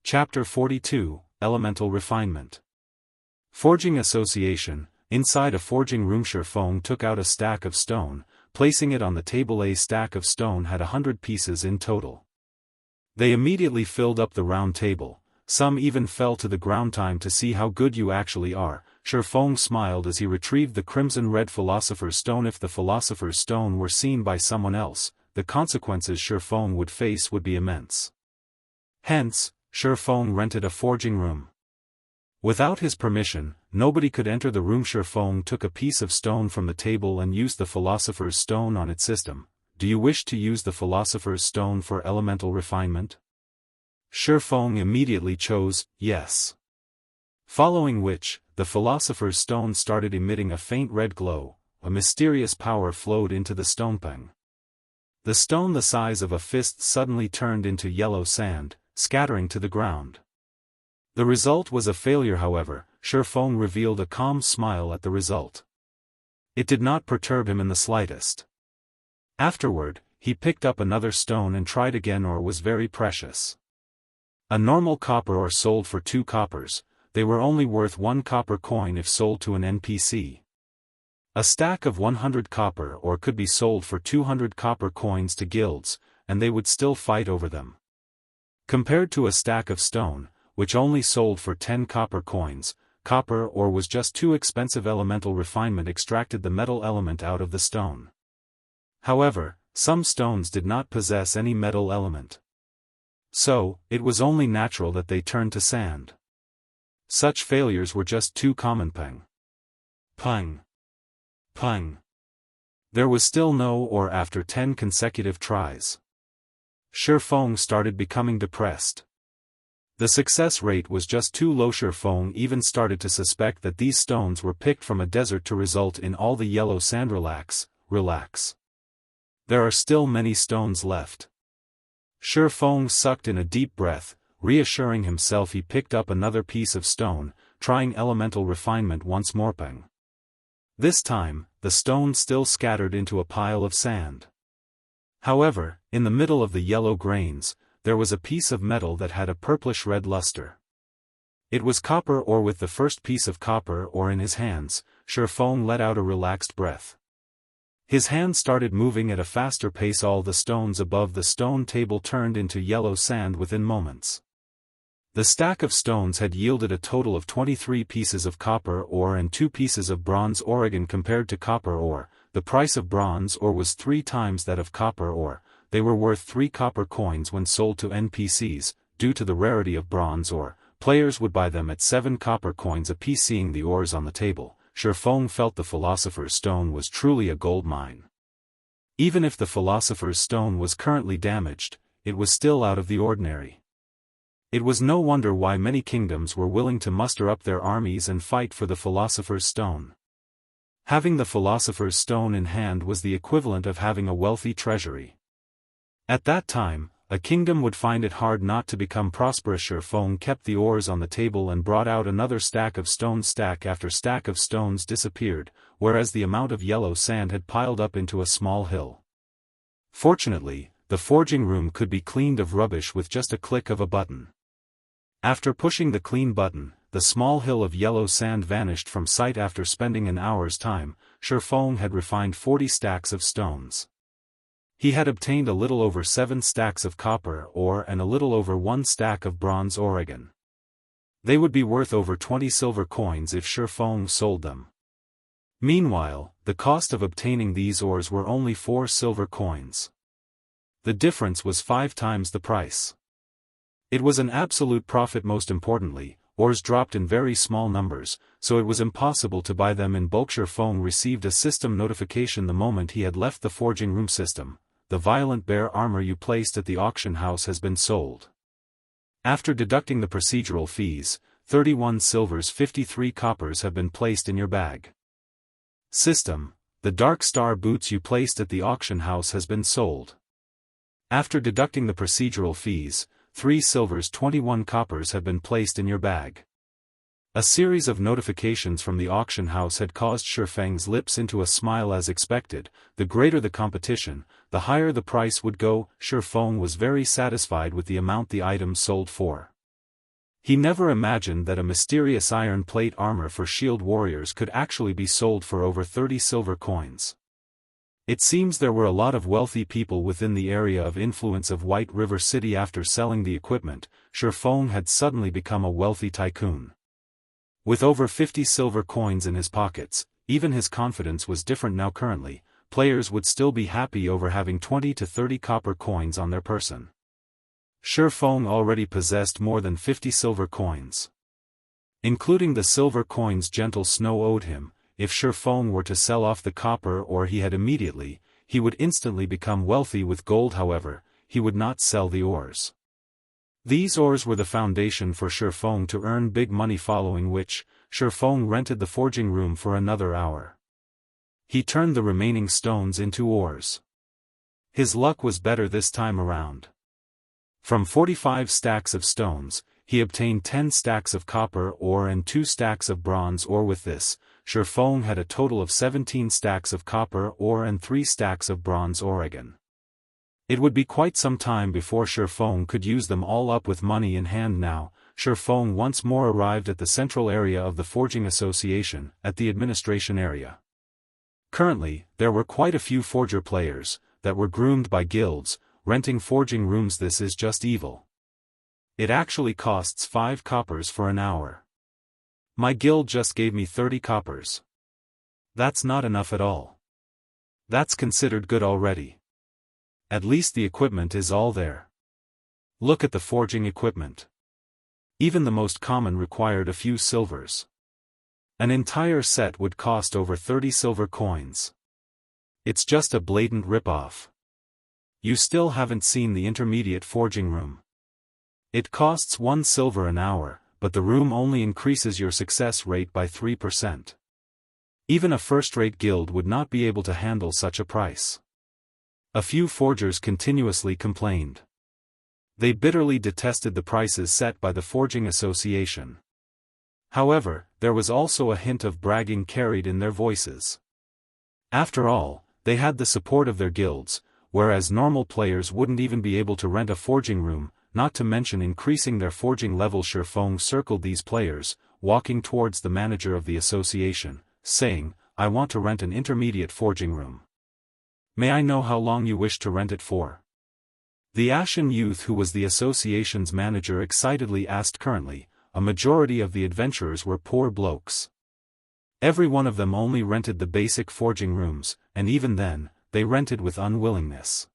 Chapter 42, Elemental Refinement. Forging Association. Inside a forging room, Feng took out a stack of stone, placing it on the table. A stack of stone had 100 pieces in total. They immediately filled up the round table, some even fell to the ground. Time to see how good you actually are, Feng smiled as he retrieved the crimson-red Philosopher's Stone. If the Philosopher's Stone were seen by someone else, the consequences Feng would face would be immense. Hence, Feng rented a forging room. Without his permission, nobody could enter the room. Feng took a piece of stone from the table and used the Philosopher's Stone on its system. Do you wish to use the Philosopher's Stone for elemental refinement? Feng immediately chose, yes. Following which, the Philosopher's Stone started emitting a faint red glow. A mysterious power flowed into the stonepeng. The stone the size of a fist suddenly turned into yellow sand, scattering to the ground. The result was a failure. However, Feng revealed a calm smile at the result. It did not perturb him in the slightest. Afterward, he picked up another stone and tried again. Ore was very precious. A normal copper ore sold for 2 coppers, they were only worth 1 copper coin if sold to an NPC. A stack of 100 copper ore could be sold for 200 copper coins to guilds, and they would still fight over them. Compared to a stack of stone, which only sold for 10 copper coins, copper ore was just too expensive. Elemental refinement extracted the metal element out of the stone. However, some stones did not possess any metal element. So, it was only natural that they turned to sand. Such failures were just too common. Peng. There was still no ore after 10 consecutive tries. Feng started becoming depressed. The success rate was just too low. Feng even started to suspect that these stones were picked from a desert to result in all the yellow sand. Relax. There are still many stones left. Feng sucked in a deep breath, reassuring himself. He picked up another piece of stone, trying elemental refinement once more. This time, the stone still scattered into a pile of sand. However, in the middle of the yellow grains, there was a piece of metal that had a purplish-red luster. It was copper ore. With the first piece of copper ore in his hands, Feng let out a relaxed breath. His hand started moving at a faster pace. All the stones above the stone table turned into yellow sand within moments. The stack of stones had yielded a total of 23 pieces of copper ore and 2 pieces of bronze ore. Compared to copper ore, the price of bronze ore was 3 times that of copper ore. They were worth 3 copper coins when sold to NPCs. Due to the rarity of bronze ore, players would buy them at 7 copper coins apiece. Seeing the ores on the table, Feng felt the Philosopher's Stone was truly a gold mine. Even if the Philosopher's Stone was currently damaged, it was still out of the ordinary. It was no wonder why many kingdoms were willing to muster up their armies and fight for the Philosopher's Stone. Having the Philosopher's Stone in hand was the equivalent of having a wealthy treasury. At that time, a kingdom would find it hard not to become prosperous. Feng kept the ores on the table and brought out another stack of stones. Stack after stack of stones disappeared, whereas the amount of yellow sand had piled up into a small hill. Fortunately, the forging room could be cleaned of rubbish with just a click of a button. After pushing the clean button, the small hill of yellow sand vanished from sight. After spending an hour's time, Feng had refined 40 stacks of stones. He had obtained a little over 7 stacks of copper ore and a little over 1 stack of bronze ore. They would be worth over 20 silver coins if Feng sold them. Meanwhile, the cost of obtaining these ores were only 4 silver coins. The difference was 5 times the price. It was an absolute profit. Most importantly, ores dropped in very small numbers, so it was impossible to buy them in bulk. Feng received a system notification the moment he had left the forging room. System: the violent bear armor you placed at the auction house has been sold. After deducting the procedural fees, 31 silvers 53 coppers have been placed in your bag. System: the Dark Star boots you placed at the auction house has been sold. After deducting the procedural fees, 3 silvers 21 coppers have been placed in your bag. A series of notifications from the auction house had caused Feng's lips into a smile. As expected, the greater the competition, the higher the price would go. Feng was very satisfied with the amount the items sold for. He never imagined that a mysterious iron plate armor for shield warriors could actually be sold for over 30 silver coins. It seems there were a lot of wealthy people within the area of influence of White River City. After selling the equipment, Shifeng had suddenly become a wealthy tycoon. With over 50 silver coins in his pockets, even his confidence was different now. Currently, players would still be happy over having 20 to 30 copper coins on their person. Shifeng already possessed more than 50 silver coins. Including the silver coins Gentle Snow owed him, if Shifeng were to sell off the copper or he would instantly become wealthy with gold. However, he would not sell the ores. These ores were the foundation for Shifeng to earn big money, following which, Shifeng rented the forging room for another hour. He turned the remaining stones into ores. His luck was better this time around. From 45 stacks of stones, he obtained 10 stacks of copper ore and 2 stacks of bronze ore. With this, Shifeng had a total of 17 stacks of copper ore and 3 stacks of bronze ore again. It would be quite some time before Shifeng could use them all up with money in hand. Now, Shifeng once more arrived at the central area of the Forging Association, at the administration area. Currently, there were quite a few forger players, that were groomed by guilds, renting forging rooms. This is just evil. It actually costs 5 coppers for an hour. My guild just gave me 30 coppers. That's not enough at all. That's considered good already. At least the equipment is all there. Look at the forging equipment. Even the most common required a few silvers. An entire set would cost over 30 silver coins. It's just a blatant rip-off. You still haven't seen the intermediate forging room. It costs 1 silver an hour, but the room only increases your success rate by 3%. Even a first-rate guild would not be able to handle such a price. A few forgers continuously complained. They bitterly detested the prices set by the Forging Association. However, there was also a hint of bragging carried in their voices. After all, they had the support of their guilds, whereas normal players wouldn't even be able to rent a forging room, not to mention increasing their forging level. Shifeng circled these players, walking towards the manager of the association, saying, "I want to rent an intermediate forging room. May I know how long you wish to rent it for?" The ashen youth who was the association's manager excitedly asked. Currently, a majority of the adventurers were poor blokes. Every one of them only rented the basic forging rooms, and even then, they rented with unwillingness.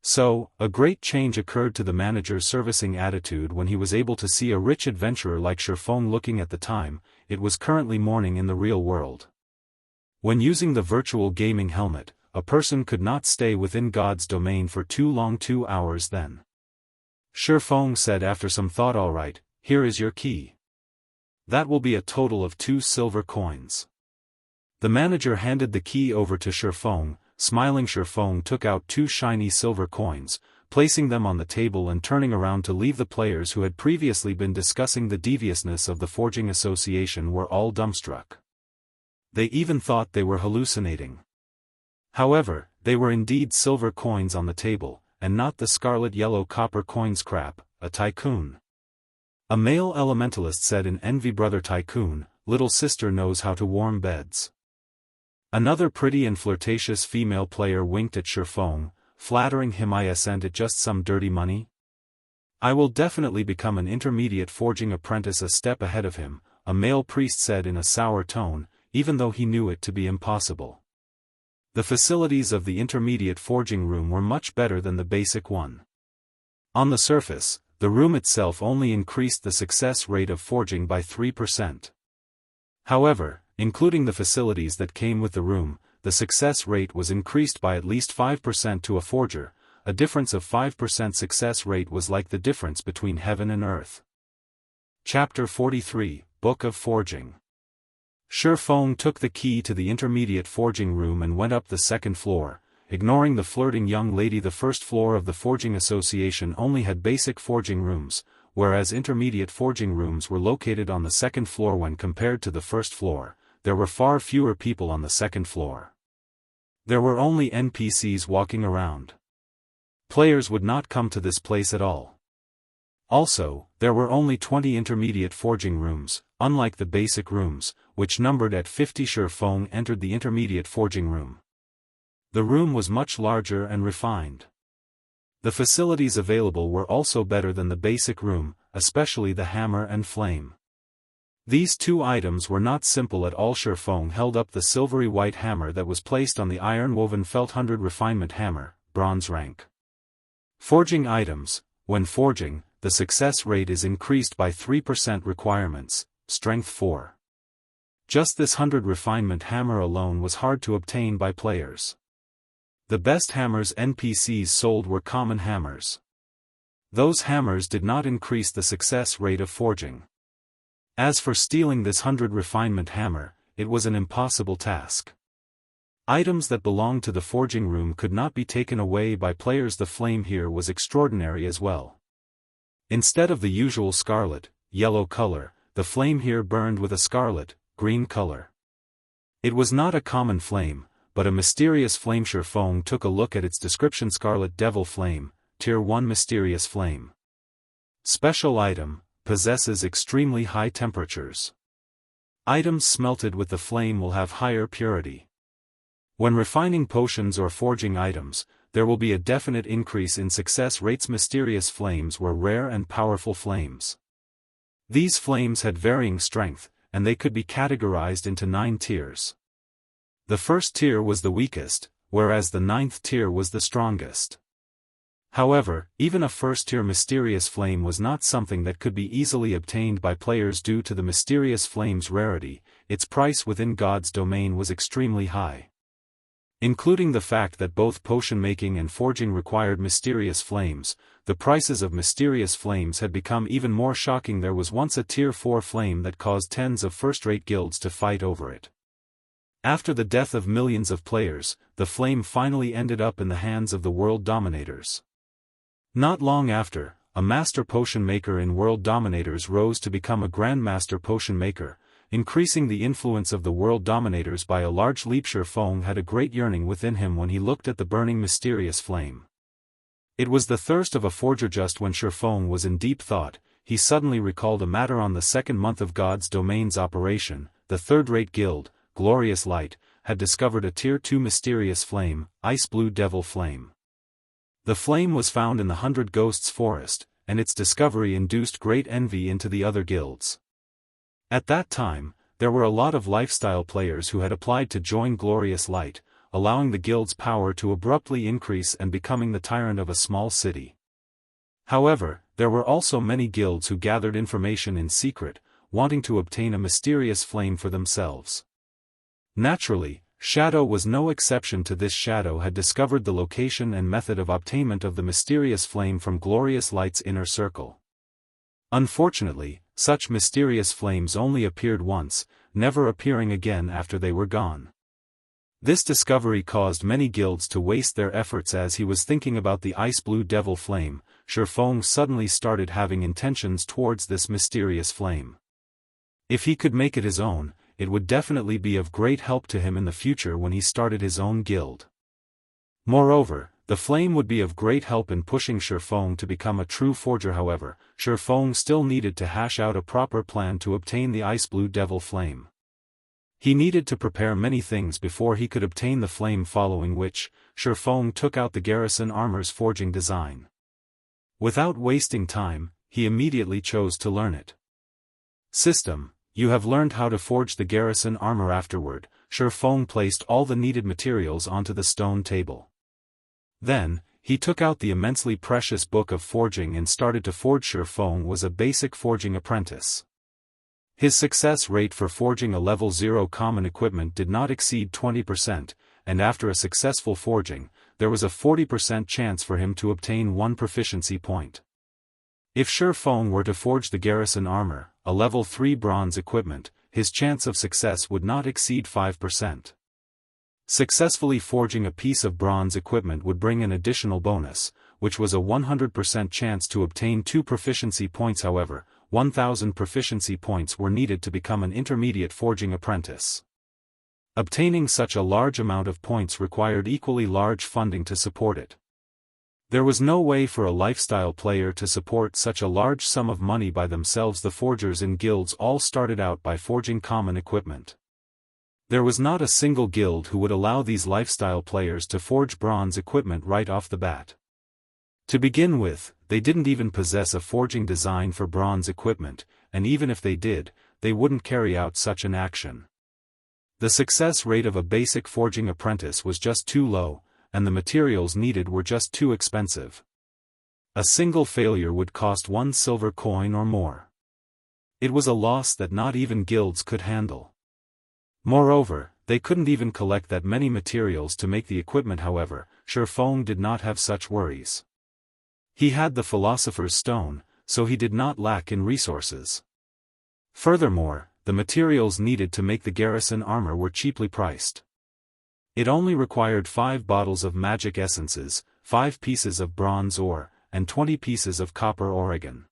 So, a great change occurred to the manager's servicing attitude when he was able to see a rich adventurer like Shifeng. Looking at the time, it was currently morning in the real world. When using the virtual gaming helmet, a person could not stay within God's domain for too long. 2 hours then. Shifeng said after some thought, "All right, here is your key. That will be a total of 2 silver coins." The manager handed the key over to Shifeng. Smiling, Shifeng took out 2 shiny silver coins, placing them on the table and turning around to leave. The players who had previously been discussing the deviousness of the Forging Association were all dumbstruck. They even thought they were hallucinating. However, they were indeed silver coins on the table, and not the scarlet-yellow copper coins. Crap, a tycoon. A male elementalist said in envy. "Brother Tycoon, little sister knows how to warm beds." Another pretty and flirtatious female player winked at Shifeng, flattering him. "Isn't it just some dirty money? I will definitely become an intermediate forging apprentice." A step ahead of him, a male priest said in a sour tone, even though he knew it to be impossible. The facilities of the intermediate forging room were much better than the basic one. On the surface, the room itself only increased the success rate of forging by 3%. However, including the facilities that came with the room, the success rate was increased by at least 5% to a forger. A difference of 5% success rate was like the difference between heaven and earth. Chapter 43, Book of Forging. Shifeng took the key to the intermediate forging room and went up the second floor, ignoring the flirting young lady. The first floor of the Forging Association only had basic forging rooms, whereas intermediate forging rooms were located on the second floor. When compared to the first floor, there were far fewer people on the second floor. There were only NPCs walking around. Players would not come to this place at all. Also, there were only 20 intermediate forging rooms, unlike the basic rooms, which numbered at 50. Shi Feng entered the intermediate forging room. The room was much larger and refined. The facilities available were also better than the basic room, especially the hammer and flame. These two items were not simple at all. Shi Feng held up the silvery white hammer that was placed on the iron-woven felt 100 refinement hammer, bronze rank. Forging items. When forging, the success rate is increased by 3% requirements, strength 4. Just this 100 refinement hammer alone was hard to obtain by players. The best hammers NPCs sold were common hammers. Those hammers did not increase the success rate of forging. As for stealing this 100 refinement hammer, it was an impossible task. Items that belonged to the forging room could not be taken away by players. The flame here was extraordinary as well. Instead of the usual scarlet, yellow color, the flame here burned with a scarlet, green color. It was not a common flame, but a mysterious flame. Shi Feng took a look at its description: Scarlet Devil Flame, Tier 1 Mysterious Flame. Special item, possesses extremely high temperatures. Items smelted with the flame will have higher purity. When refining potions or forging items, there will be a definite increase in success rates. Mysterious flames were rare and powerful flames. These flames had varying strength, and they could be categorized into 9 tiers. The first tier was the weakest, whereas the 9th tier was the strongest. However, even a first-tier mysterious flame was not something that could be easily obtained by players due to the mysterious flame's rarity. Its price within God's domain was extremely high. Including the fact that both potion making and forging required mysterious flames, the prices of mysterious flames had become even more shocking. There was once a Tier 4 flame that caused tens of first-rate guilds to fight over it. After the death of millions of players, the flame finally ended up in the hands of the world dominators. Not long after, a master potion maker in World Dominators rose to become a Grandmaster Potion Maker, increasing the influence of the World Dominators by a large leap. Shi Feng had a great yearning within him when he looked at the burning mysterious flame. It was the thirst of a forger. Just when Shi Feng was in deep thought, he suddenly recalled a matter. On the second month of God's domain's operation, the third-rate guild, Glorious Light, had discovered a Tier 2 mysterious flame, Ice Blue Devil Flame. The flame was found in the 100 Ghosts Forest, and its discovery induced great envy into the other guilds. At that time, there were a lot of lifestyle players who had applied to join Glorious Light, allowing the guild's power to abruptly increase and becoming the tyrant of a small city. However, there were also many guilds who gathered information in secret, wanting to obtain a mysterious flame for themselves. Naturally, Shadow was no exception to this. Shadow had discovered the location and method of obtainment of the mysterious flame from Glorious Light's inner circle. Unfortunately, such mysterious flames only appeared once, never appearing again after they were gone. This discovery caused many guilds to waste their efforts. As he was thinking about the Ice Blue Devil Flame, Shi Feng suddenly started having intentions towards this mysterious flame. If he could make it his own, it would definitely be of great help to him in the future when he started his own guild. Moreover, the flame would be of great help in pushing Shi Feng to become a true forger. However, Shi Feng still needed to hash out a proper plan to obtain the Ice Blue Devil Flame. He needed to prepare many things before he could obtain the flame, following which, Shi Feng took out the Garrison armor's forging design. Without wasting time, he immediately chose to learn it. System: you have learned how to forge the Garrison armor. Afterward, Shi Feng placed all the needed materials onto the stone table. Then, he took out the immensely precious book of forging and started to forge. Shi Feng was a basic forging apprentice. His success rate for forging a level 0 common equipment did not exceed 20%, and after a successful forging, there was a 40% chance for him to obtain 1 proficiency point. If Shi Feng were to forge the Garrison armor, a level 3 bronze equipment, his chance of success would not exceed 5%. Successfully forging a piece of bronze equipment would bring an additional bonus, which was a 100% chance to obtain 2 proficiency points. However, 1,000 proficiency points were needed to become an intermediate forging apprentice. Obtaining such a large amount of points required equally large funding to support it. There was no way for a lifestyle player to support such a large sum of money by themselves. The forgers in guilds all started out by forging common equipment. There was not a single guild who would allow these lifestyle players to forge bronze equipment right off the bat. To begin with, they didn't even possess a forging design for bronze equipment, and even if they did, they wouldn't carry out such an action. The success rate of a basic forging apprentice was just too low, and the materials needed were just too expensive. A single failure would cost 1 silver coin or more. It was a loss that not even guilds could handle. Moreover, they couldn't even collect that many materials to make the equipment. However, Shifeng did not have such worries. He had the Philosopher's Stone, so he did not lack in resources. Furthermore, the materials needed to make the Garrison armor were cheaply priced. It only required 5 bottles of magic essences, 5 pieces of bronze ore, and 20 pieces of copper oregon.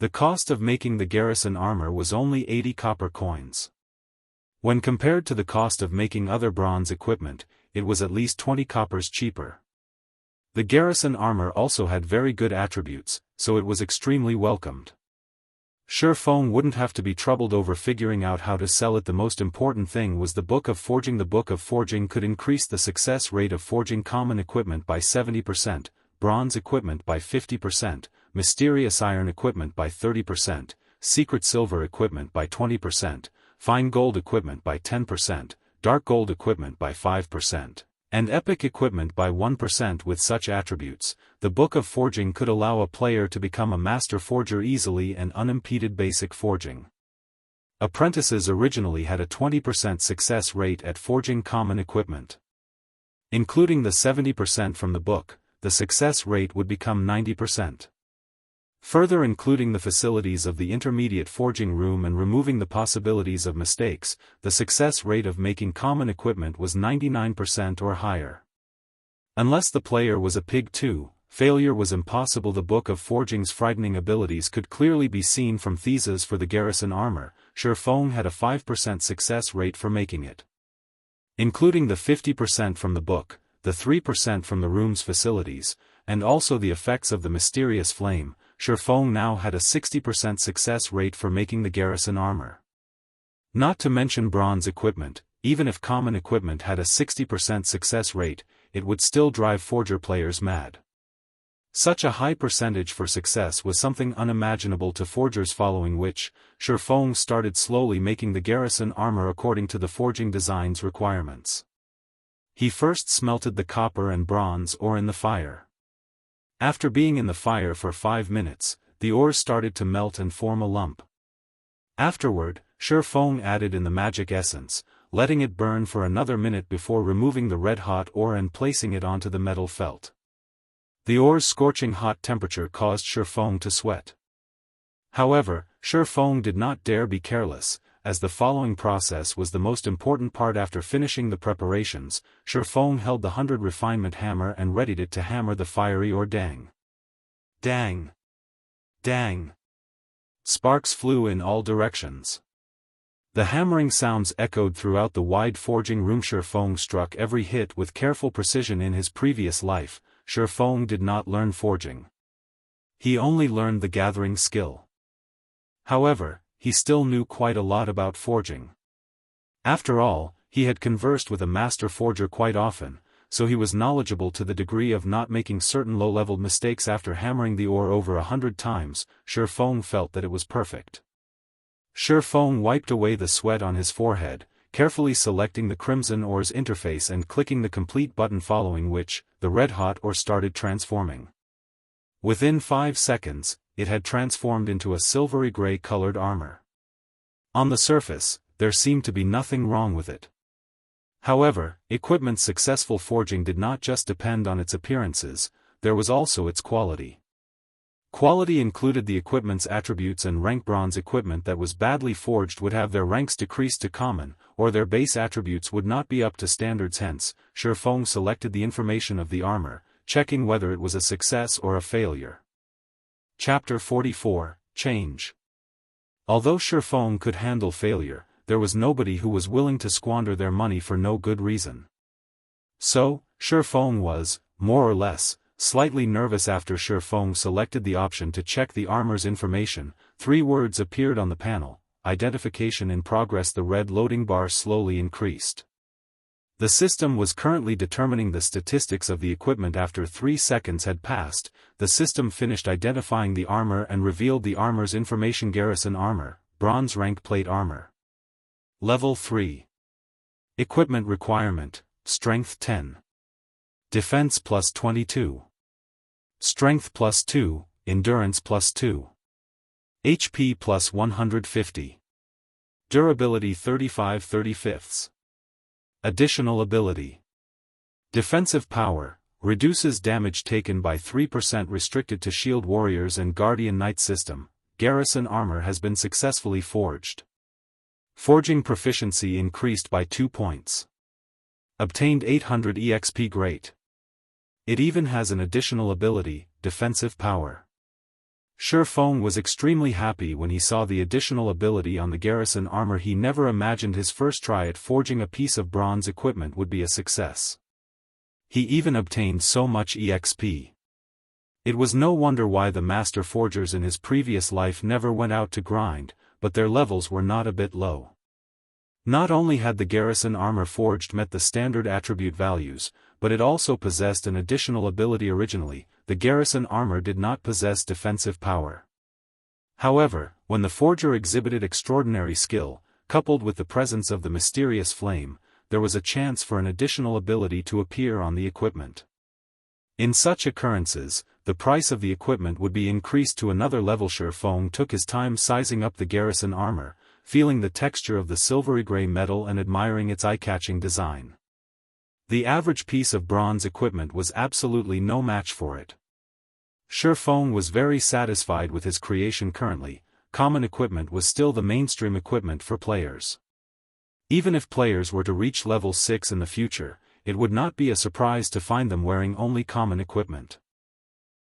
The cost of making the Garrison armor was only 80 copper coins. When compared to the cost of making other bronze equipment, it was at least 20 coppers cheaper. The Garrison armor also had very good attributes, so it was extremely welcomed. Shifeng wouldn't have to be troubled over figuring out how to sell it. The most important thing was the Book of Forging. The Book of Forging could increase the success rate of forging common equipment by 70%, bronze equipment by 50%, mysterious iron equipment by 30%, secret silver equipment by 20%, fine gold equipment by 10%, dark gold equipment by 5%, and epic equipment by 1%. With such attributes, the Book of Forging could allow a player to become a master forger easily and unimpeded. Basic forging apprentices originally had a 20% success rate at forging common equipment. Including the 70% from the book, the success rate would become 90%. Further including the facilities of the intermediate forging room and removing the possibilities of mistakes, the success rate of making common equipment was 99% or higher. Unless the player was a pig too, failure was impossible. The Book of Forging's frightening abilities could clearly be seen from theses for the Garrison armor. Shifeng had a 5% success rate for making it. Including the 50% from the book, the 3% from the room's facilities, and also the effects of the mysterious flame, Shifeng now had a 60% success rate for making the Garrison armor. Not to mention bronze equipment, even if common equipment had a 60% success rate, it would still drive forger players mad. Such a high percentage for success was something unimaginable to forgers, following which, Shifeng started slowly making the Garrison armor according to the forging design's requirements. He first smelted the copper and bronze ore in the fire. After being in the fire for 5 minutes, the ores started to melt and form a lump. Afterward, Shifeng added in the magic essence, letting it burn for another minute before removing the red-hot ore and placing it onto the metal felt. The ore's scorching hot temperature caused Shifeng to sweat. However, Shifeng did not dare be careless, as the following process was the most important part. After finishing the preparations, Shifeng held the 100 refinement hammer and readied it to hammer the fiery ore. Dang! Dang! Dang! Sparks flew in all directions. The hammering sounds echoed throughout the wide forging room. Shifeng struck every hit with careful precision. In his previous life, Shifeng did not learn forging. He only learned the gathering skill. However, he still knew quite a lot about forging. After all, he had conversed with a master forger quite often, so he was knowledgeable to the degree of not making certain low-level mistakes. After hammering the ore over 100 times, Shifeng felt that it was perfect. Shifeng wiped away the sweat on his forehead, carefully selecting the crimson ore's interface and clicking the complete button, following which, the red-hot ore started transforming. Within 5 seconds, it had transformed into a silvery gray-colored armor. On the surface, there seemed to be nothing wrong with it. However, equipment's successful forging did not just depend on its appearances, there was also its quality. Quality included the equipment's attributes and rank. Bronze equipment that was badly forged would have their ranks decreased to common, or their base attributes would not be up to standards. Hence, Shifeng selected the information of the armor, checking whether it was a success or a failure. Chapter 44, Change. Although Shifeng could handle failure, there was nobody who was willing to squander their money for no good reason. So, Shifeng was, more or less, slightly nervous after Shifeng selected the option to check the armor's information. 3 words appeared on the panel: identification in progress. The red loading bar slowly increased. The system was currently determining the statistics of the equipment. After 3 seconds had passed, the system finished identifying the armor and revealed the armor's information: Garrison armor, bronze rank plate armor. Level 3. Equipment requirement: Strength 10. Defense plus 22. Strength plus 2, Endurance plus 2. HP plus 150. Durability 35/35. Additional ability. Defensive power, reduces damage taken by 3%, restricted to Shield Warriors and Guardian Knight system. Garrison armor has been successfully forged. Forging proficiency increased by 2 points. Obtained 800 EXP. Great. It even has an additional ability, defensive power. Shifeng was extremely happy when he saw the additional ability on the Garrison armor. He never imagined his first try at forging a piece of bronze equipment would be a success. He even obtained so much EXP. It was no wonder why the master forgers in his previous life never went out to grind, but their levels were not a bit low. Not only had the Garrison armor forged met the standard attribute values, but it also possessed an additional ability. Originally, the Garrison armor did not possess defensive power. However, when the forger exhibited extraordinary skill, coupled with the presence of the mysterious flame, there was a chance for an additional ability to appear on the equipment. In such occurrences, the price of the equipment would be increased to another level. Shifeng took his time sizing up the Garrison armor, feeling the texture of the silvery gray metal and admiring its eye-catching design. The average piece of bronze equipment was absolutely no match for it. Shifeng was very satisfied with his creation. Currently, common equipment was still the mainstream equipment for players. Even if players were to reach level 6 in the future, it would not be a surprise to find them wearing only common equipment.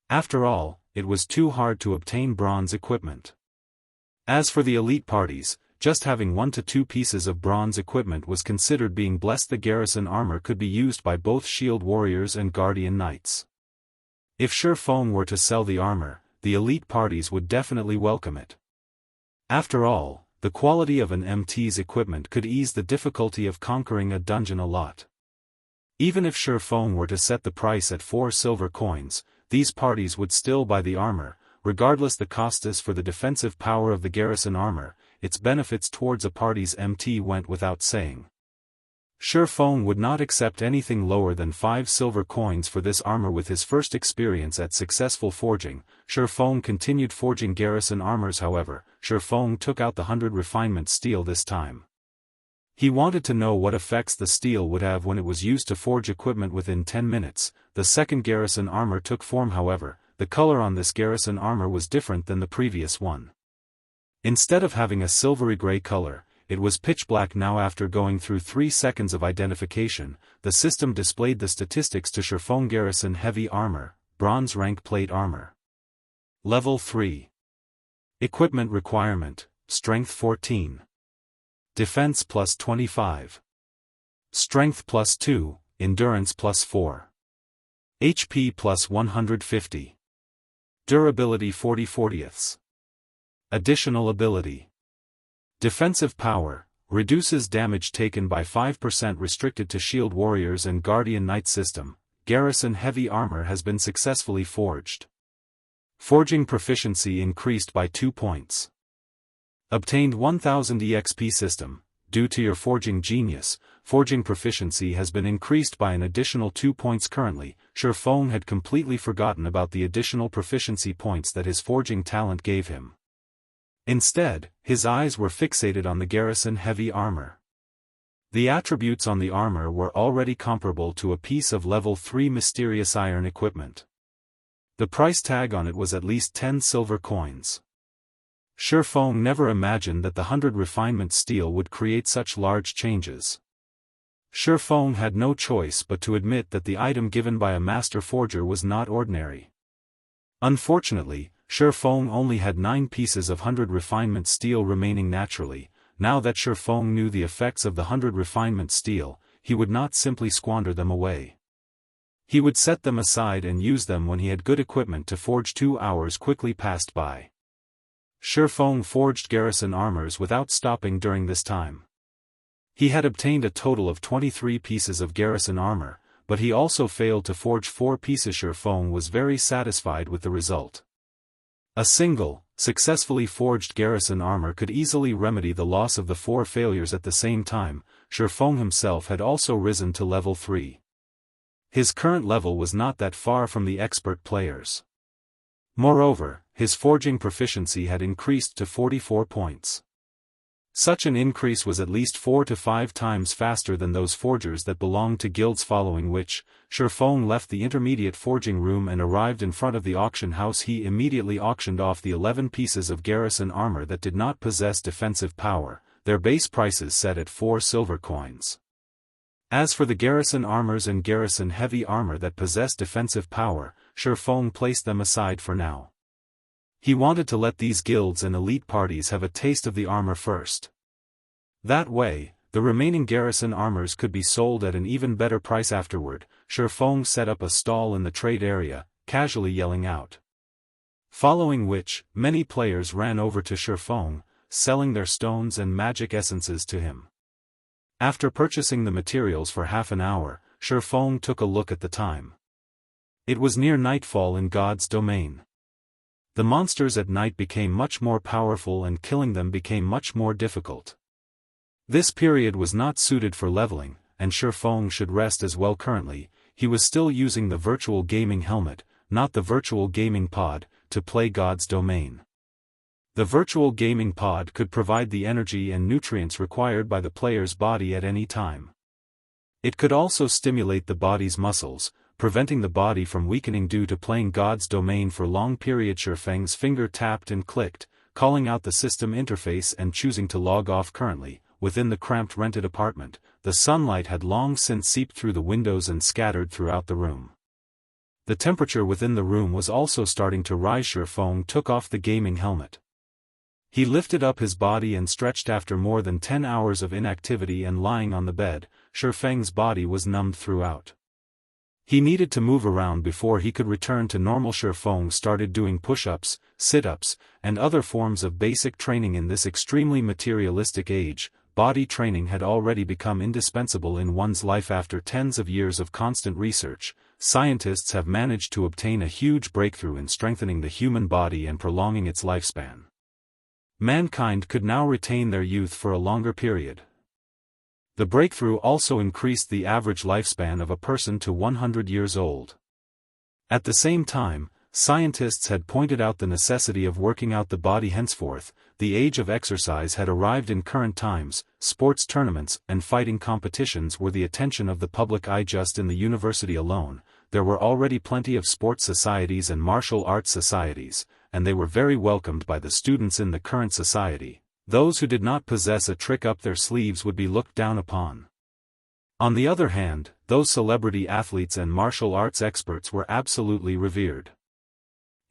After all, it was too hard to obtain bronze equipment. As for the elite parties, just having 1 to 2 pieces of bronze equipment was considered being blessed. The Garrison armor could be used by both Shield Warriors and Guardian Knights. If Shifeng were to sell the armor, the elite parties would definitely welcome it. After all, the quality of an MT's equipment could ease the difficulty of conquering a dungeon a lot. Even if Shifeng were to set the price at 4 silver coins, these parties would still buy the armor, regardless. The costas for the defensive power of the Garrison armor, its benefits towards a party's MT went without saying. Shifeng would not accept anything lower than 5 silver coins for this armor. With his first experience at successful forging, Shifeng continued forging Garrison armors. However, Shifeng took out the 100 refinement steel this time. He wanted to know what effects the steel would have when it was used to forge equipment. Within 10 minutes, the second Garrison armor took form. However, the color on this Garrison armor was different than the previous one. Instead of having a silvery gray color, it was pitch black now. After going through 3 seconds of identification, the system displayed the statistics to Shifeng: Garrison heavy armor, bronze rank plate armor. Level 3. Equipment requirement: Strength 14. Defense plus 25. Strength plus 2, Endurance plus 4. HP plus 150. Durability 40/40. Additional ability. Defensive power, reduces damage taken by 5%, restricted to Shield Warriors and Guardian Knight system. Garrison heavy armor has been successfully forged. Forging proficiency increased by 2 points. Obtained 1000 EXP system. Due to your forging genius, forging proficiency has been increased by an additional 2 points. Currently, Shifeng had completely forgotten about the additional proficiency points that his forging talent gave him. Instead, his eyes were fixated on the Garrison heavy armor. The attributes on the armor were already comparable to a piece of level 3 mysterious iron equipment. The price tag on it was at least 10 silver coins. Shifeng never imagined that the 100 refinement steel would create such large changes. Shifeng had no choice but to admit that the item given by a master forger was not ordinary. Unfortunately, Shifeng only had 9 pieces of 100 refinement steel remaining. Naturally, now that Shifeng knew the effects of the 100 refinement steel, he would not simply squander them away. He would set them aside and use them when he had good equipment to forge. 2 hours quickly passed by. Shifeng forged Garrison armors without stopping during this time. He had obtained a total of 23 pieces of Garrison armor, but he also failed to forge 4 pieces. Shifeng was very satisfied with the result. A single, successfully forged Garrison armor could easily remedy the loss of the 4 failures at the same time. Shifeng himself had also risen to level 3. His current level was not that far from the expert players. Moreover, his forging proficiency had increased to 44 points. Such an increase was at least 4 to 5 times faster than those forgers that belonged to guilds, following which, Shifeng left the intermediate forging room and arrived in front of the auction house. He immediately auctioned off the 11 pieces of Garrison armor that did not possess defensive power, their base prices set at 4 silver coins. As for the Garrison armors and Garrison heavy armor that possessed defensive power, Shifeng placed them aside for now. He wanted to let these guilds and elite parties have a taste of the armor first. That way, the remaining Garrison armors could be sold at an even better price afterward. Shifeng set up a stall in the trade area, casually yelling out. Following which, many players ran over to Shifeng, selling their stones and magic essences to him. After purchasing the materials for half an hour, Shifeng took a look at the time. It was near nightfall in God's domain. The monsters at night became much more powerful and killing them became much more difficult. This period was not suited for leveling, and Shifeng should rest as well. Currently, he was still using the virtual gaming helmet, not the virtual gaming pod, to play God's domain. The virtual gaming pod could provide the energy and nutrients required by the player's body at any time. It could also stimulate the body's muscles, preventing the body from weakening due to playing God's domain for long periods. Shifeng's finger tapped and clicked, calling out the system interface and choosing to log off. Currently, within the cramped rented apartment, the sunlight had long since seeped through the windows and scattered throughout the room. The temperature within the room was also starting to rise. Shifeng took off the gaming helmet. He lifted up his body and stretched. After more than 10 hours of inactivity and lying on the bed, Shifeng's body was numbed throughout. He needed to move around before he could return to normal. Shifeng started doing push-ups, sit-ups, and other forms of basic training. In this extremely materialistic age, body training had already become indispensable in one's life. After tens of years of constant research, scientists have managed to obtain a huge breakthrough in strengthening the human body and prolonging its lifespan. Mankind could now retain their youth for a longer period. The breakthrough also increased the average lifespan of a person to 100 years old. At the same time, scientists had pointed out the necessity of working out the body. Henceforth, the age of exercise had arrived in current times. Sports tournaments and fighting competitions were the attention of the public eye. Just in the university alone, there were already plenty of sports societies and martial arts societies, and they were very welcomed by the students in the current society. Those who did not possess a trick up their sleeves would be looked down upon. On the other hand, those celebrity athletes and martial arts experts were absolutely revered.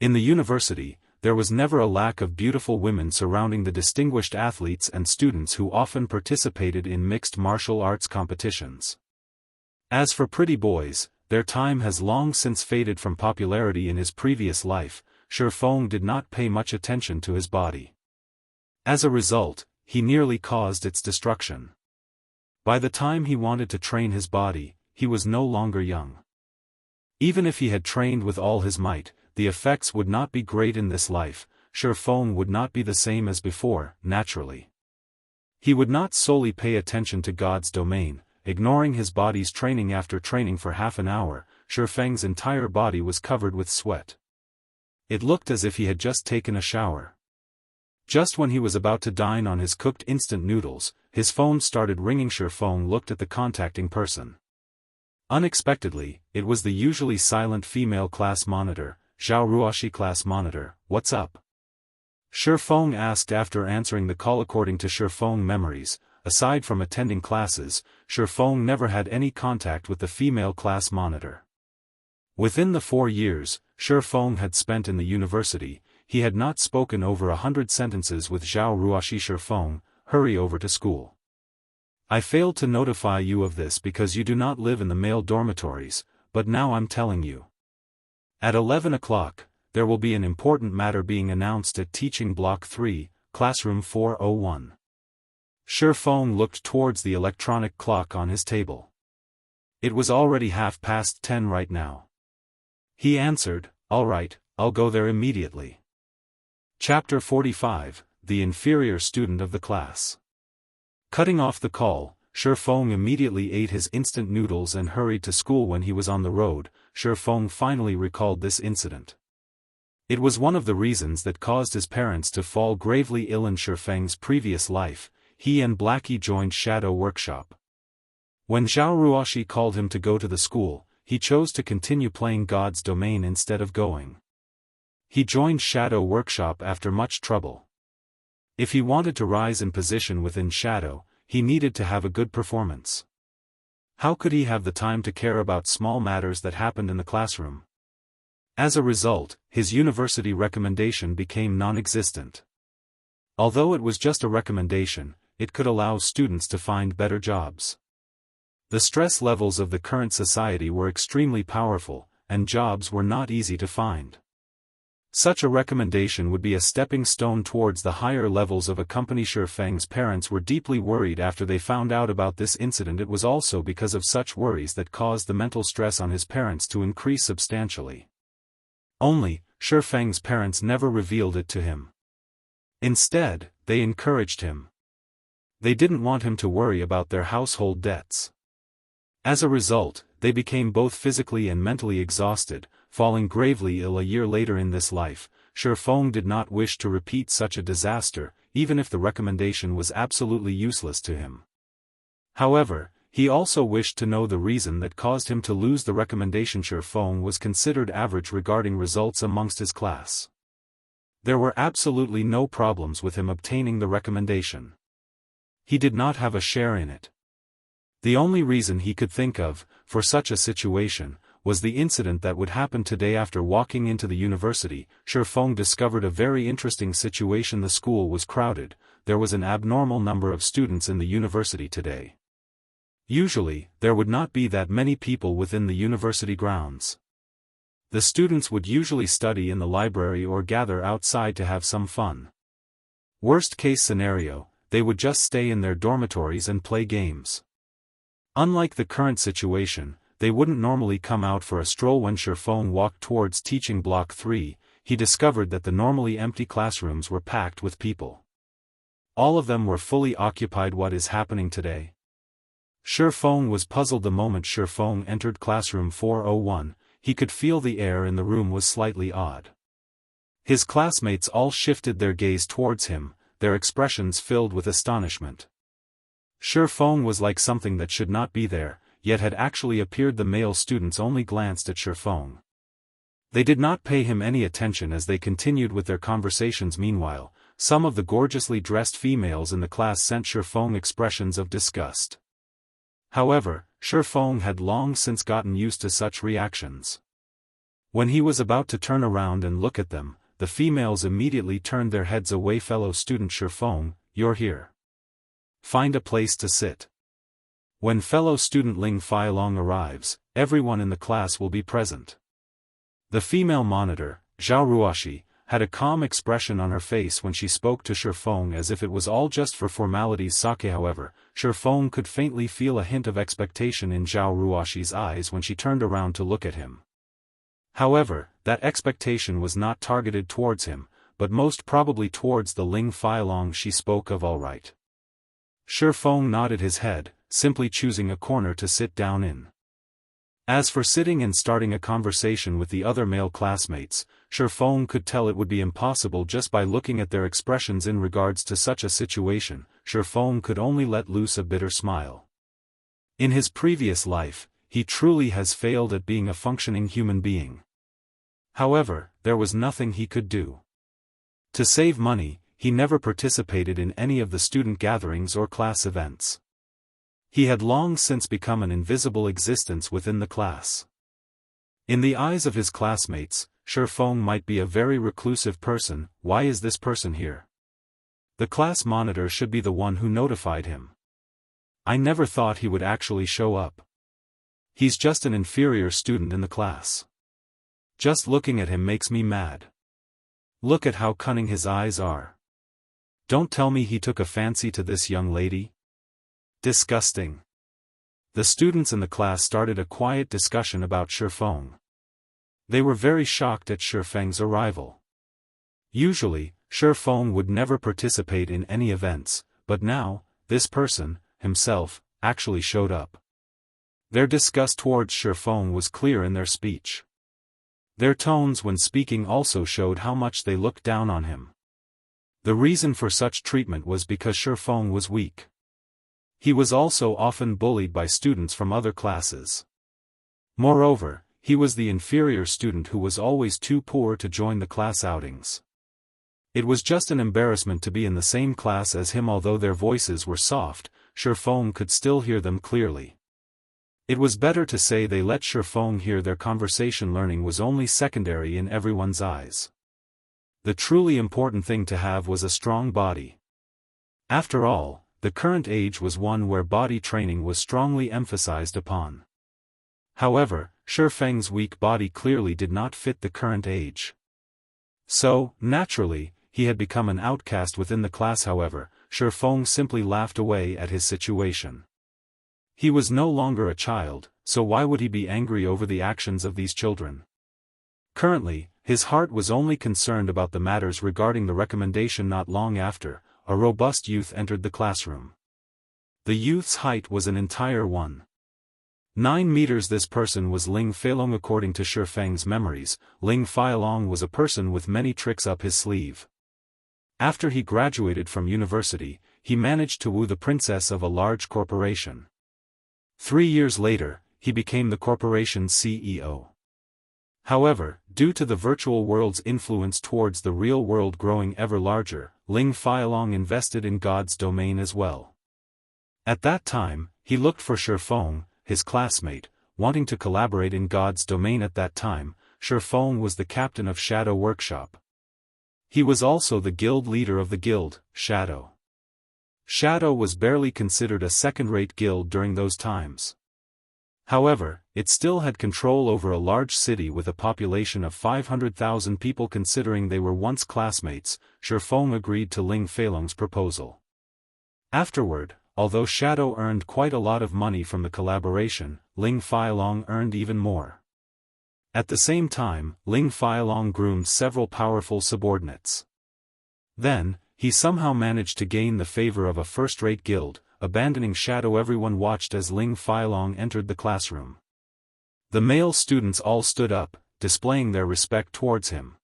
In the university, there was never a lack of beautiful women surrounding the distinguished athletes and students who often participated in mixed martial arts competitions. As for pretty boys, their time has long since faded from popularity. In his previous life, Shifeng did not pay much attention to his body. As a result, he nearly caused its destruction. By the time he wanted to train his body, he was no longer young. Even if he had trained with all his might, the effects would not be great in this life. Shifeng would not be the same as before. Naturally, he would not solely pay attention to God's domain, ignoring his body's training. After training for half an hour, Shifeng's entire body was covered with sweat. It looked as if he had just taken a shower. Just when he was about to dine on his cooked instant noodles, his phone started ringing. Shifeng looked at the contacting person. Unexpectedly, it was the usually silent female class monitor. "Zhao Ruoxi class monitor, what's up?" Shifeng asked after answering the call. According to Shifeng memories, aside from attending classes, Shifeng never had any contact with the female class monitor. Within the 4 years Shifeng had spent in the university, he had not spoken over 100 sentences with Zhao Ruoxi. "Shifeng, hurry over to school. I failed to notify you of this because you do not live in the male dormitories, but now I'm telling you. At 11 o'clock, there will be an important matter being announced at Teaching Block 3, Classroom 401. Shi Feng looked towards the electronic clock on his table. It was already 10:30 right now. He answered, "All right, I'll go there immediately." Chapter 45, The Inferior Student of the Class. Cutting off the call, Shi Feng immediately ate his instant noodles and hurried to school. When he was on the road, Shi Feng finally recalled this incident. It was one of the reasons that caused his parents to fall gravely ill in Shi Feng's previous life. He and Blackie joined Shadow Workshop. When Zhao Ruoxi called him to go to the school, he chose to continue playing God's Domain instead of going. He joined Shadow Workshop after much trouble. If he wanted to rise in position within Shadow, he needed to have a good performance. How could he have the time to care about small matters that happened in the classroom? As a result, his university recommendation became non-existent. Although it was just a recommendation, it could allow students to find better jobs. The stress levels of the current society were extremely powerful, and jobs were not easy to find. Such a recommendation would be a stepping stone towards the higher levels of a company. Shi Feng's parents were deeply worried after they found out about this incident. It was also because of such worries that caused the mental stress on his parents to increase substantially. Only, Shi Feng's parents never revealed it to him. Instead, they encouraged him. They didn't want him to worry about their household debts. As a result, they became both physically and mentally exhausted, falling gravely ill a year later in this life. Shi Feng did not wish to repeat such a disaster, even if the recommendation was absolutely useless to him. However, he also wished to know the reason that caused him to lose the recommendation. Shi Feng was considered average regarding results amongst his class. There were absolutely no problems with him obtaining the recommendation. He did not have a share in it. The only reason he could think of, for such a situation, was the incident that would happen today. After walking into the university, Shi Feng discovered a very interesting situation. The school was crowded. There was an abnormal number of students in the university today. Usually, there would not be that many people within the university grounds. The students would usually study in the library or gather outside to have some fun. Worst case scenario, they would just stay in their dormitories and play games. Unlike the current situation, they wouldn't normally come out for a stroll. When Shi Feng walked towards Teaching Block 3, he discovered that the normally empty classrooms were packed with people. All of them were fully occupied. What is happening today? Shi Feng was puzzled. The moment Shi Feng entered Classroom 401, he could feel the air in the room was slightly odd. His classmates all shifted their gaze towards him, their expressions filled with astonishment. Shi Feng was like something that should not be there, yet had actually appeared. The male students only glanced at Shi Feng. They did not pay him any attention as they continued with their conversations. Meanwhile, some of the gorgeously dressed females in the class sent Shi Feng expressions of disgust. However, Shi Feng had long since gotten used to such reactions. When he was about to turn around and look at them, the females immediately turned their heads away. Fellow student Shi Feng, you're here. Find a place to sit. When fellow student Ling Feilong arrives, everyone in the class will be present. The female monitor, Zhao Ruoxi, had a calm expression on her face when she spoke to Shi Feng, as if it was all just for formalities' sake. However, Shi Feng could faintly feel a hint of expectation in Zhao Ruoxi's eyes when she turned around to look at him. However, that expectation was not targeted towards him, but most probably towards the Ling Feilong she spoke of. All right. Shi Feng nodded his head, simply choosing a corner to sit down in. As for sitting and starting a conversation with the other male classmates, Shi Feng could tell it would be impossible just by looking at their expressions in regards to such a situation. Shi Feng could only let loose a bitter smile. In his previous life, he truly has failed at being a functioning human being. However, there was nothing he could do. To save money, he never participated in any of the student gatherings or class events. He had long since become an invisible existence within the class. In the eyes of his classmates, Shi Feng might be a very reclusive person. Why is this person here? The class monitor should be the one who notified him. I never thought he would actually show up. He's just an inferior student in the class. Just looking at him makes me mad. Look at how cunning his eyes are. Don't tell me he took a fancy to this young lady? Disgusting. The students in the class started a quiet discussion about Shifeng. They were very shocked at Shifeng's arrival. Usually, Shifeng would never participate in any events, but now, this person, himself, actually showed up. Their disgust towards Shifeng was clear in their speech. Their tones when speaking also showed how much they looked down on him. The reason for such treatment was because Shifeng was weak. He was also often bullied by students from other classes. Moreover, he was the inferior student who was always too poor to join the class outings. It was just an embarrassment to be in the same class as him. Although their voices were soft, Shifeng could still hear them clearly. It was better to say they let Shifeng hear their conversation. Learning was only secondary in everyone's eyes. The truly important thing to have was a strong body. After all, the current age was one where body training was strongly emphasized upon. However, Shifeng's weak body clearly did not fit the current age. So, naturally, he had become an outcast within the class. However, Shifeng simply laughed away at his situation. He was no longer a child, so why would he be angry over the actions of these children? Currently, his heart was only concerned about the matters regarding the recommendation. Not long after, a robust youth entered the classroom. The youth's height was an entire 1.9 meters. This person was Ling Feilong. According to Shifeng's memories, Ling Feilong was a person with many tricks up his sleeve. After he graduated from university, he managed to woo the princess of a large corporation. 3 years later, he became the corporation's CEO. However, due to the virtual world's influence towards the real world growing ever larger, Ling Feilong invested in God's domain as well. At that time, he looked for Shifeng, his classmate, wanting to collaborate in God's domain. At that time, Shifeng was the captain of Shadow Workshop. He was also the guild leader of the guild, Shadow. Shadow was barely considered a second-rate guild during those times. However, it still had control over a large city with a population of 500,000 people. Considering they were once classmates, Shifeng agreed to Ling Feilong's proposal. Afterward, although Shadow earned quite a lot of money from the collaboration, Ling Feilong earned even more. At the same time, Ling Feilong groomed several powerful subordinates. Then, he somehow managed to gain the favor of a first-rate guild, abandoning Shadow. Everyone watched as Ling Feilong entered the classroom. The male students all stood up, displaying their respect towards him.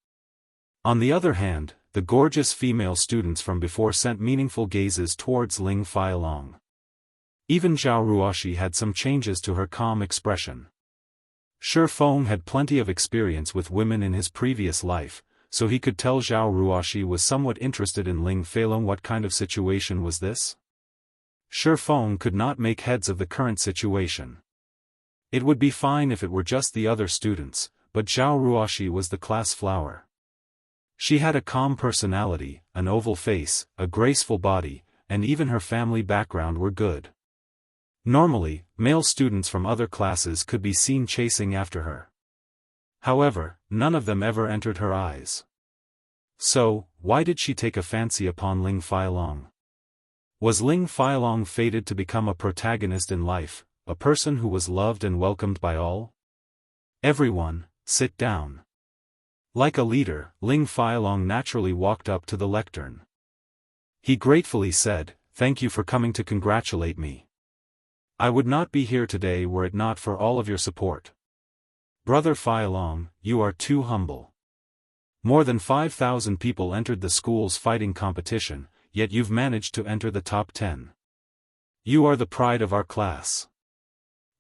On the other hand, the gorgeous female students from before sent meaningful gazes towards Ling Feilong. Even Zhao Ruoshi had some changes to her calm expression. Shifeng had plenty of experience with women in his previous life, so he could tell Zhao Ruoshi was somewhat interested in Ling Feilong. What kind of situation was this? Shifeng could not make heads of the current situation. It would be fine if it were just the other students, but Zhao Ruoshi was the class flower. She had a calm personality, an oval face, a graceful body, and even her family background were good. Normally, male students from other classes could be seen chasing after her. However, none of them ever entered her eyes. So, why did she take a fancy upon Ling Feilong? Was Ling Feilong fated to become a protagonist in life, a person who was loved and welcomed by all? Everyone, sit down. Like a leader, Ling Feilong naturally walked up to the lectern. He gratefully said, "Thank you for coming to congratulate me. I would not be here today were it not for all of your support. Brother Feilong, you are too humble. More than 5,000 people entered the school's fighting competition, yet you've managed to enter the top 10. You are the pride of our class.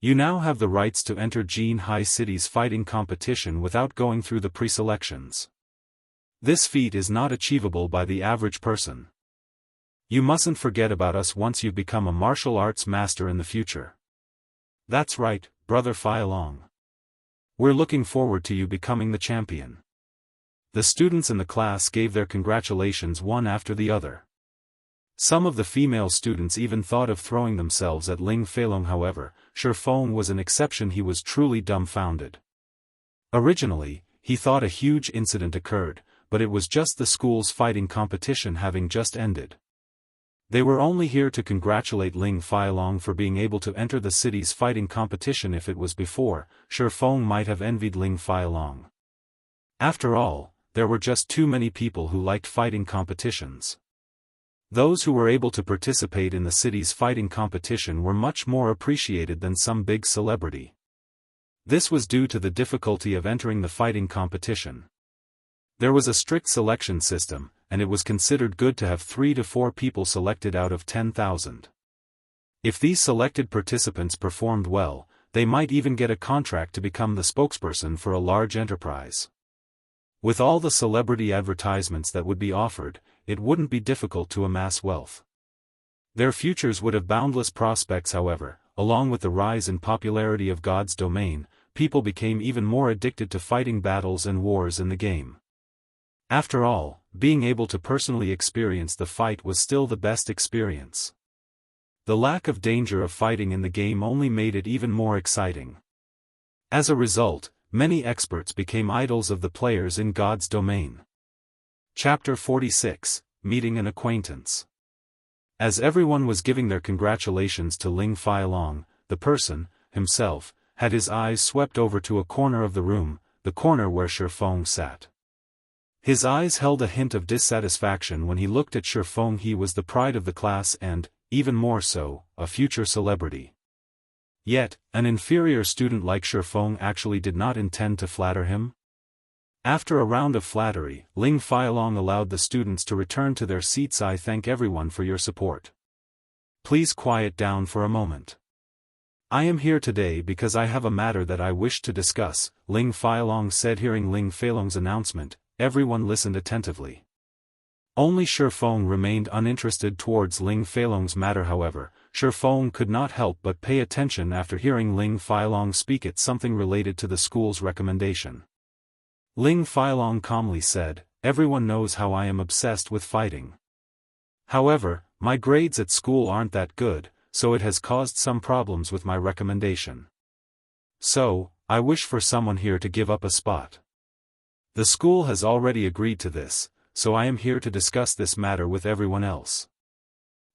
You now have the rights to enter Jianghu City's fighting competition without going through the pre-selections. This feat is not achievable by the average person. You mustn't forget about us once you've become a martial arts master in the future." "That's right, Brother Feilong. We're looking forward to you becoming the champion." The students in the class gave their congratulations one after the other. Some of the female students even thought of throwing themselves at Ling Feilong. However, Shifeng was an exception. He was truly dumbfounded. Originally, he thought a huge incident occurred, but it was just the school's fighting competition having just ended. They were only here to congratulate Ling Feilong for being able to enter the city's fighting competition. If it was before, Shifeng might have envied Ling Feilong. After all, there were just too many people who liked fighting competitions. Those who were able to participate in the city's fighting competition were much more appreciated than some big celebrity. This was due to the difficulty of entering the fighting competition. There was a strict selection system, and it was considered good to have 3 to 4 people selected out of 10,000. If these selected participants performed well, they might even get a contract to become the spokesperson for a large enterprise. With all the celebrity advertisements that would be offered, it wouldn't be difficult to amass wealth. Their futures would have boundless prospects. However, along with the rise in popularity of God's domain, people became even more addicted to fighting battles and wars in the game. After all, being able to personally experience the fight was still the best experience. The lack of danger of fighting in the game only made it even more exciting. As a result, many experts became idols of the players in God's domain. Chapter 46, Meeting an Acquaintance. As everyone was giving their congratulations to Ling Feilong, the person, himself, had his eyes swept over to a corner of the room, the corner where Shifeng sat. His eyes held a hint of dissatisfaction when he looked at Shifeng. He was the pride of the class and, even more so, a future celebrity. Yet, an inferior student like Shifeng actually did not intend to flatter him. After a round of flattery, Ling Feilong allowed the students to return to their seats. I thank everyone for your support. Please quiet down for a moment. I am here today because I have a matter that I wish to discuss, Ling Feilong said. Hearing Ling Feilong's announcement, everyone listened attentively. Only Shifeng remained uninterested towards Ling Feilong's matter. However, Shifeng could not help but pay attention after hearing Ling Feilong speak at something related to the school's recommendation. Ling Feilong calmly said, "Everyone knows how I am obsessed with fighting. However, my grades at school aren't that good, so it has caused some problems with my recommendation. So, I wish for someone here to give up a spot. The school has already agreed to this, so I am here to discuss this matter with everyone else.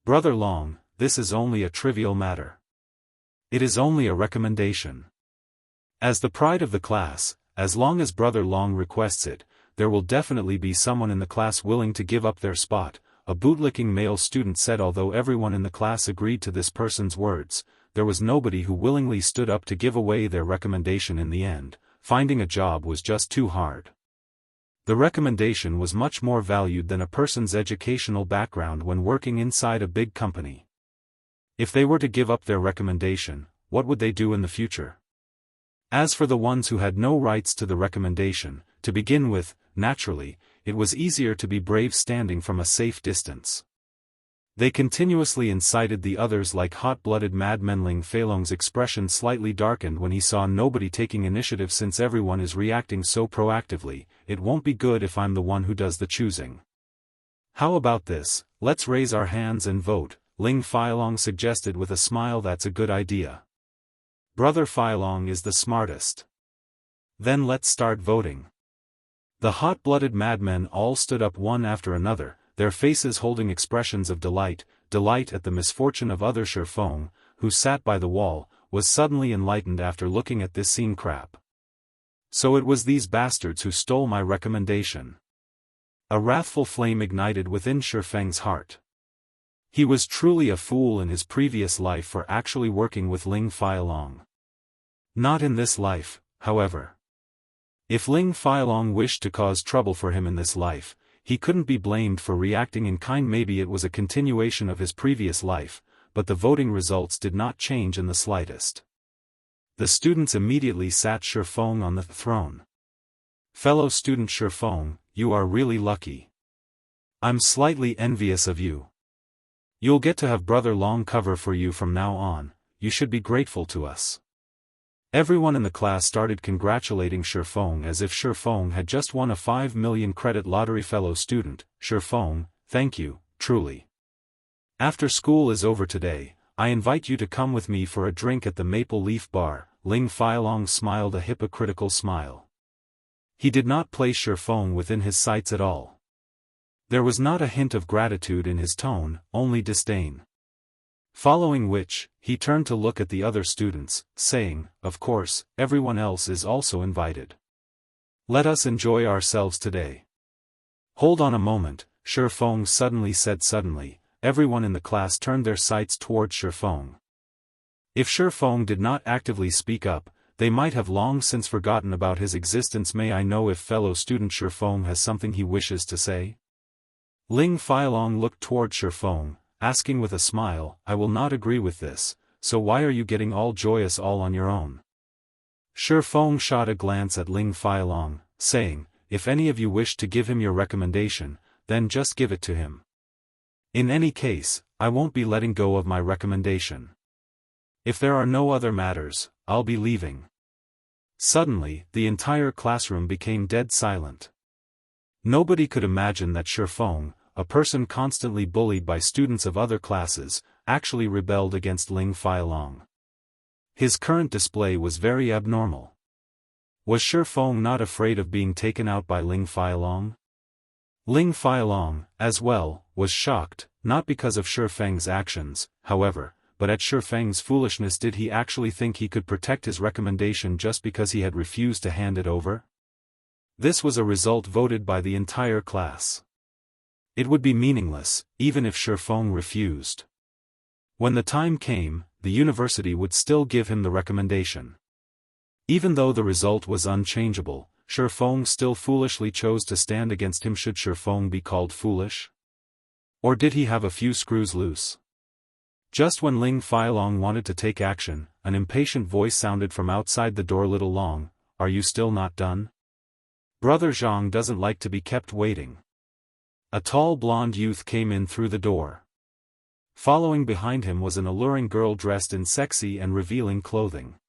Brother Long, this is only a trivial matter. It is only a recommendation. As the pride of the class, as long as Brother Long requests it, there will definitely be someone in the class willing to give up their spot," a bootlicking male student said. Although everyone in the class agreed to this person's words, there was nobody who willingly stood up to give away their recommendation. In the end, finding a job was just too hard. The recommendation was much more valued than a person's educational background when working inside a big company. If they were to give up their recommendation, what would they do in the future? As for the ones who had no rights to the recommendation, to begin with, naturally, it was easier to be brave standing from a safe distance. They continuously incited the others like hot-blooded madmen. Ling Feilong's expression slightly darkened when he saw nobody taking initiative. Since everyone is reacting so proactively, it won't be good if I'm the one who does the choosing. How about this, let's raise our hands and vote, Ling Feilong suggested with a smile. That's a good idea. Brother Feilong is the smartest. Then let's start voting. The hot-blooded madmen all stood up one after another, their faces holding expressions of delight at the misfortune of other. Shifeng, who sat by the wall, was suddenly enlightened after looking at this scene. Crap. So it was these bastards who stole my recommendation. A wrathful flame ignited within Shifeng's heart. He was truly a fool in his previous life for actually working with Ling Feilong. Not in this life, however. If Ling Feilong wished to cause trouble for him in this life, he couldn't be blamed for reacting in kind. Maybe it was a continuation of his previous life, but the voting results did not change in the slightest. The students immediately sat Shifeng on the throne. Fellow student Shifeng, you are really lucky. I'm slightly envious of you. You'll get to have Brother Long cover for you from now on. You should be grateful to us. Everyone in the class started congratulating Shifeng as if Shifeng had just won a 5 million credit lottery. Fellow student, Shifeng, thank you, truly. After school is over today, I invite you to come with me for a drink at the Maple Leaf Bar." Ling Failong smiled a hypocritical smile. He did not place Shifeng within his sights at all. There was not a hint of gratitude in his tone, only disdain. Following which, he turned to look at the other students, saying, "Of course, everyone else is also invited. Let us enjoy ourselves today." "Hold on a moment," Shifeng suddenly said. Suddenly, everyone in the class turned their sights toward Shifeng. If Shifeng did not actively speak up, they might have long since forgotten about his existence. "May I know if fellow student Shifeng has something he wishes to say?" Ling Failong looked toward Shifeng, asking with a smile, "I will not agree with this, so why are you getting all joyous all on your own?" Shifeng shot a glance at Ling Failong, saying, "If any of you wish to give him your recommendation, then just give it to him. In any case, I won't be letting go of my recommendation. If there are no other matters, I'll be leaving." Suddenly, the entire classroom became dead silent. Nobody could imagine that Shifeng, a person constantly bullied by students of other classes, actually rebelled against Ling Failong. His current display was very abnormal. Was Shifeng not afraid of being taken out by Ling Failong? Ling Failong, as well, was shocked, not because of Shifeng's actions, however, but at Shifeng's foolishness. Did he actually think he could protect his recommendation just because he had refused to hand it over? This was a result voted by the entire class. It would be meaningless, even if Shifeng refused. When the time came, the university would still give him the recommendation. Even though the result was unchangeable, Shifeng still foolishly chose to stand against him. Should Shifeng be called foolish? Or did he have a few screws loose? Just when Ling Failong wanted to take action, an impatient voice sounded from outside the door. "Little Long, are you still not done? Brother Zhang doesn't like to be kept waiting." A tall blonde youth came in through the door. Following behind him was an alluring girl dressed in sexy and revealing clothing.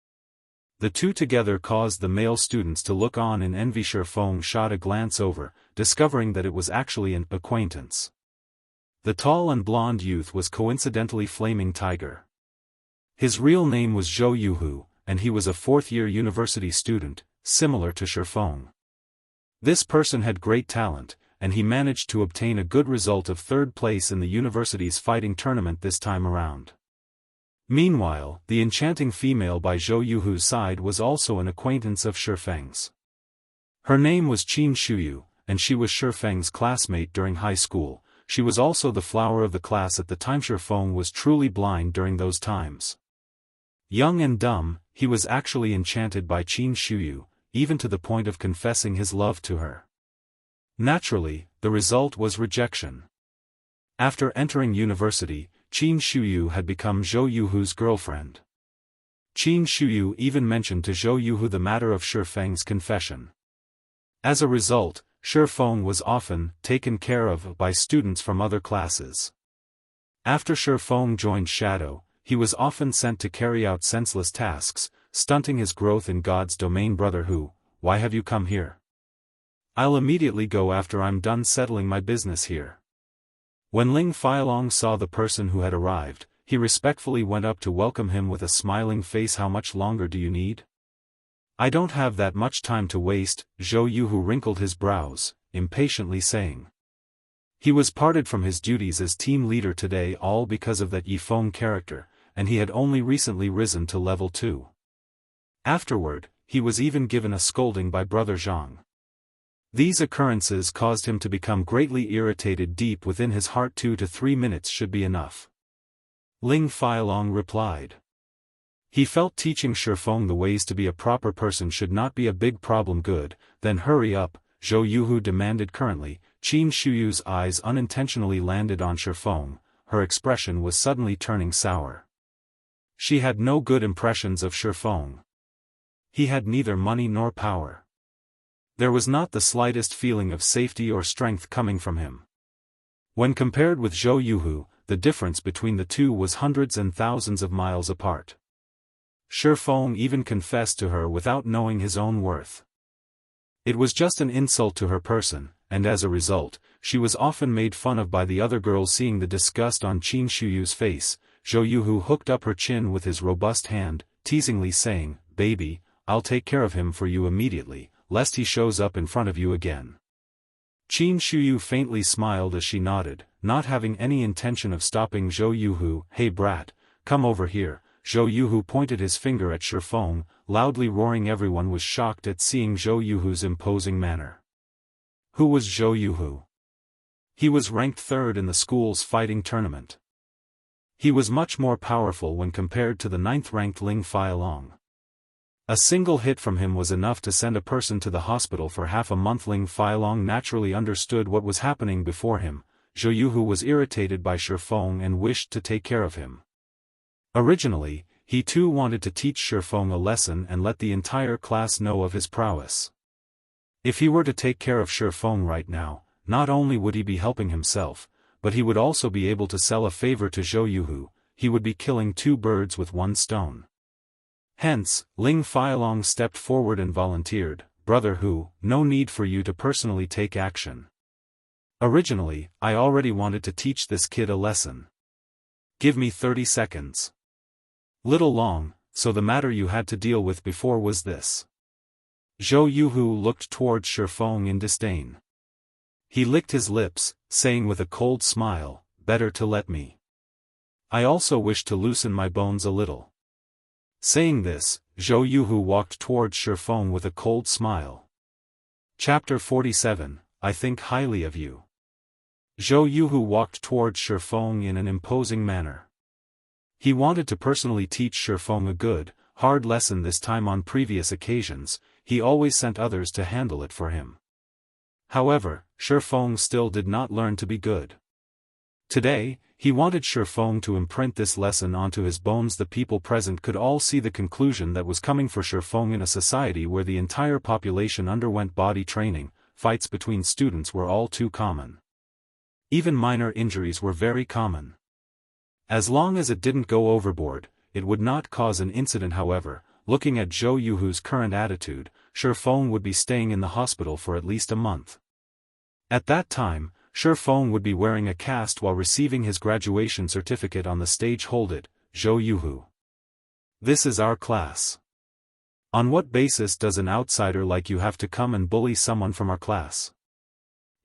The two together caused the male students to look on in envy. Shifeng shot a glance over, discovering that it was actually an acquaintance. The tall and blonde youth was coincidentally Flaming Tiger. His real name was Zhou Yuhu, and he was a fourth-year university student, similar to Shifeng. This person had great talent, and he managed to obtain a good result of third place in the university's fighting tournament this time around. Meanwhile, the enchanting female by Zhou Yuhu's side was also an acquaintance of Shifeng's. Her name was Qin Shuyu, and she was Shifeng's classmate during high school. She was also the flower of the class at the time. Shifeng was truly blind during those times. Young and dumb, he was actually enchanted by Qin Shuyu, even to the point of confessing his love to her. Naturally, the result was rejection. After entering university, Qin Shuyu had become Zhou Yuhu's girlfriend. Qin Shuyu even mentioned to Zhou Yuhu the matter of Shifeng's confession. As a result, Shifeng was often taken care of by students from other classes. After Shifeng joined Shadow, he was often sent to carry out senseless tasks, stunting his growth in God's domain. "Brother Hu, why have you come here?" "I'll immediately go after I'm done settling my business here." When Ling Failong saw the person who had arrived, he respectfully went up to welcome him with a smiling face. "How much longer do you need?" "I don't have that much time to waste," Zhou Yuhu wrinkled his brows, impatiently saying. He was parted from his duties as team leader today all because of that Yifeng character, and he had only recently risen to level 2. Afterward, he was even given a scolding by Brother Zhang. These occurrences caused him to become greatly irritated deep within his heart. 2 to 3 minutes should be enough. Ling Failong replied. He felt teaching Shifeng the ways to be a proper person should not be a big problem. "Good, then hurry up," Zhou Yuhu demanded. Currently, Qin Shuyu's eyes unintentionally landed on Shifeng. Her expression was suddenly turning sour. She had no good impressions of Shifeng. He had neither money nor power. There was not the slightest feeling of safety or strength coming from him. When compared with Zhou Yuhu, the difference between the two was hundreds and thousands of miles apart. Shifeng even confessed to her without knowing his own worth. It was just an insult to her person, and as a result, she was often made fun of by the other girls. Seeing the disgust on Qin Shuyu's face, Zhou Yuhu hooked up her chin with his robust hand, teasingly saying, "Baby, I'll take care of him for you immediately, lest he shows up in front of you again." Qin Shuyu faintly smiled as she nodded, not having any intention of stopping Zhou Yuhu. "Hey brat, come over here." Zhou Yuhu pointed his finger at Shifeng, loudly roaring. Everyone was shocked at seeing Zhou Yuhu's imposing manner. Who was Zhou Yuhu? He was ranked 3rd in the school's fighting tournament. He was much more powerful when compared to the 9th-ranked Ling Failong. A single hit from him was enough to send a person to the hospital for half a month. Ling Failong naturally understood what was happening before him. Zhou Yuhu was irritated by Shifeng and wished to take care of him. Originally, he too wanted to teach Shifeng a lesson and let the entire class know of his prowess. If he were to take care of Shifeng right now, not only would he be helping himself, but he would also be able to sell a favor to Zhou Yuhu. He would be killing 2 birds with 1 stone. Hence, Ling Failong stepped forward and volunteered, "Brother Hu, no need for you to personally take action. Originally, I already wanted to teach this kid a lesson. Give me 30 seconds. Little long, so the matter you had to deal with before was this." Zhou Yuhu looked towards Shifeng in disdain. He licked his lips, saying with a cold smile, "Better to let me. I also wish to loosen my bones a little." Saying this, Zhou Yuhu walked towards Shifeng with a cold smile. Chapter 47, I think highly of you. Zhou Yuhu walked towards Shifeng in an imposing manner. He wanted to personally teach Shifeng a good, hard lesson this time. On previous occasions, he always sent others to handle it for him. However, Shifeng still did not learn to be good. Today, he wanted Shifeng to imprint this lesson onto his bones. The people present could all see the conclusion that was coming for Shifeng. In a society where the entire population underwent body training, fights between students were all too common. Even minor injuries were very common. As long as it didn't go overboard, it would not cause an incident. However, looking at Zhou Yuhu's current attitude, Shifeng would be staying in the hospital for at least a month. At that time, Shifeng would be wearing a cast while receiving his graduation certificate on the stage. "Hold it, Zhou Yuhu. This is our class. On what basis does an outsider like you have to come and bully someone from our class?"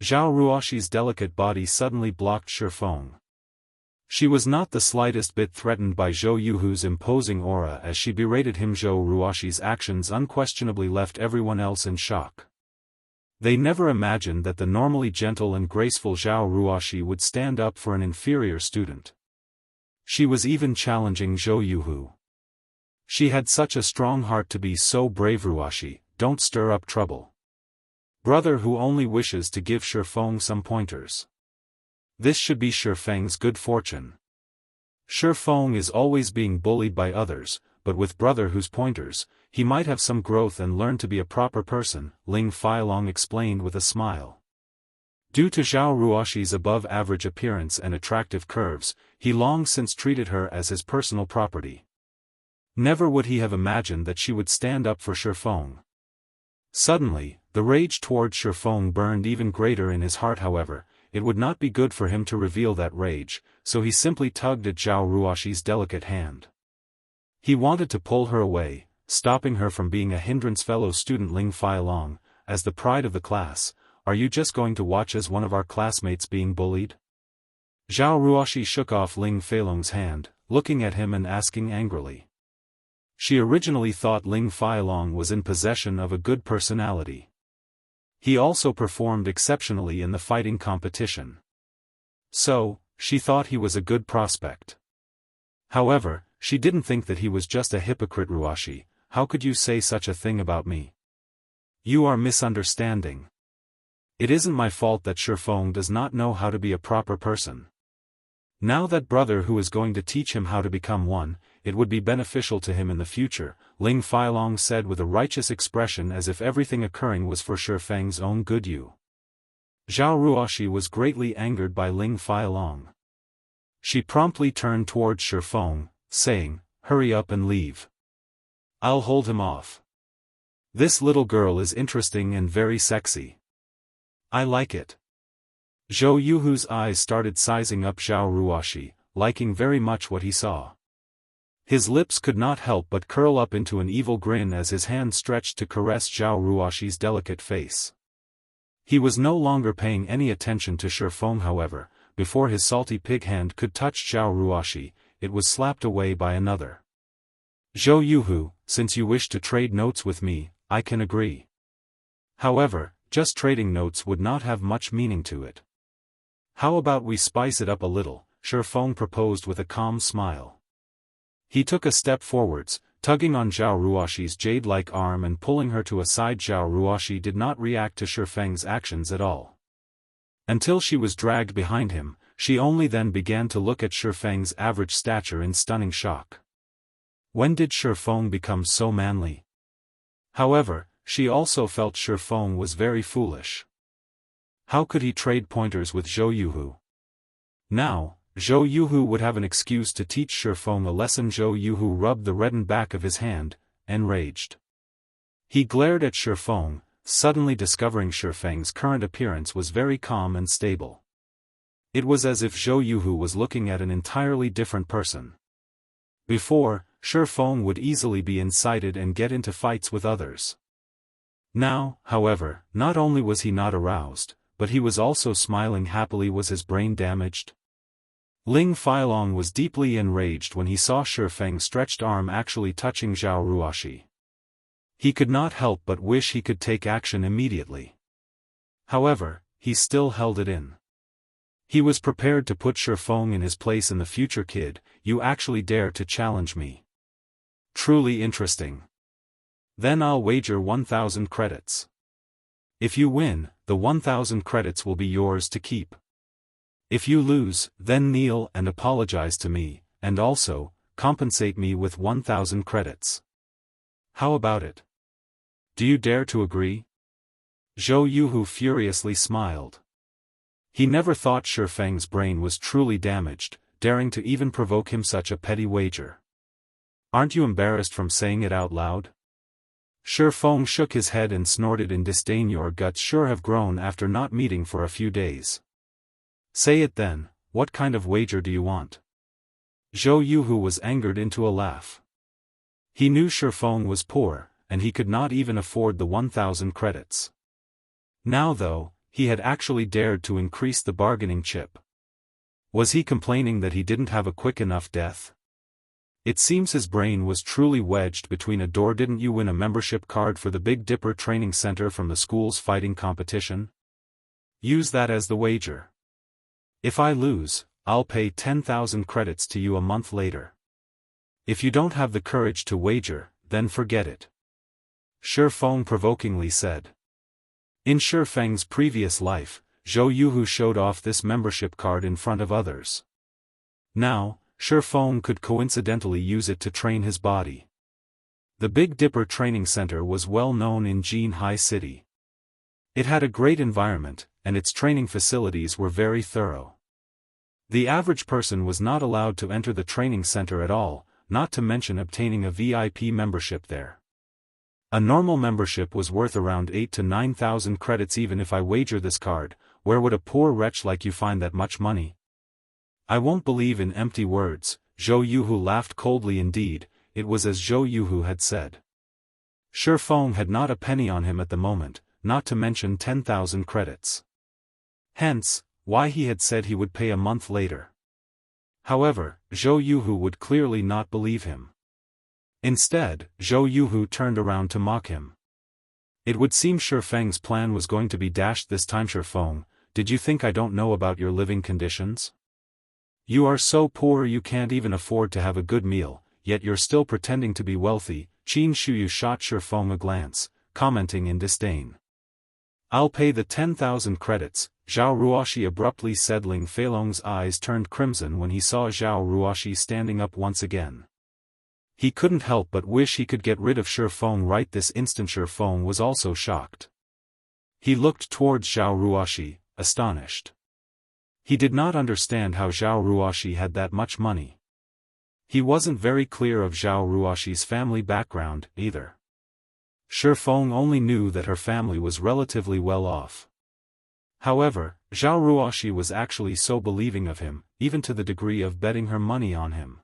Zhao Ruoshi's delicate body suddenly blocked Shifeng. She was not the slightest bit threatened by Zhou Yuhu's imposing aura as she berated him. Zhou Ruoshi's actions unquestionably left everyone else in shock. They never imagined that the normally gentle and graceful Zhao Ruoshi would stand up for an inferior student. She was even challenging Zhou Yuhu. She had such a strong heart to be so brave. "Ruoshi, don't stir up trouble. Brother who only wishes to give Shifeng some pointers. This should be Shifeng's good fortune. Shifeng is always being bullied by others, but with brother who's pointers, he might have some growth and learn to be a proper person," Ling Failong explained with a smile. Due to Zhao Ruoshi's above-average appearance and attractive curves, he long since treated her as his personal property. Never would he have imagined that she would stand up for Shifeng. Suddenly, the rage toward Shifeng burned even greater in his heart. However, it would not be good for him to reveal that rage, so he simply tugged at Zhao Ruoshi's delicate hand. He wanted to pull her away, stopping her from being a hindrance. "Fellow student Ling Failong, as the pride of the class, are you just going to watch as one of our classmates being bullied?" Zhao Ruoshi shook off Ling Failong's hand, looking at him and asking angrily. She originally thought Ling Failong was in possession of a good personality. He also performed exceptionally in the fighting competition. So, she thought he was a good prospect. However, she didn't think that he was just a hypocrite. "Ruoshi, how could you say such a thing about me? You are misunderstanding. It isn't my fault that Shifeng does not know how to be a proper person. Now that brother who is going to teach him how to become one, it would be beneficial to him in the future," Ling Failong said with a righteous expression as if everything occurring was for Shifeng's own good. Zhao Ruoshi was greatly angered by Ling Failong. She promptly turned towards Shifeng, saying, "Hurry up and leave. I'll hold him off. This little girl is interesting and very sexy. I like it." Zhou Yuhu's eyes started sizing up Zhao Ruoxi, liking very much what he saw. His lips could not help but curl up into an evil grin as his hand stretched to caress Zhao Ruoxi's delicate face. He was no longer paying any attention to Shifeng, however. Before his salty pig hand could touch Zhao Ruoxi, it was slapped away by another. Zhou Yuhu, since you wish to trade notes with me, I can agree. However, just trading notes would not have much meaning to it. How about we spice it up a little, Shifeng proposed with a calm smile. He took a step forwards, tugging on Zhao Ruoxi's jade-like arm and pulling her to a side. Zhao Ruoxi did not react to Shifeng's actions at all. Until she was dragged behind him, she only then began to look at Shifeng's average stature in stunning shock. When did Shifeng become so manly? However, she also felt Shifeng was very foolish. How could he trade pointers with Zhou Yuhu? Now, Zhou Yuhu would have an excuse to teach Shifeng a lesson. Zhou Yuhu rubbed the reddened back of his hand, enraged. He glared at Shifeng, suddenly discovering Shifeng's current appearance was very calm and stable. It was as if Zhou Yuhu was looking at an entirely different person. Before, Shifeng would easily be incited and get into fights with others. Now, however, not only was he not aroused, but he was also smiling happily. Was his brain damaged? Ling Feilong was deeply enraged when he saw Shifeng's stretched arm actually touching Zhao Ruoxi. He could not help but wish he could take action immediately. However, he still held it in. He was prepared to put Shifeng in his place in the future. Kid, you actually dare to challenge me. Truly interesting. Then I'll wager 1,000 credits. If you win, the 1,000 credits will be yours to keep. If you lose, then kneel and apologize to me, and also, compensate me with 1,000 credits. How about it? Do you dare to agree? Zhou Yuhu furiously smiled. He never thought Shifeng's brain was truly damaged, daring to even provoke him such a petty wager. Aren't you embarrassed from saying it out loud? Shifeng shook his head and snorted in disdain. Your guts sure have grown after not meeting for a few days. Say it then, what kind of wager do you want? Zhou Yuhu was angered into a laugh. He knew Shifeng was poor, and he could not even afford the 1,000 credits. Now though, he had actually dared to increase the bargaining chip. Was he complaining that he didn't have a quick enough death? It seems his brain was truly wedged between a door. Didn't you win a membership card for the Big Dipper training center from the school's fighting competition? Use that as the wager. If I lose, I'll pay 10,000 credits to you a month later. If you don't have the courage to wager, then forget it. Shifeng provokingly said. In Shifeng's previous life, Zhou Yuhu showed off this membership card in front of others. Now, Shifeng could coincidentally use it to train his body. The Big Dipper Training Center was well known in Jianghu City. It had a great environment, and its training facilities were very thorough. The average person was not allowed to enter the training center at all, not to mention obtaining a VIP membership there. A normal membership was worth around 8,000 to 9,000 credits. Even if I wager this card, where would a poor wretch like you find that much money? I won't believe in empty words. Zhou Yuhu laughed coldly. Indeed, it was as Zhou Yuhu had said. Shifeng had not a penny on him at the moment, not to mention 10,000 credits. Hence, why he had said he would pay a month later. However, Zhou Yuhu would clearly not believe him. Instead, Zhou Yuhu turned around to mock him. It would seem Shifeng's plan was going to be dashed this time. Shifeng, did you think I don't know about your living conditions? You are so poor you can't even afford to have a good meal, yet you're still pretending to be wealthy. Qin Shuyu shot Shifeng a glance, commenting in disdain. I'll pay the 10,000 credits, Zhao Ruoxi abruptly said. Ling Feilong's eyes turned crimson when he saw Zhao Ruoxi standing up once again. He couldn't help but wish he could get rid of Shifeng right this instant. Shifeng was also shocked. He looked towards Zhao Ruoxi, astonished. He did not understand how Zhao Ruoxi had that much money. He wasn't very clear of Zhao Ruoxi's family background, either. Shifeng only knew that her family was relatively well off. However, Zhao Ruoxi was actually so believing of him, even to the degree of betting her money on him.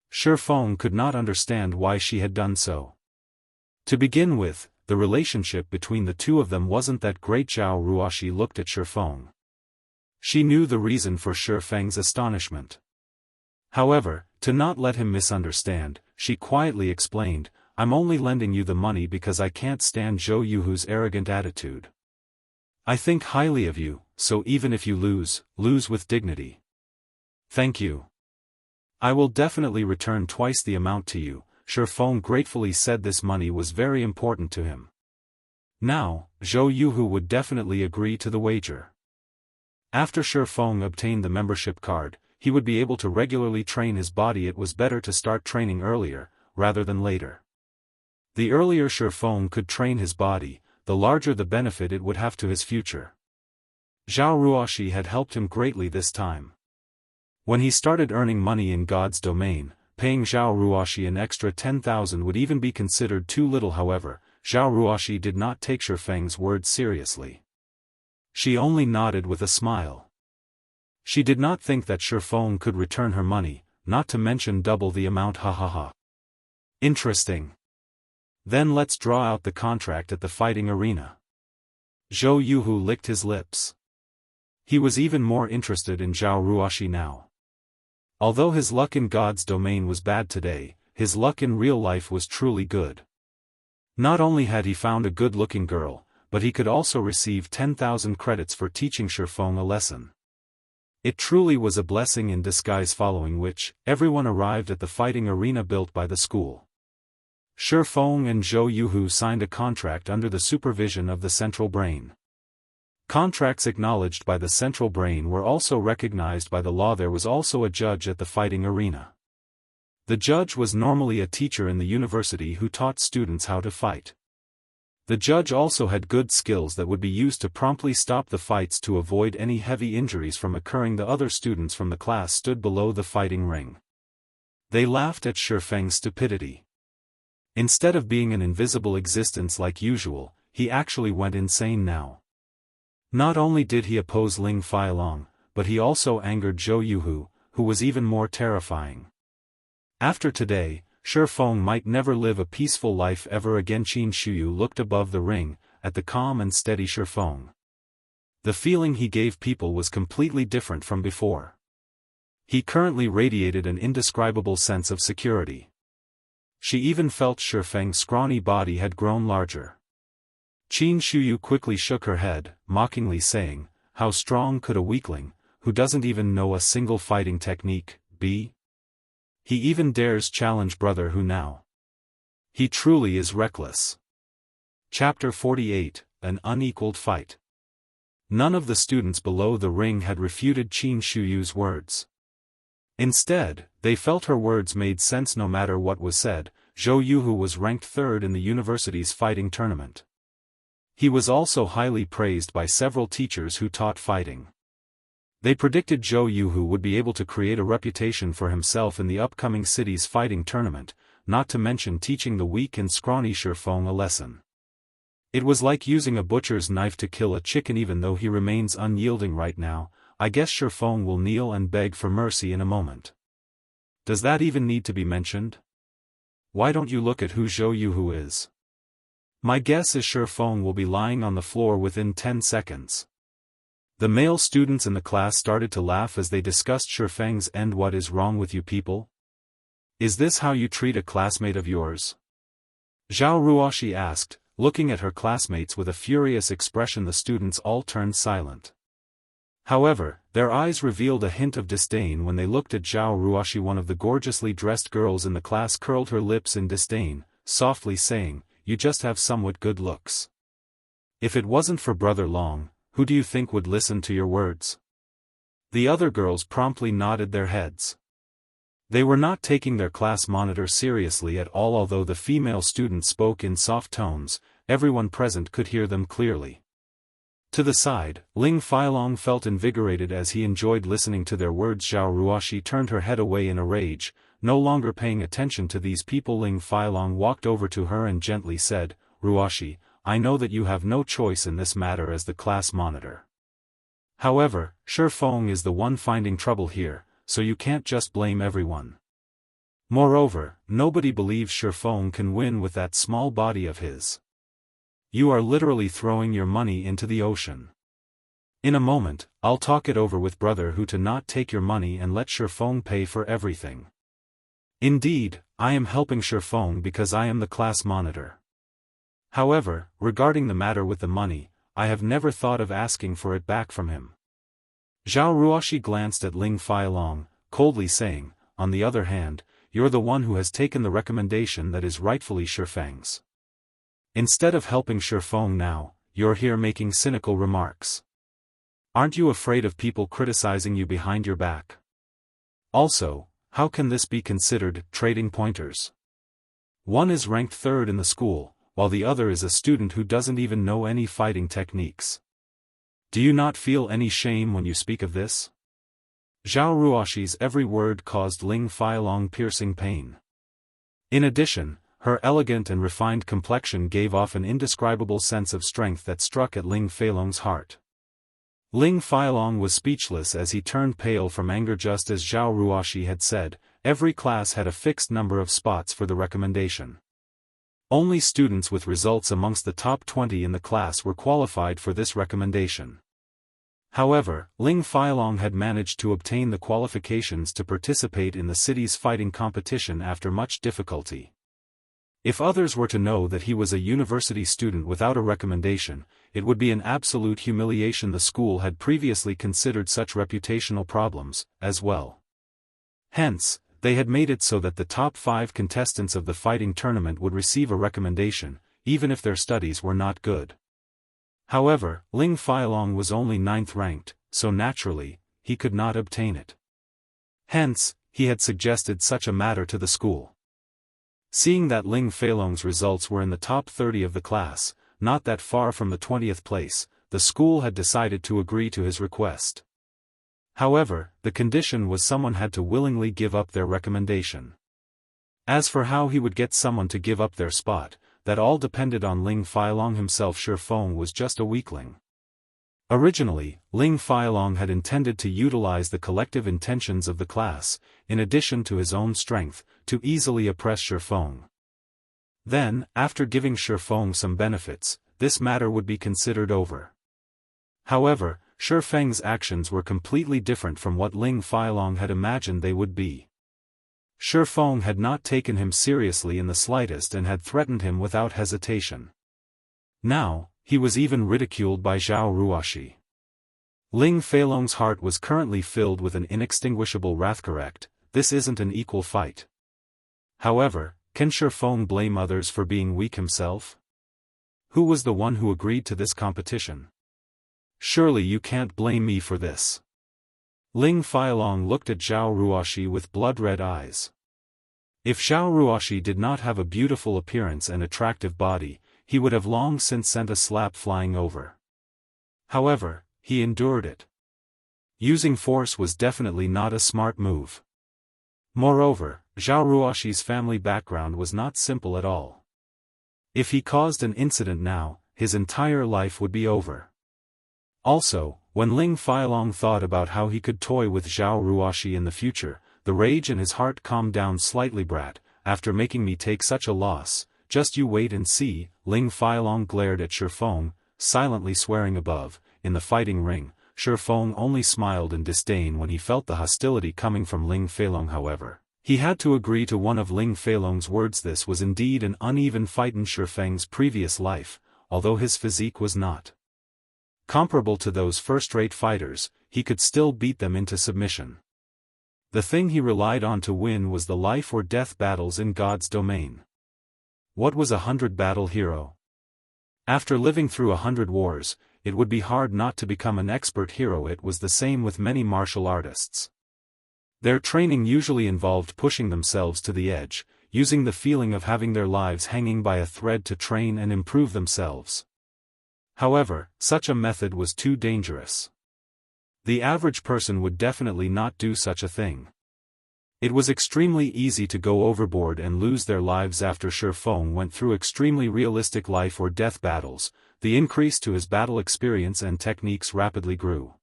Shi Feng could not understand why she had done so. To begin with, the relationship between the two of them wasn't that great. Zhao Ruoxi looked at Shi Feng. She knew the reason for Shi Feng's astonishment. However, to not let him misunderstand, she quietly explained, "I'm only lending you the money because I can't stand Zhou Yuhu's arrogant attitude. I think highly of you, so even if you lose, lose with dignity." "Thank you. I will definitely return twice the amount to you." Shi Feng gratefully said this money was very important to him. Now, Zhou Yuhu would definitely agree to the wager. After Shi Feng obtained the membership card, he would be able to regularly train his body. It was better to start training earlier, rather than later. The earlier Shi Feng could train his body, the larger the benefit it would have to his future. Zhao Ruoxi had helped him greatly this time. When he started earning money in God's domain, paying Zhao Ruoxi an extra 10,000 would even be considered too little. However, Zhao Ruoxi did not take Shi Feng's words seriously. She only nodded with a smile. She did not think that Shi Feng could return her money, not to mention double the amount. Ha ha ha. Interesting. Then let's draw out the contract at the fighting arena. Zhou Yuhu licked his lips. He was even more interested in Zhao Ruoxi now. Although his luck in God's domain was bad today, his luck in real life was truly good. Not only had he found a good-looking girl, but he could also receive 10,000 credits for teaching Shi Feng a lesson. It truly was a blessing in disguise. Following which, everyone arrived at the fighting arena built by the school. Shi Feng and Zhou Yuhu signed a contract under the supervision of the central brain. Contracts acknowledged by the central brain were also recognized by the law. There was also a judge at the fighting arena. The judge was normally a teacher in the university who taught students how to fight. The judge also had good skills that would be used to promptly stop the fights to avoid any heavy injuries from occurring. The other students from the class stood below the fighting ring. They laughed at Shi Feng's stupidity. Instead of being an invisible existence like usual, he actually went insane now. Not only did he oppose Ling Failong, but he also angered Zhou Yuhu, who was even more terrifying. After today, Shi Feng might never live a peaceful life ever again. Qin Shuyu looked above the ring, at the calm and steady Shi Feng. The feeling he gave people was completely different from before. He currently radiated an indescribable sense of security. She even felt Shi Feng's scrawny body had grown larger. Qin Shuyu quickly shook her head, mockingly saying, "How strong could a weakling, who doesn't even know a single fighting technique, be? He even dares challenge brother Hu now. He truly is reckless." Chapter 48, An Unequaled Fight. None of the students below the ring had refuted Qin Shuyu's words. Instead, they felt her words made sense no matter what was said. Zhou Yuhu was ranked third in the university's fighting tournament. He was also highly praised by several teachers who taught fighting. They predicted Zhou Yuhu would be able to create a reputation for himself in the upcoming city's fighting tournament, not to mention teaching the weak and scrawny Shi Feng a lesson. It was like using a butcher's knife to kill a chicken. Even though he remains unyielding right now, I guess Shi Feng will kneel and beg for mercy in a moment. Does that even need to be mentioned? Why don't you look at who Zhou Yuhu is? My guess is Shi Feng will be lying on the floor within 10 seconds. The male students in the class started to laugh as they discussed Shi Feng's end. What is wrong with you people? Is this how you treat a classmate of yours? Zhao Ruoxi asked, looking at her classmates with a furious expression. The students all turned silent. However, their eyes revealed a hint of disdain when they looked at Zhao Ruoxi. One of the gorgeously dressed girls in the class curled her lips in disdain, softly saying, "You just have somewhat good looks. If it wasn't for Brother Long, who do you think would listen to your words?" The other girls promptly nodded their heads. They were not taking their class monitor seriously at all. Although the female student spoke in soft tones, everyone present could hear them clearly. To the side, Ling Failong felt invigorated as he enjoyed listening to their words. Zhao Ruoxi turned her head away in a rage, no longer paying attention to these people. Ling Failong walked over to her and gently said, "Ruoxi, I know that you have no choice in this matter as the class monitor. However, Shifeng is the one finding trouble here, so you can't just blame everyone. Moreover, nobody believes Shifeng can win with that small body of his. You are literally throwing your money into the ocean. In a moment, I'll talk it over with Brother Hu to not take your money and let Shifeng pay for everything. Indeed, I am helping Shifeng because I am the class monitor. However, regarding the matter with the money, I have never thought of asking for it back from him. Zhao Ruoxi glanced at Ling Failong, coldly saying, on the other hand, you're the one who has taken the recommendation that is rightfully Shifeng's. Instead of helping Shifeng now, you're here making cynical remarks. Aren't you afraid of people criticizing you behind your back? Also, how can this be considered trading pointers? One is ranked third in the school, while the other is a student who doesn't even know any fighting techniques. Do you not feel any shame when you speak of this? Zhao Ruoxi's every word caused Ling Failong piercing pain. In addition, her elegant and refined complexion gave off an indescribable sense of strength that struck at Ling Failong's heart. Ling Failong was speechless as he turned pale from anger. Just as Zhao Ruoxi had said, every class had a fixed number of spots for the recommendation. Only students with results amongst the top 20 in the class were qualified for this recommendation. However, Ling Failong had managed to obtain the qualifications to participate in the city's fighting competition after much difficulty. If others were to know that he was a university student without a recommendation, it would be an absolute humiliation. The school had previously considered such reputational problems, as well. Hence, they had made it so that the top 5 contestants of the fighting tournament would receive a recommendation, even if their studies were not good. However, Ling Failong was only 9th ranked, so naturally, he could not obtain it. Hence, he had suggested such a matter to the school. Seeing that Ling Failong's results were in the top 30 of the class, not that far from the 20th place, the school had decided to agree to his request. However, the condition was someone had to willingly give up their recommendation. As for how he would get someone to give up their spot, that all depended on Ling Failong himself. Shifeng was just a weakling. Originally, Ling Failong had intended to utilize the collective intentions of the class, in addition to his own strength, to easily oppress Shifeng. Then, after giving Shifeng some benefits, this matter would be considered over. However, Shifeng's actions were completely different from what Ling Failong had imagined they would be. Shifeng had not taken him seriously in the slightest and had threatened him without hesitation. Now, he was even ridiculed by Zhao Ruoxi. Ling Failong's heart was currently filled with an inextinguishable wrath. Correct, this isn't an equal fight. However, can Shifeng blame others for being weak himself? Who was the one who agreed to this competition? Surely you can't blame me for this. Ling Failong looked at Zhao Ruoxi with blood-red eyes. If Zhao Ruoxi did not have a beautiful appearance and attractive body, he would have long since sent a slap flying over. However, he endured it. Using force was definitely not a smart move. Moreover, Zhao Ruoxi's family background was not simple at all. If he caused an incident now, his entire life would be over. Also, when Ling Failong thought about how he could toy with Zhao Ruoxi in the future, the rage in his heart calmed down slightly. Brat, after making me take such a loss, just you wait and see. Ling Failong glared at Shifeng, silently swearing above. In the fighting ring, Shifeng only smiled in disdain when he felt the hostility coming from Ling Failong. However, he had to agree to one of Ling Failong's words. This was indeed an uneven fight in Shifeng's previous life, although his physique was not comparable to those first-rate fighters, he could still beat them into submission. The thing he relied on to win was the life-or-death battles in God's domain. What was a 100-battle hero? After living through 100 wars, it would be hard not to become an expert hero. It was the same with many martial artists. Their training usually involved pushing themselves to the edge, using the feeling of having their lives hanging by a thread to train and improve themselves. However, such a method was too dangerous. The average person would definitely not do such a thing. It was extremely easy to go overboard and lose their lives. After Shifeng went through extremely realistic life-or-death battles, the increase to his battle experience and techniques rapidly grew.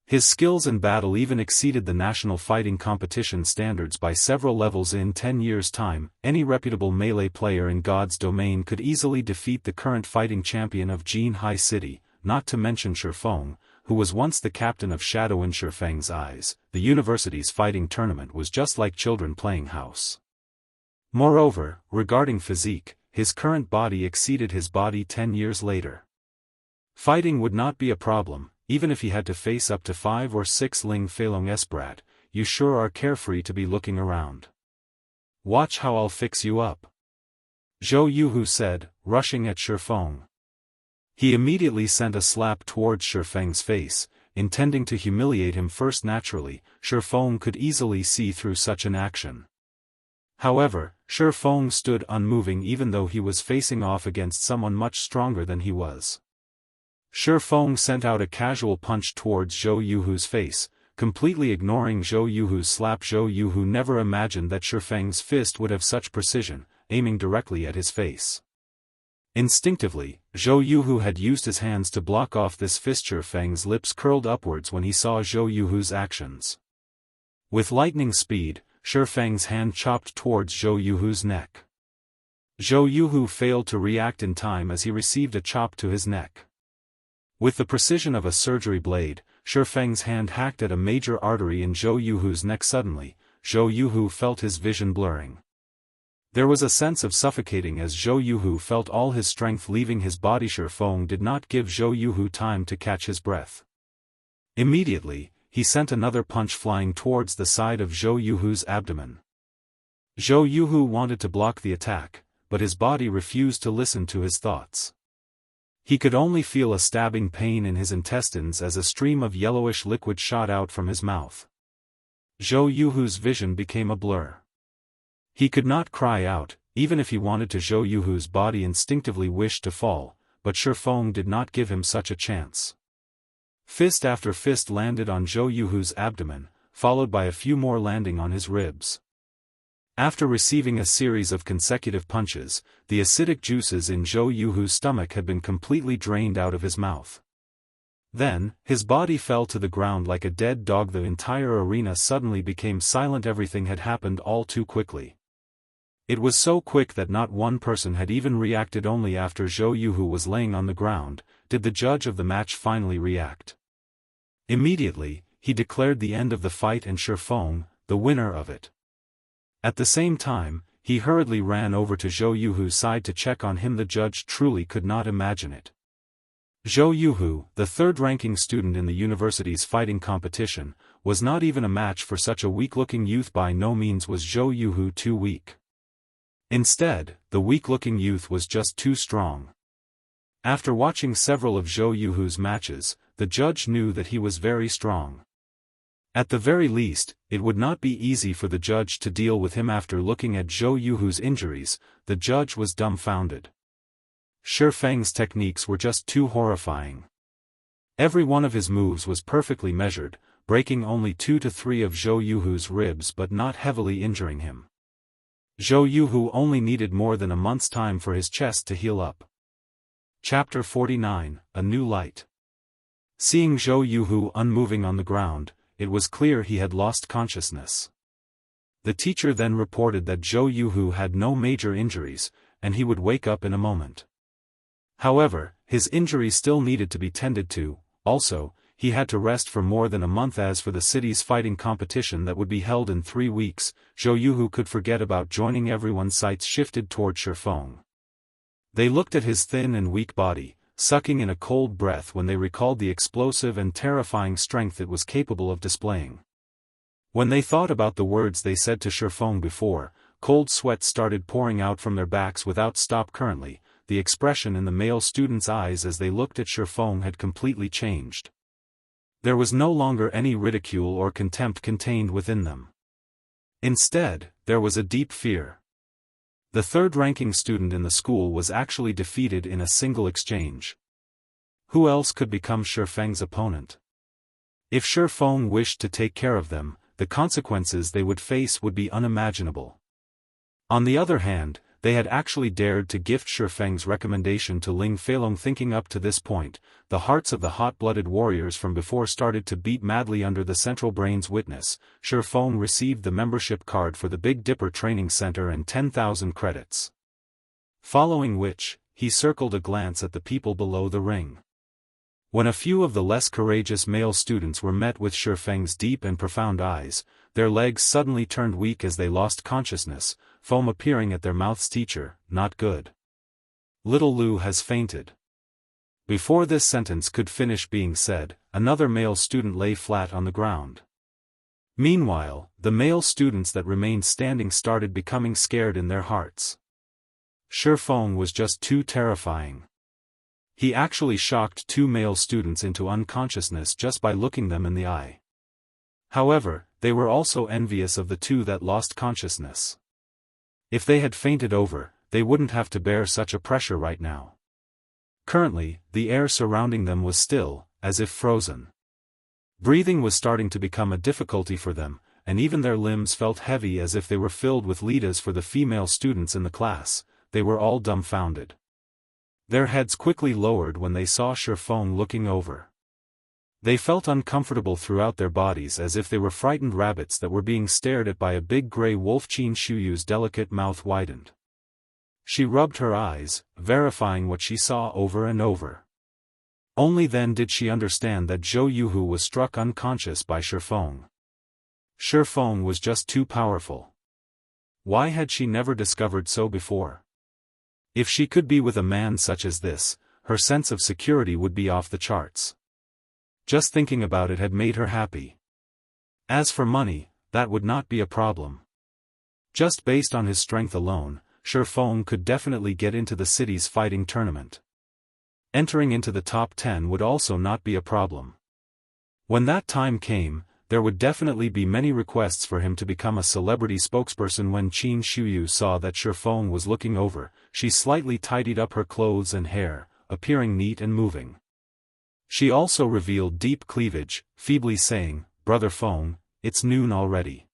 His skills in battle even exceeded the national fighting competition standards by several levels. In 10 years' time, any reputable melee player in God's domain could easily defeat the current fighting champion of Jianghu City, not to mention Shifeng, who was once the captain of Shadow. In Shifeng's eyes, the university's fighting tournament was just like children playing house. Moreover, regarding physique, his current body exceeded his body 10 years later. Fighting would not be a problem. Even if he had to face up to 5 or 6 Ling Feilong Esprat, you sure are carefree to be looking around. Watch how I'll fix you up, Zhou Yuhu said, rushing at Shifeng. He immediately sent a slap towards Shifeng's face, intending to humiliate him first. Naturally, Shifeng could easily see through such an action. However, Shifeng stood unmoving even though he was facing off against someone much stronger than he was. Shifeng sent out a casual punch towards Zhou Yuhu's face, completely ignoring Zhou Yuhu's slap. Zhou Yuhu never imagined that Shifeng's fist would have such precision, aiming directly at his face. Instinctively, Zhou Yuhu had used his hands to block off this fist. Shifeng's lips curled upwards when he saw Zhou Yuhu's actions. With lightning speed, Shifeng's hand chopped towards Zhou Yuhu's neck. Zhou Yuhu failed to react in time as he received a chop to his neck. With the precision of a surgery blade, Shifeng's hand hacked at a major artery in Zhou Yuhu's neck. Suddenly, Zhou Yuhu felt his vision blurring. There was a sense of suffocating as Zhou Yuhu felt all his strength leaving his body. Shifeng did not give Zhou Yuhu time to catch his breath. Immediately, he sent another punch flying towards the side of Zhou Yuhu's abdomen. Zhou Yuhu wanted to block the attack, but his body refused to listen to his thoughts. He could only feel a stabbing pain in his intestines as a stream of yellowish liquid shot out from his mouth. Zhou Yuhu's vision became a blur. He could not cry out, even if he wanted to. Zhou Yuhu's body instinctively wished to fall, but Shifeng did not give him such a chance. Fist after fist landed on Zhou Yuhu's abdomen, followed by a few more landing on his ribs. After receiving a series of consecutive punches, the acidic juices in Zhou Yuhu's stomach had been completely drained out of his mouth. Then, his body fell to the ground like a dead dog. The entire arena suddenly became silent. Everything had happened all too quickly. It was so quick that not one person had even reacted. Only after Zhou Yuhu was laying on the ground, did the judge of the match finally react. Immediately, he declared the end of the fight and Shifeng, the winner of it. At the same time, he hurriedly ran over to Zhou Yuhu's side to check on him. The judge truly could not imagine it. Zhou Yuhu, the third-ranking student in the university's fighting competition, was not even a match for such a weak-looking youth. By no means was Zhou Yuhu too weak. Instead, the weak-looking youth was just too strong. After watching several of Zhou Yuhu's matches, the judge knew that he was very strong. At the very least, it would not be easy for the judge to deal with him. After looking at Zhou Yuhu's injuries, the judge was dumbfounded. Shifeng's techniques were just too horrifying. Every one of his moves was perfectly measured, breaking only 2 to 3 of Zhou Yuhu's ribs but not heavily injuring him. Zhou Yuhu only needed more than a month's time for his chest to heal up. Chapter 49, A New Light. Seeing Zhou Yuhu unmoving on the ground, it was clear he had lost consciousness. The teacher then reported that Zhou Yuhu had no major injuries, and he would wake up in a moment. However, his injury still needed to be tended to. Also, he had to rest for more than a month. As for the city's fighting competition that would be held in 3 weeks, Zhou Yuhu could forget about joining. Everyone's sights shifted toward Shifeng. They looked at his thin and weak body, sucking in a cold breath when they recalled the explosive and terrifying strength it was capable of displaying. When they thought about the words they said to Shifeng before, cold sweat started pouring out from their backs without stop. Currently, the expression in the male students' eyes as they looked at Shifeng had completely changed. There was no longer any ridicule or contempt contained within them. Instead, there was a deep fear. The third-ranking student in the school was actually defeated in a single exchange. Who else could become Shifeng's opponent? If Shifeng wished to take care of them, the consequences they would face would be unimaginable. On the other hand, they had actually dared to gift Shifeng's recommendation to Ling Feilong. Thinking up to this point, the hearts of the hot-blooded warriors from before started to beat madly under the Central Brain's witness. Shifeng received the membership card for the Big Dipper Training Center and 10,000 credits. Following which, he circled a glance at the people below the ring. When a few of the less courageous male students were met with Shifeng's deep and profound eyes, their legs suddenly turned weak as they lost consciousness, foam appearing at their mouths. Teacher, not good. Little Lu has fainted. Before this sentence could finish being said, another male student lay flat on the ground. Meanwhile, the male students that remained standing started becoming scared in their hearts. Shifeng was just too terrifying. He actually shocked two male students into unconsciousness just by looking them in the eye. However, they were also envious of the two that lost consciousness. If they had fainted over, they wouldn't have to bear such a pressure right now. Currently, the air surrounding them was still, as if frozen. Breathing was starting to become a difficulty for them, and even their limbs felt heavy as if they were filled with leaders. For the female students in the class, they were all dumbfounded. Their heads quickly lowered when they saw Shifeng looking over. They felt uncomfortable throughout their bodies as if they were frightened rabbits that were being stared at by a big grey wolf. Qin Shuyu's delicate mouth widened. She rubbed her eyes, verifying what she saw over and over. Only then did she understand that Zhou Yuhu was struck unconscious by Shifeng. Shifeng was just too powerful. Why had she never discovered so before? If she could be with a man such as this, her sense of security would be off the charts. Just thinking about it had made her happy. As for money, that would not be a problem. Just based on his strength alone, Shifeng could definitely get into the city's fighting tournament. Entering into the top 10 would also not be a problem. When that time came, there would definitely be many requests for him to become a celebrity spokesperson. When Qin Shuyu saw that Shifeng was looking over, she slightly tidied up her clothes and hair, appearing neat and moving. She also revealed deep cleavage, feebly saying, "Brother Feng, it's noon already.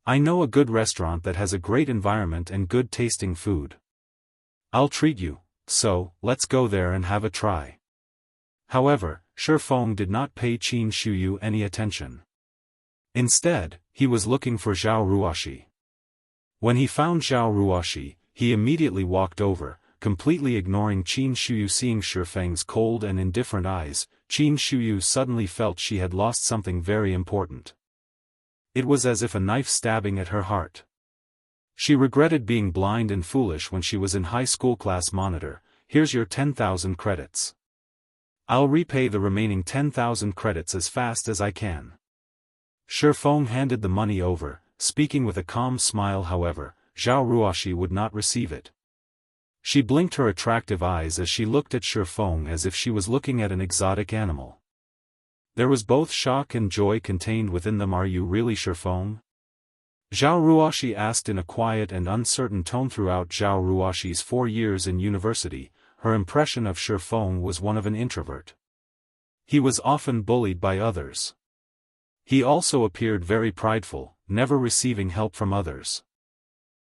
I know a good restaurant that has a great environment and good tasting food. I'll treat you, so, let's go there and have a try." However, Shifeng did not pay Qin Shuyu any attention. Instead, he was looking for Zhao Ruoshi. When he found Zhao Ruoshi, he immediately walked over, completely ignoring Qin Shuyu. Seeing Shifeng's cold and indifferent eyes, Qin Shuyu suddenly felt she had lost something very important. It was as if a knife stabbing at her heart. She regretted being blind and foolish when she was in high school. Class monitor, here's your 10,000 credits. I'll repay the remaining 10,000 credits as fast as I can. Shifeng handed the money over, speaking with a calm smile. However, Zhao Ruoshi would not receive it. She blinked her attractive eyes as she looked at Shifeng as if she was looking at an exotic animal. There was both shock and joy contained within them. "Are you really Shifeng?" Zhao Ruoshi asked in a quiet and uncertain tone. Throughout Zhao Ruoshi's 4 years in university, her impression of Shifeng was one of an introvert. He was often bullied by others. He also appeared very prideful, never receiving help from others.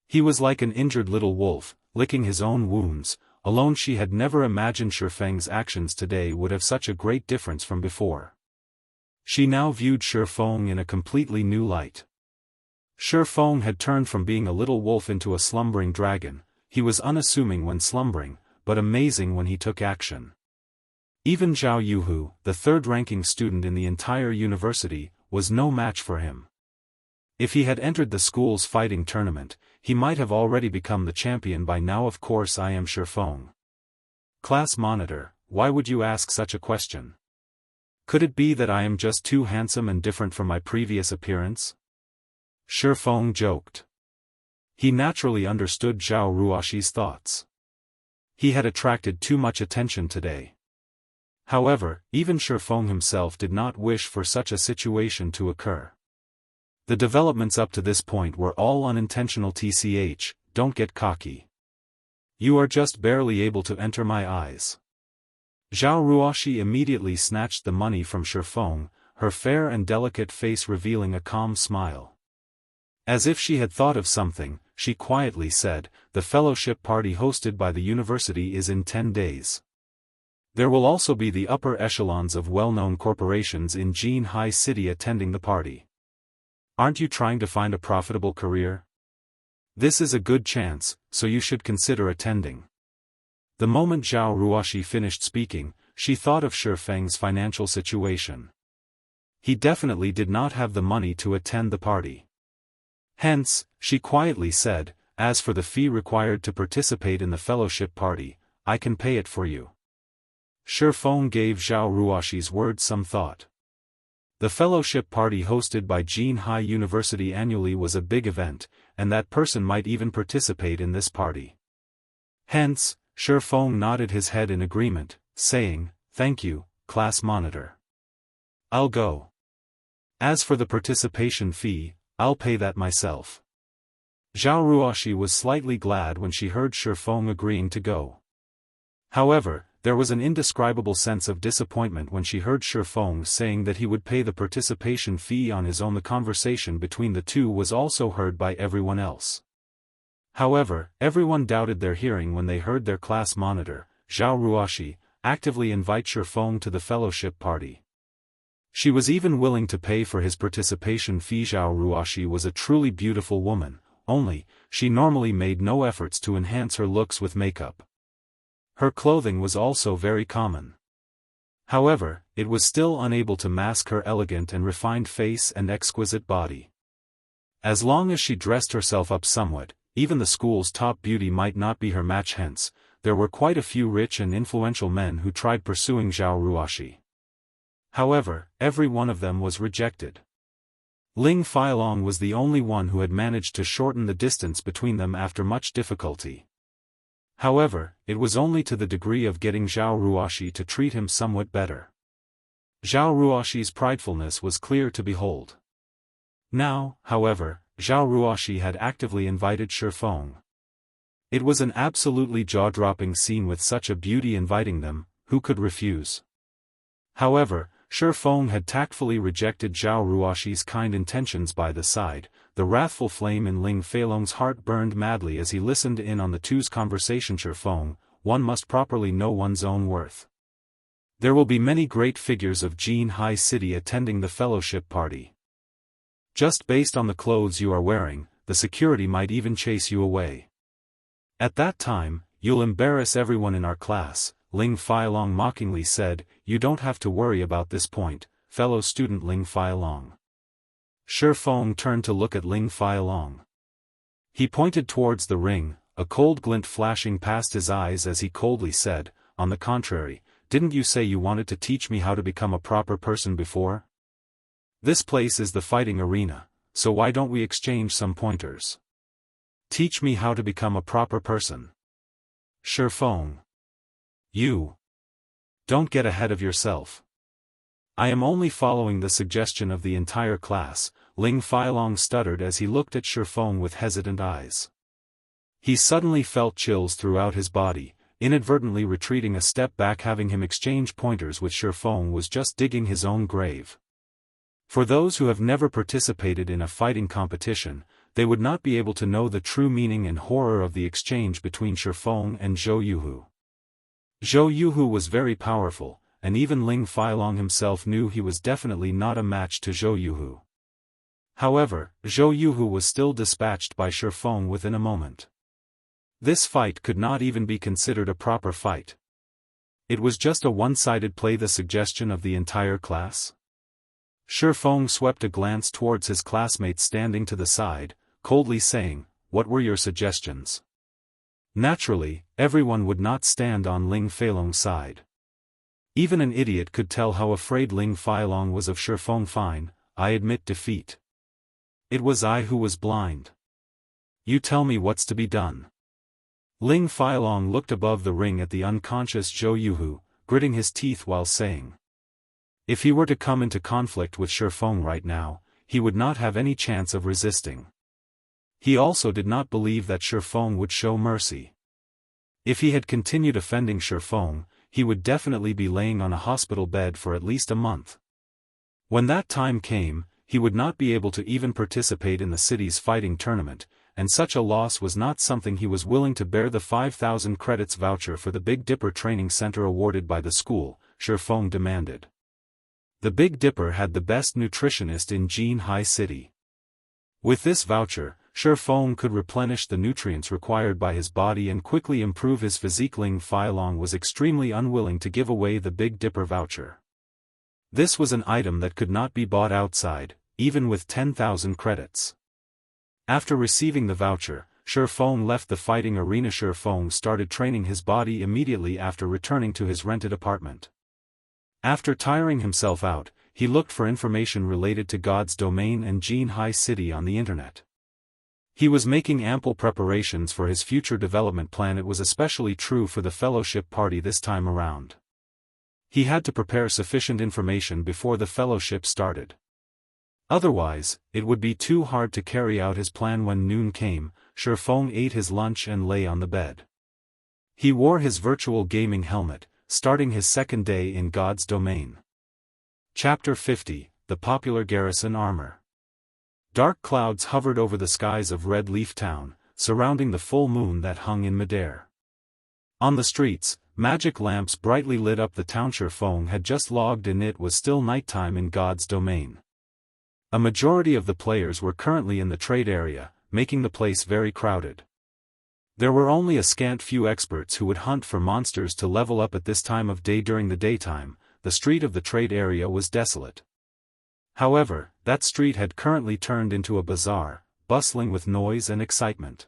He was like an injured little wolf, licking his own wounds. Alone she had never imagined Shifeng's actions today would have such a great difference from before. She now viewed Shifeng in a completely new light. Shifeng had turned from being a little wolf into a slumbering dragon. He was unassuming when slumbering, but amazing when he took action. Even Zhao Yuhu, the third-ranking student in the entire university, was no match for him. If he had entered the school's fighting tournament, he might have already become the champion by now. Of course I am Shifeng. Class monitor, why would you ask such a question? Could it be that I am just too handsome and different from my previous appearance? Shifeng joked. He naturally understood Zhao Ruoshi's thoughts. He had attracted too much attention today. However, even Shifeng himself did not wish for such a situation to occur. The developments up to this point were all unintentional. TCH, don't get cocky. You are just barely able to enter my eyes. Zhao Ruoshi immediately snatched the money from Shifeng, her fair and delicate face revealing a calm smile. As if she had thought of something, she quietly said, the fellowship party hosted by the university is in 10 days. There will also be the upper echelons of well-known corporations in Jianghu City attending the party. Aren't you trying to find a profitable career? This is a good chance, so you should consider attending. The moment Zhao Ruoxi finished speaking, she thought of Shi Feng's financial situation. He definitely did not have the money to attend the party. Hence, she quietly said, as for the fee required to participate in the fellowship party, I can pay it for you. Shi Feng gave Zhao Ruoxi's words some thought. The fellowship party hosted by Jianghu University annually was a big event, and that person might even participate in this party. Hence, Shi Feng nodded his head in agreement, saying, thank you, class monitor. I'll go. As for the participation fee, I'll pay that myself. Zhao Ruoxi was slightly glad when she heard Shi Feng agreeing to go. However, there was an indescribable sense of disappointment when she heard Shi Feng saying that he would pay the participation fee on his own. The conversation between the two was also heard by everyone else. However, everyone doubted their hearing when they heard their class monitor, Zhao Ruoxi, actively invite Shi Feng to the fellowship party. She was even willing to pay for his participation fee. Zhao Ruoxi was a truly beautiful woman, only, she normally made no efforts to enhance her looks with makeup. Her clothing was also very common. However, it was still unable to mask her elegant and refined face and exquisite body. As long as she dressed herself up somewhat, even the school's top beauty might not be her match. Hence, there were quite a few rich and influential men who tried pursuing Zhao Ruoxi. However, every one of them was rejected. Ling Feilong was the only one who had managed to shorten the distance between them after much difficulty. However, it was only to the degree of getting Zhao Ruoxi to treat him somewhat better. Zhao Ruoxi's pridefulness was clear to behold. Now, however, Zhao Ruoxi had actively invited Shi Feng. It was an absolutely jaw-dropping scene with such a beauty inviting them, who could refuse? However, Shi Feng had tactfully rejected Zhao Ruoxi's kind intentions by the side. The wrathful flame in Ling Feilong's heart burned madly as he listened in on the two's conversation. Shi Feng, one must properly know one's own worth. There will be many great figures of Jianghu City attending the fellowship party. Just based on the clothes you are wearing, the security might even chase you away. At that time, you'll embarrass everyone in our class, Ling Feilong mockingly said. You don't have to worry about this point, fellow student Ling Feilong. Shi Feng turned to look at Ling Feilong. He pointed towards the ring, a cold glint flashing past his eyes as he coldly said, on the contrary, didn't you say you wanted to teach me how to become a proper person before? This place is the fighting arena, so why don't we exchange some pointers? Teach me how to become a proper person. Shi Feng. You. Don't get ahead of yourself. I am only following the suggestion of the entire class, Ling Feilong stuttered as he looked at Shi Feng with hesitant eyes. He suddenly felt chills throughout his body, inadvertently retreating a step back. Having him exchange pointers with Shi Feng was just digging his own grave. For those who have never participated in a fighting competition, they would not be able to know the true meaning and horror of the exchange between Shi Feng and Zhou Yuhu. Zhou Yuhu was very powerful, and even Ling Feilong himself knew he was definitely not a match to Zhou Yuhu. However, Zhou Yuhu was still dispatched by Shi Feng within a moment. This fight could not even be considered a proper fight. It was just a one-sided play. The suggestion of the entire class? Shi Feng swept a glance towards his classmates standing to the side, coldly saying, what were your suggestions? Naturally, everyone would not stand on Ling Feilong's side. Even an idiot could tell how afraid Ling Feilong was of Shi Feng. Fine, I admit defeat. It was I who was blind. You tell me what's to be done. Ling Feilong looked above the ring at the unconscious Zhou Yuhu, gritting his teeth while saying, if he were to come into conflict with Shi Feng right now, he would not have any chance of resisting. He also did not believe that Shi Feng would show mercy. If he had continued offending Shi Feng, he would definitely be laying on a hospital bed for at least a month. When that time came, he would not be able to even participate in the city's fighting tournament, and such a loss was not something he was willing to bear. The 5,000 credits voucher for the Big Dipper Training Center awarded by the school, Shifeng demanded. The Big Dipper had the best nutritionist in Jianghu City. With this voucher, Shifeng could replenish the nutrients required by his body and quickly improve his physique. Ling Feilong was extremely unwilling to give away the Big Dipper voucher. This was an item that could not be bought outside, even with 10,000 credits. After receiving the voucher, Shifeng left the fighting arena. Shifeng started training his body immediately after returning to his rented apartment. After tiring himself out, he looked for information related to God's domain and Jianghu City on the internet. He was making ample preparations for his future development plan. It was especially true for the fellowship party this time around. He had to prepare sufficient information before the fellowship started. Otherwise, it would be too hard to carry out his plan. When noon came, Shifeng ate his lunch and lay on the bed. He wore his virtual gaming helmet, starting his second day in God's domain. Chapter 50, The Popular Garrison Armor. Dark clouds hovered over the skies of Red Leaf Town, surrounding the full moon that hung in midair. On the streets, magic lamps brightly lit up the town. Shifeng had just logged in. It was still nighttime in God's domain. A majority of the players were currently in the trade area, making the place very crowded. There were only a scant few experts who would hunt for monsters to level up at this time of day. During the daytime, the street of the trade area was desolate. However, that street had currently turned into a bazaar, bustling with noise and excitement.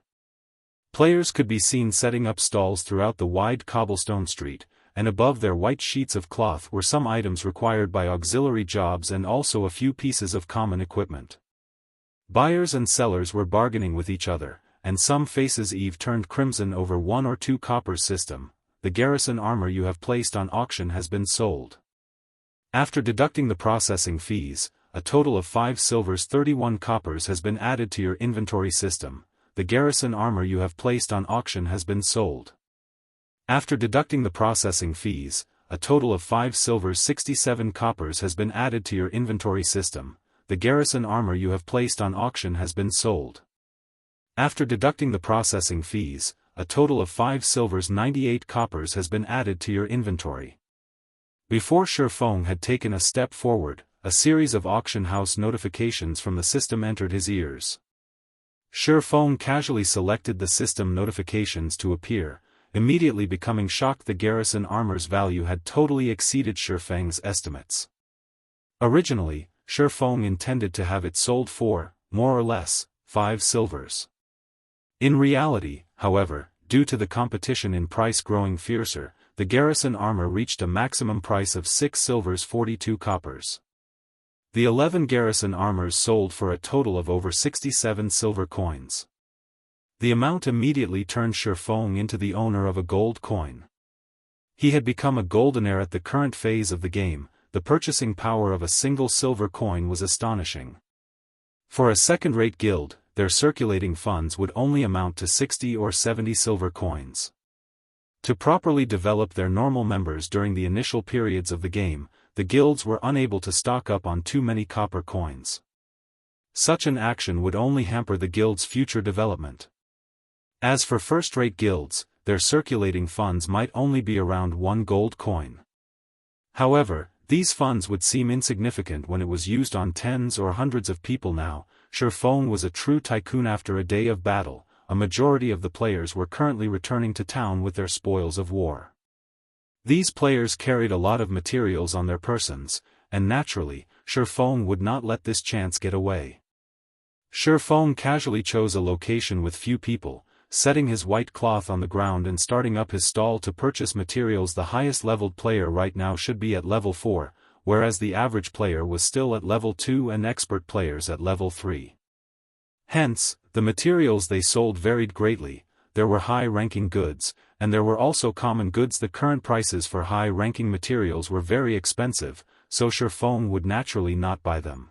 Players could be seen setting up stalls throughout the wide cobblestone street, and above their white sheets of cloth were some items required by auxiliary jobs and also a few pieces of common equipment. Buyers and sellers were bargaining with each other, and some faces turned crimson over 1 or 2 coppers. System, the garrison armor you have placed on auction has been sold. After deducting the processing fees, a total of 5 silvers 31 coppers has been added to your inventory. System, the garrison armor you have placed on auction has been sold. After deducting the processing fees, a total of 5 silvers 67 coppers has been added to your inventory. System, the garrison armor you have placed on auction has been sold. After deducting the processing fees, a total of 5 silvers 98 coppers has been added to your inventory. Before Shifeng had taken a step forward, a series of auction house notifications from the system entered his ears. Shifeng casually selected the system notifications to appear, immediately becoming shocked. The garrison armor's value had totally exceeded Shifeng's estimates. Originally, Shifeng intended to have it sold for, more or less, 5 silvers. In reality, however, due to the competition in price growing fiercer, the garrison armor reached a maximum price of 6 silvers 42 coppers. The 11 garrison armors sold for a total of over 67 silver coins. The amount immediately turned Shifeng into the owner of a gold coin. He had become a goldenaire at the current phase of the game. The purchasing power of a single silver coin was astonishing. For a second-rate guild, their circulating funds would only amount to 60 or 70 silver coins. To properly develop their normal members during the initial periods of the game, the guilds were unable to stock up on too many copper coins. Such an action would only hamper the guild's future development. As for first-rate guilds, their circulating funds might only be around 1 gold coin. However, these funds would seem insignificant when it was used on tens or hundreds of people. Now, Shifeng was a true tycoon. After a day of battle, a majority of the players were currently returning to town with their spoils of war. These players carried a lot of materials on their persons, and naturally, Shifeng would not let this chance get away. Shifeng casually chose a location with few people, setting his white cloth on the ground and starting up his stall to purchase materials. The highest leveled player right now should be at level 4, whereas the average player was still at level 2 and expert players at level 3. Hence, the materials they sold varied greatly. There were high-ranking goods, and there were also common goods. The current prices for high-ranking materials were very expensive, so Shifeng would naturally not buy them.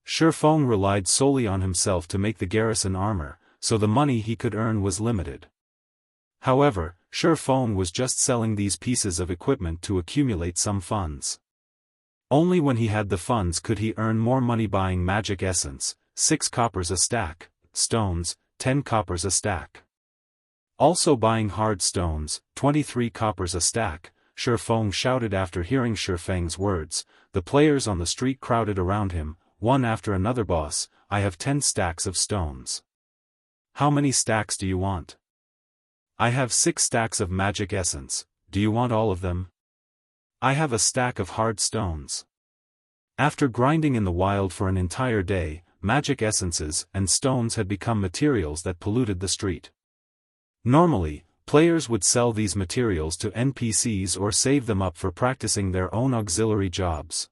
Shifeng relied solely on himself to make the garrison armor, so the money he could earn was limited. However, Shifeng was just selling these pieces of equipment to accumulate some funds. Only when he had the funds could he earn more money. Buying magic essence, 6 coppers a stack, stones, 10 coppers a stack. Also buying hard stones, 23 coppers a stack, Shi Feng shouted after hearing Shi Feng's words. The players on the street crowded around him, one after another. Boss, I have 10 stacks of stones. How many stacks do you want? I have 6 stacks of magic essence, do you want all of them? I have a stack of hard stones. After grinding in the wild for an entire day, magic essences and stones had become materials that polluted the street. Normally, players would sell these materials to NPCs or save them up for practicing their own auxiliary jobs.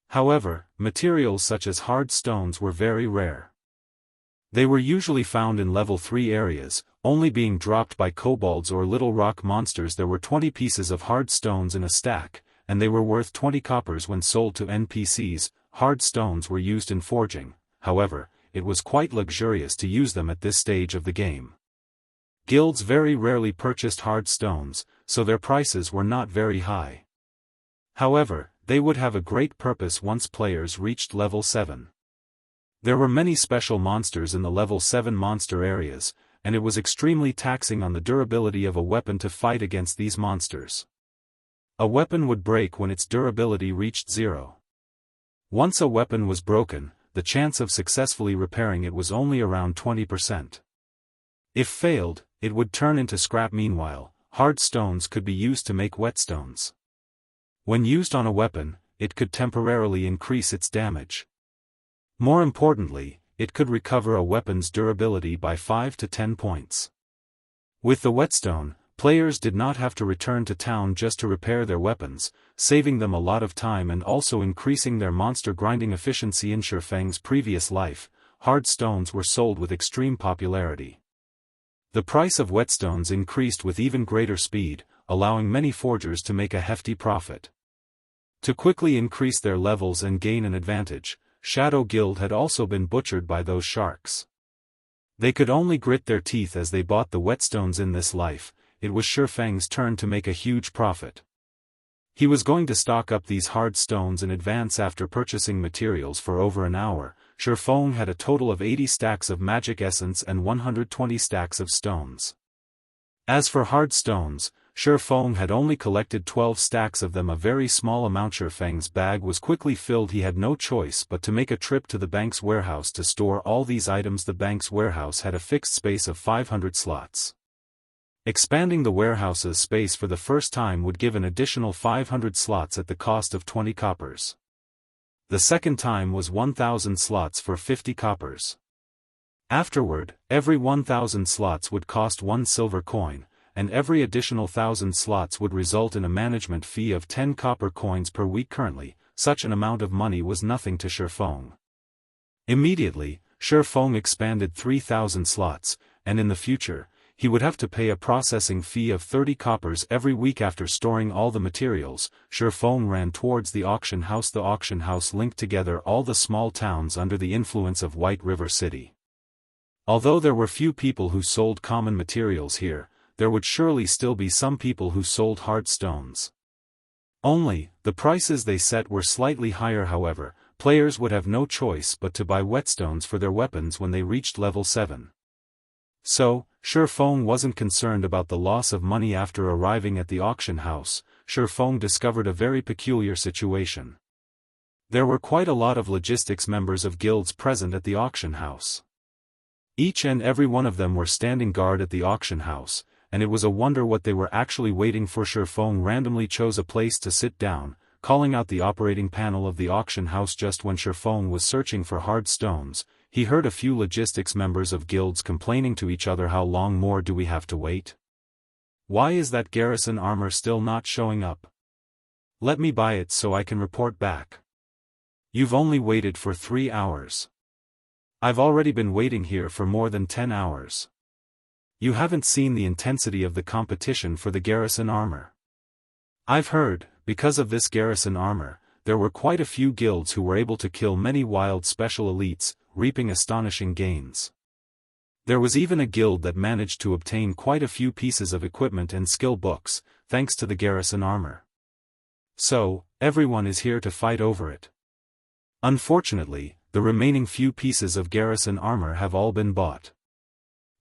However, materials such as hard stones were very rare. They were usually found in level 3 areas, only being dropped by kobolds or little rock monsters. There were 20 pieces of hard stones in a stack, and they were worth 20 coppers when sold to NPCs. Hard stones were used in forging, however, it was quite luxurious to use them at this stage of the game. Guilds very rarely purchased hard stones, so their prices were not very high. However, they would have a great purpose once players reached level 7. There were many special monsters in the level 7 monster areas, and it was extremely taxing on the durability of a weapon to fight against these monsters. A weapon would break when its durability reached 0. Once a weapon was broken, the chance of successfully repairing it was only around 20%. If failed, it would turn into scrap. Meanwhile, hard stones could be used to make whetstones. When used on a weapon, it could temporarily increase its damage. More importantly, it could recover a weapon's durability by 5 to 10 points. With the whetstone, players did not have to return to town just to repair their weapons, saving them a lot of time and also increasing their monster grinding efficiency. In Shi Feng's previous life, hard stones were sold with extreme popularity. The price of whetstones increased with even greater speed, allowing many forgers to make a hefty profit. To quickly increase their levels and gain an advantage, Shadow Guild had also been butchered by those sharks. They could only grit their teeth as they bought the whetstones. In this life, it was Shi Feng's turn to make a huge profit. He was going to stock up these hard stones in advance. After purchasing materials for over an hour, Shi Feng had a total of 80 stacks of magic essence and 120 stacks of stones. As for hard stones, Shi Feng had only collected 12 stacks of them, a very small amount. Shi Feng's bag was quickly filled. He had no choice but to make a trip to the bank's warehouse to store all these items. The bank's warehouse had a fixed space of 500 slots. Expanding the warehouse's space for the first time would give an additional 500 slots at the cost of 20 coppers. The second time was 1,000 slots for 50 coppers. Afterward, every 1,000 slots would cost 1 silver coin, and every additional 1,000 slots would result in a management fee of 10 copper coins per week. Currently, such an amount of money was nothing to Shi Feng. Immediately, Shi Feng expanded 3,000 slots, and in the future, he would have to pay a processing fee of 30 coppers every week. After storing all the materials, Shi Feng ran towards the auction house. The auction house linked together all the small towns under the influence of White River City. Although there were few people who sold common materials here, there would surely still be some people who sold hard stones. Only, the prices they set were slightly higher. However, players would have no choice but to buy whetstones for their weapons when they reached level 7. So, Shi Feng wasn't concerned about the loss of money. After arriving at the auction house, Shi Feng discovered a very peculiar situation. There were quite a lot of logistics members of guilds present at the auction house. Each and every one of them were standing guard at the auction house, and it was a wonder what they were actually waiting for. Shi Feng randomly chose a place to sit down, calling out the operating panel of the auction house. Just when Shi Feng was searching for hard stones, he heard a few logistics members of guilds complaining to each other. How long more do we have to wait? Why is that Garrison armor still not showing up? Let me buy it so I can report back. You've only waited for 3 hours. I've already been waiting here for more than 10 hours. You haven't seen the intensity of the competition for the Garrison armor. I've heard, because of this Garrison armor, there were quite a few guilds who were able to kill many wild special elites, reaping astonishing gains. There was even a guild that managed to obtain quite a few pieces of equipment and skill books, thanks to the Garrison armor. So, everyone is here to fight over it. Unfortunately, the remaining few pieces of Garrison armor have all been bought.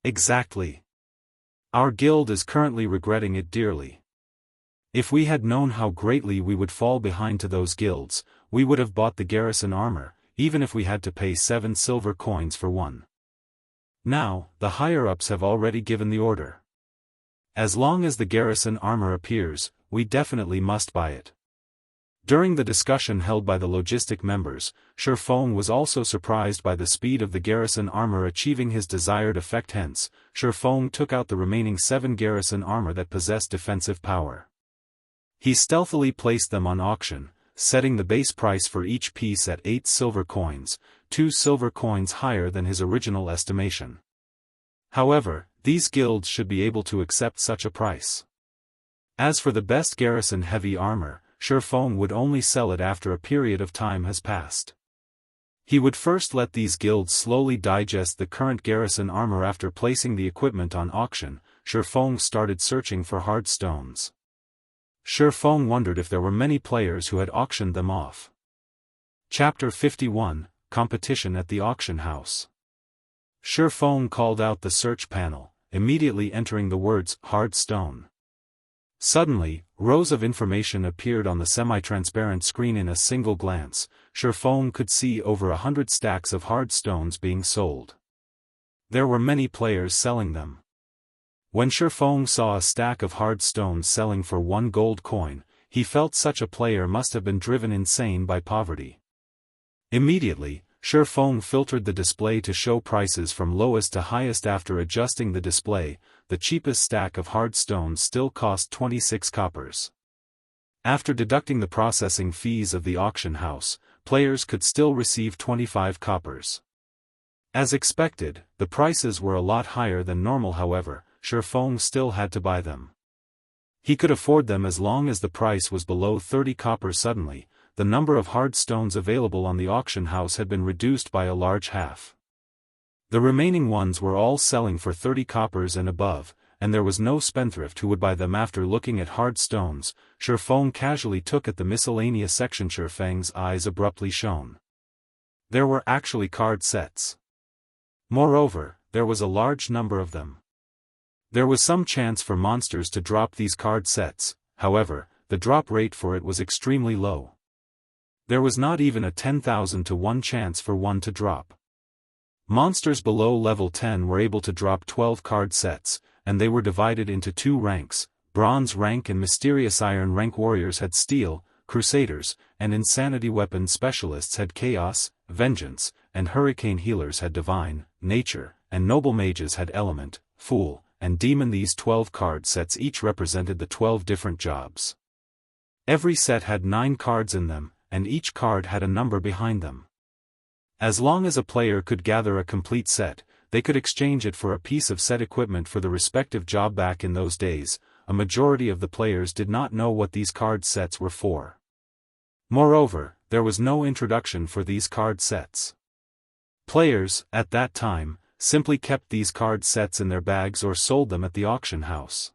Exactly. Our guild is currently regretting it dearly. If we had known how greatly we would fall behind to those guilds, we would have bought the Garrison armor, even if we had to pay 7 silver coins for one. Now, the higher-ups have already given the order. As long as the Garrison armor appears, we definitely must buy it. During the discussion held by the logistic members, Sherfong was also surprised by the speed of the Garrison armor achieving his desired effect. Hence, Sherfong took out the remaining 7 Garrison armor that possessed defensive power. He stealthily placed them on auction, setting the base price for each piece at 8 silver coins, 2 silver coins higher than his original estimation. However, these guilds should be able to accept such a price. As for the best Garrison heavy armor, Sherfong would only sell it after a period of time has passed. He would first let these guilds slowly digest the current Garrison armor. After placing the equipment on auction, Sherfong started searching for hard stones. Sherfong wondered if there were many players who had auctioned them off. Chapter 51, Competition at the Auction House. Sherfong called out the search panel, immediately entering the words, hard stone. Suddenly, rows of information appeared on the semi-transparent screen. In a single glance, Sherfong could see over 100 stacks of hard stones being sold. There were many players selling them. When Sherfong saw a stack of hard stones selling for 1 gold coin, he felt such a player must have been driven insane by poverty. Immediately, Sherfong filtered the display to show prices from lowest to highest. After adjusting the display, the cheapest stack of hard stones still cost 26 coppers. After deducting the processing fees of the auction house, players could still receive 25 coppers. As expected, the prices were a lot higher than normal. However, Sherfong still had to buy them. He could afford them as long as the price was below 30 coppers. Suddenly, the number of hard stones available on the auction house had been reduced by a large half. The remaining ones were all selling for 30 coppers and above, and there was no spendthrift who would buy them. After looking at hard stones, Sherfong casually took at the miscellaneous section. Sherfang's eyes abruptly shone. There were actually card sets. Moreover, there was a large number of them. There was some chance for monsters to drop these card sets, however, the drop rate for it was extremely low. There was not even a 10,000 to 1 chance for one to drop. Monsters below level 10 were able to drop 12 card sets, and they were divided into 2 ranks, Bronze rank and Mysterious Iron rank. Warriors had Steel, Crusaders, and Insanity weapon specialists had Chaos, Vengeance, and Hurricane healers had Divine, Nature, and Noble mages had Element, Fool, and Demon. These 12 card sets each represented the 12 different jobs. Every set had 9 cards in them, and each card had a number behind them. As long as a player could gather a complete set, they could exchange it for a piece of set equipment for the respective job. Back in those days, a majority of the players did not know what these card sets were for. Moreover, there was no introduction for these card sets. Players, at that time, simply kept these card sets in their bags or sold them at the auction house.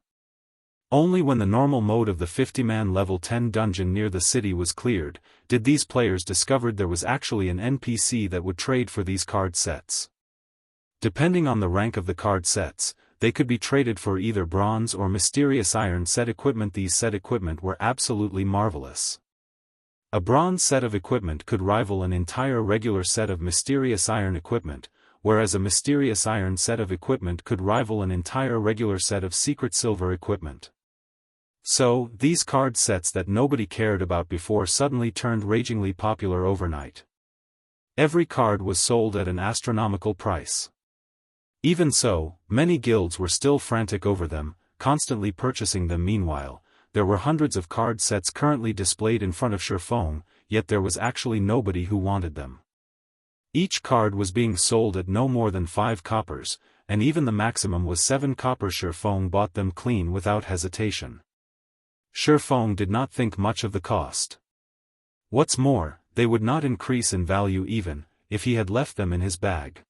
Only when the normal mode of the 50-man level 10 dungeon near the city was cleared, did these players discover there was actually an NPC that would trade for these card sets. Depending on the rank of the card sets, they could be traded for either Bronze or Mysterious Iron set equipment. These set equipment were absolutely marvelous. A Bronze set of equipment could rival an entire regular set of Mysterious Iron equipment, whereas a Mysterious Iron set of equipment could rival an entire regular set of Secret Silver equipment. So, these card sets that nobody cared about before suddenly turned ragingly popular overnight. Every card was sold at an astronomical price. Even so, many guilds were still frantic over them, constantly purchasing them. Meanwhile, there were hundreds of card sets currently displayed in front of Sherfong, yet there was actually nobody who wanted them. Each card was being sold at no more than 5 coppers, and even the maximum was 7 coppers. Sherfong bought them clean without hesitation. Sherfong did not think much of the cost. What's more, they would not increase in value even if he had left them in his bag.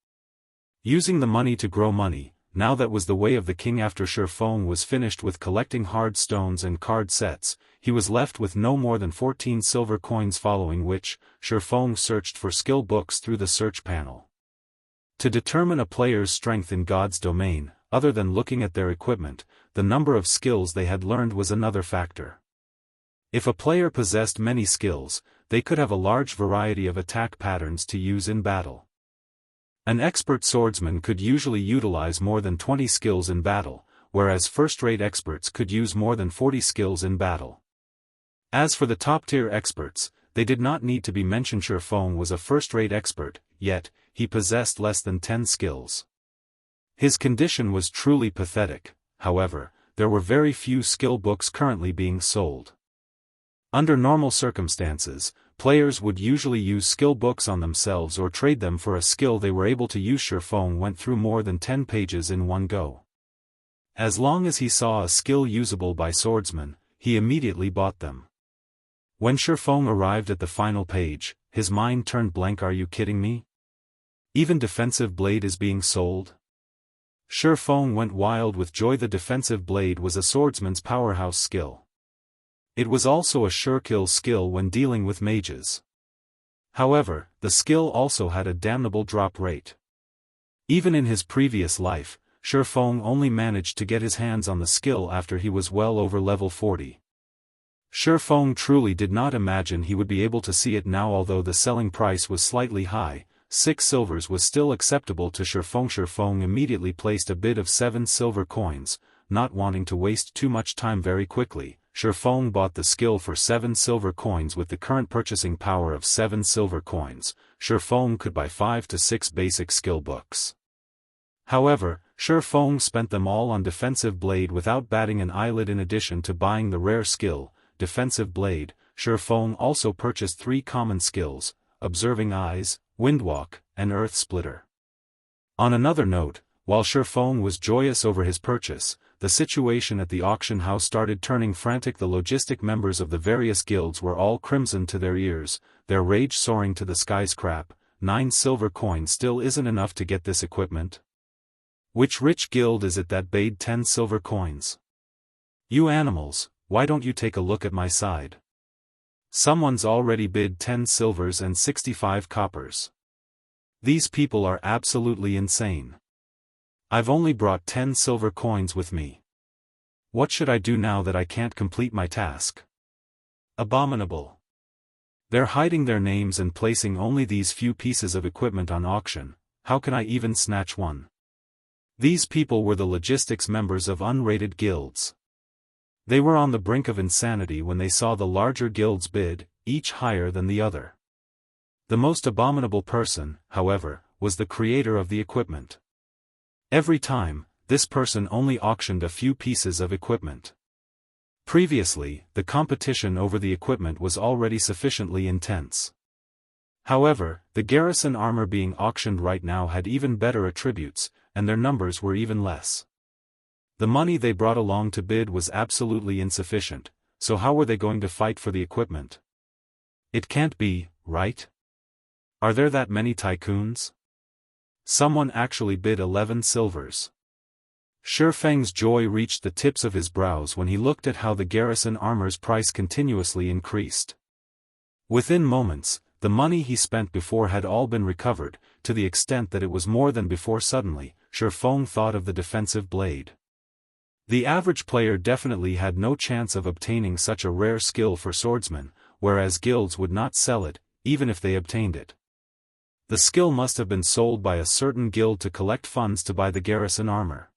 Using the money to grow money, now that was the way of the king. After Sherfong was finished with collecting hard stones and card sets, he was left with no more than 14 silver coins, following which, Sherfong searched for skill books through the search panel. To determine a player's strength in God's domain, other than looking at their equipment, the number of skills they had learned was another factor. If a player possessed many skills, they could have a large variety of attack patterns to use in battle. An expert swordsman could usually utilize more than 20 skills in battle, whereas first-rate experts could use more than 40 skills in battle. As for the top-tier experts, they did not need to be mentioned. Shifeng was a first-rate expert, yet, he possessed less than 10 skills. His condition was truly pathetic. However, there were very few skill books currently being sold. Under normal circumstances, players would usually use skill books on themselves or trade them for a skill they were able to use. Shifeng went through more than 10 pages in one go. As long as he saw a skill usable by swordsmen, he immediately bought them. When Shifeng arrived at the final page, his mind turned blank. Are you kidding me? Even defensive blade is being sold? Shifeng went wild with joy. The defensive blade was a swordsman's powerhouse skill. It was also a sure kill skill when dealing with mages. However, the skill also had a damnable drop rate. Even in his previous life, Shifeng only managed to get his hands on the skill after he was well over level 40. Shifeng truly did not imagine he would be able to see it now. Although the selling price was slightly high, 6 silvers was still acceptable to Shifeng. Shifeng immediately placed a bid of 7 silver coins, not wanting to waste too much time. Very quickly, Shifeng bought the skill for 7 silver coins. With the current purchasing power of 7 silver coins, Shifeng could buy 5 to 6 basic skill books. However, Shifeng spent them all on defensive blade without batting an eyelid. In addition to buying the rare skill, defensive blade, Shifeng also purchased 3 common skills, observing eyes, windwalk, and earth splitter. On another note, while Shifeng was joyous over his purchase, the situation at the auction house started turning frantic. The logistic members of the various guilds were all crimson to their ears, their rage soaring to the skies. Crap, 9 silver coins still isn't enough to get this equipment? Which rich guild is it that bade 10 silver coins? You animals, why don't you take a look at my side? Someone's already bid 10 silvers and 65 coppers. These people are absolutely insane. I've only brought 10 silver coins with me. What should I do now that I can't complete my task? Abominable. They're hiding their names and placing only these few pieces of equipment on auction. How can I even snatch one? These people were the logistics members of unrated guilds. They were on the brink of insanity when they saw the larger guilds bid, each higher than the other. The most abominable person, however, was the creator of the equipment. Every time, this person only auctioned a few pieces of equipment. Previously, the competition over the equipment was already sufficiently intense. However, the Garrison armor being auctioned right now had even better attributes, and their numbers were even less. The money they brought along to bid was absolutely insufficient, so how were they going to fight for the equipment? It can't be, right? Are there that many tycoons? Someone actually bid 11 silvers. Shifeng's joy reached the tips of his brows when he looked at how the Garrison armor's price continuously increased. Within moments, the money he spent before had all been recovered, to the extent that it was more than before. Suddenly, Shifeng thought of the defensive blade. The average player definitely had no chance of obtaining such a rare skill for swordsmen, whereas guilds would not sell it, even if they obtained it. The skill must have been sold by a certain guild to collect funds to buy the Garrison armor.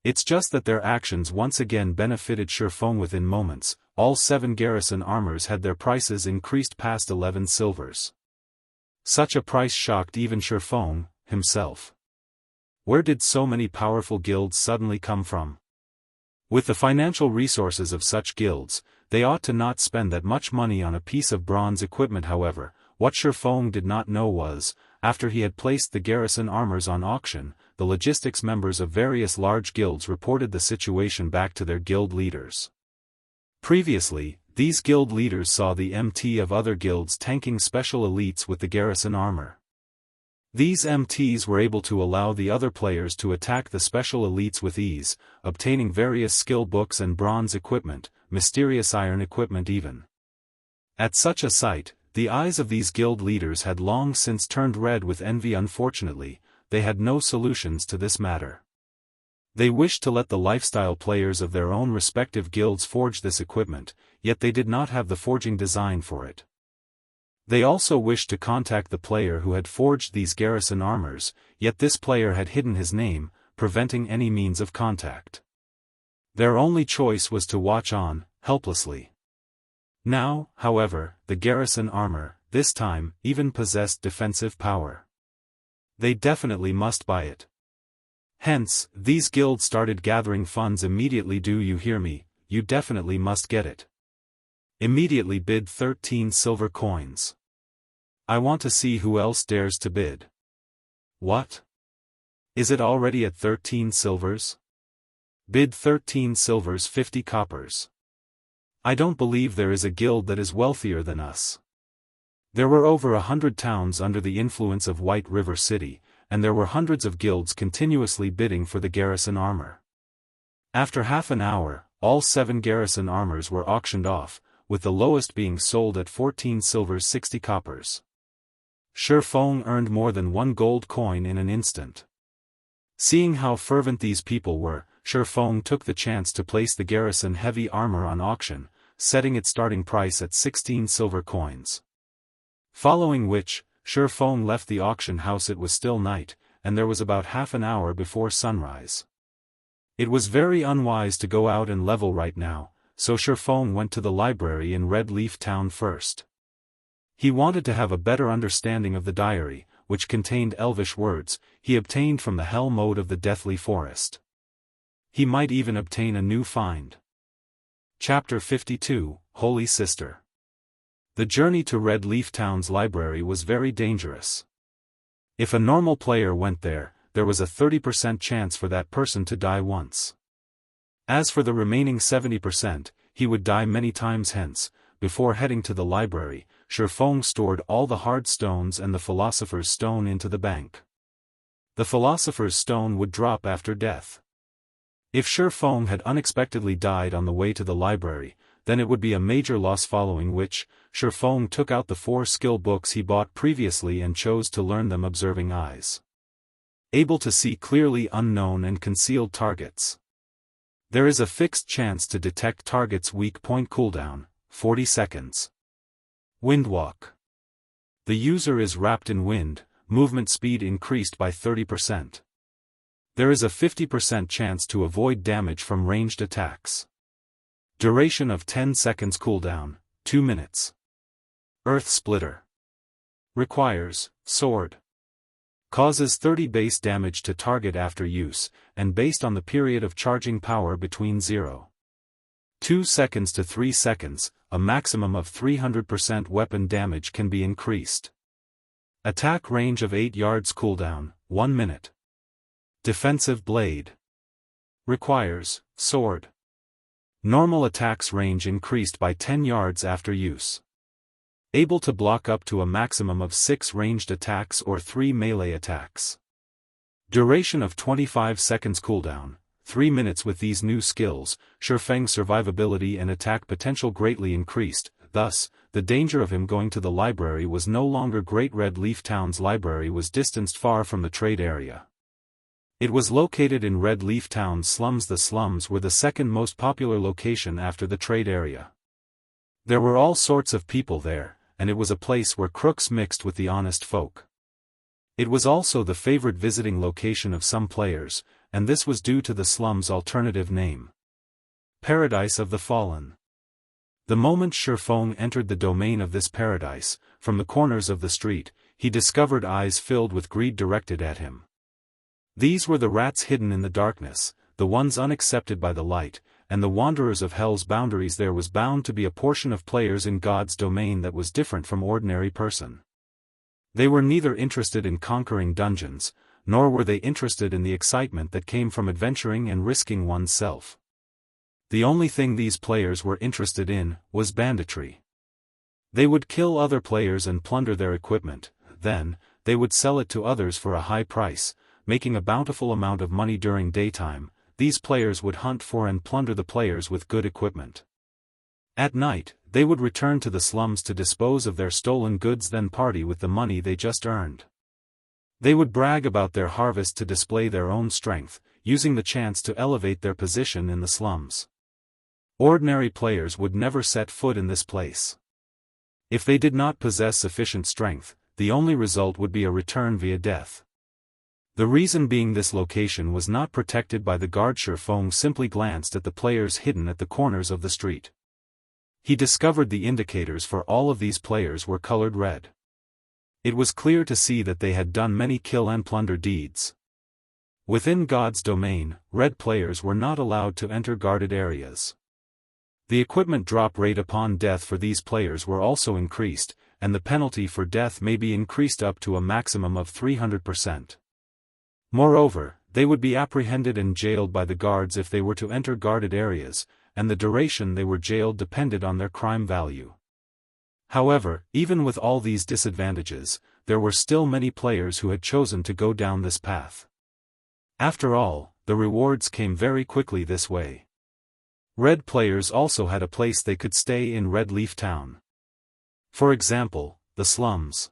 It's just that their actions once again benefited Shifeng. Within moments, all 7 Garrison armors had their prices increased past 11 silvers. Such a price shocked even Shifeng himself. Where did so many powerful guilds suddenly come from? With the financial resources of such guilds, they ought to not spend that much money on a piece of bronze equipment. However, what Shifeng did not know was, after he had placed the Garrison armors on auction, the logistics members of various large guilds reported the situation back to their guild leaders. Previously, these guild leaders saw the MT of other guilds tanking special elites with the Garrison armor. These MTs were able to allow the other players to attack the special elites with ease, obtaining various skill books and bronze equipment, mysterious iron equipment even. At such a sight, the eyes of these guild leaders had long since turned red with envy. Unfortunately, they had no solutions to this matter. They wished to let the lifestyle players of their own respective guilds forge this equipment, yet they did not have the forging design for it. They also wished to contact the player who had forged these Garrison armors, yet this player had hidden his name, preventing any means of contact. Their only choice was to watch on, helplessly. Now, however, the Garrison armor, this time, even possessed defensive power. They definitely must buy it. Hence, these guilds started gathering funds immediately. Do you hear me? You definitely must get it. Immediately bid 13 silver coins. I want to see who else dares to bid. What? Is it already at 13 silvers? Bid 13 silvers 50 coppers. I don't believe there is a guild that is wealthier than us. There were over 100 towns under the influence of White River City, and there were hundreds of guilds continuously bidding for the Garrison armor. After half an hour, all 7 Garrison armors were auctioned off, with the lowest being sold at 14 silvers 60 coppers. Shifeng earned more than 1 gold coin in an instant. Seeing how fervent these people were, Shifeng took the chance to place the Garrison heavy armor on auction, setting its starting price at 16 silver coins. Following which, Shifeng left the auction house. It was still night, and there was about half an hour before sunrise. It was very unwise to go out and level right now, so Shifeng went to the library in Red Leaf Town first. He wanted to have a better understanding of the diary, which contained elvish words he obtained from the hell mode of the Deathly Forest. He might even obtain a new find. Chapter 52, Holy Sister. The journey to Red Leaf Town's library was very dangerous. If a normal player went there, there was a 30% chance for that person to die once. As for the remaining 70%, he would die many times. Hence, before heading to the library, Shifeng stored all the hard stones and the Philosopher's Stone into the bank. The Philosopher's Stone would drop after death. If Shifeng had unexpectedly died on the way to the library, then it would be a major loss. Following which, Shifeng took out the 4 skill books he bought previously and chose to learn them. Observing eyes. Able to see clearly unknown and concealed targets. There is a fixed chance to detect targets. Weak point cooldown, 40 seconds. Windwalk. The user is wrapped in wind, movement speed increased by 30%. There is a 50% chance to avoid damage from ranged attacks. Duration of 10 seconds. Cooldown, 2 minutes. Earth Splitter. Requires sword. Causes 30 base damage to target after use, and based on the period of charging power between 0.2 seconds to 3 seconds, a maximum of 300% weapon damage can be increased. Attack range of 8 yards. Cooldown, 1 minute. Defensive Blade. Requires sword. Normal attacks range increased by 10 yards after use. Able to block up to a maximum of 6 ranged attacks or 3 melee attacks. Duration of 25 seconds. Cooldown, 3 minutes. With these new skills, Shifeng's survivability and attack potential greatly increased, thus, the danger of him going to the library was no longer great. Red Leaf Town's library was distanced far from the trade area. It was located in Red Leaf Town's slums. The slums were the second most popular location after the trade area. There were all sorts of people there, and it was a place where crooks mixed with the honest folk. It was also the favorite visiting location of some players, and this was due to the slum's alternative name. Paradise of the Fallen. The moment Shifeng entered the domain of this paradise, from the corners of the street, he discovered eyes filled with greed directed at him. These were the rats hidden in the darkness, the ones unaccepted by the light, and the wanderers of hell's boundaries. There was bound to be a portion of players in God's domain that was different from ordinary person. They were neither interested in conquering dungeons, nor were they interested in the excitement that came from adventuring and risking one's self. The only thing these players were interested in was banditry. They would kill other players and plunder their equipment, then, they would sell it to others for a high price, making a bountiful amount of money. During daytime, these players would hunt for and plunder the players with good equipment. At night, they would return to the slums to dispose of their stolen goods, then party with the money they just earned. They would brag about their harvest to display their own strength, using the chance to elevate their position in the slums. Ordinary players would never set foot in this place. If they did not possess sufficient strength, the only result would be a return via death. The reason being this location was not protected by the guard. Shifeng simply glanced at the players hidden at the corners of the street. He discovered the indicators for all of these players were colored red. It was clear to see that they had done many kill and plunder deeds. Within God's domain, red players were not allowed to enter guarded areas. The equipment drop rate upon death for these players were also increased, and the penalty for death may be increased up to a maximum of 300%. Moreover, they would be apprehended and jailed by the guards if they were to enter guarded areas, and the duration they were jailed depended on their crime value. However, even with all these disadvantages, there were still many players who had chosen to go down this path. After all, the rewards came very quickly this way. Red players also had a place they could stay in Red Leaf Town. For example, the slums.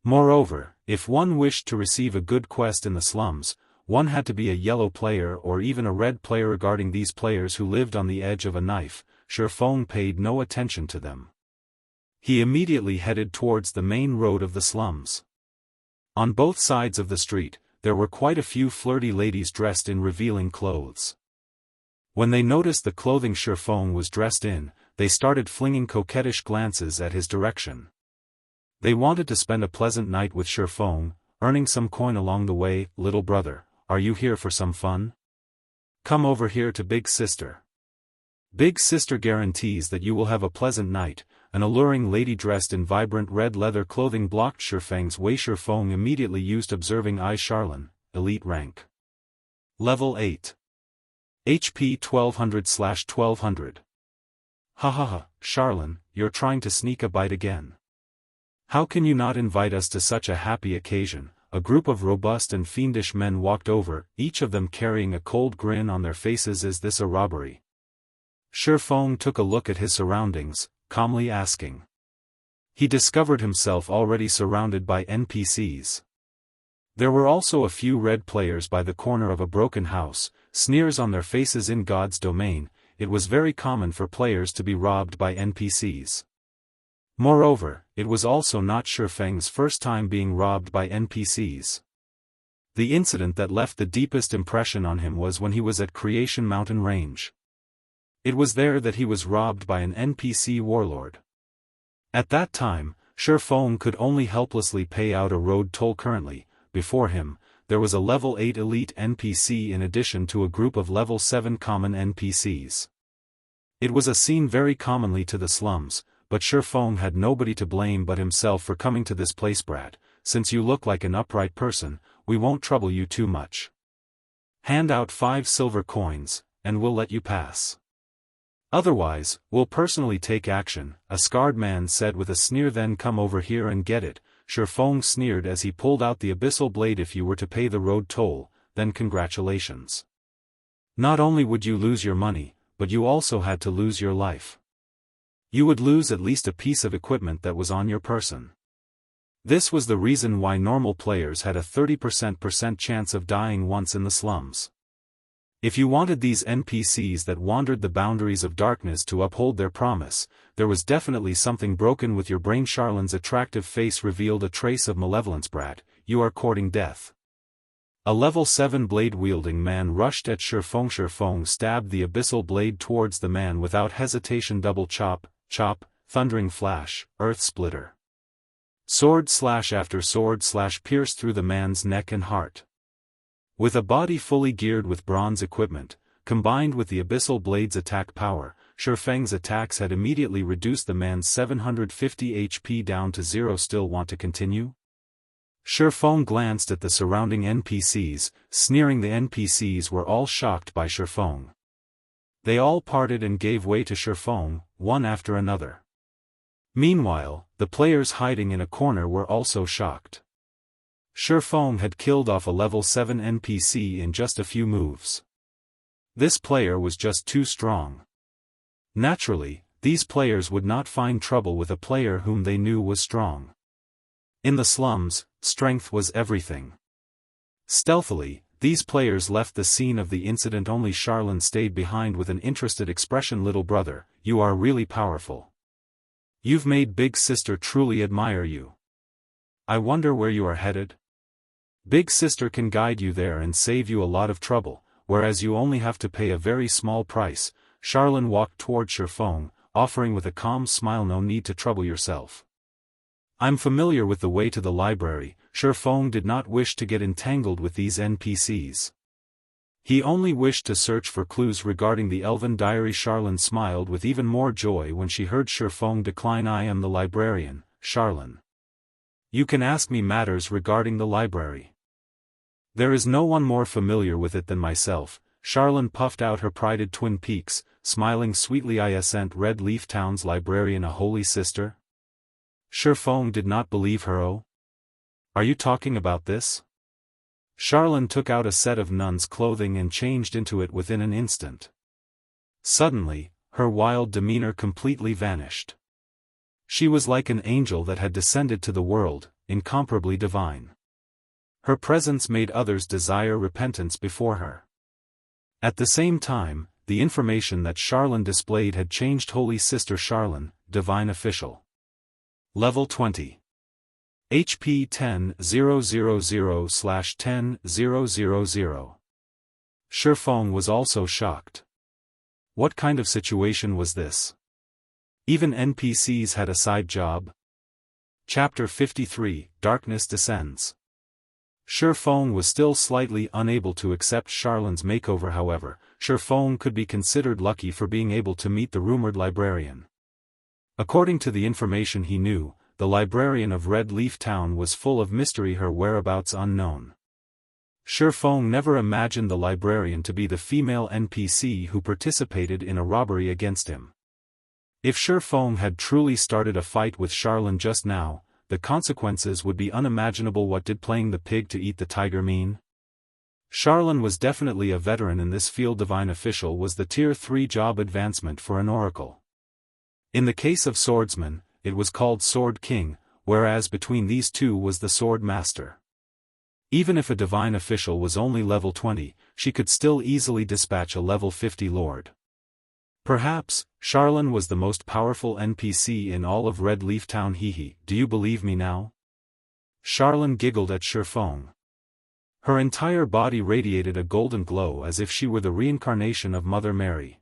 Moreover, if one wished to receive a good quest in the slums, one had to be a yellow player or even a red player. Regarding these players who lived on the edge of a knife, Shifeng paid no attention to them. He immediately headed towards the main road of the slums. On both sides of the street, there were quite a few flirty ladies dressed in revealing clothes. When they noticed the clothing Shifeng was dressed in, they started flinging coquettish glances at his direction. They wanted to spend a pleasant night with Shifeng, earning some coin along the way. Little brother, are you here for some fun? Come over here to Big Sister. Big Sister guarantees that you will have a pleasant night. An alluring lady dressed in vibrant red leather clothing blocked Shifeng's way. Shifeng immediately used observing eyes. Charlene, elite rank. Level 8. HP 1200/1200. Hahaha, Charlene, you're trying to sneak a bite again. How can you not invite us to such a happy occasion? A group of robust and fiendish men walked over, each of them carrying a cold grin on their faces. Is this a robbery? Shifeng took a look at his surroundings, calmly asking. He discovered himself already surrounded by NPCs. There were also a few red players by the corner of a broken house, sneers on their faces. In God's domain, it was very common for players to be robbed by NPCs. Moreover, it was also not Shifeng's first time being robbed by NPCs. The incident that left the deepest impression on him was when he was at Creation Mountain Range. It was there that he was robbed by an NPC warlord. At that time, Shifeng could only helplessly pay out a road toll. Currently, before him, there was a level 8 elite NPC in addition to a group of level 7 common NPCs. It was a scene very commonly to the slums, but Shifeng had nobody to blame but himself for coming to this place. Brat, since you look like an upright person, we won't trouble you too much. Hand out 5 silver coins, and we'll let you pass. Otherwise, we'll personally take action, a scarred man said with a sneer. Then come over here and get it, Shifeng sneered as he pulled out the abyssal blade. If you were to pay the road toll, then congratulations. Not only would you lose your money, but you also had to lose your life. You would lose at least a piece of equipment that was on your person. This was the reason why normal players had a 30% chance of dying once in the slums. If you wanted these NPCs that wandered the boundaries of darkness to uphold their promise, there was definitely something broken with your brain. Charlene's attractive face revealed a trace of malevolence. Brat, you are courting death. A level 7 blade-wielding man rushed at Shifeng. Shifeng stabbed the abyssal blade towards the man without hesitation. Double chop, chop, thundering flash, earth splitter. Sword slash after sword slash pierced through the man's neck and heart. With a body fully geared with bronze equipment, combined with the abyssal blade's attack power, Shifeng's attacks had immediately reduced the man's 750 HP down to 0. Still want to continue? Shifeng glanced at the surrounding NPCs, sneering. The NPCs were all shocked by Shifeng. They all parted and gave way to Shifeng, one after another. Meanwhile, the players hiding in a corner were also shocked. Shifeng had killed off a level 7 NPC in just a few moves. This player was just too strong. Naturally, these players would not find trouble with a player whom they knew was strong. In the slums, strength was everything. Stealthily, these players left the scene of the incident. Only Charlene stayed behind with an interested expression. Little brother, you are really powerful. You've made Big Sister truly admire you. I wonder where you are headed? Big Sister can guide you there and save you a lot of trouble, whereas you only have to pay a very small price. Charlene walked toward Sherfong, offering with a calm smile, no need to trouble yourself. I'm familiar with the way to the library. Sherfong did not wish to get entangled with these NPCs. He only wished to search for clues regarding the Elven Diary. Charlene smiled with even more joy when she heard Sherfong decline. I am the librarian, Charlene. You can ask me matters regarding the library. There is no one more familiar with it than myself. Charlene puffed out her prided twin peaks, smiling sweetly. I sent Red Leaf Town's librarian a holy sister? Sherfong did not believe her. Oh? Are you talking about this? Charlene took out a set of nun's clothing and changed into it within an instant. Suddenly, her wild demeanor completely vanished. She was like an angel that had descended to the world, incomparably divine. Her presence made others desire repentance before her. At the same time, the information that Charlene displayed had changed. Holy Sister Charlene, Divine Official. Level 20. HP 10,000/10,000. Sherfong was also shocked. What kind of situation was this? Even NPCs had a side job? Chapter 53, Darkness Descends. Sherfong was still slightly unable to accept Charlene's makeover. However, Sherfong could be considered lucky for being able to meet the rumored librarian. According to the information he knew, the librarian of Red Leaf Town was full of mystery, her whereabouts unknown. Sherfong never imagined the librarian to be the female NPC who participated in a robbery against him. If Sherfong had truly started a fight with Charlene just now, the consequences would be unimaginable. What did playing the pig to eat the tiger mean? Charlene was definitely a veteran in this field. Divine Official was the Tier 3 job advancement for an oracle. In the case of Swordsman, it was called Sword King, whereas between these two was the Sword Master. Even if a Divine Official was only level 20, she could still easily dispatch a level 50 lord. Perhaps, Charlene was the most powerful NPC in all of Red Leaf Town. Hehe, do you believe me now? Charlene giggled at Sherfong. Her entire body radiated a golden glow as if she were the reincarnation of Mother Mary.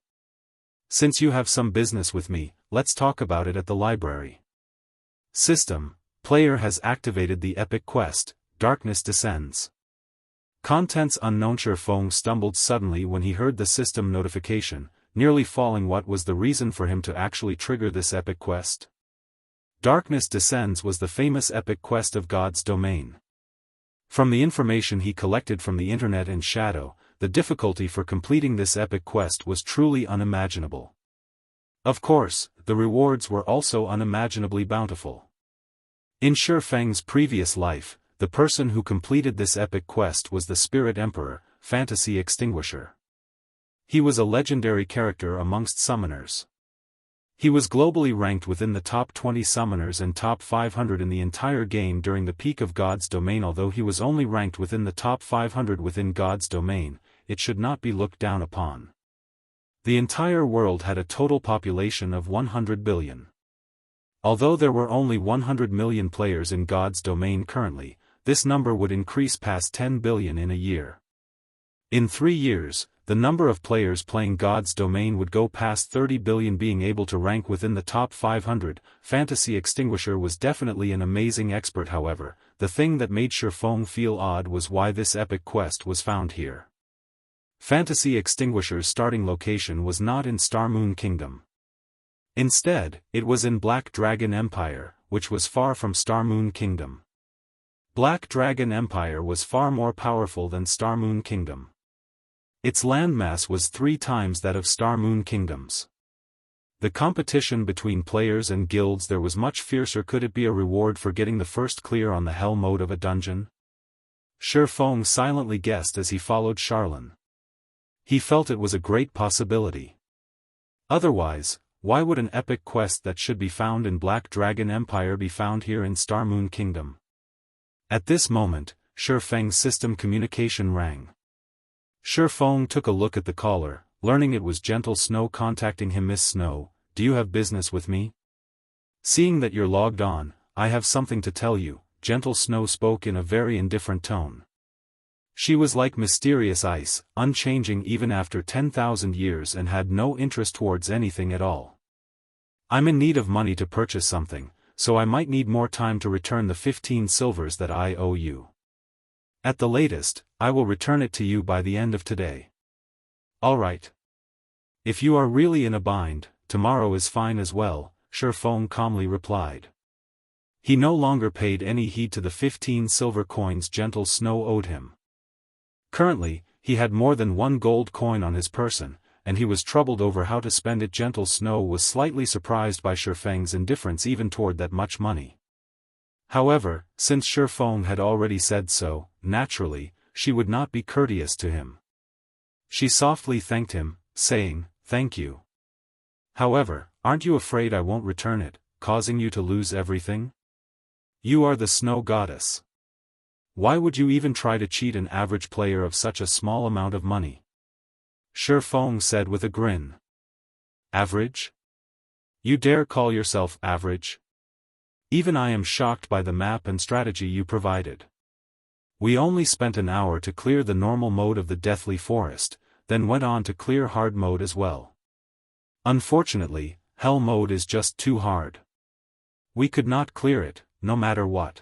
Since you have some business with me, let's talk about it at the library. System, player has activated the epic quest, Darkness Descends. Contents unknown. Sherfong stumbled suddenly when he heard the system notification, nearly falling. What was the reason for him to actually trigger this epic quest? Darkness Descends was the famous epic quest of God's domain. From the information he collected from the internet and Shadow, the difficulty for completing this epic quest was truly unimaginable. Of course, the rewards were also unimaginably bountiful. In Sherfeng's previous life, the person who completed this epic quest was the Spirit Emperor, Fantasy Extinguisher. He was a legendary character amongst summoners. He was globally ranked within the top 20 summoners and top 500 in the entire game during the peak of God's domain. Although he was only ranked within the top 500 within God's domain, it should not be looked down upon. The entire world had a total population of 100 billion. Although there were only 100 million players in God's domain currently, this number would increase past 10 billion in a year. In 3 years, the number of players playing God's domain would go past 30 billion. Being able to rank within the top 500, Fantasy Extinguisher was definitely an amazing expert. However, the thing that made Sherfong feel odd was why this epic quest was found here. Fantasy Extinguisher's starting location was not in Starmoon Kingdom. Instead, it was in Black Dragon Empire, which was far from Starmoon Kingdom. Black Dragon Empire was far more powerful than Starmoon Kingdom. Its landmass was 3 times that of Starmoon Kingdom's. The competition between players and guilds there was much fiercer. Could it be a reward for getting the first clear on the hell mode of a dungeon? Sherfong silently guessed as he followed Charlene. He felt it was a great possibility. Otherwise, why would an epic quest that should be found in Black Dragon Empire be found here in Starmoon Kingdom? At this moment, Shifeng's system communication rang. Shifeng took a look at the caller, learning it was Gentle Snow contacting him. Miss Snow, do you have business with me? Seeing that you're logged on, I have something to tell you, Gentle Snow spoke in a very indifferent tone. She was like mysterious ice, unchanging even after 10,000 years and had no interest towards anything at all. I'm in need of money to purchase something, so I might need more time to return the 15 silvers that I owe you. At the latest, I will return it to you by the end of today. All right. If you are really in a bind, tomorrow is fine as well, Shifeng calmly replied. He no longer paid any heed to the 15 silver coins Gentle Snow owed him. Currently, he had more than 1 gold coin on his person, and he was troubled over how to spend it. Gentle Snow was slightly surprised by Shifeng's indifference even toward that much money. However, since Shifeng had already said so, naturally, she would not be courteous to him. She softly thanked him, saying, "Thank you. However, aren't you afraid I won't return it, causing you to lose everything? You are the snow goddess. Why would you even try to cheat an average player of such a small amount of money?" Shifeng said with a grin. Average? You dare call yourself average? Even I am shocked by the map and strategy you provided. We only spent an hour to clear the normal mode of the Deathly Forest, then went on to clear hard mode as well. Unfortunately, hell mode is just too hard. We could not clear it, no matter what.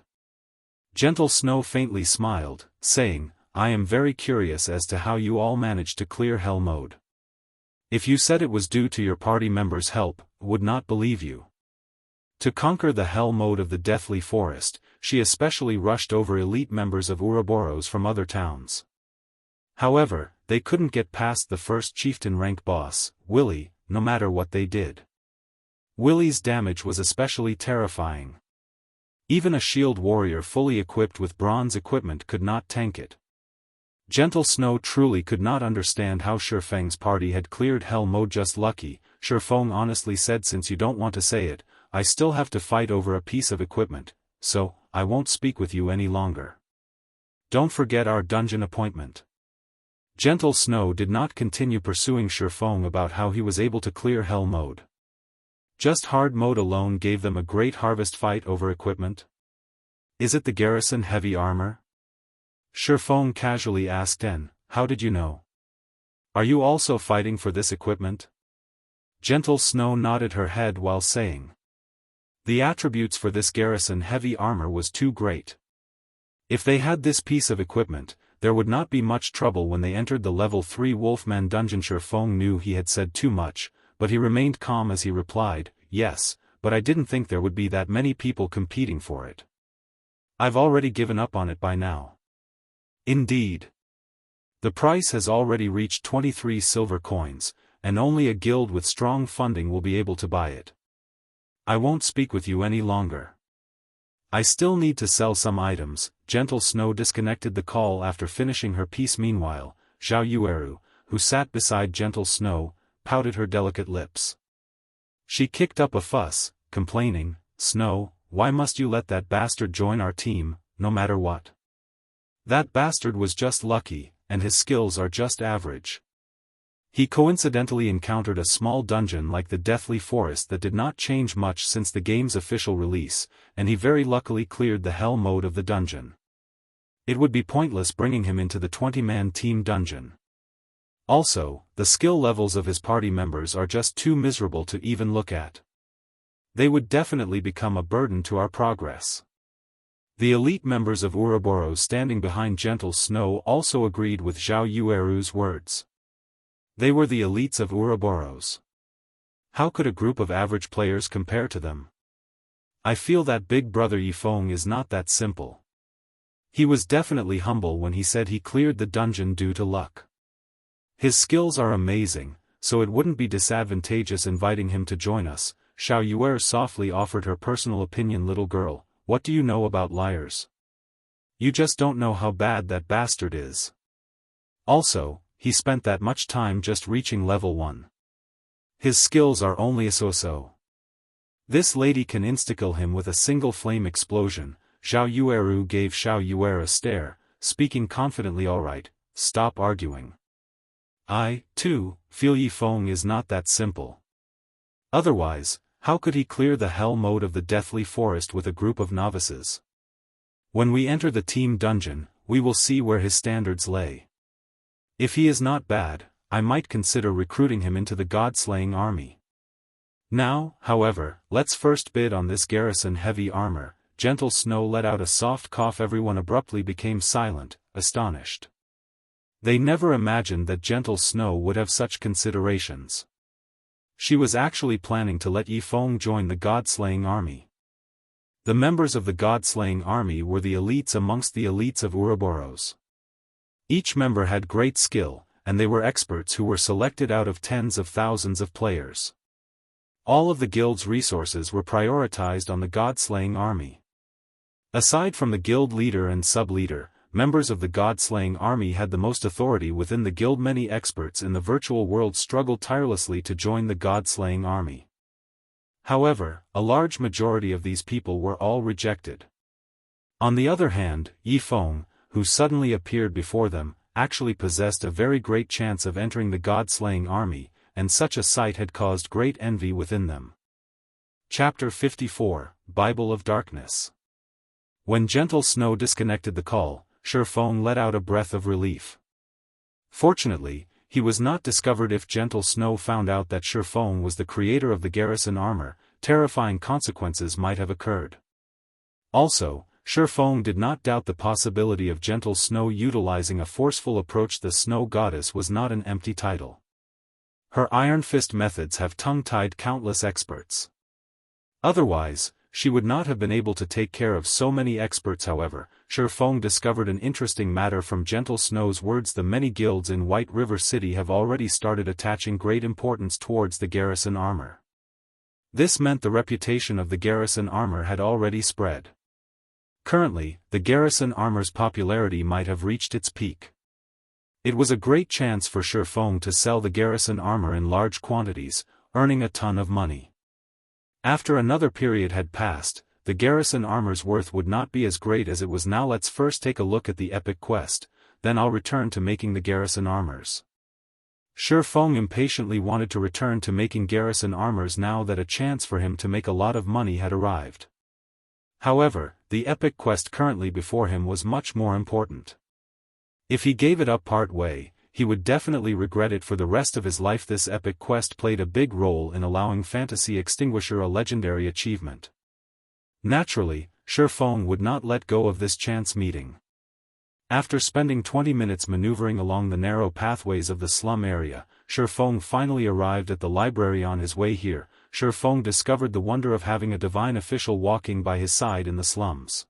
Gentle Snow faintly smiled, saying, I am very curious as to how you all managed to clear hell mode. If you said it was due to your party members' help, would not believe you. To conquer the hell mode of the Deathly Forest, she especially rushed over elite members of Ouroboros from other towns. However, they couldn't get past the first chieftain rank boss, Willy, no matter what they did. Willy's damage was especially terrifying. Even a shield warrior fully equipped with bronze equipment could not tank it. Gentle Snow truly could not understand how Shifeng's party had cleared hell mode. Just lucky, Shifeng honestly said. Since you don't want to say it, I still have to fight over a piece of equipment, so, I won't speak with you any longer. Don't forget our dungeon appointment. Gentle Snow did not continue pursuing Shifeng about how he was able to clear hell mode. Just hard mode alone gave them a great harvest fight over equipment. Is it the Garrison heavy armor? Shifeng casually asked. And how did you know? Are you also fighting for this equipment? Gentle Snow nodded her head while saying. The attributes for this Garrison heavy armor was too great. If they had this piece of equipment, there would not be much trouble when they entered the level 3 Wolfman dungeon. Shifeng knew he had said too much, but he remained calm as he replied, yes, but I didn't think there would be that many people competing for it. I've already given up on it by now. Indeed. The price has already reached 23 silver coins, and only a guild with strong funding will be able to buy it. I won't speak with you any longer. I still need to sell some items. Gentle Snow disconnected the call after finishing her piece. Meanwhile, Zhao Yueru, who sat beside Gentle Snow, pouted her delicate lips. She kicked up a fuss, complaining, Snow, why must you let that bastard join our team, no matter what? That bastard was just lucky, and his skills are just average. He coincidentally encountered a small dungeon like the Deathly Forest that did not change much since the game's official release, and he very luckily cleared the hell mode of the dungeon. It would be pointless bringing him into the 20-man team dungeon. Also, the skill levels of his party members are just too miserable to even look at. They would definitely become a burden to our progress. The elite members of Ouroboros standing behind Gentle Snow also agreed with Zhao Yueru's words. They were the elites of Ouroboros. How could a group of average players compare to them? I feel that Big Brother Yifeng is not that simple. He was definitely humble when he said he cleared the dungeon due to luck. His skills are amazing, so it wouldn't be disadvantageous inviting him to join us. Zhao Yuer softly offered her personal opinion. Little girl, what do you know about liars? You just don't know how bad that bastard is. Also, he spent that much time just reaching level 1. His skills are only a so-so. This lady can insta-kill him with a single flame explosion. Zhao Yueru gave Xiao Yuer a stare, speaking confidently. All right, stop arguing. I, too, feel Yi Feng is not that simple. Otherwise, how could he clear the hell mode of the Deathly Forest with a group of novices? When we enter the team dungeon, we will see where his standards lay. If he is not bad, I might consider recruiting him into the God-slaying army. Now, however, let's first bid on this Garrison heavy armor. Gentle Snow let out a soft cough. Everyone abruptly became silent, astonished. They never imagined that Gentle Snow would have such considerations. She was actually planning to let Yi Feng join the God-slaying army. The members of the God-slaying army were the elites amongst the elites of Ouroboros. Each member had great skill, and they were experts who were selected out of tens of thousands of players. All of the guild's resources were prioritized on the God-slaying army. Aside from the guild leader and sub-leader, members of the God-slaying army had the most authority within the guild. Many experts in the virtual world struggled tirelessly to join the God-slaying army. However, a large majority of these people were all rejected. On the other hand, Yi Feng, who suddenly appeared before them, actually possessed a very great chance of entering the God-slaying army, and such a sight had caused great envy within them. Chapter 54, Bible of Darkness. When Gentle Snow disconnected the call, Shi Feng let out a breath of relief. Fortunately, he was not discovered. If Gentle Snow found out that Shi Feng was the creator of the Garrison armor, terrifying consequences might have occurred. Also, Shi Feng did not doubt the possibility of Gentle Snow utilizing a forceful approach. The Snow Goddess was not an empty title. Her Iron Fist methods have tongue-tied countless experts. Otherwise, she would not have been able to take care of so many experts. However, Shi Feng discovered an interesting matter from Gentle Snow's words. The many guilds in White River City have already started attaching great importance towards the Garrison armor. This meant the reputation of the Garrison armor had already spread. Currently, the Garrison armor's popularity might have reached its peak. It was a great chance for Shi Feng to sell the Garrison armor in large quantities, earning a ton of money. After another period had passed, the Garrison armor's worth would not be as great as it was now. Let's first take a look at the epic quest, then I'll return to making the Garrison armors. Shi Feng impatiently wanted to return to making Garrison armors now that a chance for him to make a lot of money had arrived. However, the epic quest currently before him was much more important. If he gave it up part way, he would definitely regret it for the rest of his life. This epic quest played a big role in allowing Fantasy Extinguisher a legendary achievement. Naturally, Shi Feng would not let go of this chance meeting. After spending 20 minutes maneuvering along the narrow pathways of the slum area, Shi Feng finally arrived at the library. On his way here, Shi Feng discovered the wonder of having a divine official walking by his side in the slums.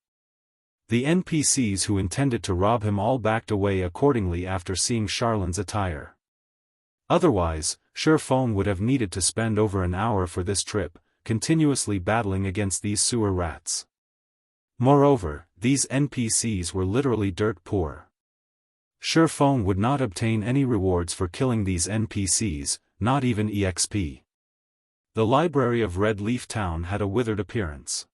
The NPCs who intended to rob him all backed away accordingly after seeing Charlin's attire. Otherwise, Shi Feng would have needed to spend over an hour for this trip, continuously battling against these sewer rats. Moreover, these NPCs were literally dirt poor. Shi Feng would not obtain any rewards for killing these NPCs, not even EXP. The library of Red Leaf Town had a withered appearance.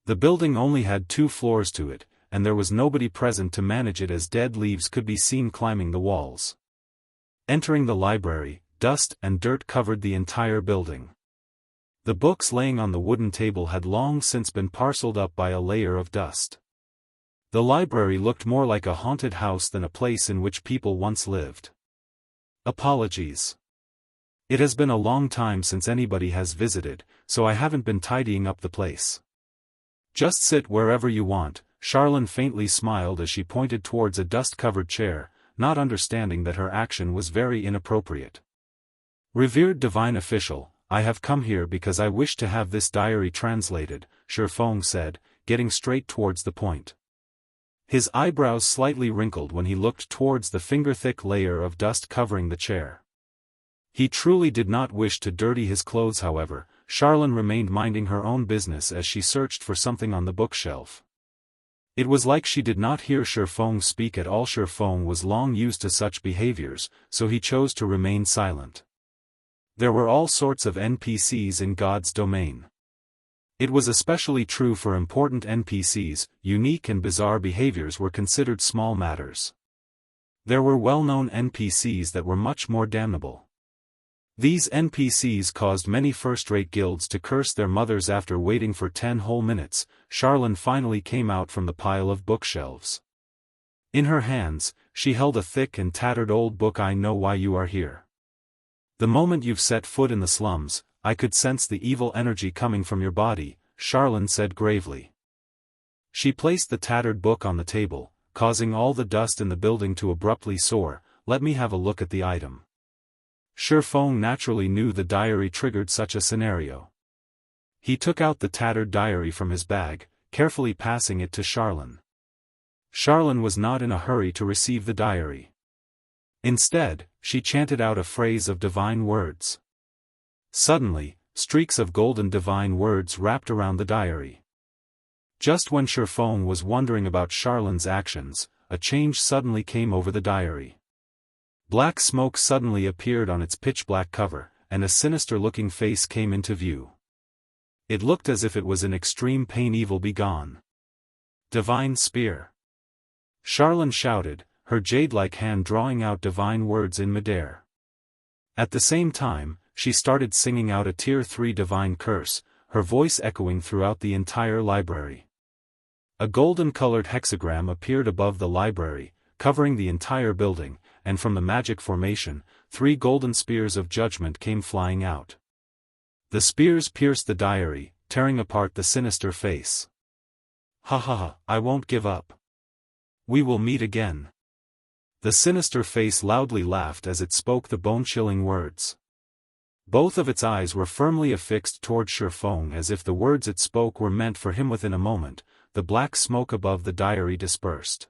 The building only had 2 floors to it, and there was nobody present to manage it as dead leaves could be seen climbing the walls. Entering the library, dust and dirt covered the entire building. The books laying on the wooden table had long since been parceled up by a layer of dust. The library looked more like a haunted house than a place in which people once lived. Apologies. It has been a long time since anybody has visited, so I haven't been tidying up the place. Just sit wherever you want. Charlin faintly smiled as she pointed towards a dust-covered chair, not understanding that her action was very inappropriate. Revered divine official, I have come here because I wish to have this diary translated, Shi Feng said, getting straight towards the point. His eyebrows slightly wrinkled when he looked towards the finger-thick layer of dust covering the chair. He truly did not wish to dirty his clothes. However, Charlin remained minding her own business as she searched for something on the bookshelf. It was like she did not hear Shi Feng speak at all. Shi Feng was long used to such behaviors, so he chose to remain silent. There were all sorts of NPCs in God's domain. It was especially true for important NPCs. Unique and bizarre behaviors were considered small matters. There were well-known NPCs that were much more damnable. These NPCs caused many first-rate guilds to curse their mothers. After waiting for 10 whole minutes, Charlene finally came out from the pile of bookshelves. In her hands, she held a thick and tattered old book. I know why you are here. The moment you've set foot in the slums, I could sense the evil energy coming from your body, Charlene said gravely. She placed the tattered book on the table, causing all the dust in the building to abruptly soar. Let me have a look at the item. Shifeng naturally knew the diary triggered such a scenario. He took out the tattered diary from his bag, carefully passing it to Charlene. Charlene was not in a hurry to receive the diary. Instead, she chanted out a phrase of divine words. Suddenly, streaks of golden divine words wrapped around the diary. Just when Shifeng was wondering about Charlene's actions, a change suddenly came over the diary. Black smoke suddenly appeared on its pitch-black cover, and a sinister-looking face came into view. It looked as if it was in extreme pain. Evil be gone. Divine Spear. Charlene shouted, her jade-like hand drawing out divine words in midair. At the same time, she started singing out a Tier 3 divine curse, her voice echoing throughout the entire library. A golden-colored hexagram appeared above the library, covering the entire building, and from the magic formation, 3 golden spears of judgment came flying out. The spears pierced the diary, tearing apart the sinister face. Ha ha ha, I won't give up. We will meet again. The sinister face loudly laughed as it spoke the bone-chilling words. Both of its eyes were firmly affixed toward Shifeng as if the words it spoke were meant for him. Within a moment, the black smoke above the diary dispersed.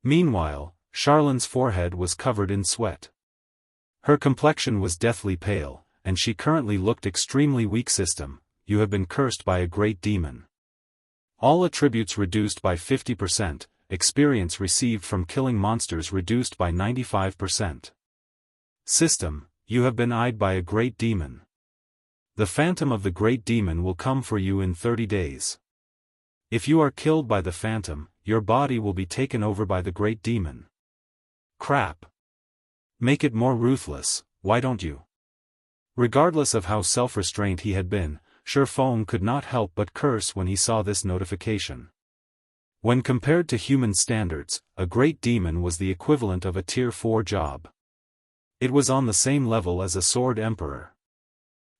Meanwhile, Charlene's forehead was covered in sweat. Her complexion was deathly pale, and she currently looked extremely weak. System, you have been cursed by a great demon. All attributes reduced by 50%, experience received from killing monsters reduced by 95%. System, you have been eyed by a great demon. The phantom of the great demon will come for you in 30 days. If you are killed by the phantom, your body will be taken over by the great demon. Crap. Make it more ruthless, why don't you? Regardless of how self-restrained he had been, Shifeng could not help but curse when he saw this notification. When compared to human standards, a great demon was the equivalent of a Tier 4 job. It was on the same level as a Sword Emperor.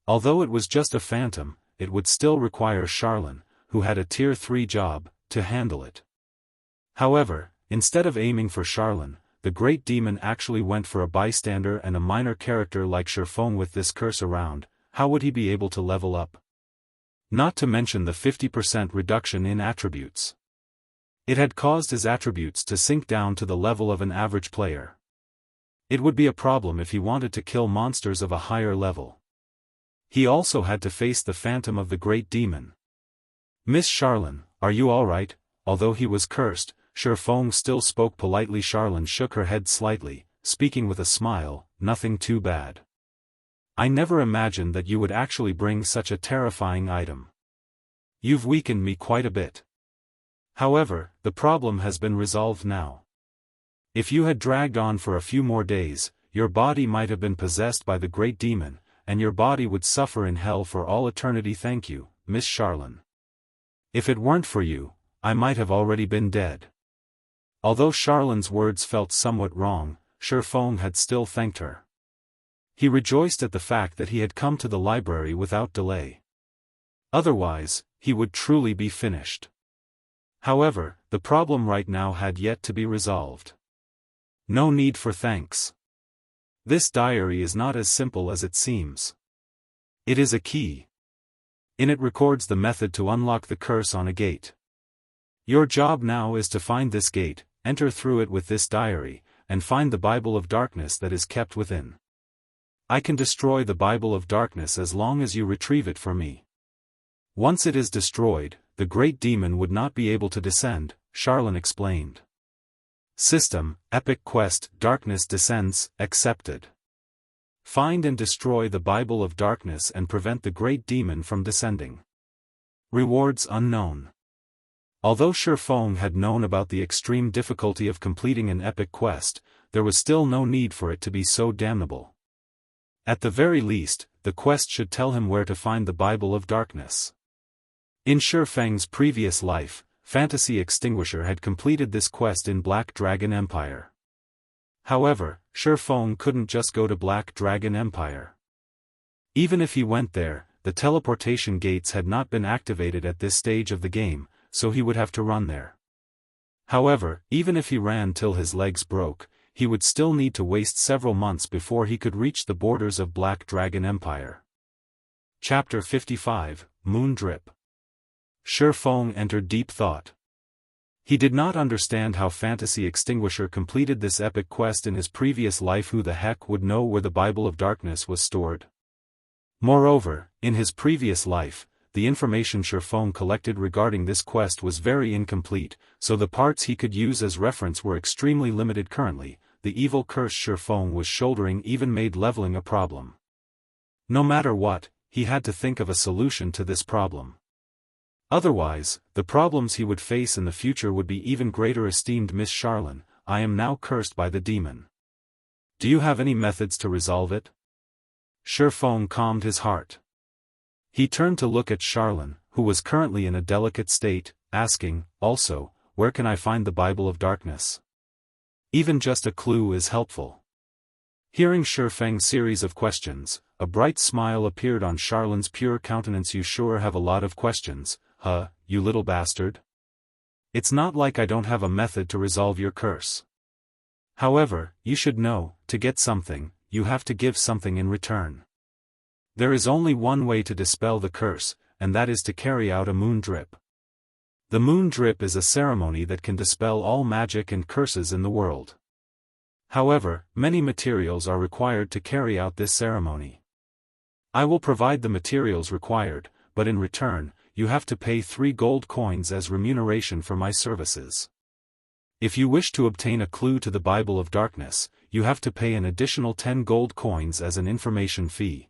Although it was just a phantom, it would still require Charlene, who had a Tier 3 job, to handle it. However, instead of aiming for Charlene, the great demon actually went for a bystander and a minor character like Shifeng. With this curse around, how would he be able to level up? Not to mention the 50% reduction in attributes. It had caused his attributes to sink down to the level of an average player. It would be a problem if he wanted to kill monsters of a higher level. He also had to face the phantom of the great demon. Miss Charlene, are you alright? Although he was cursed, Shifeng still spoke politely. Charlene shook her head slightly, speaking with a smile, nothing too bad. I never imagined that you would actually bring such a terrifying item. You've weakened me quite a bit. However, the problem has been resolved now. If you had dragged on for a few more days, your body might have been possessed by the great demon, and your body would suffer in hell for all eternity. Thank you, Miss Charlene. If it weren't for you, I might have already been dead. Although Charlene's words felt somewhat wrong, Shifeng had still thanked her. He rejoiced at the fact that he had come to the library without delay. Otherwise, he would truly be finished. However, the problem right now had yet to be resolved. No need for thanks. This diary is not as simple as it seems. It is a key. In it records the method to unlock the curse on a gate. Your job now is to find this gate, enter through it with this diary, and find the Bible of Darkness that is kept within. I can destroy the Bible of Darkness as long as you retrieve it for me. Once it is destroyed, the great demon would not be able to descend, Charlene explained. System, Epic Quest, Darkness Descends, accepted. Find and destroy the Bible of Darkness and prevent the great demon from descending. Rewards unknown. Although Shifeng had known about the extreme difficulty of completing an epic quest, there was still no need for it to be so damnable. At the very least, the quest should tell him where to find the Bible of Darkness. In Shifeng's previous life, Fantasy Extinguisher had completed this quest in Black Dragon Empire. However, Shifeng couldn't just go to Black Dragon Empire. Even if he went there, the teleportation gates had not been activated at this stage of the game, so he would have to run there. However, even if he ran till his legs broke, he would still need to waste several months before he could reach the borders of Black Dragon Empire. Chapter 55, Moon Drip. Shifeng entered deep thought. He did not understand how Fantasy Extinguisher completed this epic quest in his previous life. Who the heck would know where the Bible of Darkness was stored? Moreover, in his previous life, the information Shifeng collected regarding this quest was very incomplete, so the parts he could use as reference were extremely limited. Currently, the evil curse Shifeng was shouldering even made leveling a problem. No matter what, he had to think of a solution to this problem. Otherwise, the problems he would face in the future would be even greater. Esteemed Miss Charlene, I am now cursed by the demon. Do you have any methods to resolve it? Shifeng calmed his heart. He turned to look at Charlene, who was currently in a delicate state, asking, also, where can I find the Bible of Darkness? Even just a clue is helpful. Hearing Shifeng's series of questions, a bright smile appeared on Charlene's pure countenance. You sure have a lot of questions, huh, you little bastard? It's not like I don't have a method to resolve your curse. However, you should know, to get something, you have to give something in return. There is only one way to dispel the curse, and that is to carry out a moon drip. The moon drip is a ceremony that can dispel all magic and curses in the world. However, many materials are required to carry out this ceremony. I will provide the materials required, but in return, you have to pay 3 gold coins as remuneration for my services. If you wish to obtain a clue to the Bible of Darkness, you have to pay an additional 10 gold coins as an information fee.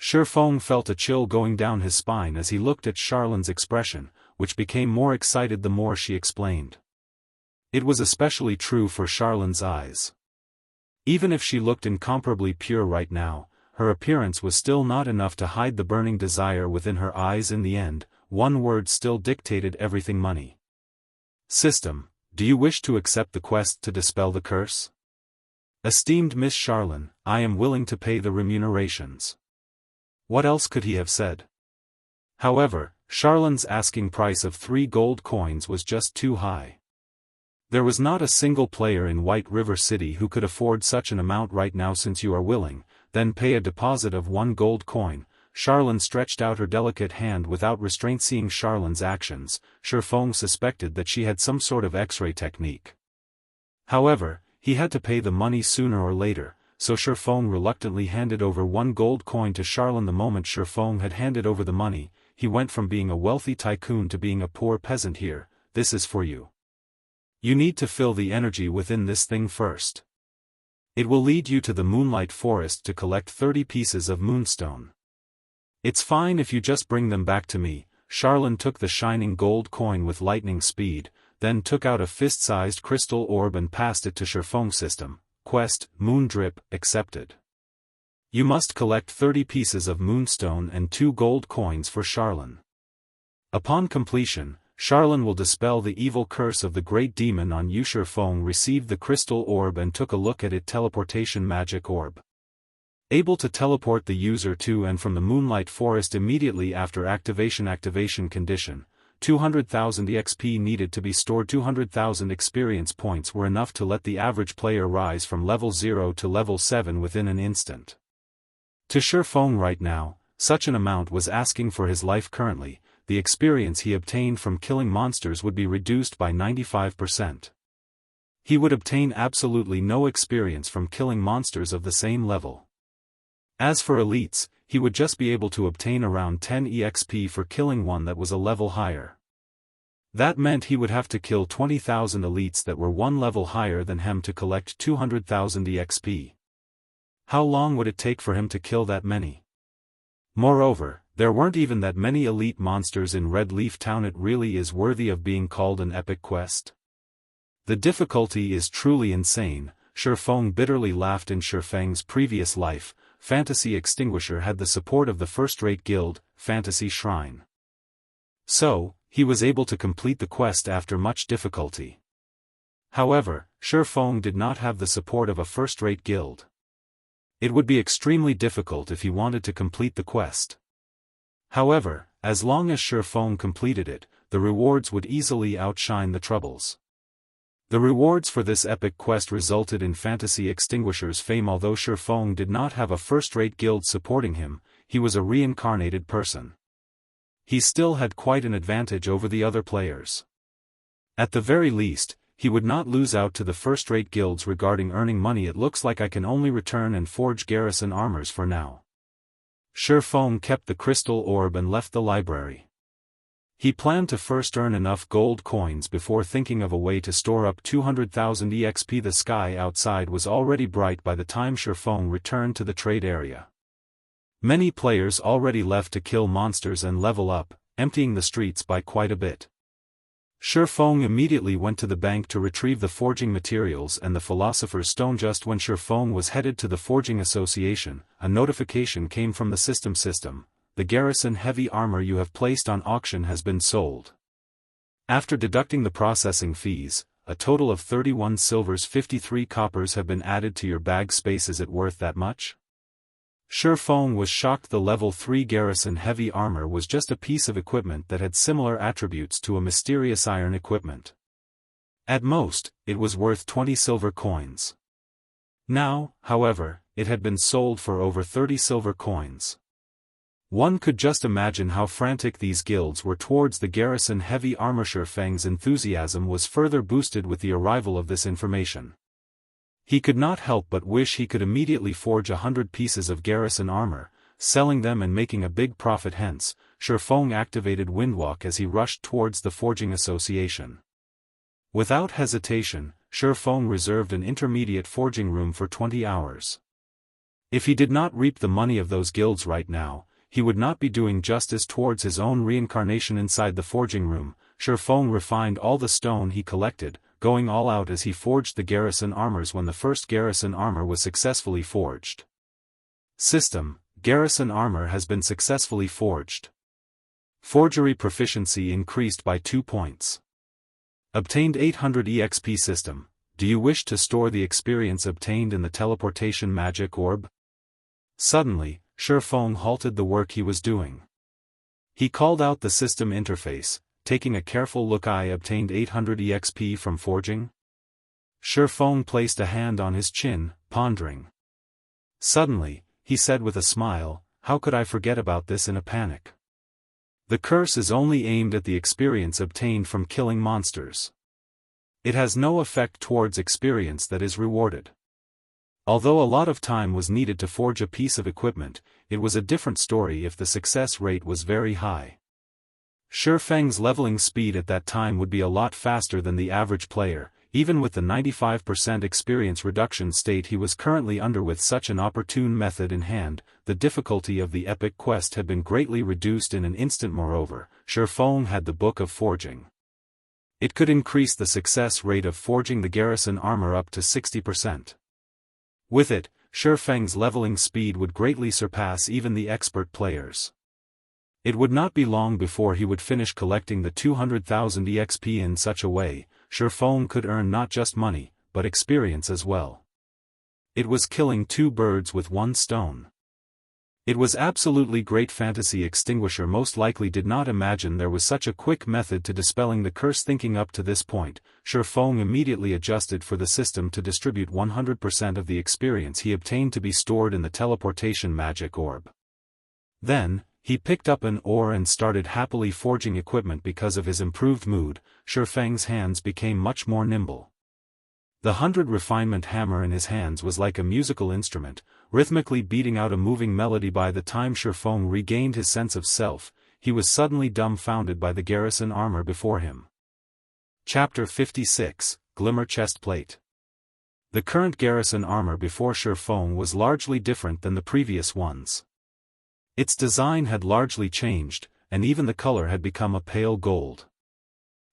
Shifeng felt a chill going down his spine as he looked at Charlene's expression, which became more excited the more she explained. It was especially true for Charlene's eyes. Even if she looked incomparably pure right now, her appearance was still not enough to hide the burning desire within her eyes. In the end, one word still dictated everything: money. System, do you wish to accept the quest to dispel the curse? Esteemed Miss Charlene, I am willing to pay the remunerations. What else could he have said? However, Charlene's asking price of 3 gold coins was just too high. There was not a single player in White River City who could afford such an amount right now. Since you are willing, then pay a deposit of 1 gold coin. Charlene stretched out her delicate hand without restraint. Seeing Charlene's actions, Shifeng suspected that she had some sort of X-ray technique. However, he had to pay the money sooner or later, so Shifeng reluctantly handed over 1 gold coin to Charlene. The moment Shifeng had handed over the money, he went from being a wealthy tycoon to being a poor peasant. Here, this is for you. You need to fill the energy within this thing first. It will lead you to the Moonlight Forest to collect 30 pieces of moonstone. It's fine if you just bring them back to me. Charlene took the shining gold coin with lightning speed, then took out a fist-sized crystal orb and passed it to Shifeng. System, quest, moon drip, accepted. You must collect 30 pieces of moonstone and 2 gold coins for Charlene. Upon completion, Charlene will dispel the evil curse of the great demon on you. Shifeng received the crystal orb and took a look at it. Teleportation magic orb. Able to teleport the user to and from the Moonlight Forest immediately after activation. Activation condition: 200,000 EXP needed to be stored. 200,000 experience points were enough to let the average player rise from level 0 to level 7 within an instant. To Shifeng right now, such an amount was asking for his life. Currently, the experience he obtained from killing monsters would be reduced by 95%. He would obtain absolutely no experience from killing monsters of the same level. As for elites, he would just be able to obtain around 10 EXP for killing one that was a level higher. That meant he would have to kill 20,000 elites that were 1 level higher than him to collect 200,000 EXP. How long would it take for him to kill that many? Moreover, There weren't even that many elite monsters in Red Leaf Town. It really is worthy of being called an epic quest. The difficulty is truly insane. Shifeng bitterly laughed. In Shifeng's previous life, Fantasy Extinguisher had the support of the first-rate guild, Fantasy Shrine. So, he was able to complete the quest after much difficulty. However, Shifeng did not have the support of a first-rate guild. It would be extremely difficult if he wanted to complete the quest. However, as long as Shifeng completed it, the rewards would easily outshine the troubles. The rewards for this epic quest resulted in Fantasy Extinguisher's fame. Although Shifeng did not have a first-rate guild supporting him, he was a reincarnated person. He still had quite an advantage over the other players. At the very least, he would not lose out to the first-rate guilds regarding earning money. It looks like I can only return and forge Garrison armors for now. Shifeng kept the crystal orb and left the library. He planned to first earn enough gold coins before thinking of a way to store up 200,000 EXP. The sky outside was already bright by the time Shifeng returned to the trade area. Many players already left to kill monsters and level up, emptying the streets by quite a bit. Shifeng immediately went to the bank to retrieve the forging materials and the Philosopher's Stone. Just when Shifeng was headed to the Forging Association, a notification came from the system. The Garrison heavy armor you have placed on auction has been sold. After deducting the processing fees, a total of 31 silvers 53 coppers have been added to your bag space. Is it worth that much? Shifeng was shocked. The level 3 Garrison heavy armor was just a piece of equipment that had similar attributes to a mysterious iron equipment. At most, it was worth 20 silver coins. Now, however, it had been sold for over 30 silver coins. One could just imagine how frantic these guilds were towards the Garrison heavy armor. Shifeng's enthusiasm was further boosted with the arrival of this information. He could not help but wish he could immediately forge 100 pieces of Garrison armor, selling them and making a big profit. Hence, Shifeng activated Windwalk as he rushed towards the Forging Association. Without hesitation, Shifeng reserved an intermediate forging room for 20 hours. If he did not reap the money of those guilds right now, he would not be doing justice towards his own reincarnation. Inside the forging room, Shifeng refined all the stone he collected, going all out as he forged the Garrison armors. When the first Garrison armor was successfully forged. System: Garrison armor has been successfully forged. Forgery proficiency increased by 2 points. Obtained 800 EXP. System: do you wish to store the experience obtained in the teleportation magic orb? Suddenly, Shifeng halted the work he was doing. He called out the system interface, taking a careful look. I obtained 800 EXP from forging. Shifeng placed a hand on his chin, pondering. Suddenly, he said with a smile, how could I forget about this in a panic? The curse is only aimed at the experience obtained from killing monsters. It has no effect towards experience that is rewarded. Although a lot of time was needed to forge a piece of equipment, it was a different story if the success rate was very high. Shifeng's leveling speed at that time would be a lot faster than the average player, even with the 95% experience reduction state he was currently under. With such an opportune method in hand, the difficulty of the epic quest had been greatly reduced in an instant. Moreover, Shifeng had the Book of Forging. It could increase the success rate of forging the Garrison armor up to 60%. With it, Shifeng's leveling speed would greatly surpass even the expert players. It would not be long before he would finish collecting the 200,000 EXP. In such a way, Shifeng could earn not just money, but experience as well. It was killing 2 birds with 1 stone. It was absolutely great. Fantasy Extinguisher most likely did not imagine there was such a quick method to dispelling the curse. Thinking up to this point, Shifeng immediately adjusted for the system to distribute 100% of the experience he obtained to be stored in the teleportation magic orb. Then, he picked up an ore and started happily forging equipment. Because of his improved mood, Shifeng's hands became much more nimble. The 100 refinement hammer in his hands was like a musical instrument, rhythmically beating out a moving melody. By the time Shifeng regained his sense of self, he was suddenly dumbfounded by the Garrison armor before him. Chapter 56, Glimmer Chestplate. The current Garrison armor before Shifeng was largely different than the previous ones. Its design had largely changed, and even the color had become a pale gold.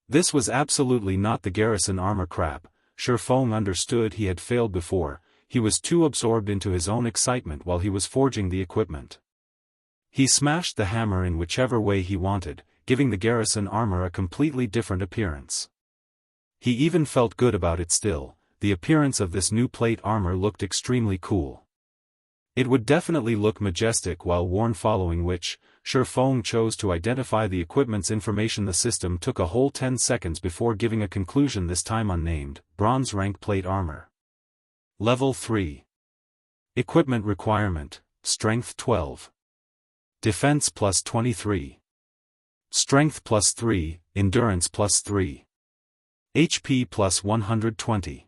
This was absolutely not the Garrison armor crap. Shifeng understood he had failed before. He was too absorbed into his own excitement while he was forging the equipment. He smashed the hammer in whichever way he wanted, giving the Garrison armor a completely different appearance. He even felt good about it still. The appearance of this new plate armor looked extremely cool. It would definitely look majestic while worn, following which, Shifeng chose to identify the equipment's information. The system took a whole 10 seconds before giving a conclusion, this time unnamed: bronze rank plate armor. Level 3. Equipment requirement: Strength 12. Defense plus 23. Strength plus 3, Endurance plus 3. HP plus 120.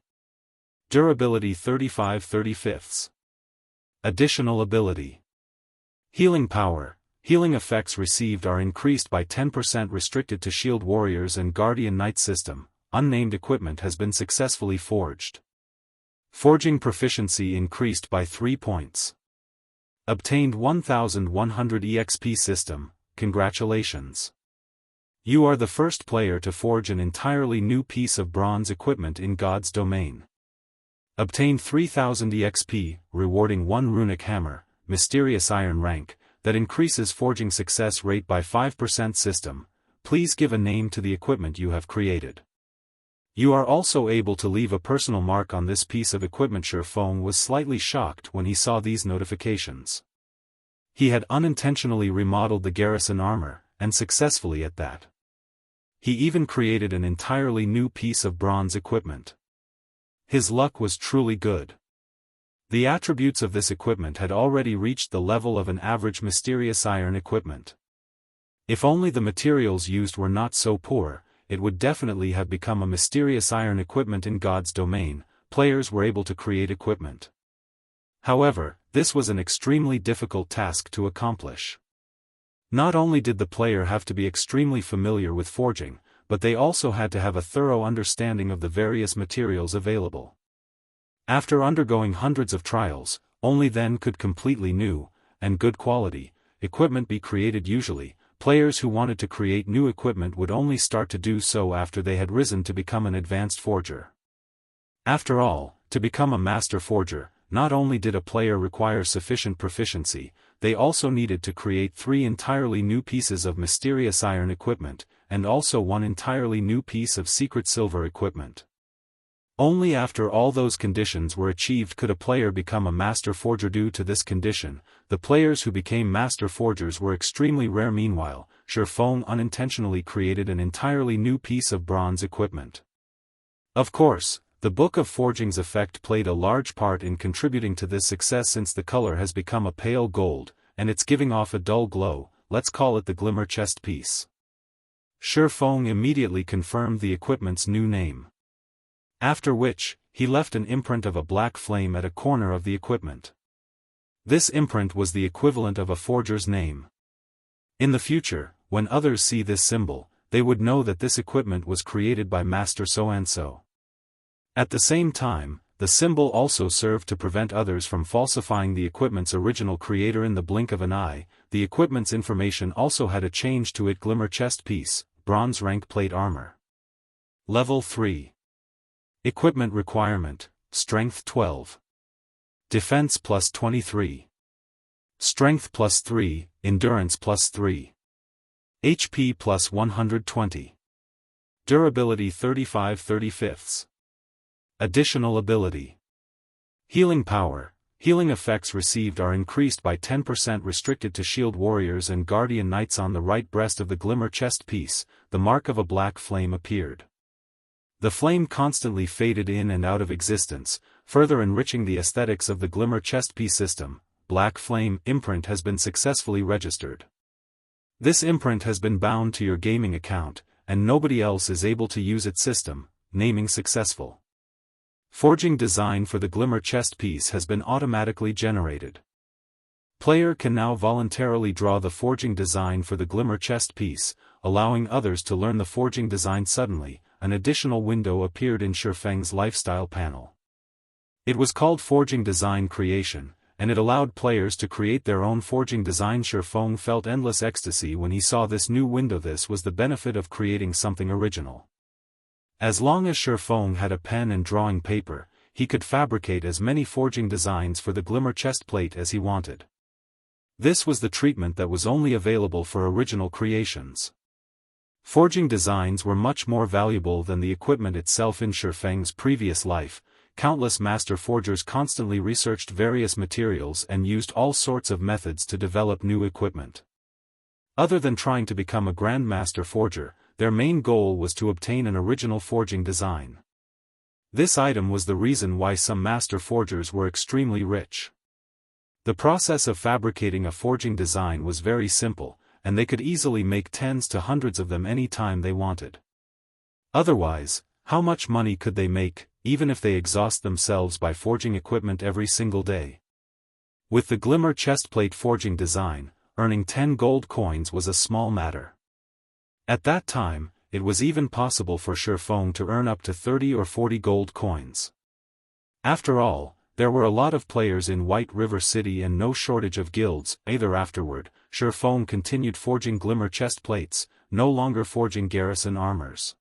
Durability 35/35. Additional ability. Healing power. Healing effects received are increased by 10%, restricted to Shield Warriors and Guardian Knight system. Unnamed equipment has been successfully forged. Forging proficiency increased by 3 points. Obtained 1100 EXP system. Congratulations. You are the first player to forge an entirely new piece of bronze equipment in God's domain. Obtained 3000 EXP, rewarding 1 runic hammer, mysterious iron rank, that increases forging success rate by 5% system. Please give a name to the equipment you have created. You are also able to leave a personal mark on this piece of equipment. Shifeng was slightly shocked when he saw these notifications. He had unintentionally remodeled the Garrison armor, and successfully at that. He even created an entirely new piece of bronze equipment. His luck was truly good. The attributes of this equipment had already reached the level of an average mysterious iron equipment. If only the materials used were not so poor, it would definitely have become a mysterious iron equipment in God's domain. Players were able to create equipment. However, this was an extremely difficult task to accomplish. Not only did the player have to be extremely familiar with forging, but they also had to have a thorough understanding of the various materials available. After undergoing hundreds of trials, only then could completely new, and good quality, equipment be created. Usually, players who wanted to create new equipment would only start to do so after they had risen to become an advanced forger. After all, to become a master forger, not only did a player require sufficient proficiency, they also needed to create 3 entirely new pieces of mysterious iron equipment, and also 1 entirely new piece of secret silver equipment. Only after all those conditions were achieved could a player become a master forger. Due to this condition, the players who became master forgers were extremely rare. Meanwhile, Shifeng unintentionally created an entirely new piece of bronze equipment. Of course, the Book of Forging's effect played a large part in contributing to this success, since the color has become a pale gold, and it's giving off a dull glow. Let's call it the Glimmer chest piece. Shifeng immediately confirmed the equipment's new name. After which, he left an imprint of a black flame at a corner of the equipment. This imprint was the equivalent of a forger's name. In the future, when others see this symbol, they would know that this equipment was created by Master so-and-so. At the same time, the symbol also served to prevent others from falsifying the equipment's original creator. In the blink of an eye, the equipment's information also had a change to it. Glimmer chest piece, bronze rank plate armor. Level 3. Equipment requirement: Strength 12. Defense plus 23. Strength plus 3, Endurance plus 3. HP plus 120. Durability 35/35. Additional ability. Healing power. Healing effects received are increased by 10%, restricted to Shield Warriors and Guardian Knights. On the right breast of the Glimmer chest piece, the mark of a black flame appeared. The flame constantly faded in and out of existence, further enriching the aesthetics of the Glimmer chest piece system. Black flame imprint has been successfully registered. This imprint has been bound to your gaming account, and nobody else is able to use its system. Naming successful. Forging design for the Glimmer chest piece has been automatically generated. Player can now voluntarily draw the forging design for the Glimmer chest piece, allowing others to learn the forging design. Suddenly, an additional window appeared in Shifeng's lifestyle panel. It was called Forging Design Creation, and it allowed players to create their own forging design. Feng felt endless ecstasy when he saw this new window. This was the benefit of creating something original. As long as Feng had a pen and drawing paper, he could fabricate as many forging designs for the Glimmer chestplate as he wanted. This was the treatment that was only available for original creations. Forging designs were much more valuable than the equipment itself. In Feng's previous life, countless master forgers constantly researched various materials and used all sorts of methods to develop new equipment. Other than trying to become a grandmaster forger, their main goal was to obtain an original forging design. This item was the reason why some master forgers were extremely rich. The process of fabricating a forging design was very simple, and they could easily make tens to hundreds of them any time they wanted. Otherwise, how much money could they make, even if they exhaust themselves by forging equipment every single day? With the Glimmer chestplate forging design, earning 10 gold coins was a small matter. At that time, it was even possible for Feng to earn up to 30 or 40 gold coins. After all, there were a lot of players in White River City and no shortage of guilds. Afterward, Feng continued forging Glimmer chestplates, no longer forging Garrison armors.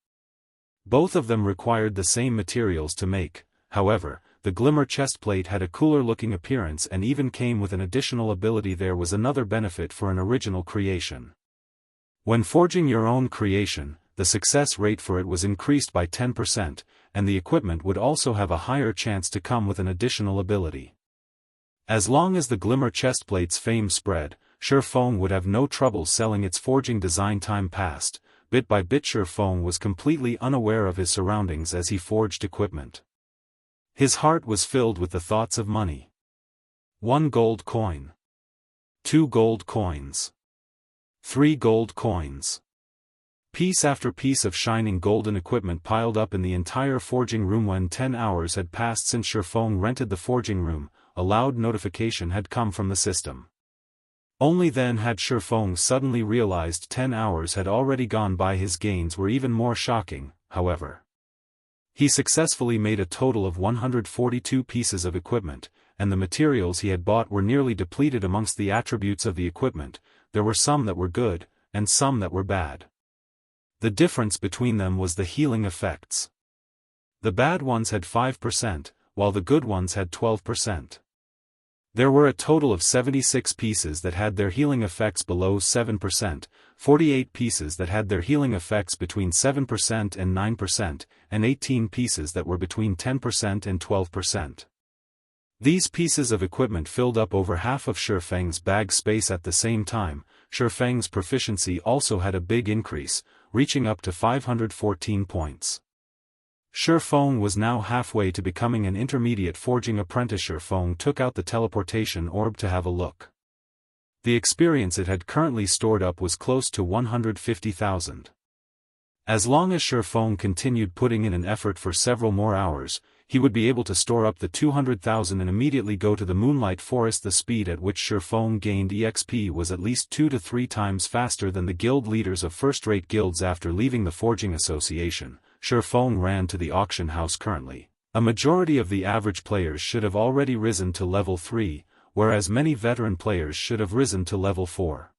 Both of them required the same materials to make. However, the Glimmer chestplate had a cooler-looking appearance and even came with an additional ability. There was another benefit for an original creation. When forging your own creation, the success rate for it was increased by 10%, and the equipment would also have a higher chance to come with an additional ability. As long as the Glimmer chestplate's fame spread, Feng would have no trouble selling its forging design. Time passed. Bit by bit Feng was completely unaware of his surroundings as he forged equipment. His heart was filled with the thoughts of money. 1 gold coin. 2 gold coins. 3 gold coins. Piece after piece of shining golden equipment piled up in the entire forging room. When 10 hours had passed since Feng rented the forging room, a loud notification had come from the system. Only then had Feng suddenly realized 10 hours had already gone by. His gains were even more shocking, however. He successfully made a total of 142 pieces of equipment, and the materials he had bought were nearly depleted. Amongst the attributes of the equipment, there were some that were good, and some that were bad. The difference between them was the healing effects. The bad ones had 5%, while the good ones had 12%. There were a total of 76 pieces that had their healing effects below 7%, 48 pieces that had their healing effects between 7% and 9%, and 18 pieces that were between 10% and 12%. These pieces of equipment filled up over half of Feng's bag space at the same time. Feng's proficiency also had a big increase, reaching up to 514 points. Feng was now halfway to becoming an intermediate forging apprentice. Feng took out the teleportation orb to have a look. The experience it had currently stored up was close to 150,000. As long as Feng continued putting in an effort for several more hours, he would be able to store up the 200,000 and immediately go to the Moonlight Forest. The speed at which Feng gained EXP was at least 2 to 3 times faster than the guild leaders of first-rate guilds. After leaving the Forging Association, Feng ran to the auction house. Currently, a majority of the average players should have already risen to level 3, whereas many veteran players should have risen to level 4.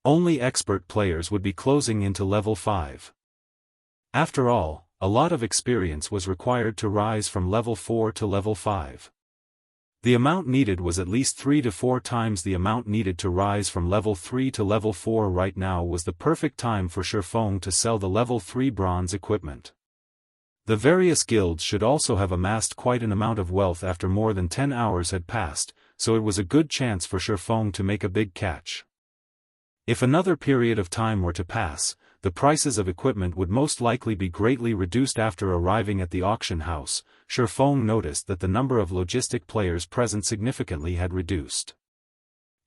Only expert players would be closing into level 5. After all, a lot of experience was required to rise from level 4 to level 5. The amount needed was at least 3 to 4 times the amount needed to rise from level 3 to level 4. Right now was the perfect time for Feng to sell the level 3 bronze equipment. The various guilds should also have amassed quite an amount of wealth after more than 10 hours had passed, so it was a good chance for Feng to make a big catch. If another period of time were to pass, the prices of equipment would most likely be greatly reduced. After arriving at the auction house, Feng noticed that the number of logistic players present significantly had reduced.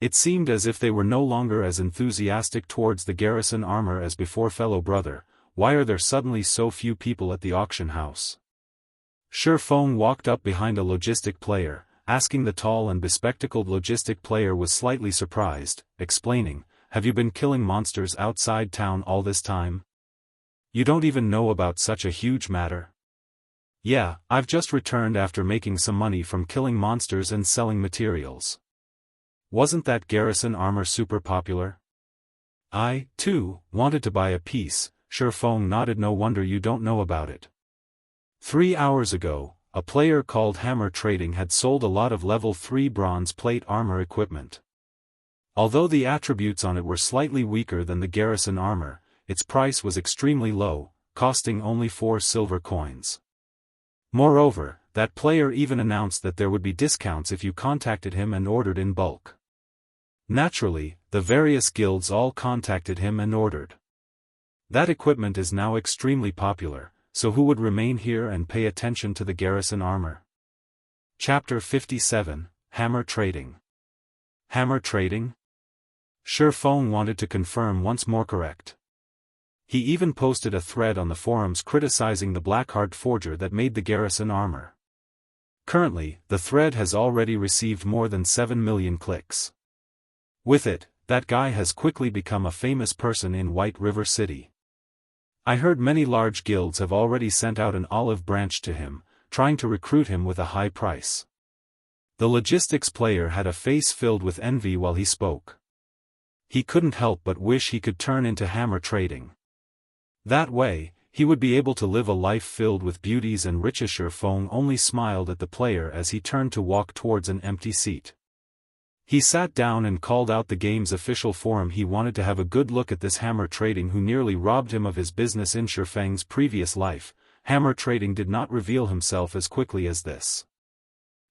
It seemed as if they were no longer as enthusiastic towards the Garrison armor as before. Fellow brother, why are there suddenly so few people at the auction house? Feng walked up behind a logistic player, asking. The tall and bespectacled logistic player was slightly surprised, explaining, "Have you been killing monsters outside town all this time? You don't even know about such a huge matter?" Yeah, I've just returned after making some money from killing monsters and selling materials. Wasn't that Garrison armor super popular? I, too, wanted to buy a piece. Shifeng nodded. No wonder you don't know about it. 3 hours ago, a player called Hammer Trading had sold a lot of level 3 bronze plate armor equipment. Although the attributes on it were slightly weaker than the Garrison armor, its price was extremely low, costing only 4 silver coins. Moreover, that player even announced that there would be discounts if you contacted him and ordered in bulk. Naturally, the various guilds all contacted him and ordered. That equipment is now extremely popular, so who would remain here and pay attention to the Garrison armor? Chapter 57, Hammer Trading. Hammer Trading? Shifeng wanted to confirm once more. Correct. He even posted a thread on the forums criticizing the Blackheart forger that made the Garrison armor. Currently, the thread has already received more than 7 million clicks. With it, that guy has quickly become a famous person in White River City. I heard many large guilds have already sent out an olive branch to him, trying to recruit him with a high price. The logistics player had a face filled with envy while he spoke. He couldn't help but wish he could turn into Hammer Trading. That way, he would be able to live a life filled with beauties and riches. Shifeng only smiled at the player as he turned to walk towards an empty seat. He sat down and called out the game's official forum. He wanted to have a good look at this Hammer Trading who nearly robbed him of his business in Shifeng's previous life. Hammer Trading did not reveal himself as quickly as this.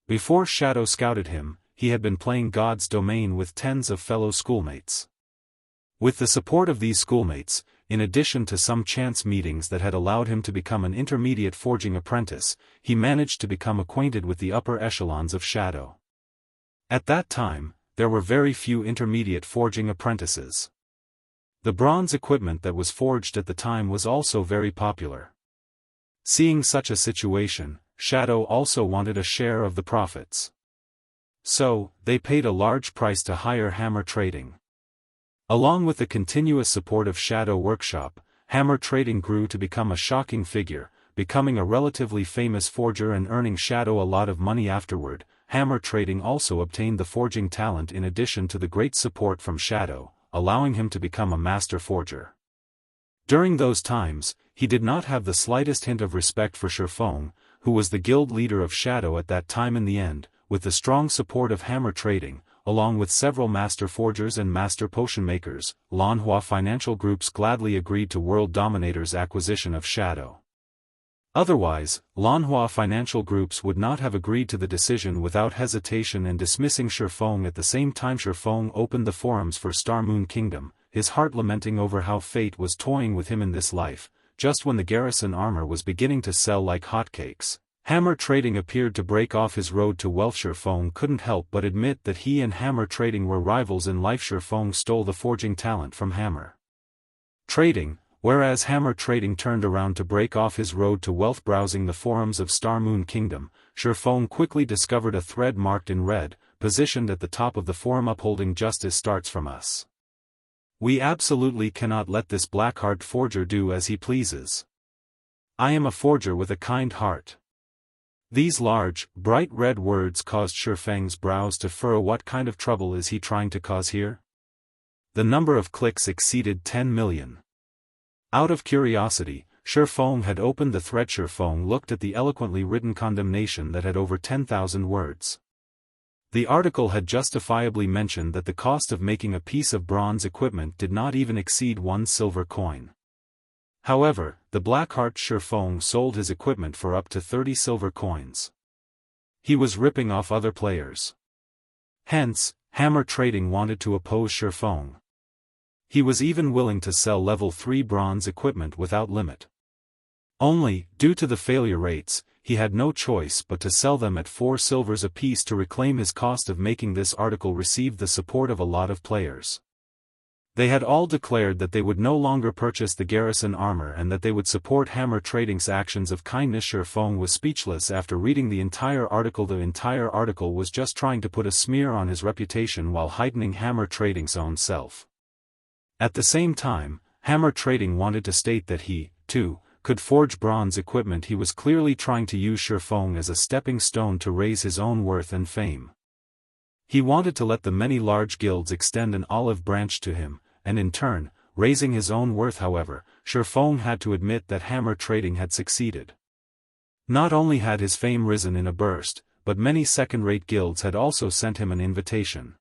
Before Shadow scouted him, he had been playing God's Domain with tens of fellow schoolmates. With the support of these schoolmates, in addition to some chance meetings that had allowed him to become an intermediate forging apprentice, he managed to become acquainted with the upper echelons of Shadow. At that time, there were very few intermediate forging apprentices. The bronze equipment that was forged at the time was also very popular. Seeing such a situation, Shadow also wanted a share of the profits. So, they paid a large price to hire Hammer Trading. Along with the continuous support of Shadow Workshop, Hammer Trading grew to become a shocking figure, becoming a relatively famous forger and earning Shadow a lot of money afterward. Hammer Trading also obtained the forging talent in addition to the great support from Shadow, allowing him to become a master forger. During those times, he did not have the slightest hint of respect for Shifeng, who was the guild leader of Shadow at that time. In the end, with the strong support of Hammer Trading, along with several master forgers and master potion makers, Lanhua financial groups gladly agreed to World Dominator's acquisition of Shadow. Otherwise, Lanhua financial groups would not have agreed to the decision without hesitation and dismissing Shifeng at the same time. Shifeng opened the forums for Starmoon Kingdom, his heart lamenting over how fate was toying with him in this life. Just when the Garrison armor was beginning to sell like hotcakes, Hammer Trading appeared to break off his road to wealth. Shifeng couldn't help but admit that he and Hammer Trading were rivals in life. Shifeng stole the forging talent from Hammer Trading, whereas Hammer Trading turned around to break off his road to wealth. Browsing the forums of Starmoon Kingdom, Shifeng quickly discovered a thread marked in red, positioned at the top of the forum. Upholding justice starts from us. We absolutely cannot let this Blackheart forger do as he pleases. I am a forger with a kind heart. These large, bright red words caused Shifeng's brows to furrow. What kind of trouble is he trying to cause here? The number of clicks exceeded 10 million. Out of curiosity, Shifeng had opened the thread. Shifeng looked at the eloquently written condemnation that had over 10,000 words. The article had justifiably mentioned that the cost of making a piece of bronze equipment did not even exceed 1 silver coin. However, the Blackheart Shifeng sold his equipment for up to 30 silver coins. He was ripping off other players. Hence, Hammer Trading wanted to oppose Shifeng. He was even willing to sell level 3 bronze equipment without limit. Only, due to the failure rates, he had no choice but to sell them at 4 silvers apiece to reclaim his cost of making. This article received the support of a lot of players. They had all declared that they would no longer purchase the Garrison armor and that they would support Hammer Trading's actions of kindness. Shifeng was speechless after reading the entire article. The entire article was just trying to put a smear on his reputation while heightening Hammer Trading's own self. At the same time, Hammer Trading wanted to state that he, too, could forge bronze equipment. He was clearly trying to use Shifeng as a stepping stone to raise his own worth and fame. He wanted to let the many large guilds extend an olive branch to him, and in turn, raising his own worth. However, Shifeng had to admit that hammer trading had succeeded. Not only had his fame risen in a burst, but many second-rate guilds had also sent him an invitation.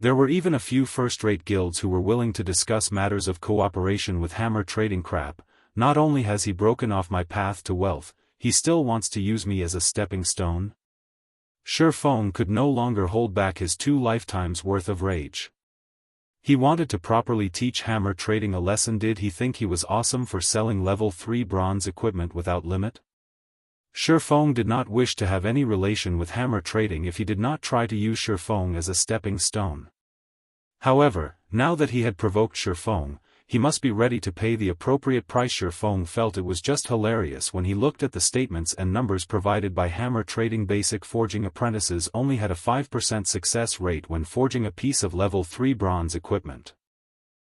There were even a few first-rate guilds who were willing to discuss matters of cooperation with hammer trading. Crap, not only has he broken off my path to wealth, he still wants to use me as a stepping stone? Shifeng could no longer hold back his 2 lifetimes worth of rage. He wanted to properly teach hammer trading a lesson. Did he think he was awesome for selling level 3 bronze equipment without limit? Shifeng did not wish to have any relation with hammer trading if he did not try to use Shifeng as a stepping stone. However, now that he had provoked Shifeng, he must be ready to pay the appropriate price. Shifeng felt it was just hilarious when he looked at the statements and numbers provided by hammer trading. Basic forging apprentices only had a 5% success rate when forging a piece of level 3 bronze equipment.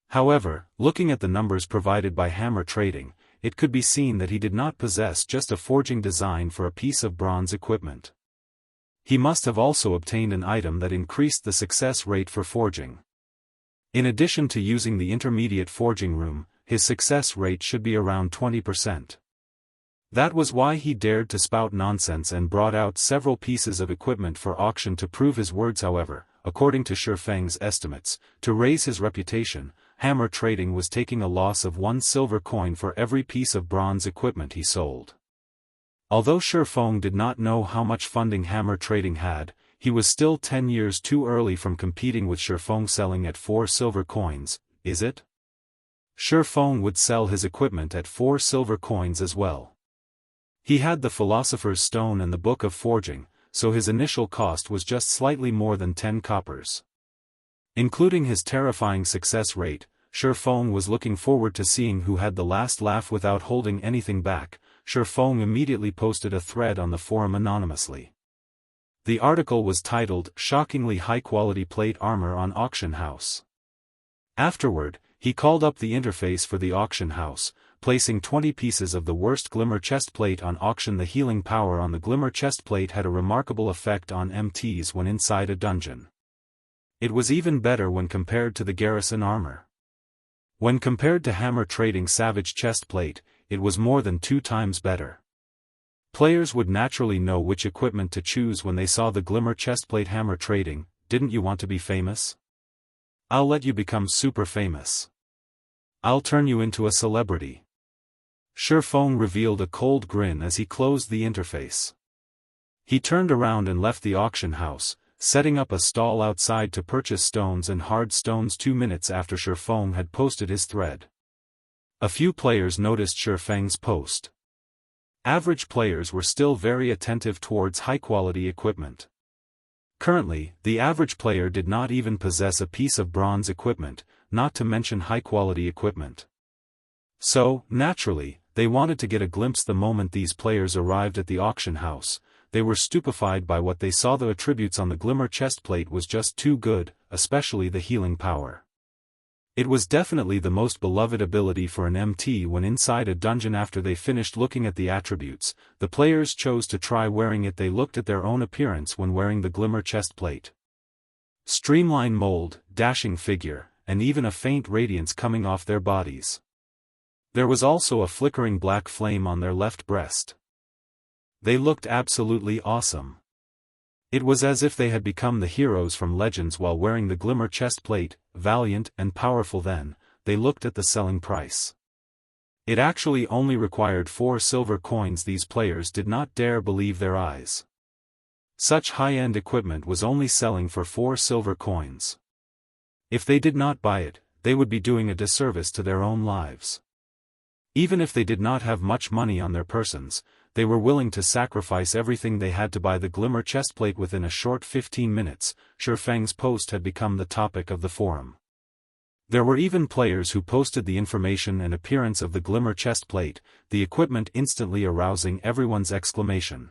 However, looking at the numbers provided by hammer trading, it could be seen that he did not possess just a forging design for a piece of bronze equipment. He must have also obtained an item that increased the success rate for forging. In addition to using the intermediate forging room, his success rate should be around 20%. That was why he dared to spout nonsense and brought out several pieces of equipment for auction to prove his words. However, according to Shifeng's estimates, to raise his reputation, hammer trading was taking a loss of 1 silver coin for every piece of bronze equipment he sold. Although Shifeng did not know how much funding hammer trading had, he was still 10 years too early from competing with Shifeng selling at 4 silver coins, is it? Shifeng would sell his equipment at 4 silver coins as well. He had the Philosopher's Stone and the Book of Forging, so his initial cost was just slightly more than 10 coppers. Including his terrifying success rate, Shifeng was looking forward to seeing who had the last laugh. Without holding anything back, Shifeng immediately posted a thread on the forum anonymously. The article was titled, "Shockingly High-Quality Plate Armor on Auction House." Afterward, he called up the interface for the auction house, placing 20 pieces of the worst Glimmer chestplate on auction. The healing power on the Glimmer chestplate had a remarkable effect on MTs when inside a dungeon. It was even better when compared to the Garrison armor. When compared to hammer trading Savage chestplate, it was more than 2 times better. Players would naturally know which equipment to choose when they saw the Glimmer chestplate. Hammer trading, didn't you want to be famous? I'll let you become super famous. I'll turn you into a celebrity. Shifeng revealed a cold grin as he closed the interface. He turned around and left the auction house, setting up a stall outside to purchase stones and hard stones. 2 minutes after Shifeng had posted his thread, a few players noticed Shifeng's post. Average players were still very attentive towards high-quality equipment. Currently, the average player did not even possess a piece of bronze equipment, not to mention high-quality equipment. So, naturally, they wanted to get a glimpse. The moment these players arrived at the auction house, they were stupefied by what they saw. The attributes on the Glimmer chestplate was just too good, especially the healing power. It was definitely the most beloved ability for an MT when inside a dungeon. After they finished looking at the attributes, the players chose to try wearing it. They looked at their own appearance when wearing the Glimmer chestplate. Streamline mold, dashing figure, and even a faint radiance coming off their bodies. There was also a flickering black flame on their left breast. They looked absolutely awesome. It was as if they had become the heroes from Legends while wearing the Glimmer chestplate, valiant and powerful. Then, they looked at the selling price. It actually only required 4 silver coins. These players did not dare believe their eyes. Such high-end equipment was only selling for 4 silver coins. If they did not buy it, they would be doing a disservice to their own lives. Even if they did not have much money on their persons, they were willing to sacrifice everything they had to buy the Glimmer chestplate. Within a short 15 minutes, Shifeng's post had become the topic of the forum. There were even players who posted the information and appearance of the Glimmer chestplate, the equipment instantly arousing everyone's exclamation.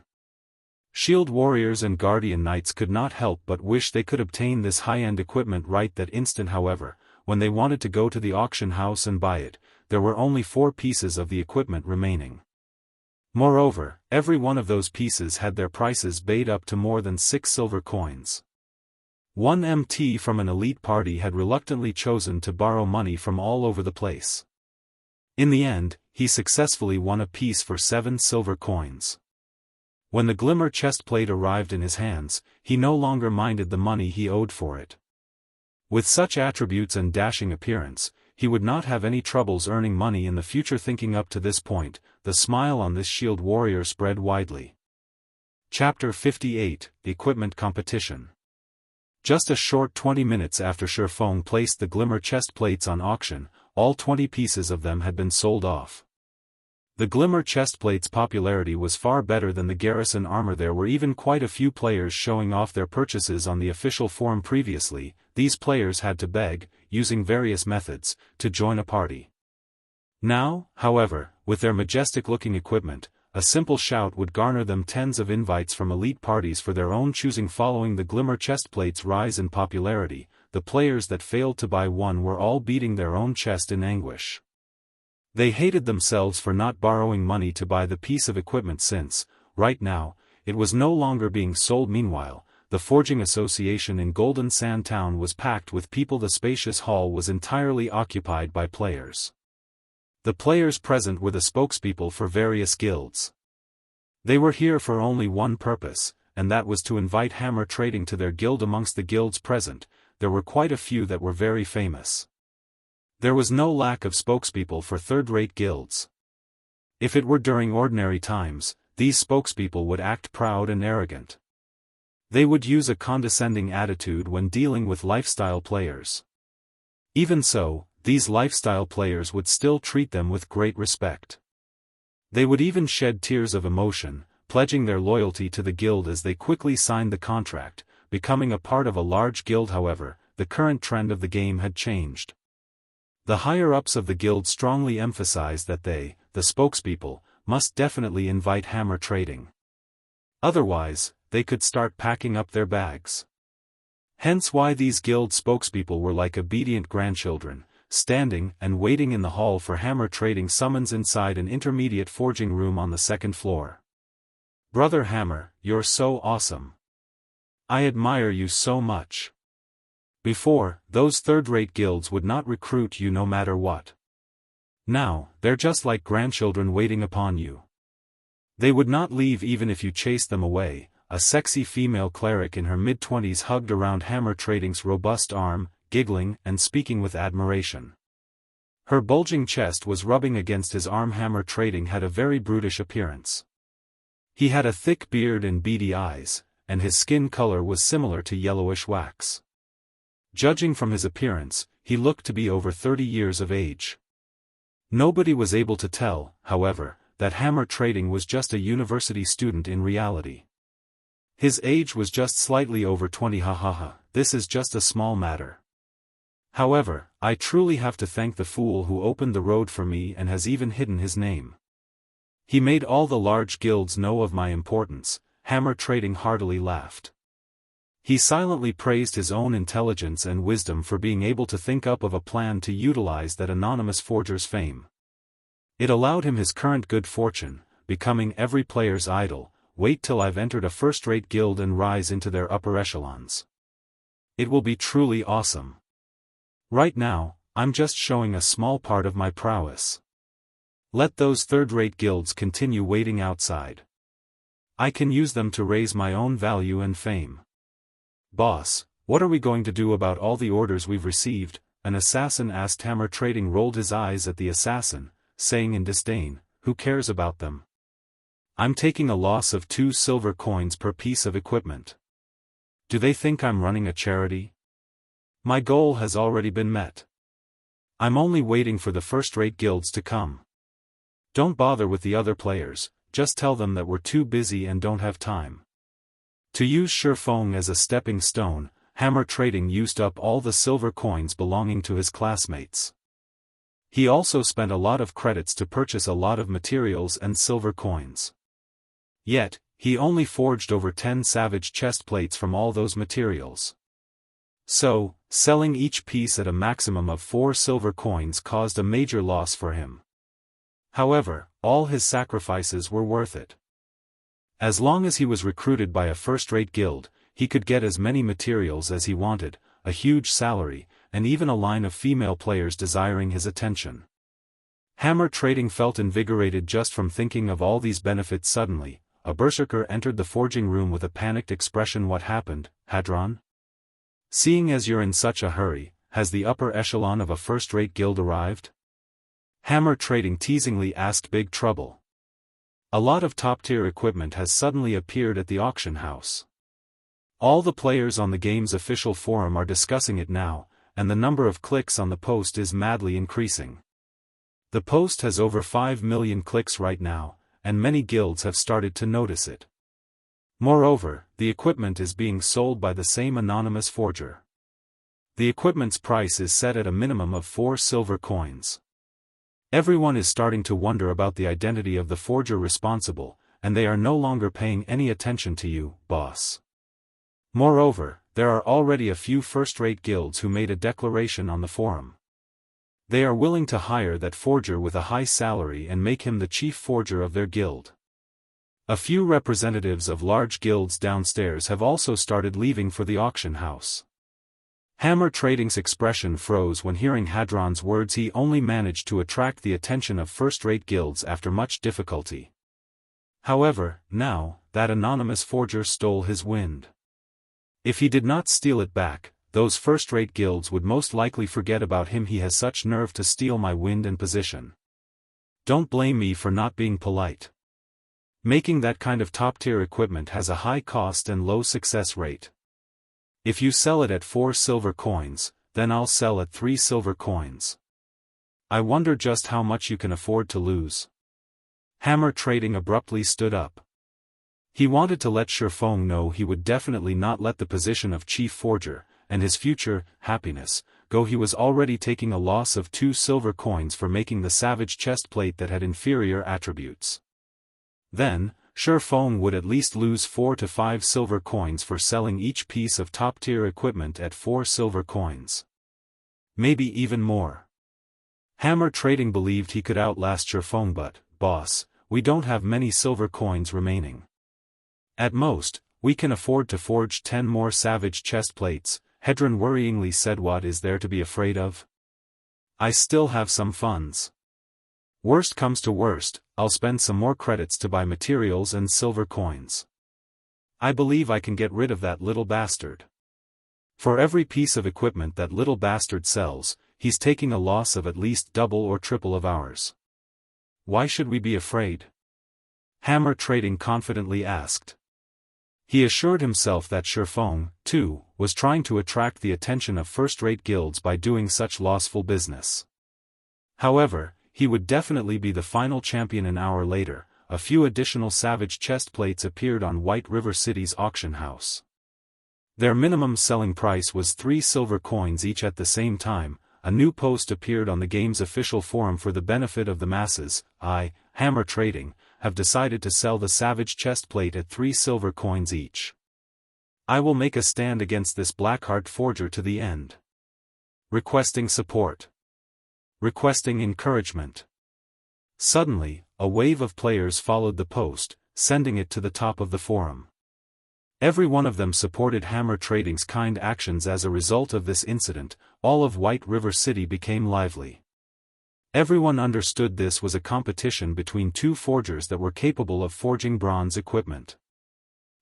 Shield warriors and guardian knights could not help but wish they could obtain this high-end equipment right that instant. However, when they wanted to go to the auction house and buy it, there were only 4 pieces of the equipment remaining. Moreover, every one of those pieces had their prices bade up to more than 6 silver coins. One MT from an elite party had reluctantly chosen to borrow money from all over the place. In the end, he successfully won a piece for 7 silver coins. When the Glimmer chestplate arrived in his hands, he no longer minded the money he owed for it. With such attributes and dashing appearance, he would not have any troubles earning money in the future. Thinking up to this point, the smile on this shield warrior spread widely. Chapter 58, Equipment Competition. Just a short 20 minutes after Shifeng placed the Glimmer chestplates on auction, all 20 pieces of them had been sold off. The Glimmer chestplate's popularity was far better than the Garrison armor. There were even quite a few players showing off their purchases on the official forum previously. These players had to beg, using various methods, to join a party. Now, however, with their majestic-looking equipment, a simple shout would garner them tens of invites from elite parties for their own choosing. Following the Glimmer chestplate's rise in popularity, the players that failed to buy one were all beating their own chest in anguish. They hated themselves for not borrowing money to buy the piece of equipment since, right now, it was no longer being sold. Meanwhile, the Forging Association in Golden Sand Town was packed with people. The spacious hall was entirely occupied by players. The players present were the spokespeople for various guilds. They were here for only one purpose, and that was to invite hammer trading to their guild. Amongst the guilds present, there were quite a few that were very famous. There was no lack of spokespeople for third-rate guilds. If it were during ordinary times, these spokespeople would act proud and arrogant. They would use a condescending attitude when dealing with lifestyle players. Even so, these lifestyle players would still treat them with great respect. They would even shed tears of emotion, pledging their loyalty to the guild as they quickly signed the contract, becoming a part of a large guild. However, the current trend of the game had changed. The higher-ups of the guild strongly emphasized that they, the spokespeople, must definitely invite hammer trading. Otherwise, they could start packing up their bags. Hence why these guild spokespeople were like obedient grandchildren, standing and waiting in the hall for hammer trading summons inside an intermediate forging room on the 2nd floor. Brother Hammer, you're so awesome. I admire you so much. Before, those third-rate guilds would not recruit you no matter what. Now, they're just like grandchildren waiting upon you. They would not leave even if you chased them away. A sexy female cleric in her mid-20s hugged around hammer trading's robust arm, giggling and speaking with admiration. Her bulging chest was rubbing against his arm. Hammer trading had a very brutish appearance. He had a thick beard and beady eyes, and his skin color was similar to yellowish wax. Judging from his appearance, he looked to be over 30 years of age. Nobody was able to tell, however, that hammer trading was just a university student in reality. His age was just slightly over 20. This is just a small matter. However, I truly have to thank the fool who opened the road for me and has even hidden his name. He made all the large guilds know of my importance. Hammer trading heartily laughed. He silently praised his own intelligence and wisdom for being able to think up of a plan to utilize that anonymous forger's fame. It allowed him his current good fortune, becoming every player's idol. Wait till I've entered a first-rate guild and rise into their upper echelons. It will be truly awesome. Right now, I'm just showing a small part of my prowess. Let those third-rate guilds continue waiting outside. I can use them to raise my own value and fame. Boss, what are we going to do about all the orders we've received? An assassin asked. Hammer trading rolled his eyes at the assassin, saying in disdain, who cares about them? I'm taking a loss of 2 silver coins per piece of equipment. Do they think I'm running a charity? My goal has already been met. I'm only waiting for the first-rate guilds to come. Don't bother with the other players, just tell them that we're too busy and don't have time. To use Shifeng as a stepping stone, hammer trading used up all the silver coins belonging to his classmates. He also spent a lot of credits to purchase a lot of materials and silver coins. Yet, he only forged over 10 savage chest plates from all those materials. So, Selling each piece at a maximum of 4 silver coins caused a major loss for him. However, all his sacrifices were worth it. As long as he was recruited by a first-rate guild, he could get as many materials as he wanted, a huge salary, and even a line of female players desiring his attention. Hammer Trading felt invigorated just from thinking of all these benefits. Suddenly, a berserker entered the forging room with a panicked expression. What happened, Hadron? Seeing as you're in such a hurry, has the upper echelon of a first-rate guild arrived? Hammer Trading teasingly asked. Big trouble. A lot of top-tier equipment has suddenly appeared at the auction house. All the players on the game's official forum are discussing it now, and the number of clicks on the post is madly increasing. The post has over 5 million clicks right now, and many guilds have started to notice it. Moreover, the equipment is being sold by the same anonymous forger. The equipment's price is set at a minimum of 4 silver coins. Everyone is starting to wonder about the identity of the forger responsible, and they are no longer paying any attention to you, boss. Moreover, there are already a few first-rate guilds who made a declaration on the forum. They are willing to hire that forger with a high salary and make him the chief forger of their guild. A few representatives of large guilds downstairs have also started leaving for the auction house. Hammer Trading's expression froze when hearing Hadron's words. He only managed to attract the attention of first-rate guilds after much difficulty. However, now, that anonymous forger stole his wind. If he did not steal it back, those first-rate guilds would most likely forget about him. He has such nerve to steal my wind and position. Don't blame me for not being polite. Making that kind of top-tier equipment has a high cost and low success rate. If you sell it at 4 silver coins, then I'll sell at 3 silver coins. I wonder just how much you can afford to lose. Hammer Trading abruptly stood up. He wanted to let Shifeng know he would definitely not let the position of chief forger, and his future happiness, go. He was already taking a loss of 2 silver coins for making the savage chestplate that had inferior attributes. Then, Shifeng would at least lose 4 to 5 silver coins for selling each piece of top-tier equipment at 4 silver coins. Maybe even more. Hammer Trading believed he could outlast Shifeng, but, boss, we don't have many silver coins remaining. At most, we can afford to forge 10 more savage chestplates, Hadron worryingly said. What is there to be afraid of? I still have some funds. Worst comes to worst, I'll spend some more credits to buy materials and silver coins. I believe I can get rid of that little bastard. For every piece of equipment that little bastard sells, he's taking a loss of at least double or triple of ours. Why should we be afraid? Hammer Trading confidently asked. He assured himself that Shifeng, too, was trying to attract the attention of first-rate guilds by doing such lossful business. However, he would definitely be the final champion. An hour later, a few additional savage chestplates appeared on White River City's auction house. Their minimum selling price was 3 silver coins each. At the same time, a new post appeared on the game's official forum. For the benefit of the masses, I, Hammer Trading, have decided to sell the savage chestplate at 3 silver coins each. I will make a stand against this Blackheart forger to the end. Requesting support. Requesting encouragement. Suddenly, a wave of players followed the post, sending it to the top of the forum. Every one of them supported Hammer Trading's kind actions. As a result of this incident, all of White River City became lively. Everyone understood this was a competition between 2 forgers that were capable of forging bronze equipment.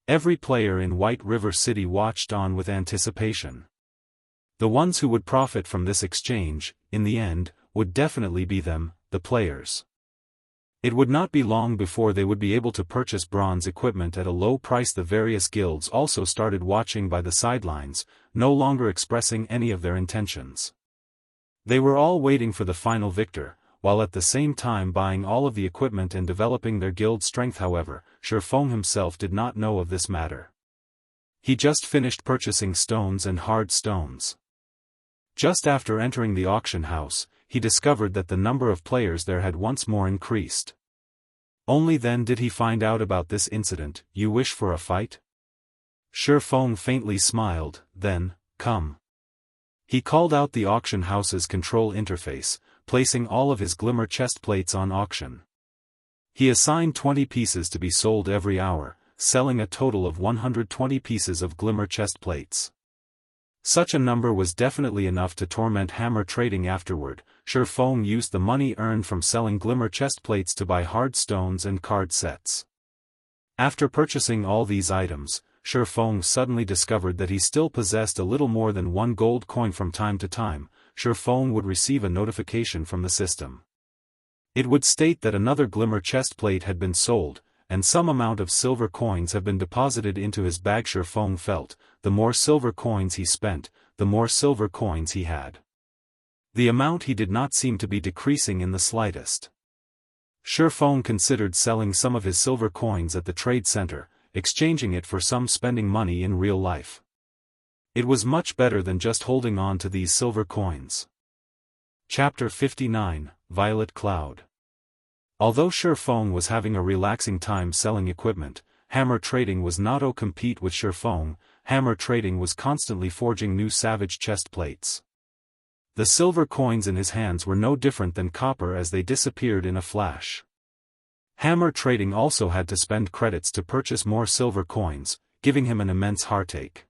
Every player in White River City watched on with anticipation. The ones who would profit from this exchange, in the end, would definitely be them, the players. It would not be long before they would be able to purchase bronze equipment at a low price. The various guilds also started watching by the sidelines, no longer expressing any of their intentions. They were all waiting for the final victor, while at the same time buying all of the equipment and developing their guild strength. However, Shifeng himself did not know of this matter. He just finished purchasing stones and hard stones. Just after entering the auction house, he discovered that the number of players there had once more increased. Only then did he find out about this incident. You wish for a fight? Shifeng faintly smiled, then, come. He called out the auction house's control interface, placing all of his Glimmer chestplates on auction. He assigned 20 pieces to be sold every hour, selling a total of 120 pieces of Glimmer chestplates. Such a number was definitely enough to torment Hammer Trading afterward. Shifeng used the money earned from selling Glimmer chestplates to buy hard stones and card sets. After purchasing all these items, Shifeng suddenly discovered that he still possessed a little more than 1 gold coin. From time to time, Shifeng would receive a notification from the system. It would state that another Glimmer chestplate had been sold, and some amount of silver coins have been deposited into his bag. Shifeng felt, the more silver coins he spent, the more silver coins he had. The amount he did not seem to be decreasing in the slightest. Shifeng considered selling some of his silver coins at the trade center, exchanging it for some spending money in real life. It was much better than just holding on to these silver coins. Chapter 59, Violet Cloud. Although Shifeng was having a relaxing time selling equipment, Hammer Trading was not to compete with Shifeng. Hammer Trading was constantly forging new savage chest plates. The silver coins in his hands were no different than copper as they disappeared in a flash. Hammer Trading also had to spend credits to purchase more silver coins, giving him an immense heartache.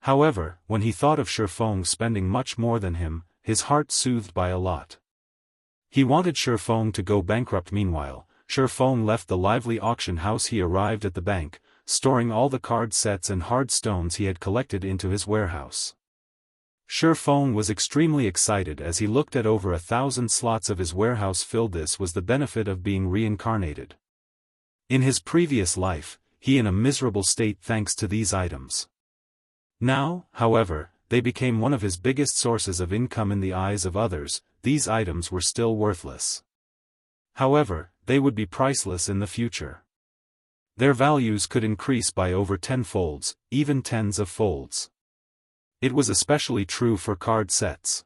However, when he thought of Shifeng spending much more than him, his heart soothed by a lot. He wanted Shifeng to go bankrupt. Meanwhile, Shifeng left the lively auction house. He arrived at the bank, storing all the card sets and hard stones he had collected into his warehouse. Shifeng was extremely excited as he looked at over 1,000 slots of his warehouse filled. This was the benefit of being reincarnated. In his previous life, he in a miserable state thanks to these items. Now, however, they became one of his biggest sources of income in the eyes of others. These items were still worthless. However, they would be priceless in the future. Their values could increase by over 10 folds, even tens of folds. It was especially true for card sets.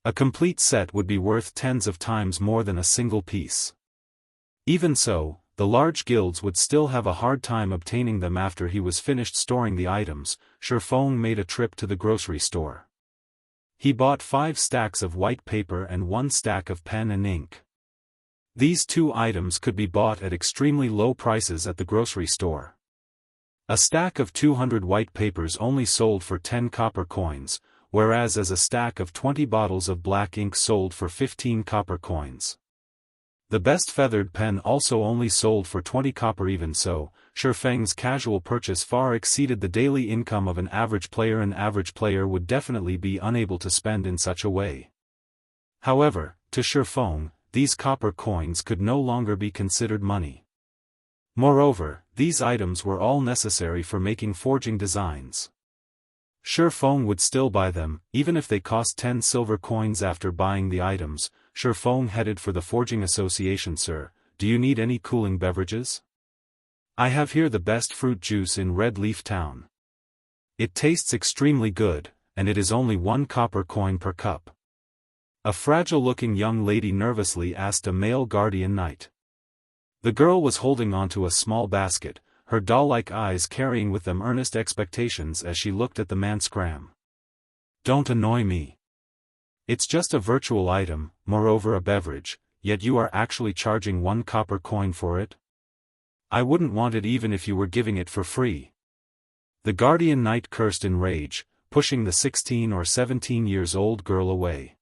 A complete set would be worth tens of times more than a single piece. Even so, the large guilds would still have a hard time obtaining them. After he was finished storing the items, Shifeng made a trip to the grocery store. He bought 5 stacks of white paper and 1 stack of pen and ink. These 2 items could be bought at extremely low prices at the grocery store. A stack of 200 white papers only sold for 10 copper coins, whereas as a stack of 20 bottles of black ink sold for 15 copper coins. The best feathered pen also only sold for 20 copper. Even so, Shifeng's casual purchase far exceeded the daily income of an average player. An average player would definitely be unable to spend in such a way. However, to Shifeng, these copper coins could no longer be considered money. Moreover, these items were all necessary for making forging designs. Shifeng would still buy them, even if they cost 10 silver coins. After buying the items, Shifeng headed for the Forging Association. Sir, do you need any cooling beverages? I have here the best fruit juice in Red Leaf Town. It tastes extremely good, and it is only 1 copper coin per cup. A fragile-looking young lady nervously asked a male guardian knight. The girl was holding onto a small basket, her doll-like eyes carrying with them earnest expectations as she looked at the man. Scram. Don't annoy me. It's just a virtual item, moreover a beverage, yet you are actually charging 1 copper coin for it? I wouldn't want it even if you were giving it for free. The guardian knight cursed in rage, pushing the 16 or 17 years old girl away.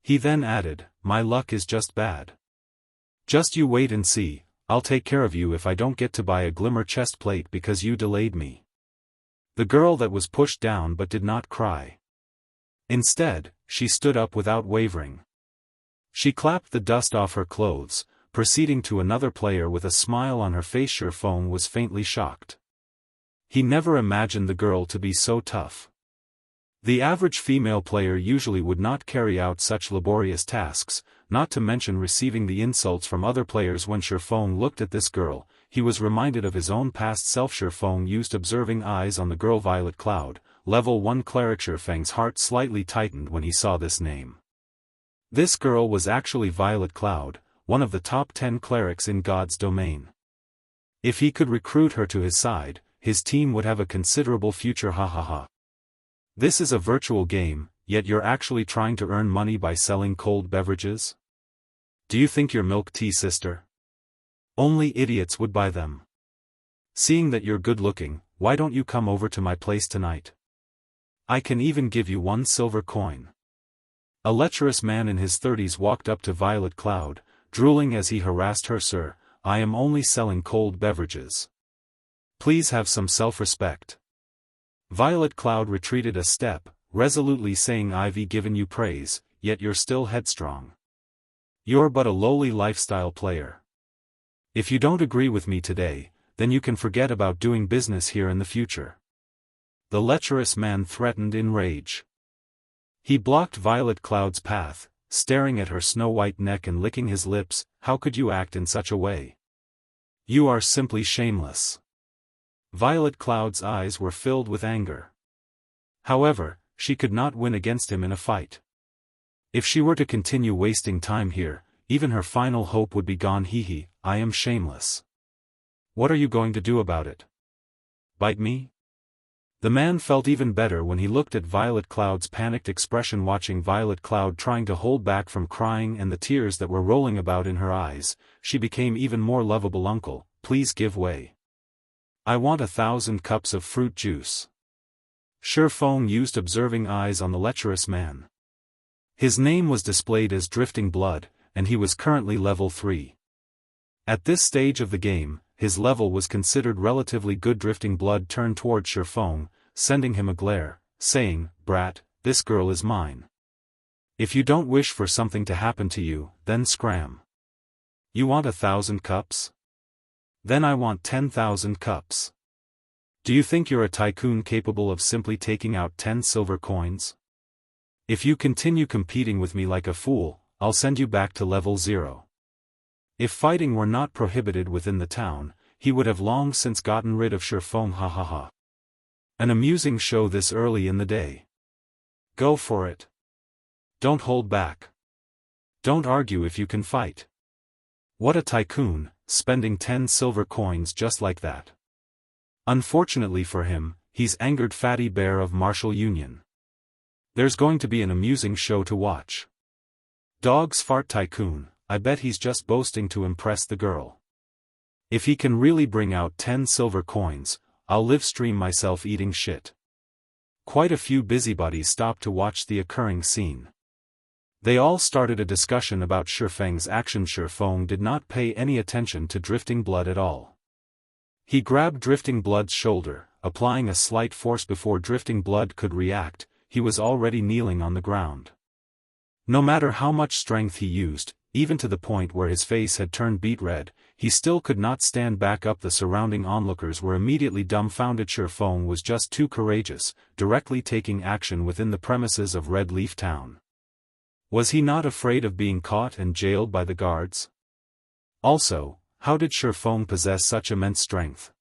He then added, my luck is just bad. Just you wait and see, I'll take care of you if I don't get to buy a Glimmer chestplate because you delayed me. The girl that was pushed down but did not cry. Instead, she stood up without wavering. She clapped the dust off her clothes, proceeding to another player with a smile on her face. Shifeng was faintly shocked. He never imagined the girl to be so tough. The average female player usually would not carry out such laborious tasks, not to mention receiving the insults from other players. When Shifeng looked at this girl, he was reminded of his own past self. Shifeng used observing eyes on the girl Violet Cloud, level 1 cleric. Shifeng's heart slightly tightened when he saw this name. This girl was actually Violet Cloud, one of the top 10 clerics in God's domain. If he could recruit her to his side, his team would have a considerable future. Ha ha ha. This is a virtual game, yet you're actually trying to earn money by selling cold beverages? Do you think you're milk tea, sister? Only idiots would buy them. Seeing that you're good-looking, why don't you come over to my place tonight? I can even give you 1 silver coin. A lecherous man in his 30s walked up to Violet Cloud, drooling as he harassed her. Sir, I am only selling cold beverages. Please have some self-respect. Violet Cloud retreated a step, resolutely saying, I've given you praise, yet you're still headstrong. You're but a lowly lifestyle player. If you don't agree with me today, then you can forget about doing business here in the future. The lecherous man threatened in rage. He blocked Violet Cloud's path, staring at her snow-white neck and licking his lips. How could you act in such a way? You are simply shameless. Violet Cloud's eyes were filled with anger. However, she could not win against him in a fight. If she were to continue wasting time here, even her final hope would be gone. I am shameless. What are you going to do about it? Bite me? The man felt even better when he looked at Violet Cloud's panicked expression. Watching Violet Cloud trying to hold back from crying and the tears that were rolling about in her eyes, she became even more lovable. Uncle, please give way. I want 1,000 cups of fruit juice. Shifeng used observing eyes on the lecherous man. His name was displayed as Drifting Blood, and he was currently level 3. At this stage of the game, his level was considered relatively good. Drifting Blood turned toward Shifeng, sending him a glare, saying, Brat, this girl is mine. If you don't wish for something to happen to you, then scram. You want 1,000 cups? Then I want 10,000 cups. Do you think you're a tycoon capable of simply taking out 10 silver coins? If you continue competing with me like a fool, I'll send you back to level 0. If fighting were not prohibited within the town, he would have long since gotten rid of Shifeng. An amusing show this early in the day. Go for it. Don't hold back. Don't argue if you can fight. What a tycoon, spending 10 silver coins just like that. Unfortunately for him, he's angered Fatty Bear of Martial Union. There's going to be an amusing show to watch. Dog's fart tycoon, I bet he's just boasting to impress the girl. If he can really bring out 10 silver coins, I'll live stream myself eating shit. Quite a few busybodies stopped to watch the occurring scene. They all started a discussion about Shifeng's action. Shifeng did not pay any attention to Drifting Blood at all. He grabbed Drifting Blood's shoulder, applying a slight force. Before Drifting Blood could react, he was already kneeling on the ground. No matter how much strength he used, even to the point where his face had turned beet red, he still could not stand back up. The surrounding onlookers were immediately dumbfounded. Shifeng was just too courageous, directly taking action within the premises of Red Leaf Town. Was he not afraid of being caught and jailed by the guards? Also, how did Shifeng possess such immense strength?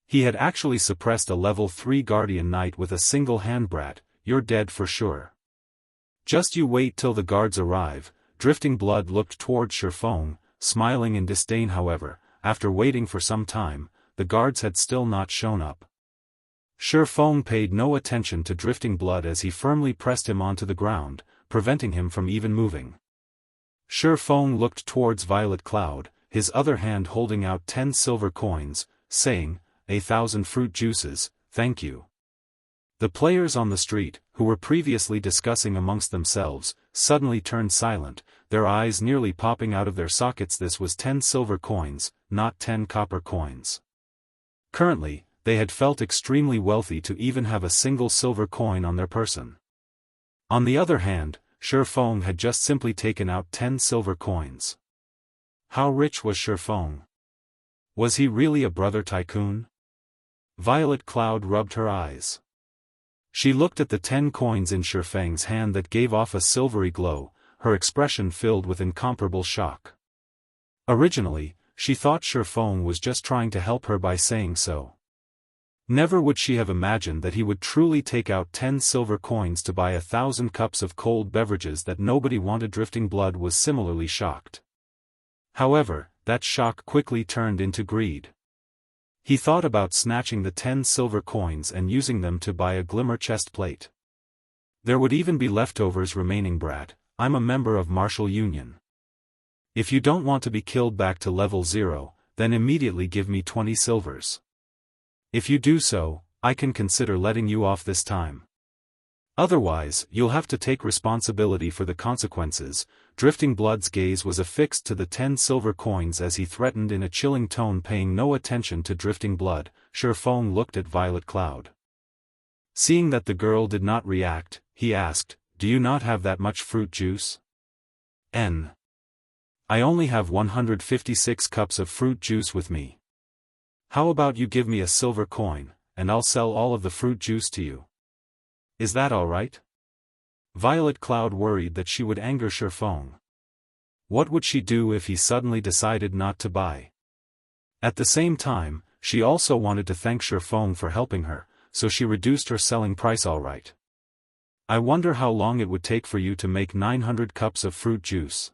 He had actually suppressed a level 3 Guardian Knight with a single hand. Brat, you're dead for sure. Just you wait till the guards arrive. Drifting Blood looked toward Shifeng, smiling in disdain. However, after waiting for some time, the guards had still not shown up. Shifeng paid no attention to Drifting Blood as he firmly pressed him onto the ground, preventing him from even moving. Shifeng looked towards Violet Cloud, his other hand holding out 10 silver coins, saying, 1,000 fruit juices, thank you. The players on the street, who were previously discussing amongst themselves, suddenly turned silent, their eyes nearly popping out of their sockets. This was 10 silver coins, not 10 copper coins. Currently, they had felt extremely wealthy to even have a single silver coin on their person. On the other hand, Shifeng had just simply taken out 10 silver coins. How rich was Shifeng? Was he really a brother tycoon? Violet Cloud rubbed her eyes. She looked at the 10 coins in Shifeng's hand that gave off a silvery glow, her expression filled with incomparable shock. Originally, she thought Shifeng was just trying to help her by saying so. Never would she have imagined that he would truly take out 10 silver coins to buy 1,000 cups of cold beverages that nobody wanted. Drifting Blood was similarly shocked. However, that shock quickly turned into greed. He thought about snatching the 10 silver coins and using them to buy a Glimmer chestplate. There would even be leftovers remaining. Brat, I'm a member of Martial Union. If you don't want to be killed back to level 0, then immediately give me 20 silvers. If you do so, I can consider letting you off this time. Otherwise, you'll have to take responsibility for the consequences. Drifting Blood's gaze was affixed to the 10 silver coins as he threatened in a chilling tone, paying no attention to Drifting Blood. Shifeng looked at Violet Cloud. Seeing that the girl did not react, he asked, "Do you not have that much fruit juice?" I only have 156 cups of fruit juice with me. How about you give me a silver coin, and I'll sell all of the fruit juice to you. Is that alright? Violet Cloud worried that she would anger Shifeng. What would she do if he suddenly decided not to buy? At the same time, she also wanted to thank Shifeng for helping her, so she reduced her selling price. Alright. I wonder how long it would take for you to make 900 cups of fruit juice.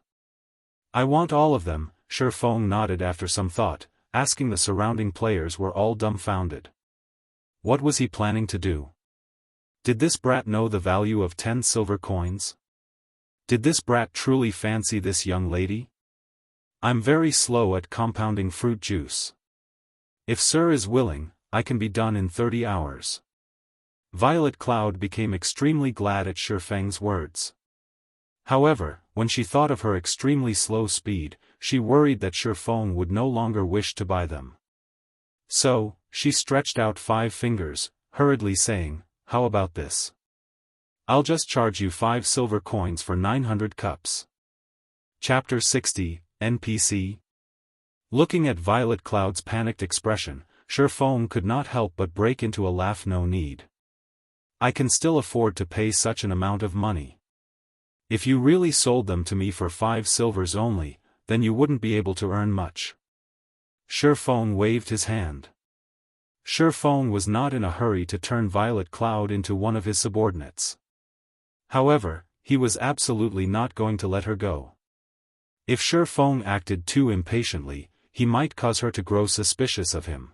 I want all of them. Shifeng nodded after some thought, asking the surrounding players were all dumbfounded. What was he planning to do? Did this brat know the value of 10 silver coins? Did this brat truly fancy this young lady? I'm very slow at compounding fruit juice. If Sir is willing, I can be done in 30 hours. Violet Cloud became extremely glad at Shifeng's words. However, when she thought of her extremely slow speed, she worried that Shifeng would no longer wish to buy them. So, she stretched out 5 fingers, hurriedly saying, "How about this? I'll just charge you 5 silver coins for 900 cups." Chapter 60, NPC. Looking at Violet Cloud's panicked expression, Shifeng could not help but break into a laugh. No need. I can still afford to pay such an amount of money. If you really sold them to me for 5 silvers only, then you wouldn't be able to earn much. Shifeng waved his hand. Shifeng was not in a hurry to turn Violet Cloud into one of his subordinates. However, he was absolutely not going to let her go. If Shifeng acted too impatiently, he might cause her to grow suspicious of him.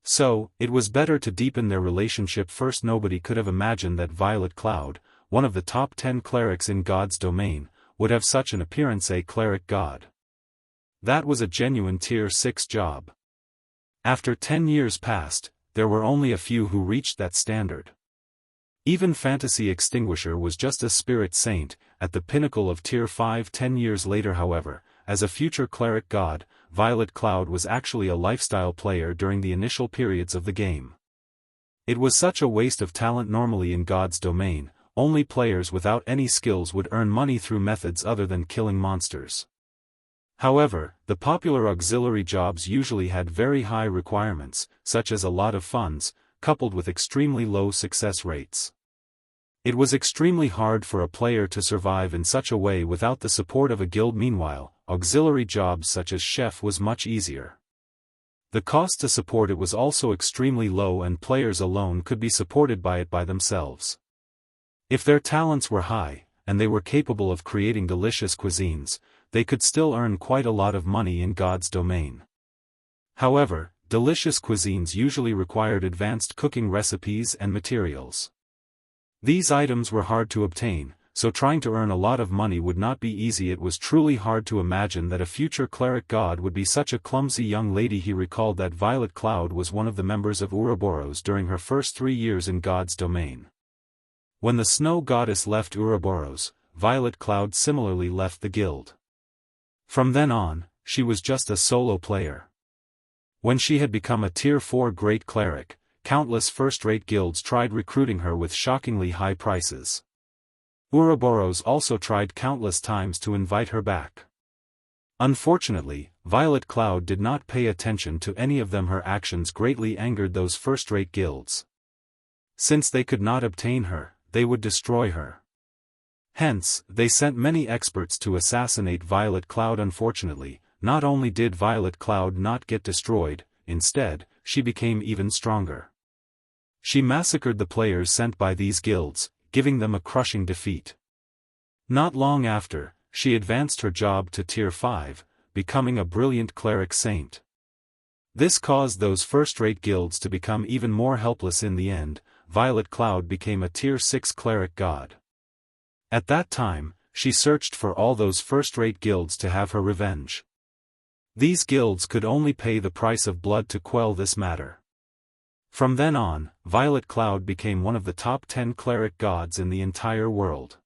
So, it was better to deepen their relationship first. Nobody could have imagined that Violet Cloud, one of the top 10 clerics in God's domain, would have such an appearance. A cleric god. That was a genuine tier 6 job. After 10 years passed, there were only a few who reached that standard. Even Fantasy Extinguisher was just a spirit saint, at the pinnacle of tier 5. 10 years later, however, as a future cleric god, Violet Cloud was actually a lifestyle player during the initial periods of the game. It was such a waste of talent. Normally in God's domain, only players without any skills would earn money through methods other than killing monsters. However, the popular auxiliary jobs usually had very high requirements, such as a lot of funds, coupled with extremely low success rates. It was extremely hard for a player to survive in such a way without the support of a guild. Meanwhile, auxiliary jobs such as chef was much easier. The cost to support it was also extremely low, and players alone could be supported by it by themselves. If their talents were high, and they were capable of creating delicious cuisines, they could still earn quite a lot of money in God's domain. However, delicious cuisines usually required advanced cooking recipes and materials. These items were hard to obtain, so trying to earn a lot of money would not be easy. It was truly hard to imagine that a future cleric god would be such a clumsy young lady. He recalled that Violet Cloud was one of the members of Ouroboros during her first 3 years in God's domain. When the snow goddess left Ouroboros, Violet Cloud similarly left the guild. From then on, she was just a solo player. When she had become a tier 4 great cleric, countless first-rate guilds tried recruiting her with shockingly high prices. Ouroboros also tried countless times to invite her back. Unfortunately, Violet Cloud did not pay attention to any of them. Her actions greatly angered those first-rate guilds. Since they could not obtain her, they would destroy her. Hence, they sent many experts to assassinate Violet Cloud. Unfortunately, not only did Violet Cloud not get destroyed, instead, she became even stronger. She massacred the players sent by these guilds, giving them a crushing defeat. Not long after, she advanced her job to tier 5, becoming a brilliant cleric saint. This caused those first-rate guilds to become even more helpless in the end. Violet Cloud became a Tier 6 cleric god. At that time, she searched for all those first-rate guilds to have her revenge. These guilds could only pay the price of blood to quell this matter. From then on, Violet Cloud became one of the top 10 cleric gods in the entire world.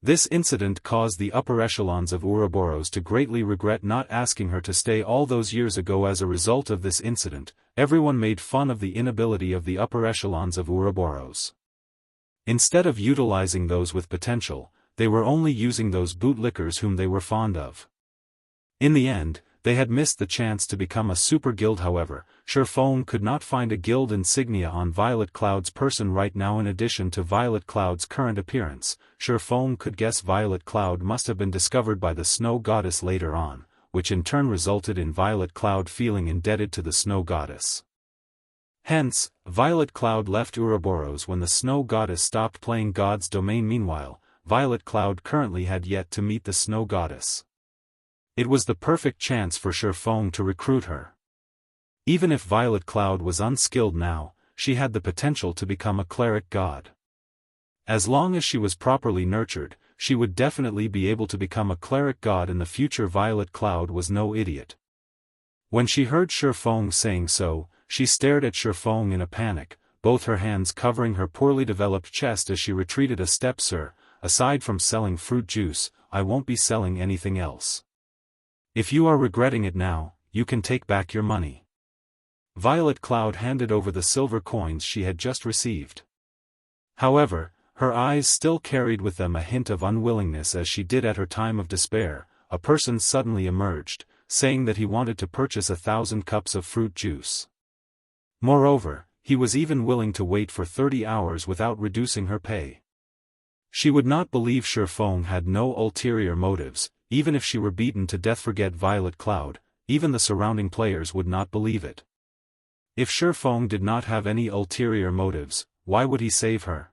This incident caused the upper echelons of Ouroboros to greatly regret not asking her to stay all those years ago. As a result of this incident, everyone made fun of the inability of the upper echelons of Ouroboros. Instead of utilizing those with potential, they were only using those bootlickers whom they were fond of. In the end, they had missed the chance to become a super guild. However, Sherfone could not find a guild insignia on Violet Cloud's person right now. In addition to Violet Cloud's current appearance, Sherfone could guess Violet Cloud must have been discovered by the Snow Goddess later on, which in turn resulted in Violet Cloud feeling indebted to the Snow Goddess. Hence, Violet Cloud left Ouroboros when the Snow Goddess stopped playing God's Domain. Meanwhile, Violet Cloud currently had yet to meet the Snow Goddess. It was the perfect chance for Sherfone to recruit her. Even if Violet Cloud was unskilled now, she had the potential to become a cleric god. As long as she was properly nurtured, she would definitely be able to become a cleric god in the future. Violet Cloud was no idiot. When she heard Sherfone saying so, she stared at Sherfone in a panic, both her hands covering her poorly developed chest as she retreated a step. Sir, aside from selling fruit juice, I won't be selling anything else. If you are regretting it now, you can take back your money. Violet Cloud handed over the silver coins she had just received. However, her eyes still carried with them a hint of unwillingness. As she did at her time of despair, a person suddenly emerged, saying that he wanted to purchase 1,000 cups of fruit juice. Moreover, he was even willing to wait for 30 hours without reducing her pay. She would not believe Sherfone had no ulterior motives. Even if she were beaten to death. Forget Violet Cloud, even the surrounding players would not believe it. If Sherfone did not have any ulterior motives, why would he save her?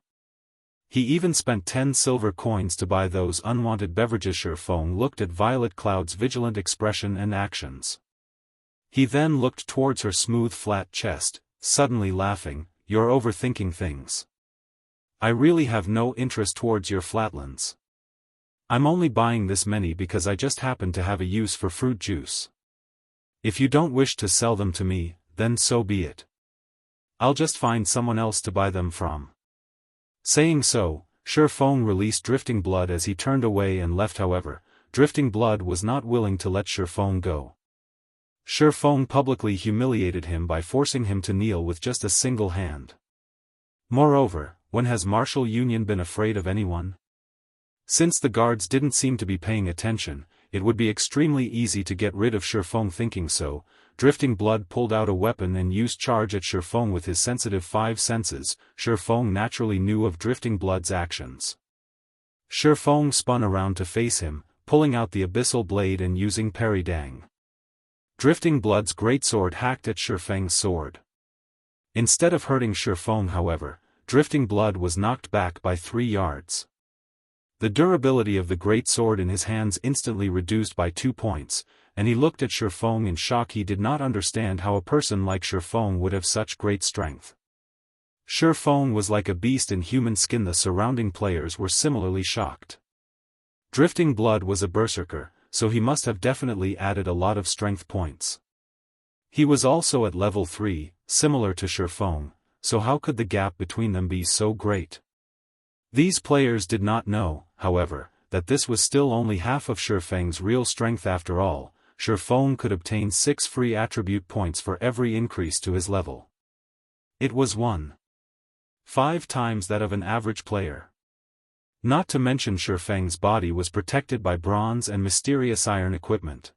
He even spent 10 silver coins to buy those unwanted beverages. Sherfone looked at Violet Cloud's vigilant expression and actions. He then looked towards her smooth flat chest, suddenly laughing, "You're overthinking things. I really have no interest towards your flatlands. I'm only buying this many because I just happen to have a use for fruit juice. If you don't wish to sell them to me, then so be it. I'll just find someone else to buy them from." Saying so, Sherfone released Drifting Blood as he turned away and left. However, Drifting Blood was not willing to let Sherfone go. Sherfone publicly humiliated him by forcing him to kneel with just a single hand. Moreover, when has Martial Union been afraid of anyone? Since the guards didn't seem to be paying attention, it would be extremely easy to get rid of Sherfone. Thinking so, Drifting Blood pulled out a weapon and used charge at Sherfone. With his sensitive 5 senses, Sherfone naturally knew of Drifting Blood's actions. Sherfone spun around to face him, pulling out the abyssal blade and using Parry Dang. Drifting Blood's greatsword hacked at Sherfeng's sword. Instead of hurting Sherfone, however, Drifting Blood was knocked back by 3 yards. The durability of the great sword in his hands instantly reduced by 2 points, and he looked at Sherfone in shock. He did not understand how a person like Sherfone would have such great strength. Sherfone was like a beast in human skin. The surrounding players were similarly shocked. Drifting Blood was a berserker, so he must have definitely added a lot of strength points. He was also at level 3, similar to Sherfone, so how could the gap between them be so great? These players did not know, however, that this was still only half of Sherfeng's real strength. After all, Sherfone could obtain 6 free attribute points for every increase to his level. It was 1.5 times that of an average player. Not to mention Sherfeng's body was protected by bronze and mysterious iron equipment.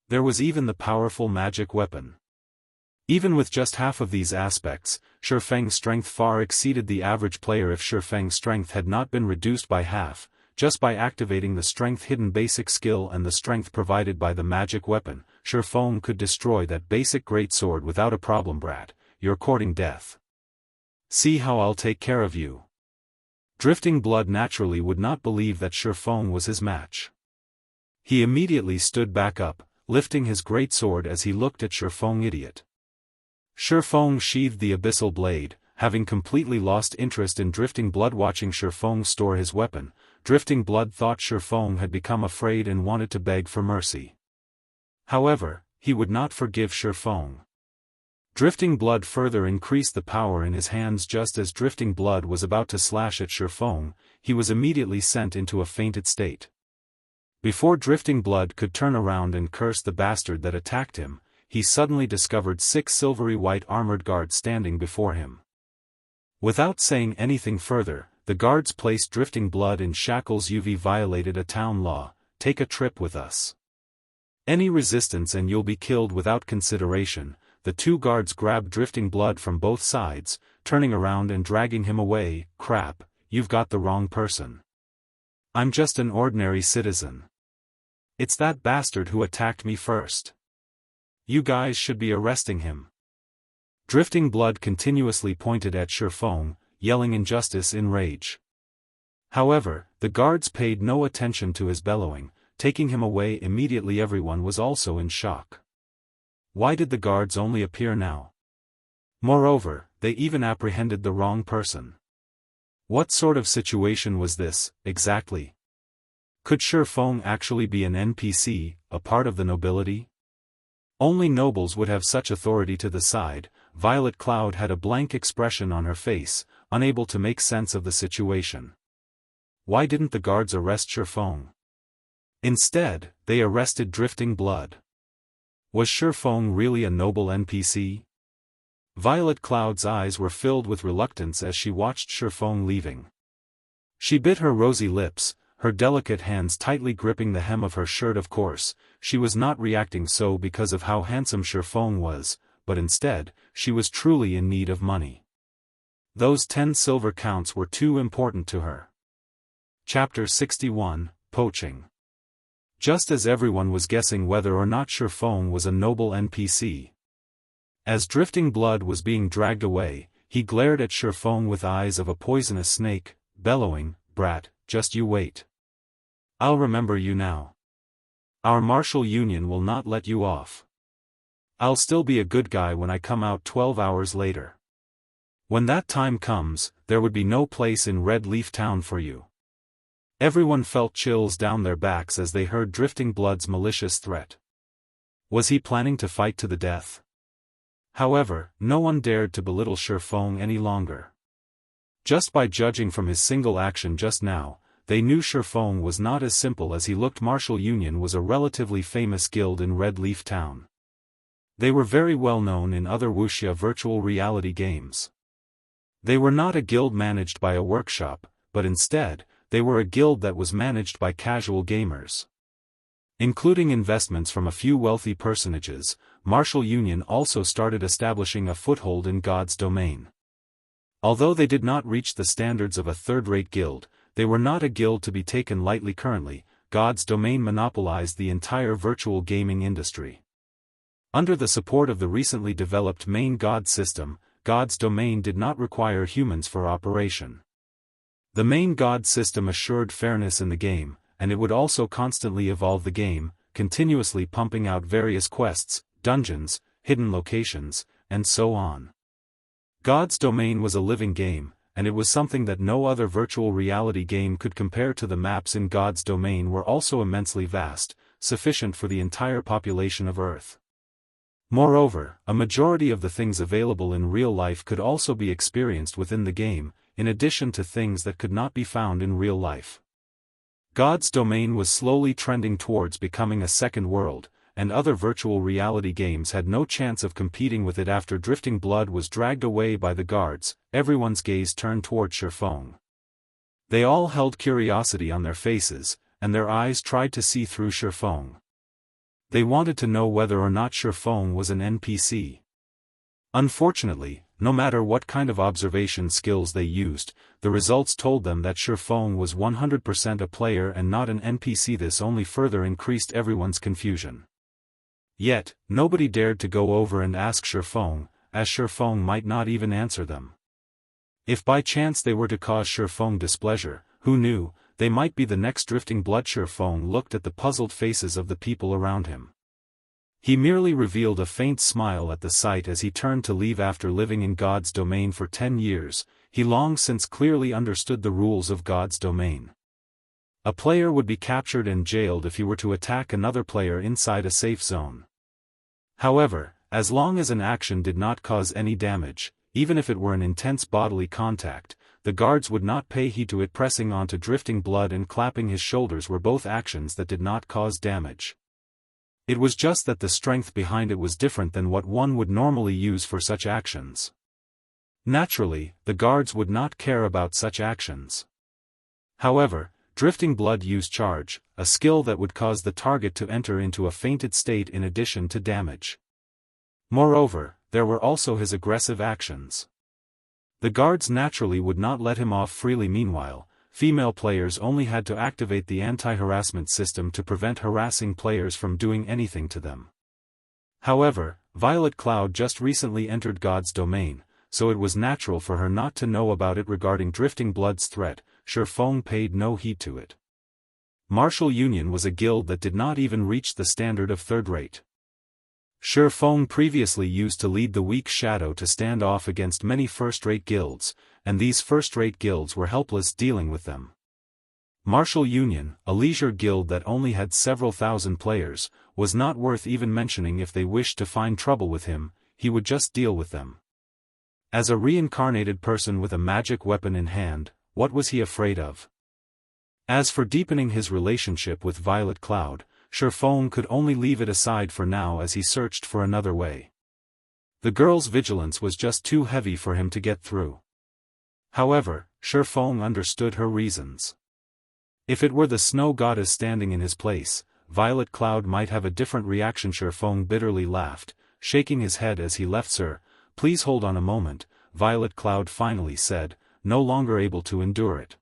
There was even the powerful magic weapon. Even with just half of these aspects, Sherfeng's strength far exceeded the average player. If Sherfeng's strength had not been reduced by half, just by activating the strength hidden basic skill and the strength provided by the magic weapon, Sherfone could destroy that basic greatsword without a problem. Brat, you're courting death. See how I'll take care of you. Drifting Blood naturally would not believe that Sherfone was his match. He immediately stood back up, lifting his greatsword as he looked at Shifeng idiot. Shifeng sheathed the abyssal blade, having completely lost interest in Drifting Blood. Watching Shifeng store his weapon, Drifting Blood thought Shifeng had become afraid and wanted to beg for mercy. However, he would not forgive Shifeng. Drifting Blood further increased the power in his hands. Just as Drifting Blood was about to slash at Shifeng, he was immediately sent into a fainted state. Before Drifting Blood could turn around and curse the bastard that attacked him, he suddenly discovered 6 silvery white armored guards standing before him. Without saying anything further, the guards placed Drifting Blood in shackles. "You've violated a town law, take a trip with us. Any resistance and you'll be killed without consideration." The 2 guards grabbed Drifting Blood from both sides, turning around and dragging him away. "Crap, you've got the wrong person. I'm just an ordinary citizen. It's that bastard who attacked me first. You guys should be arresting him." Drifting Blood continuously pointed at Shifeng, yelling injustice in rage. However, the guards paid no attention to his bellowing, taking him away immediately. Everyone was also in shock. Why did the guards only appear now? Moreover, they even apprehended the wrong person. What sort of situation was this, exactly? Could Shifeng actually be an NPC, a part of the nobility? Only nobles would have such authority to the side. Violet Cloud had a blank expression on her face, unable to make sense of the situation. Why didn't the guards arrest Shifeng? Instead, they arrested Drifting Blood. Was Shifeng really a noble NPC? Violet Cloud's eyes were filled with reluctance as she watched Shifeng leaving. She bit her rosy lips, her delicate hands tightly gripping the hem of her shirt. Of course, she was not reacting so because of how handsome Shifeng was, but instead, she was truly in need of money. Those 10 silver counts were too important to her. Chapter 61, Poaching. Just as everyone was guessing whether or not Shifeng was a noble NPC. As Drifting Blood was being dragged away, he glared at Shifeng with eyes of a poisonous snake, bellowing, "Brat, just you wait. I'll remember you now. Our martial union will not let you off. I'll still be a good guy when I come out 12 hours later. When that time comes, there would be no place in Red Leaf Town for you." Everyone felt chills down their backs as they heard Drifting Blood's malicious threat. Was he planning to fight to the death? However, no one dared to belittle Shifeng any longer. Just by judging from his single action just now, they knew Shifeng was not as simple as he looked. Martial Union was a relatively famous guild in Red Leaf Town. They were very well known in other Wuxia virtual reality games. They were not a guild managed by a workshop, but instead, they were a guild that was managed by casual gamers. Including investments from a few wealthy personages, Martial Union also started establishing a foothold in God's domain. Although they did not reach the standards of a third-rate guild, they were not a guild to be taken lightly. Currently, God's domain monopolized the entire virtual gaming industry. Under the support of the recently developed main God system, God's domain did not require humans for operation. The main God system assured fairness in the game, and it would also constantly evolve the game, continuously pumping out various quests, dungeons, hidden locations, and so on. God's domain was a living game, and it was something that no other virtual reality game could compare to. The maps in God's domain were also immensely vast, sufficient for the entire population of Earth. Moreover, a majority of the things available in real life could also be experienced within the game, in addition to things that could not be found in real life. God's domain was slowly trending towards becoming a second world, and other virtual reality games had no chance of competing with it. After Drifting Blood was dragged away by the guards, everyone's gaze turned toward Shifeng. They all held curiosity on their faces, and their eyes tried to see through Shifeng. They wanted to know whether or not Shifeng was an NPC. Unfortunately, no matter what kind of observation skills they used, the results told them that Shifeng was 100% a player and not an NPC. This only further increased everyone's confusion. Yet, nobody dared to go over and ask Shifeng, as Shifeng might not even answer them. If by chance they were to cause Shifeng displeasure, who knew, they might be the next Drifting Blood. Shifeng looked at the puzzled faces of the people around him. He merely revealed a faint smile at the sight as he turned to leave after living in God's domain for 10 years. He long since clearly understood the rules of God's domain. A player would be captured and jailed if he were to attack another player inside a safe zone. However, as long as an action did not cause any damage, even if it were an intense bodily contact, the guards would not pay heed to it. Pressing onto drifting blood and clapping his shoulders were both actions that did not cause damage. It was just that the strength behind it was different than what one would normally use for such actions. Naturally, the guards would not care about such actions. However, drifting blood used charge, a skill that would cause the target to enter into a fainted state in addition to damage. Moreover, there were also his aggressive actions. The guards naturally would not let him off freely. Meanwhile, female players only had to activate the anti-harassment system to prevent harassing players from doing anything to them. However, Violet Cloud just recently entered God's domain, so it was natural for her not to know about it. Regarding drifting blood's threat, Shifeng paid no heed to it. Martial Union was a guild that did not even reach the standard of third-rate. Shifeng previously used to lead the weak shadow to stand off against many first-rate guilds, and these first-rate guilds were helpless dealing with them. Martial Union, a leisure guild that only had several thousand players, was not worth even mentioning. If they wished to find trouble with him, he would just deal with them. As a reincarnated person with a magic weapon in hand, what was he afraid of? As for deepening his relationship with Violet Cloud, Shifeng could only leave it aside for now as he searched for another way. The girl's vigilance was just too heavy for him to get through. However, Shifeng understood her reasons. If it were the snow goddess standing in his place, Violet Cloud might have a different reaction. Shifeng bitterly laughed, shaking his head as he left. "Sir, please hold on a moment," Violet Cloud finally said, no longer able to endure it.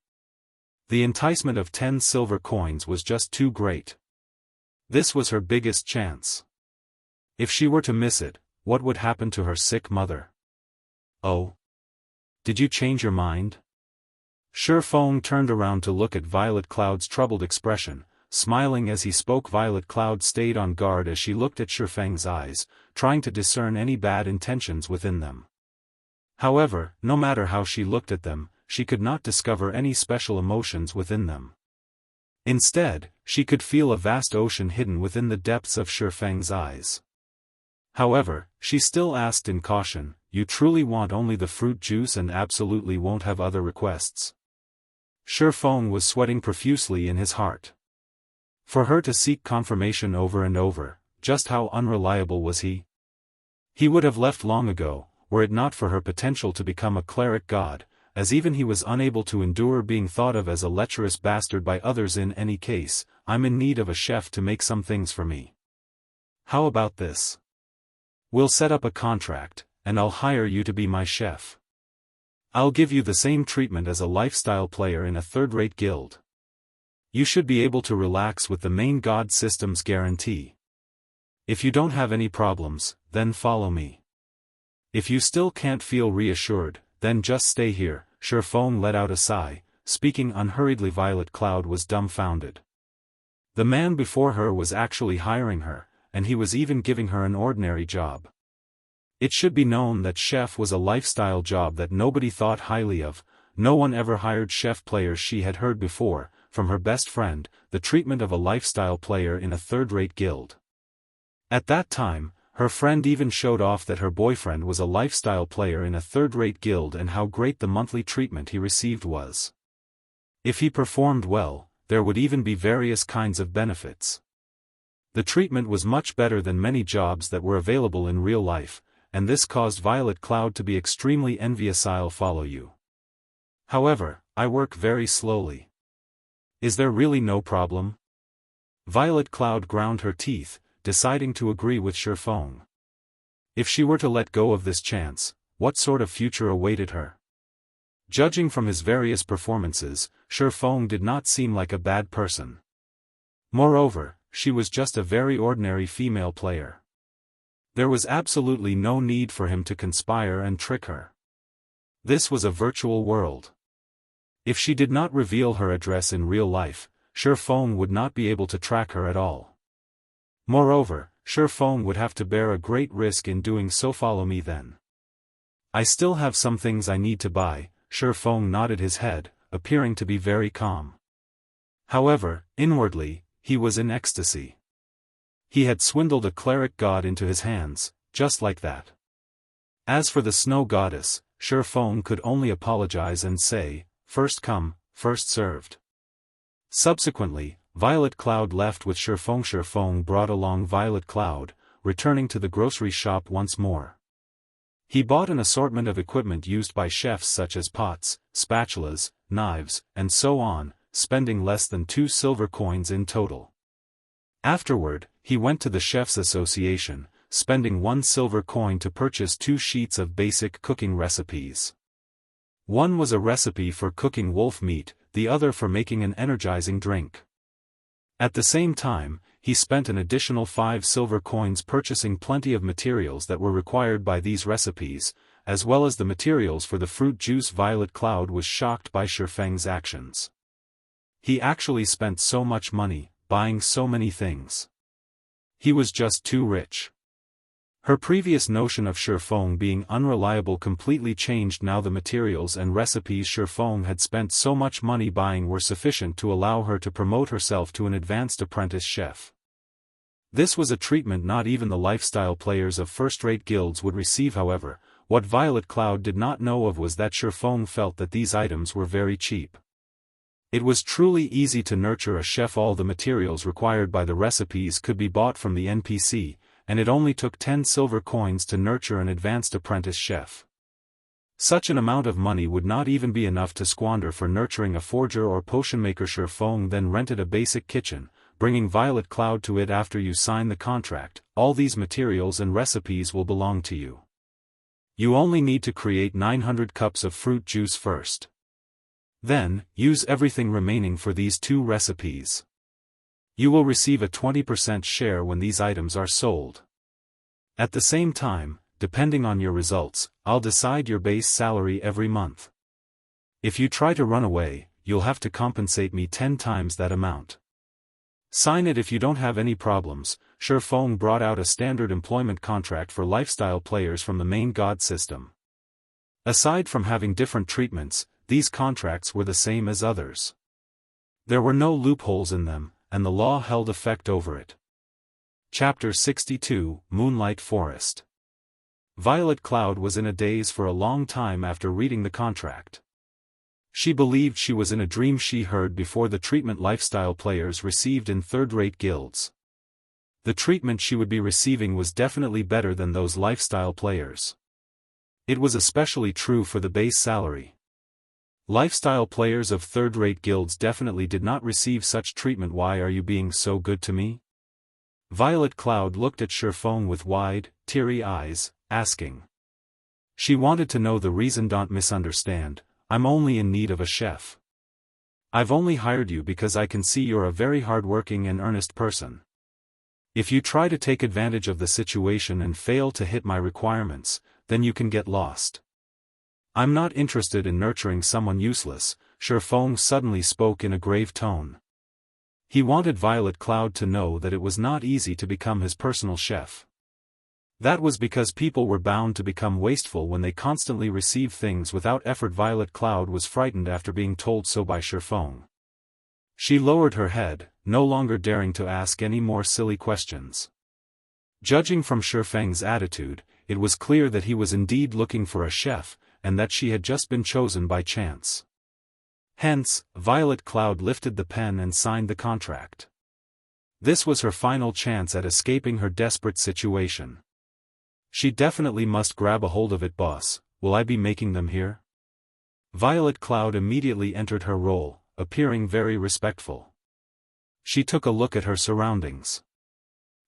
The enticement of 10 silver coins was just too great. This was her biggest chance. If she were to miss it, what would happen to her sick mother? "Oh? Did you change your mind?" Shifeng turned around to look at Violet Cloud's troubled expression, smiling as he spoke. Violet Cloud stayed on guard as she looked at Shifeng's eyes, trying to discern any bad intentions within them. However, no matter how she looked at them, she could not discover any special emotions within them. Instead, she could feel a vast ocean hidden within the depths of Shifeng's eyes. However, she still asked in caution, "You truly want only the fruit juice and absolutely won't have other requests?" Shifeng was sweating profusely in his heart. For her to seek confirmation over and over, just how unreliable was he? He would have left long ago, were it not for her potential to become a cleric god, as even he was unable to endure being thought of as a lecherous bastard by others. In any case, I'm in need of a chef to make some things for me. How about this? We'll set up a contract, and I'll hire you to be my chef. I'll give you the same treatment as a lifestyle player in a third-rate guild. You should be able to relax with the main god system's guarantee. If you don't have any problems, then follow me. If you still can't feel reassured, then just stay here. Shifeng let out a sigh, speaking unhurriedly. Violet Cloud was dumbfounded. The man before her was actually hiring her, and he was even giving her an ordinary job. It should be known that chef was a lifestyle job that nobody thought highly of. No one ever hired chef players. She had heard before, from her best friend, the treatment of a lifestyle player in a third-rate guild. At that time, her friend even showed off that her boyfriend was a lifestyle player in a third-rate guild and how great the monthly treatment he received was. If he performed well, there would even be various kinds of benefits. The treatment was much better than many jobs that were available in real life, and this caused Violet Cloud to be extremely envious. "I'll follow you. However, I work very slowly. Is there really no problem?" Violet Cloud ground her teeth, deciding to agree with Shifeng. If she were to let go of this chance, what sort of future awaited her? Judging from his various performances, Shifeng did not seem like a bad person. Moreover, she was just a very ordinary female player. There was absolutely no need for him to conspire and trick her. This was a virtual world. If she did not reveal her address in real life, Shifeng would not be able to track her at all. Moreover, Feng would have to bear a great risk in doing so. Follow me then. I still have some things I need to buy. Feng nodded his head, appearing to be very calm. However, inwardly, he was in ecstasy. He had swindled a cleric god into his hands, just like that. As for the snow goddess, Feng could only apologize and say, first come, first served. Subsequently, Violet Cloud left with Feng. Feng brought along Violet Cloud, returning to the grocery shop once more. He bought an assortment of equipment used by chefs such as pots, spatulas, knives, and so on, spending less than 2 silver coins in total. Afterward, he went to the Chefs' Association, spending 1 silver coin to purchase 2 sheets of basic cooking recipes. One was a recipe for cooking wolf meat, the other for making an energizing drink. At the same time, he spent an additional 5 silver coins purchasing plenty of materials that were required by these recipes, as well as the materials for the fruit juice. Violet Cloud was shocked by Feng's actions. He actually spent so much money, buying so many things. He was just too rich. Her previous notion of Feng being unreliable completely changed now. The materials and recipes Feng had spent so much money buying were sufficient to allow her to promote herself to an advanced apprentice chef. This was a treatment not even the lifestyle players of first-rate guilds would receive. However, what Violet Cloud did not know of was that Feng felt that these items were very cheap. It was truly easy to nurture a chef. All the materials required by the recipes could be bought from the NPC, and it only took 10 silver coins to nurture an advanced apprentice chef. Such an amount of money would not even be enough to squander for nurturing a forger or potion maker. Feng then rented a basic kitchen, bringing Violet Cloud to it. After you sign the contract, all these materials and recipes will belong to you. You only need to create 900 cups of fruit juice first. Then, use everything remaining for these 2 recipes. You will receive a 20% share when these items are sold. At the same time, depending on your results, I'll decide your base salary every month. If you try to run away, you'll have to compensate me 10 times that amount. Sign it if you don't have any problems. Feng brought out a standard employment contract for lifestyle players from the main god system. Aside from having different treatments, these contracts were the same as others. There were no loopholes in them, and the law held effect over it. Chapter 62, Moonlight Forest. Violet Cloud was in a daze for a long time after reading the contract. She believed she was in a dream. She heard before the treatment lifestyle players received in third-rate guilds. The treatment she would be receiving was definitely better than those lifestyle players. It was especially true for the base salary. Lifestyle players of third-rate guilds definitely did not receive such treatment. Why are you being so good to me? Violet Cloud looked at Feng with wide, teary eyes, asking. She wanted to know the reason. Don't misunderstand, I'm only in need of a chef. I've only hired you because I can see you're a very hard-working and earnest person. If you try to take advantage of the situation and fail to hit my requirements, then you can get lost. I'm not interested in nurturing someone useless. Feng suddenly spoke in a grave tone. He wanted Violet Cloud to know that it was not easy to become his personal chef. That was because people were bound to become wasteful when they constantly received things without effort. Violet Cloud was frightened after being told so by Feng. She lowered her head, no longer daring to ask any more silly questions. Judging from Feng's attitude, it was clear that he was indeed looking for a chef, and that she had just been chosen by chance. Hence, Violet Cloud lifted the pen and signed the contract. This was her final chance at escaping her desperate situation. She definitely must grab a hold of it. Boss, will I be making them here? Violet Cloud immediately entered her role, appearing very respectful. She took a look at her surroundings.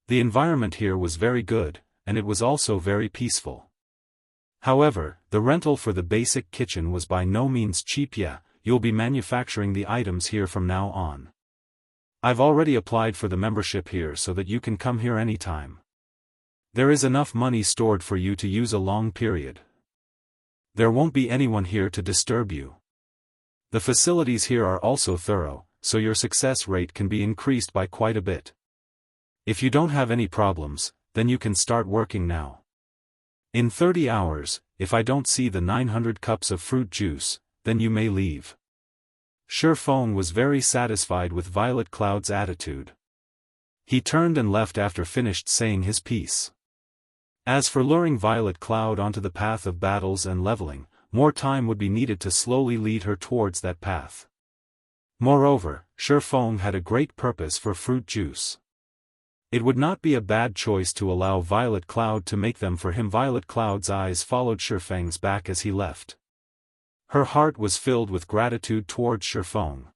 The environment here was very good, and it was also very peaceful. However, the rental for the basic kitchen was by no means cheap. Yeah, you'll be manufacturing the items here from now on. I've already applied for the membership here so that you can come here anytime. There is enough money stored for you to use a long period. There won't be anyone here to disturb you. The facilities here are also thorough, so your success rate can be increased by quite a bit. If you don't have any problems, then you can start working now. In 30 hours, if I don't see the 900 cups of fruit juice, then you may leave. Shi Feng was very satisfied with Violet Cloud's attitude. He turned and left after finished saying his piece. As for luring Violet Cloud onto the path of battles and leveling, more time would be needed to slowly lead her towards that path. Moreover, Shi Feng had a great purpose for fruit juice. It would not be a bad choice to allow Violet Cloud to make them for him. Violet Cloud's eyes followed Shi Feng's back as he left. Her heart was filled with gratitude towards Shi Feng.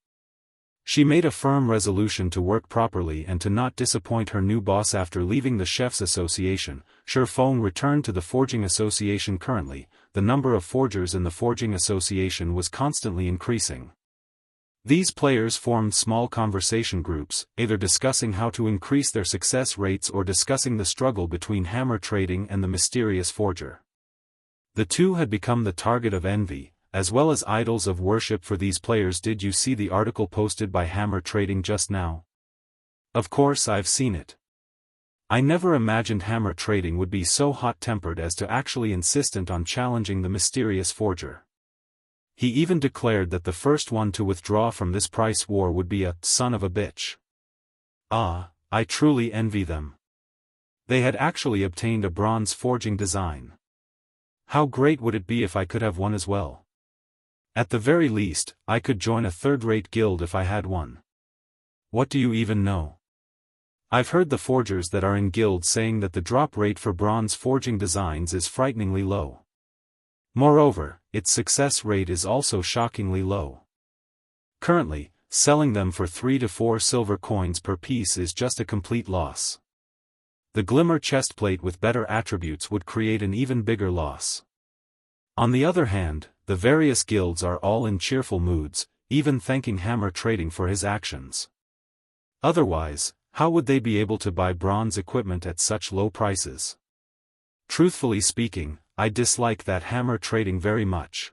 She made a firm resolution to work properly and to not disappoint her new boss. After leaving the Chefs Association, Shi Feng returned to the Forging Association. Currently, the number of forgers in the Forging Association was constantly increasing. These players formed small conversation groups, either discussing how to increase their success rates or discussing the struggle between hammer trading and the mysterious forger. The two had become the target of envy, as well as idols of worship for these players. Did you see the article posted by Hammer Trading just now? Of course I've seen it. I never imagined Hammer Trading would be so hot-tempered as to actually insistent on challenging the mysterious forger. He even declared that the first one to withdraw from this price war would be a son of a bitch. Ah, I truly envy them. They had actually obtained a bronze forging design. How great would it be if I could have one as well? At the very least, I could join a third-rate guild if I had one. What do you even know? I've heard the forgers that are in guilds saying that the drop rate for bronze forging designs is frighteningly low. Moreover, its success rate is also shockingly low. Currently, selling them for 3 to 4 silver coins per piece is just a complete loss. The Glimmer chestplate with better attributes would create an even bigger loss. On the other hand, the various guilds are all in cheerful moods, even thanking Hammer Trading for his actions. Otherwise, how would they be able to buy bronze equipment at such low prices? Truthfully speaking, I dislike that Hammer Trading very much.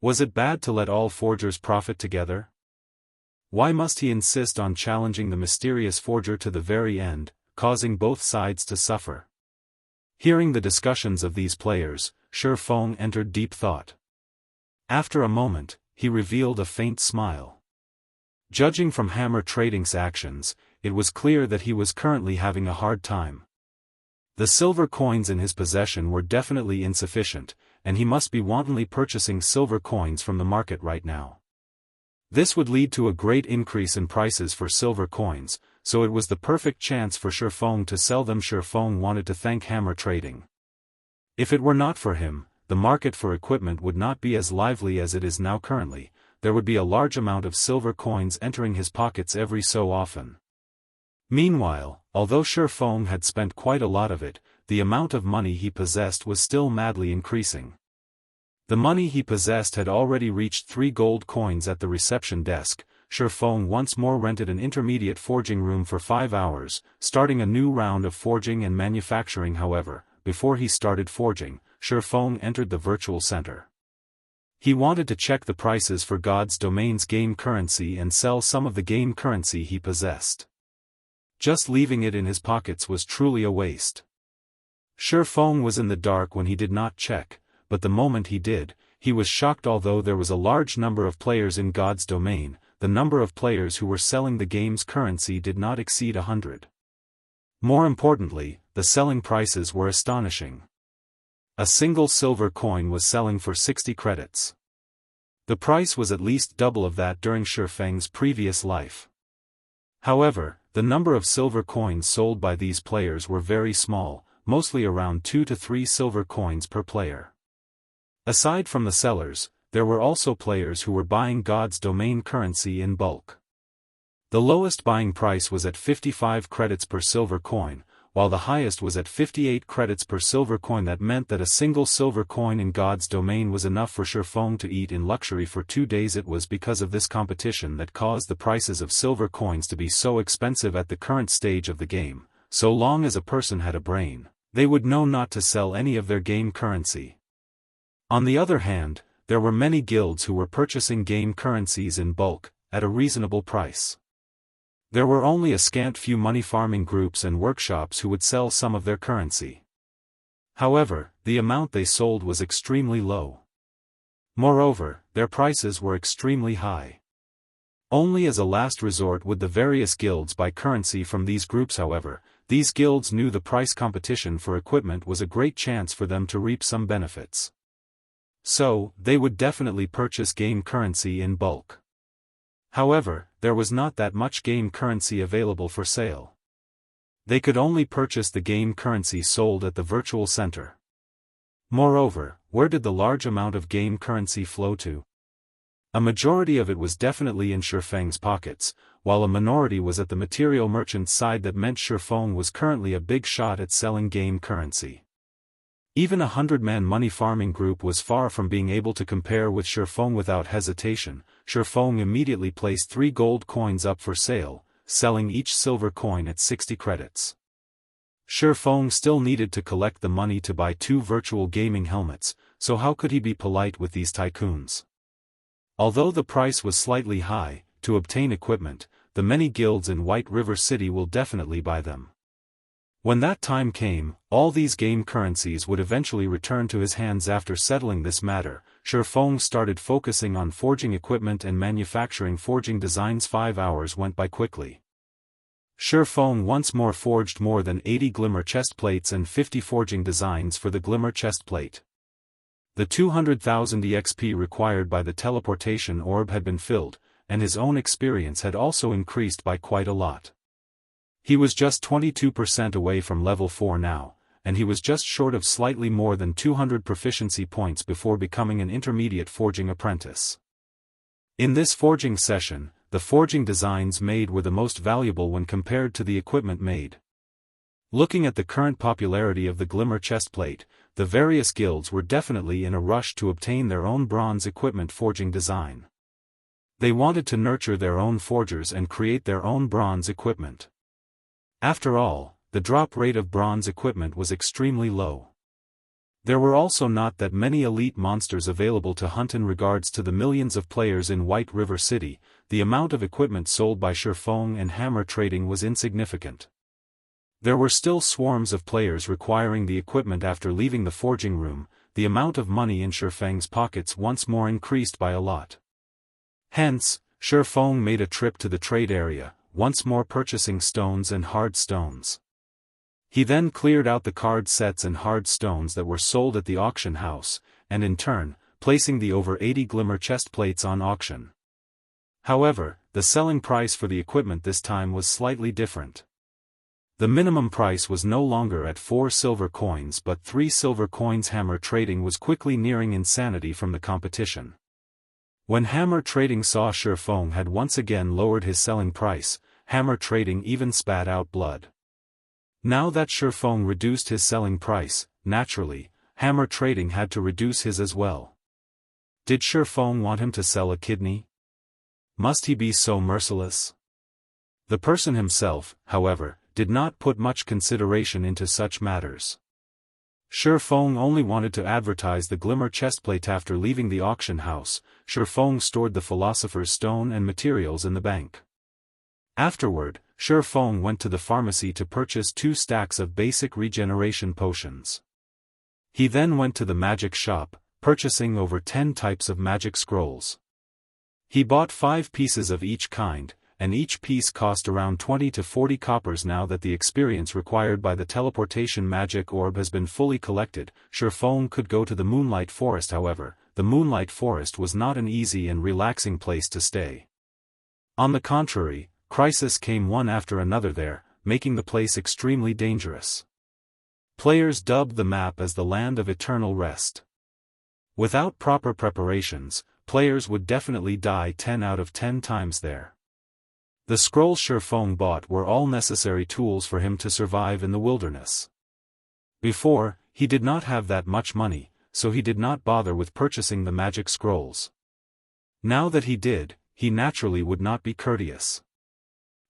Was it bad to let all forgers profit together? Why must he insist on challenging the mysterious forger to the very end, causing both sides to suffer? Hearing the discussions of these players, Shi Feng entered deep thought. After a moment, he revealed a faint smile. Judging from Hammer Trading's actions, it was clear that he was currently having a hard time. The silver coins in his possession were definitely insufficient, and he must be wantonly purchasing silver coins from the market right now. This would lead to a great increase in prices for silver coins, so it was the perfect chance for Shi Feng to sell them. Shi Feng wanted to thank Hammer Trading. If it were not for him, the market for equipment would not be as lively as it is now. Currently, there would be a large amount of silver coins entering his pockets every so often. Meanwhile, although Shi Feng had spent quite a lot of it, the amount of money he possessed was still madly increasing. The money he possessed had already reached 3 gold coins at the reception desk. Shi Feng once more rented an intermediate forging room for 5 hours, starting a new round of forging and manufacturing. However, before he started forging, Shi Feng entered the virtual center. He wanted to check the prices for God's domain's game currency and sell some of the game currency he possessed. Just leaving it in his pockets was truly a waste. Shi Feng was in the dark when he did not check, but the moment he did, he was shocked. Although there was a large number of players in God's domain, the number of players who were selling the game's currency did not exceed 100. More importantly, the selling prices were astonishing. A single silver coin was selling for 60 credits. The price was at least double of that during Shi Feng's previous life. However, the number of silver coins sold by these players were very small, mostly around 2 to 3 silver coins per player. Aside from the sellers, there were also players who were buying God's domain currency in bulk. The lowest buying price was at 55 credits per silver coin, while the highest was at 58 credits per silver coin. That meant that a single silver coin in God's domain was enough for Shi Feng to eat in luxury for 2 days. It was because of this competition that caused the prices of silver coins to be so expensive at the current stage of the game. So long as a person had a brain, they would know not to sell any of their game currency. On the other hand, there were many guilds who were purchasing game currencies in bulk, at a reasonable price. There were only a scant few money-farming groups and workshops who would sell some of their currency. However, the amount they sold was extremely low. Moreover, their prices were extremely high. Only as a last resort would the various guilds buy currency from these groups. However, these guilds knew the price competition for equipment was a great chance for them to reap some benefits. So, they would definitely purchase game currency in bulk. However, there was not that much game currency available for sale. They could only purchase the game currency sold at the virtual center. Moreover, where did the large amount of game currency flow to? A majority of it was definitely in Shifeng's pockets, while a minority was at the material merchant's side. That meant Shifeng was currently a big shot at selling game currency. Even a 100-man money-farming group was far from being able to compare with Shifeng. Without hesitation, Shifeng immediately placed 3 gold coins up for sale, selling each silver coin at 60 credits. Shifeng still needed to collect the money to buy 2 virtual gaming helmets, so how could he be polite with these tycoons? Although the price was slightly high, to obtain equipment, the many guilds in White River City will definitely buy them. When that time came, all these game currencies would eventually return to his hands. After settling this matter, Shifeng started focusing on forging equipment and manufacturing forging designs. 5 hours went by quickly. Shifeng once more forged more than 80 Glimmer chestplates and 50 forging designs for the Glimmer chestplate. The 200,000 EXP required by the teleportation orb had been filled, and his own experience had also increased by quite a lot. He was just 22% away from level 4 now, and he was just short of slightly more than 200 proficiency points before becoming an intermediate forging apprentice. In this forging session, the forging designs made were the most valuable when compared to the equipment made. Looking at the current popularity of the Glimmer chestplate, the various guilds were definitely in a rush to obtain their own bronze equipment forging design. They wanted to nurture their own forgers and create their own bronze equipment. After all, the drop rate of bronze equipment was extremely low. There were also not that many elite monsters available to hunt. In regards to the millions of players in White River City, the amount of equipment sold by Shifeng and hammer trading was insignificant. There were still swarms of players requiring the equipment. After leaving the forging room, the amount of money in Shifeng's pockets once more increased by a lot. Hence, Shifeng made a trip to the trade area, once more purchasing stones and hard stones. He then cleared out the card sets and hard stones that were sold at the auction house, and in turn, placing the over 80 Glimmer chestplates on auction. However, the selling price for the equipment this time was slightly different. The minimum price was no longer at 4 silver coins but 3 silver coins. Hammer trading was quickly nearing insanity from the competition. When hammer trading saw Shifeng had once again lowered his selling price, hammer trading even spat out blood. Now that Shifeng reduced his selling price, naturally, hammer trading had to reduce his as well. Did Shifeng want him to sell a kidney? Must he be so merciless? The person himself, however, did not put much consideration into such matters. Shifeng only wanted to advertise the Glimmer chestplate. After leaving the auction house, Shifeng stored the Philosopher's Stone and materials in the bank. Afterward, Shifeng went to the pharmacy to purchase 2 stacks of basic regeneration potions. He then went to the magic shop, purchasing over 10 types of magic scrolls. He bought 5 pieces of each kind, and each piece cost around 20 to 40 coppers. Now that the experience required by the teleportation magic orb has been fully collected, Shifeng could go to the Moonlight Forest. However, the Moonlight Forest was not an easy and relaxing place to stay. On the contrary, crises came one after another there, making the place extremely dangerous. Players dubbed the map as the Land of Eternal Rest. Without proper preparations, players would definitely die 10 out of 10 times there. The scrolls Shifeng bought were all necessary tools for him to survive in the wilderness. Before, he did not have that much money, so he did not bother with purchasing the magic scrolls. Now that he did, he naturally would not be courteous.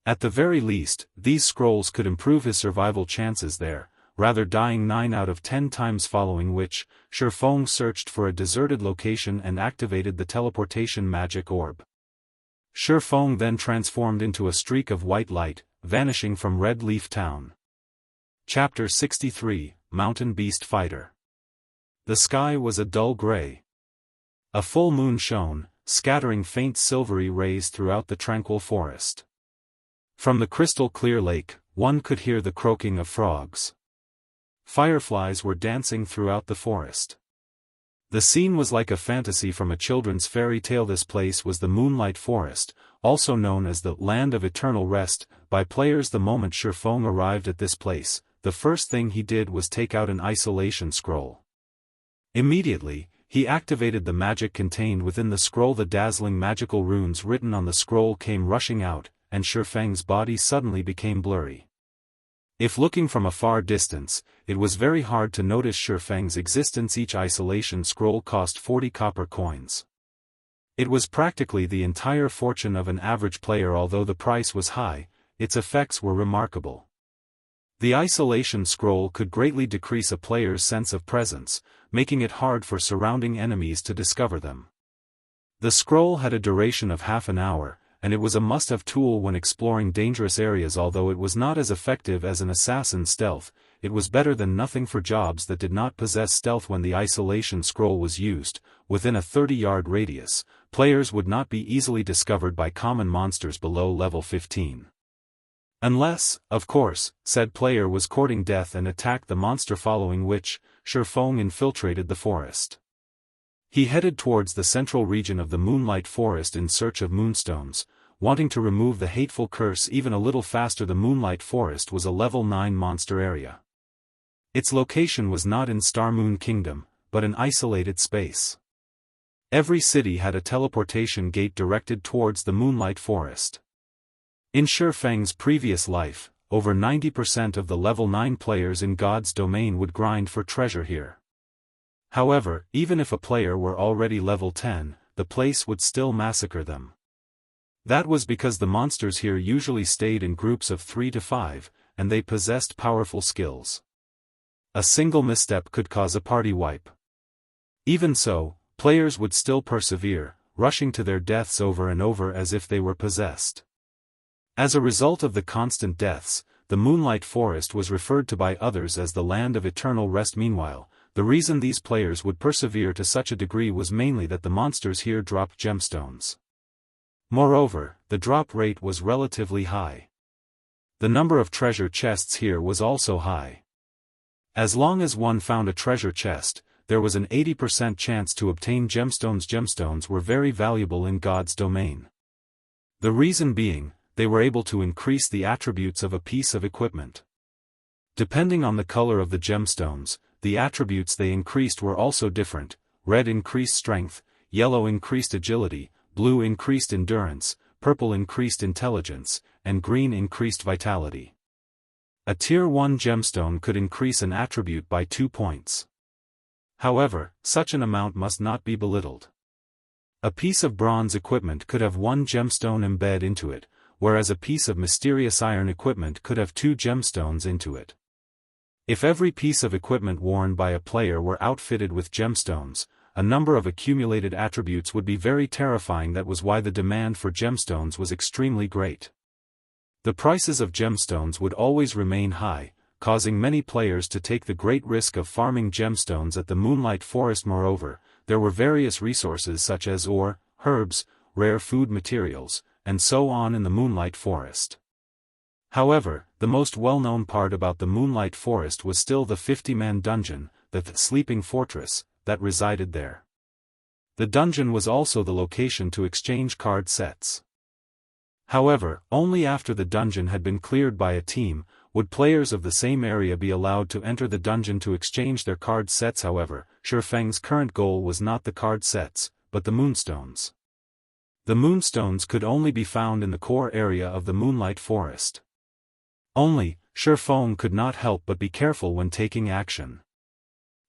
At the very least, these scrolls could improve his survival chances there, rather dying 9 out of 10 times. Following which, Shifeng searched for a deserted location and activated the teleportation magic orb. Feng then transformed into a streak of white light, vanishing from Red Leaf Town. Chapter 63, Mountain Beast Fighter. The sky was a dull gray. A full moon shone, scattering faint silvery rays throughout the tranquil forest. From the crystal-clear lake, one could hear the croaking of frogs. Fireflies were dancing throughout the forest. The scene was like a fantasy from a children's fairy tale. This place was the Moonlight Forest, also known as the Land of Eternal Rest, by players. The moment Feng arrived at this place, the first thing he did was take out an isolation scroll. Immediately, he activated the magic contained within the scroll. The dazzling magical runes written on the scroll came rushing out, and Feng's body suddenly became blurry. If looking from a far distance, it was very hard to notice Feng's existence. Each isolation scroll cost 40 copper coins. It was practically the entire fortune of an average player. Although the price was high, its effects were remarkable. The isolation scroll could greatly decrease a player's sense of presence, making it hard for surrounding enemies to discover them. The scroll had a duration of half an hour, and it was a must-have tool when exploring dangerous areas. Although it was not as effective as an assassin's stealth, it was better than nothing for jobs that did not possess stealth. When the isolation scroll was used, within a 30-yard radius, players would not be easily discovered by common monsters below level 15. Unless, of course, said player was courting death and attacked the monster, following which, Feng infiltrated the forest. He headed towards the central region of the Moonlight Forest in search of moonstones, wanting to remove the hateful curse even a little faster. The Moonlight Forest was a level 9 monster area. Its location was not in Starmoon Kingdom, but an isolated space. Every city had a teleportation gate directed towards the Moonlight Forest. In Feng's previous life, over 90% of the level 9 players in God's domain would grind for treasure here. However, even if a player were already level 10, the place would still massacre them. That was because the monsters here usually stayed in groups of 3 to 5, and they possessed powerful skills. A single misstep could cause a party wipe. Even so, players would still persevere, rushing to their deaths over and over as if they were possessed. As a result of the constant deaths, the Moonlight Forest was referred to by others as the Land of Eternal Rest. Meanwhile, the reason these players would persevere to such a degree was mainly that the monsters here dropped gemstones. Moreover, the drop rate was relatively high. The number of treasure chests here was also high. As long as one found a treasure chest, there was an 80% chance to obtain gemstones. Gemstones were very valuable in God's domain. The reason being, they were able to increase the attributes of a piece of equipment. Depending on the color of the gemstones, the attributes they increased were also different. Red increased strength, yellow increased agility, blue increased endurance, purple increased intelligence, and green increased vitality. A tier 1 gemstone could increase an attribute by 2 points. However, such an amount must not be belittled. A piece of bronze equipment could have 1 gemstone embed into it, whereas a piece of mysterious iron equipment could have 2 gemstones into it. If every piece of equipment worn by a player were outfitted with gemstones, a number of accumulated attributes would be very terrifying. That was why the demand for gemstones was extremely great. The prices of gemstones would always remain high, causing many players to take the great risk of farming gemstones at the Moonlight Forest. Moreover, there were various resources such as ore, herbs, rare food materials, and so on in the Moonlight Forest. However, the most well-known part about the Moonlight Forest was still the 50-man dungeon, the sleeping fortress, that resided there. The dungeon was also the location to exchange card sets. However, only after the dungeon had been cleared by a team, would players of the same area be allowed to enter the dungeon to exchange their card sets. However, Feng's current goal was not the card sets, but the moonstones. The moonstones could only be found in the core area of the Moonlight Forest. Only, Feng could not help but be careful when taking action.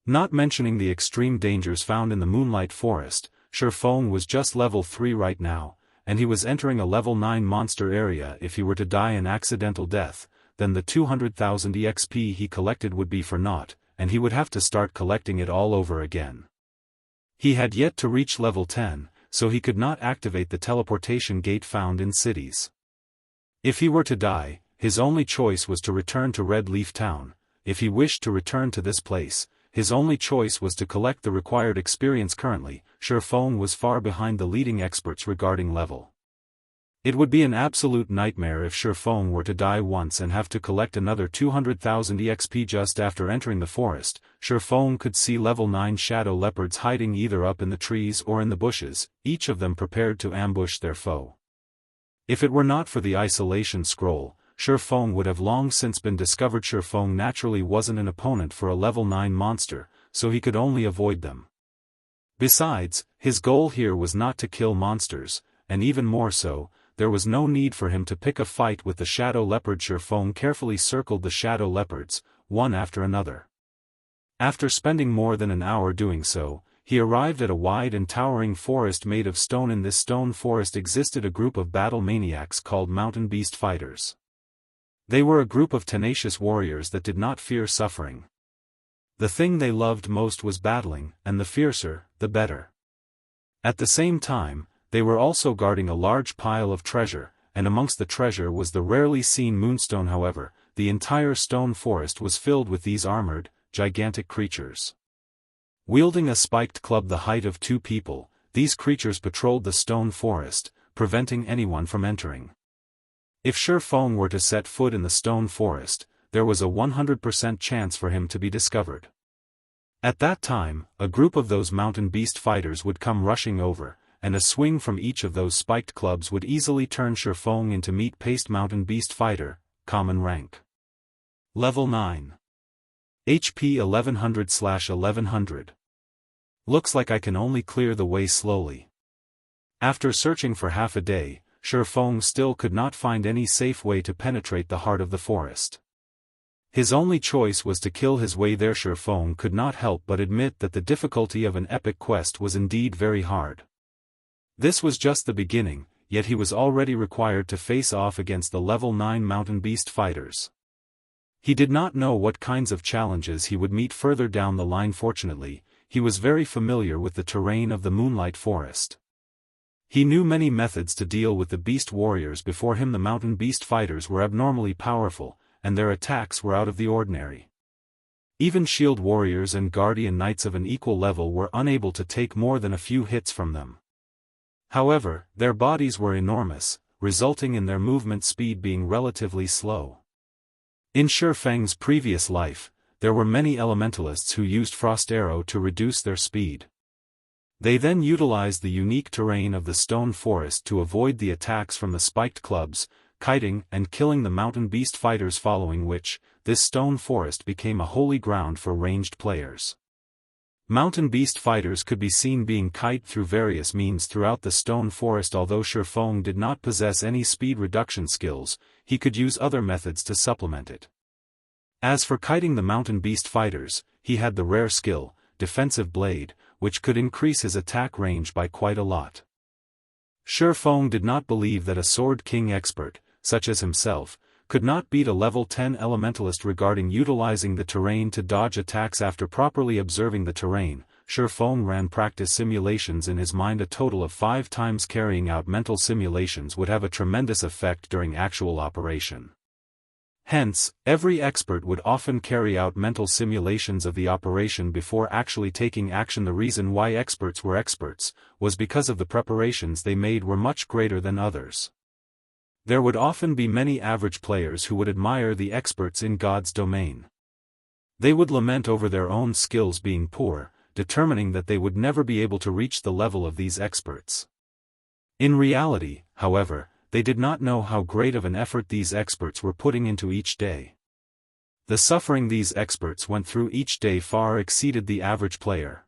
Not mentioning the extreme dangers found in the Moonlight Forest, Feng was just level 3 right now, and he was entering a level 9 monster area. If he were to die an accidental death, then the 200,000 EXP he collected would be for naught, and he would have to start collecting it all over again. He had yet to reach level 10, so he could not activate the teleportation gate found in cities. If he were to die, his only choice was to return to Red Leaf Town. If he wished to return to this place, his only choice was to collect the required experience. Currently, Shifeng was far behind the leading experts regarding level. It would be an absolute nightmare if Shifeng were to die once and have to collect another 200,000 EXP just after entering the forest. Shifeng could see level 9 shadow leopards hiding either up in the trees or in the bushes, each of them prepared to ambush their foe. If it were not for the isolation scroll, Shifeng would have long since been discovered. Shifeng naturally wasn't an opponent for a level 9 monster, so he could only avoid them. Besides, his goal here was not to kill monsters, and even more so, there was no need for him to pick a fight with the shadow leopard. Shifeng carefully circled the shadow leopards, one after another. After spending more than an hour doing so, he arrived at a wide and towering forest made of stone. In this stone forest existed a group of battle maniacs called mountain beast fighters. They were a group of tenacious warriors that did not fear suffering. The thing they loved most was battling, and the fiercer, the better. At the same time, they were also guarding a large pile of treasure, and amongst the treasure was the rarely seen moonstone. However, the entire stone forest was filled with these armored, gigantic creatures. Wielding a spiked club the height of 2 people, these creatures patrolled the stone forest, preventing anyone from entering. If Shifeng were to set foot in the stone forest, there was a 100% chance for him to be discovered. At that time, a group of those mountain beast fighters would come rushing over, and a swing from each of those spiked clubs would easily turn Shifeng into meat-paste. Mountain beast fighter, common rank. Level 9. HP 1100/1100. Looks like I can only clear the way slowly. After searching for half a day, Shifeng still could not find any safe way to penetrate the heart of the forest. His only choice was to kill his way there. Shifeng could not help but admit that the difficulty of an epic quest was indeed very hard. This was just the beginning, yet he was already required to face off against the level 9 mountain beast fighters. He did not know what kinds of challenges he would meet further down the line. Fortunately, he was very familiar with the terrain of the Moonlight Forest. He knew many methods to deal with the beast warriors before him. The mountain beast fighters were abnormally powerful, and their attacks were out of the ordinary. Even shield warriors and guardian knights of an equal level were unable to take more than a few hits from them. However, their bodies were enormous, resulting in their movement speed being relatively slow. In Shifeng's previous life, there were many elementalists who used Frost Arrow to reduce their speed. They then utilized the unique terrain of the stone forest to avoid the attacks from the spiked clubs, kiting and killing the mountain beast fighters, following which, this stone forest became a holy ground for ranged players. Mountain beast fighters could be seen being kited through various means throughout the stone forest. Although Shifeng did not possess any speed reduction skills, he could use other methods to supplement it. As for kiting the mountain beast fighters, he had the rare skill, Defensive Blade, which could increase his attack range by quite a lot. Shifeng did not believe that a Sword King expert, such as himself, could not beat a level 10 elementalist regarding utilizing the terrain to dodge attacks. After properly observing the terrain, Shifeng ran practice simulations in his mind a total of 5 times. Carrying out mental simulations would have a tremendous effect during actual operation. Hence, every expert would often carry out mental simulations of the operation before actually taking action. The reason why experts were experts was because of the preparations they made were much greater than others. There would often be many average players who would admire the experts in God's domain. They would lament over their own skills being poor, determining that they would never be able to reach the level of these experts. In reality, however, they did not know how great of an effort these experts were putting into each day. The suffering these experts went through each day far exceeded the average player.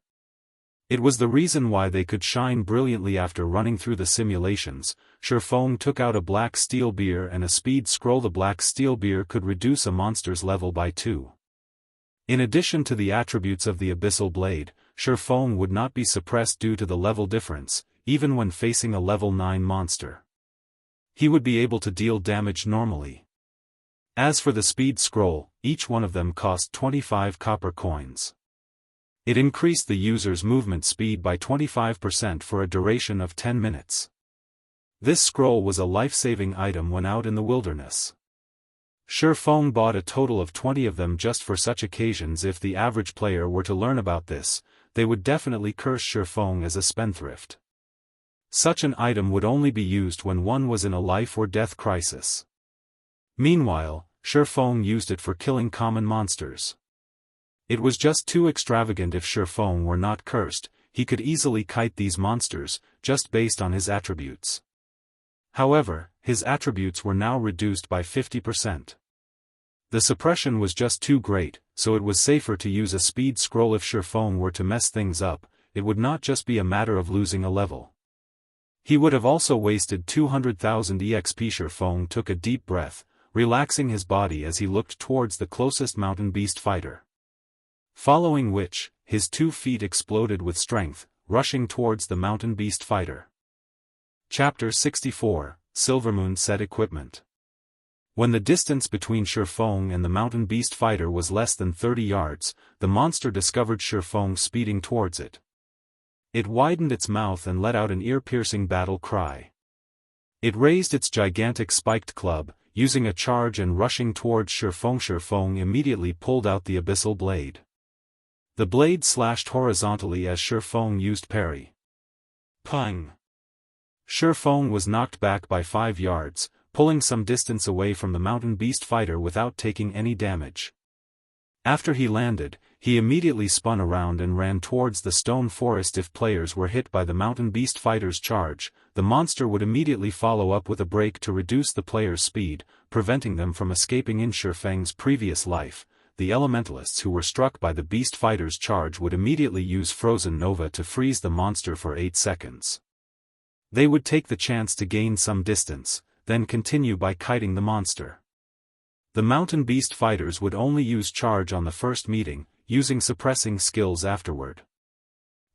It was the reason why they could shine brilliantly. After running through the simulations, Shifeng took out a black steel beer and a speed scroll. The black steel beer could reduce a monster's level by 2. In addition to the attributes of the Abyssal Blade, Shifeng would not be suppressed due to the level difference, even when facing a level 9 monster. He would be able to deal damage normally. As for the speed scroll, each one of them cost 25 copper coins. It increased the user's movement speed by 25% for a duration of 10 minutes. This scroll was a life-saving item when out in the wilderness. Shifeng bought a total of 20 of them just for such occasions. If the average player were to learn about this, they would definitely curse Shifeng as a spendthrift. Such an item would only be used when one was in a life-or-death crisis. Meanwhile, Shifeng used it for killing common monsters. It was just too extravagant. If Shifeng were not cursed, he could easily kite these monsters, just based on his attributes. However, his attributes were now reduced by 50%. The suppression was just too great, so it was safer to use a speed scroll. If Shifeng were to mess things up, it would not just be a matter of losing a level. He would have also wasted 200,000 EXP. Shifeng took a deep breath, relaxing his body as he looked towards the closest mountain beast fighter. Following which, his 2 feet exploded with strength, rushing towards the mountain beast fighter. Chapter 64, Silvermoon Set Equipment. When the distance between Shifeng and the mountain beast fighter was less than 30 yards, the monster discovered Shifeng speeding towards it. It widened its mouth and let out an ear-piercing battle cry. It raised its gigantic spiked club, using a charge and rushing towards Shifeng. Shifeng immediately pulled out the abyssal blade. The blade slashed horizontally as Shifeng used parry. Pang! Shifeng was knocked back by 5 yards, pulling some distance away from the mountain beast fighter without taking any damage. After he landed, he immediately spun around and ran towards the stone forest. If players were hit by the mountain beast fighter's charge, the monster would immediately follow up with a break to reduce the player's speed, preventing them from escaping. In Shifeng's previous life, the elementalists who were struck by the beast fighter's charge would immediately use Frozen Nova to freeze the monster for 8 seconds. They would take the chance to gain some distance, then continue by kiting the monster. The mountain beast fighters would only use charge on the first meeting, using suppressing skills afterward.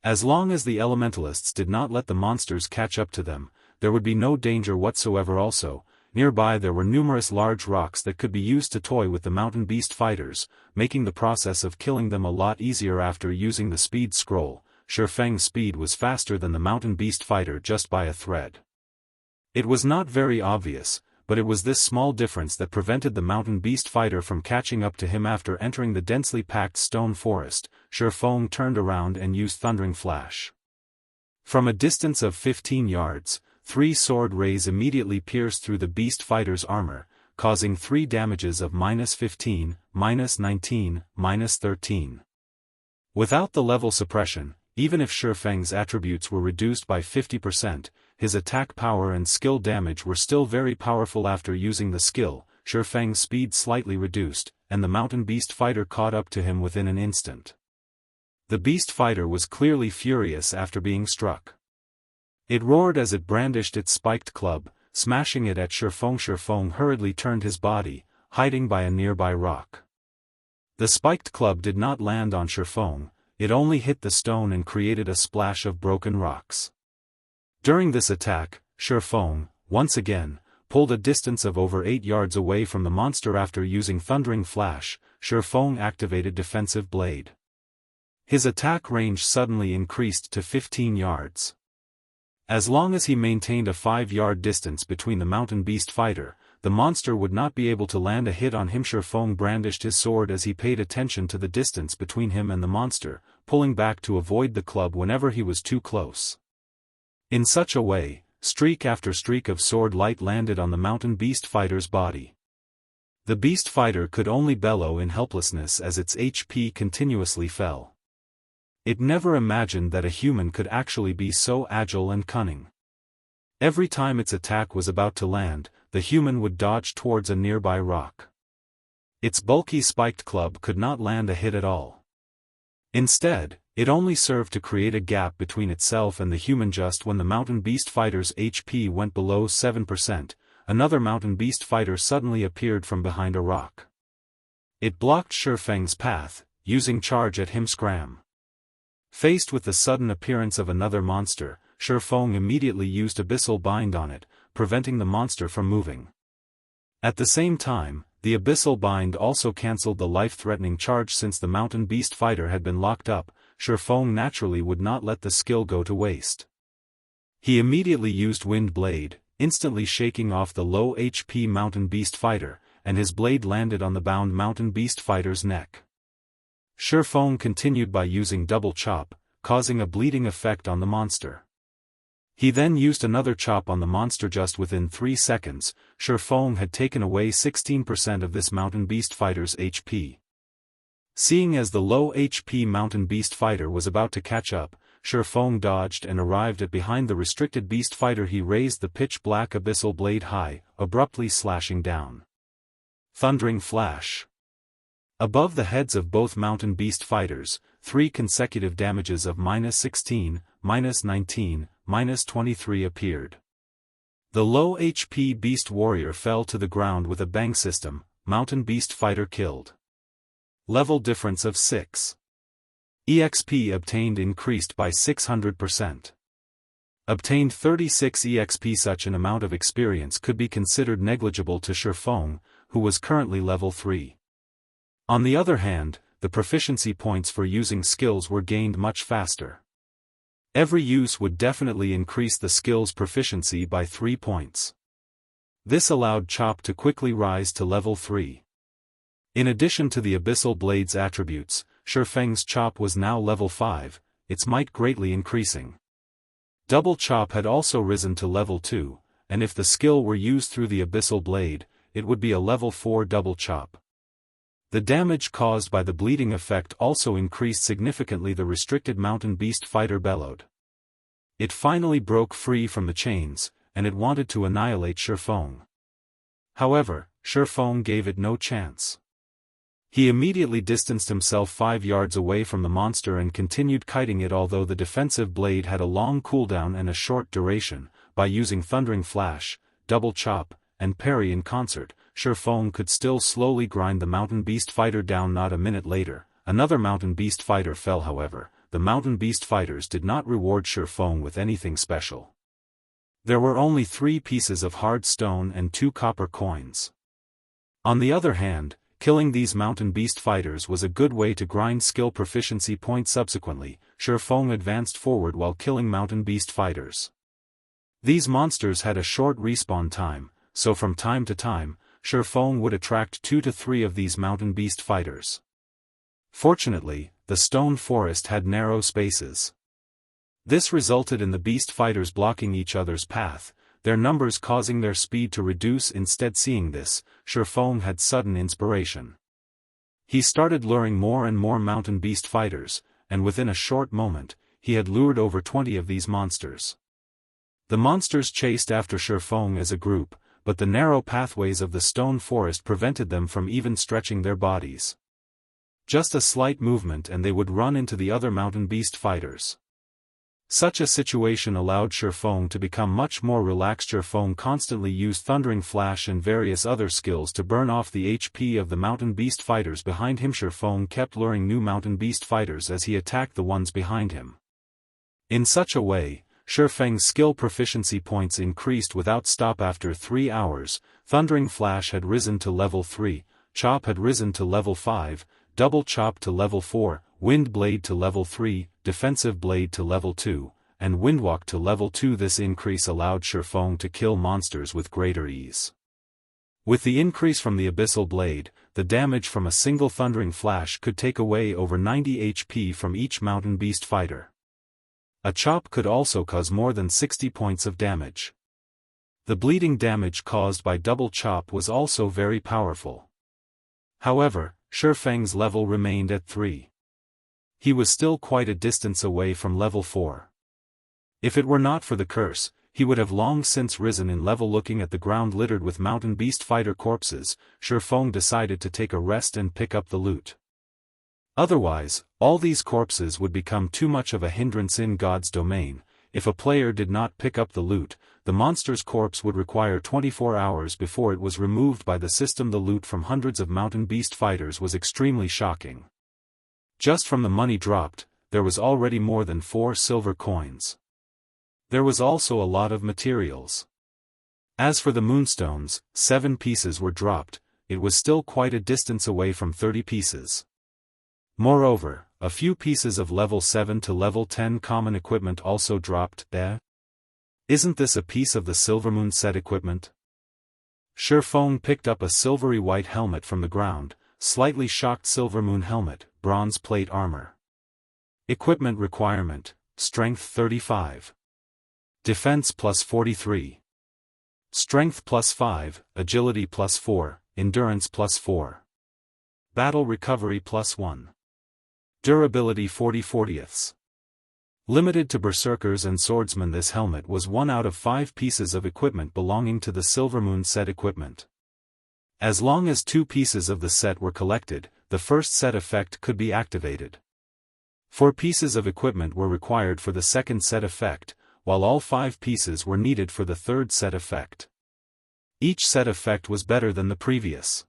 As long as the elementalists did not let the monsters catch up to them, there would be no danger whatsoever. Also, nearby there were numerous large rocks that could be used to toy with the mountain beast fighters, making the process of killing them a lot easier. After using the speed scroll, Shifeng's speed was faster than the mountain beast fighter just by a thread. It was not very obvious, but it was this small difference that prevented the mountain beast fighter from catching up to him. After entering the densely packed stone forest, Shifeng turned around and used Thundering Flash. From a distance of 15 yards, 3 sword rays immediately pierced through the beast fighter's armor, causing 3 damages of -15, -19, -13. Without the level suppression, even if Shifeng's attributes were reduced by 50%, his attack power and skill damage were still very powerful. After using the skill, Shifeng's speed slightly reduced, and the mountain beast fighter caught up to him within an instant. The beast fighter was clearly furious after being struck. It roared as it brandished its spiked club, smashing it at Shifeng. Shifeng hurriedly turned his body, hiding by a nearby rock. The spiked club did not land on Shifeng, it only hit the stone and created a splash of broken rocks. During this attack, Shifeng, once again, pulled a distance of over 8 yards away from the monster. After using Thundering Flash, Shifeng activated Defensive Blade. His attack range suddenly increased to 15 yards. As long as he maintained a 5-yard distance between the mountain beast fighter, the monster would not be able to land a hit on him. Shifeng brandished his sword as he paid attention to the distance between him and the monster, pulling back to avoid the club whenever he was too close. In such a way, streak after streak of sword light landed on the mountain beast fighter's body. The beast fighter could only bellow in helplessness as its HP continuously fell. It never imagined that a human could actually be so agile and cunning. Every time its attack was about to land, the human would dodge towards a nearby rock. Its bulky spiked club could not land a hit at all. Instead, it only served to create a gap between itself and the human. Just when the mountain beast fighter's HP went below 7%, another mountain beast fighter suddenly appeared from behind a rock. It blocked Shifeng's path, using charge at him. Scram. Faced with the sudden appearance of another monster, Shifeng immediately used Abyssal Bind on it, preventing the monster from moving. At the same time, the Abyssal Bind also cancelled the life-threatening charge. Since the mountain beast fighter had been locked up, Shifeng naturally would not let the skill go to waste. He immediately used Wind Blade, instantly shaking off the low HP Mountain Beast Fighter, and his blade landed on the bound Mountain Beast Fighter's neck. Shifeng continued by using Double Chop, causing a bleeding effect on the monster. He then used another chop on the monster. Just within 3 seconds, Shifeng had taken away 16% of this Mountain Beast Fighter's HP. Seeing as the low HP Mountain Beast Fighter was about to catch up, Shifeng dodged and arrived at behind the restricted Beast Fighter. He raised the pitch-black Abyssal Blade high, abruptly slashing down. Thundering Flash. Above the heads of both Mountain Beast Fighters, 3 consecutive damages of -16, -19, -23 appeared. The low HP Beast Warrior fell to the ground with a bang system. Mountain Beast Fighter killed. Level difference of 6. EXP obtained increased by 600%. Obtained 36 EXP. Such an amount of experience could be considered negligible to Shifeng, who was currently level 3. On the other hand, the proficiency points for using skills were gained much faster. Every use would definitely increase the skill's proficiency by 3 points. This allowed Chop to quickly rise to level 3. In addition to the Abyssal Blade's attributes, Shifeng's Chop was now level 5, its might greatly increasing. Double Chop had also risen to level 2, and if the skill were used through the Abyssal Blade, it would be a level 4 Double Chop. The damage caused by the bleeding effect also increased significantly. The restricted Mountain Beast Fighter bellowed. It finally broke free from the chains, and it wanted to annihilate Shifeng. However, Shifeng gave it no chance. He immediately distanced himself 5 yards away from the monster and continued kiting it. Although the defensive blade had a long cooldown and a short duration, by using Thundering Flash, Double Chop, and Parry in concert, Shifeng could still slowly grind the Mountain Beast Fighter down. Not a minute later, another Mountain Beast Fighter fell. However, the Mountain Beast Fighters did not reward Shifeng with anything special. There were only 3 pieces of hard stone and 2 copper coins. On the other hand, killing these Mountain Beast Fighters was a good way to grind skill proficiency points. Subsequently, Shifeng advanced forward while killing Mountain Beast Fighters. These monsters had a short respawn time, so from time to time, Shifeng would attract 2 to 3 of these Mountain Beast Fighters. Fortunately, the stone forest had narrow spaces. This resulted in the beast fighters blocking each other's path, their numbers causing their speed to reduce. Instead, seeing this, Shifeng had sudden inspiration. He started luring more and more Mountain Beast Fighters, and within a short moment, he had lured over 20 of these monsters. The monsters chased after Shifeng as a group, but the narrow pathways of the stone forest prevented them from even stretching their bodies. Just a slight movement and they would run into the other Mountain Beast Fighters. Such a situation allowed Shifeng to become much more relaxed. Shifeng constantly used Thundering Flash and various other skills to burn off the HP of the Mountain Beast Fighters behind him. Shifeng kept luring new Mountain Beast Fighters as he attacked the ones behind him. In such a way, Shifeng's skill proficiency points increased without stop. After 3 hours, Thundering Flash had risen to level 3, Chop had risen to level 5, Double Chop to level 4, Wind Blade to level 3, Defensive Blade to level 2, and Windwalk to level 2. This increase allowed Shifeng to kill monsters with greater ease. With the increase from the Abyssal Blade, the damage from a single Thundering Flash could take away over 90 HP from each Mountain Beast Fighter. A chop could also cause more than 60 points of damage. The bleeding damage caused by Double Chop was also very powerful. However, Shifeng's level remained at 3. He was still quite a distance away from level 4. If it were not for the curse, he would have long since risen in level. Looking at the ground littered with Mountain Beast Fighter corpses, Shifeng decided to take a rest and pick up the loot. Otherwise, all these corpses would become too much of a hindrance in God's domain. If a player did not pick up the loot, the monster's corpse would require 24 hours before it was removed by the system. The loot from hundreds of Mountain Beast Fighters was extremely shocking. Just from the money dropped, there was already more than 4 silver coins. There was also a lot of materials. As for the moonstones, 7 pieces were dropped. It was still quite a distance away from 30 pieces. Moreover, a few pieces of level 7 to level 10 common equipment also dropped. Isn't this a piece of the Silvermoon set equipment? Shifeng picked up a silvery white helmet from the ground, slightly shocked Silvermoon helmet, bronze plate armor. Equipment requirement, strength 35. Defense plus 43. Strength plus 5, agility plus 4, endurance plus 4. Battle recovery plus 1. Durability 40/40ths. Limited to berserkers and swordsmen. This helmet was 1 out of 5 pieces of equipment belonging to the Silvermoon set equipment. As long as 2 pieces of the set were collected, the first set effect could be activated. 4 pieces of equipment were required for the second set effect, while all 5 pieces were needed for the third set effect. Each set effect was better than the previous.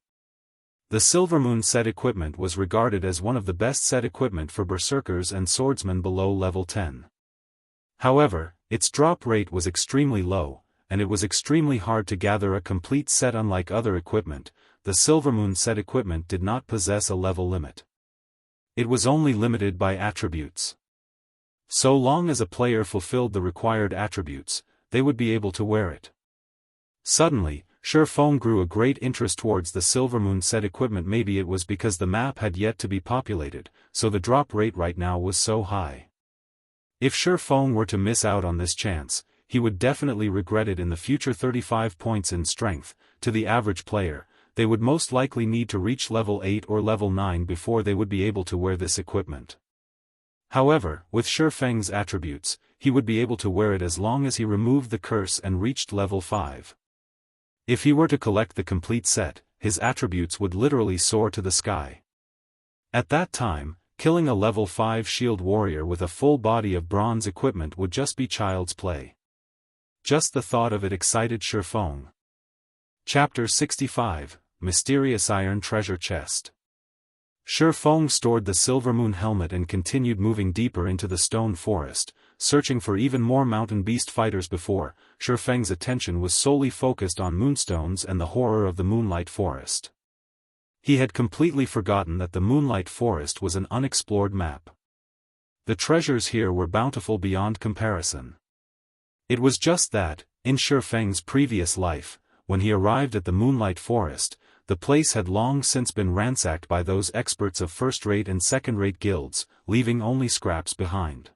The Silvermoon set equipment was regarded as one of the best set equipment for berserkers and swordsmen below level 10. However, its drop rate was extremely low, and it was extremely hard to gather a complete set. Unlike other equipment, the Silvermoon set equipment did not possess a level limit. It was only limited by attributes. So long as a player fulfilled the required attributes, they would be able to wear it. Suddenly, Shifeng grew a great interest towards the Silvermoon set equipment. Maybe it was because the map had yet to be populated, so the drop rate right now was so high. If Shifeng were to miss out on this chance, he would definitely regret it in the future. 35 points in strength, to the average player, they would most likely need to reach level 8 or level 9 before they would be able to wear this equipment. However, with Shifeng's attributes, he would be able to wear it as long as he removed the curse and reached level 5. If he were to collect the complete set, his attributes would literally soar to the sky. At that time, killing a level 5 shield warrior with a full body of bronze equipment would just be child's play. Just the thought of it excited Shifeng. Chapter 65, Mysterious Iron Treasure Chest. Shifeng stored the Silvermoon helmet and continued moving deeper into the stone forest, searching for even more mountain beast fighters. Before, Shifeng's attention was solely focused on moonstones and the horror of the Moonlight Forest. He had completely forgotten that the Moonlight Forest was an unexplored map. The treasures here were bountiful beyond comparison. It was just that, in Shifeng's previous life, when he arrived at the Moonlight Forest, the place had long since been ransacked by those experts of first-rate and second-rate guilds, leaving only scraps behind.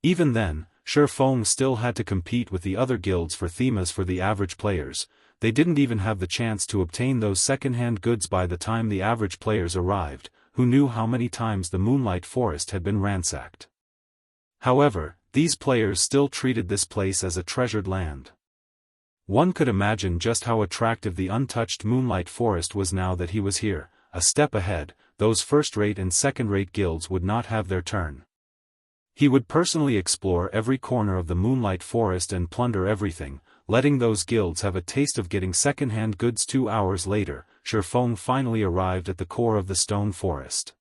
Even then, Shifeng still had to compete with the other guilds for themas. For the average players, they didn't even have the chance to obtain those second-hand goods by the time the average players arrived, who knew how many times the Moonlight Forest had been ransacked. However, these players still treated this place as a treasured land. One could imagine just how attractive the untouched Moonlight Forest was now that he was here. A step ahead, those first-rate and second-rate guilds would not have their turn. He would personally explore every corner of the Moonlight Forest and plunder everything, letting those guilds have a taste of getting second-hand goods. 2 hours later, Shifeng finally arrived at the core of the stone forest.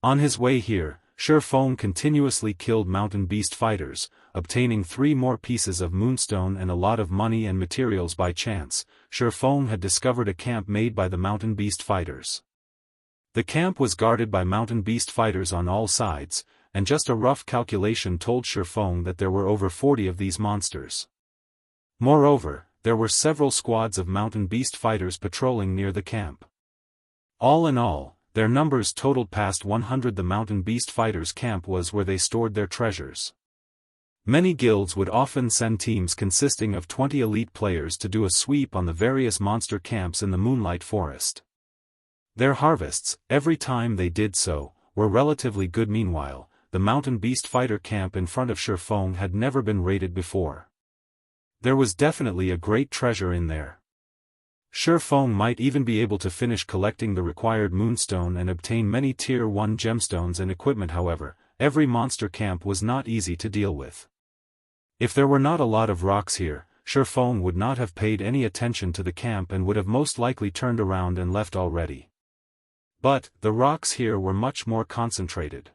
On his way here, Shifeng continuously killed mountain beast fighters, obtaining 3 more pieces of moonstone and a lot of money and materials. By chance, Shifeng had discovered a camp made by the mountain beast fighters. The camp was guarded by mountain beast fighters on all sides, and just a rough calculation told Shifeng that there were over 40 of these monsters. Moreover, there were several squads of mountain beast fighters patrolling near the camp. All in all, their numbers totaled past 100. The mountain beast fighters' camp was where they stored their treasures. Many guilds would often send teams consisting of 20 elite players to do a sweep on the various monster camps in the Moonlight Forest. Their harvests, every time they did so, were relatively good. Meanwhile, the mountain beast fighter camp in front of Shifeng had never been raided before. There was definitely a great treasure in there. Shifeng might even be able to finish collecting the required moonstone and obtain many tier 1 gemstones and equipment. However, every monster camp was not easy to deal with. If there were not a lot of rocks here, Shifeng would not have paid any attention to the camp and would have most likely turned around and left already. But, the rocks here were much more concentrated.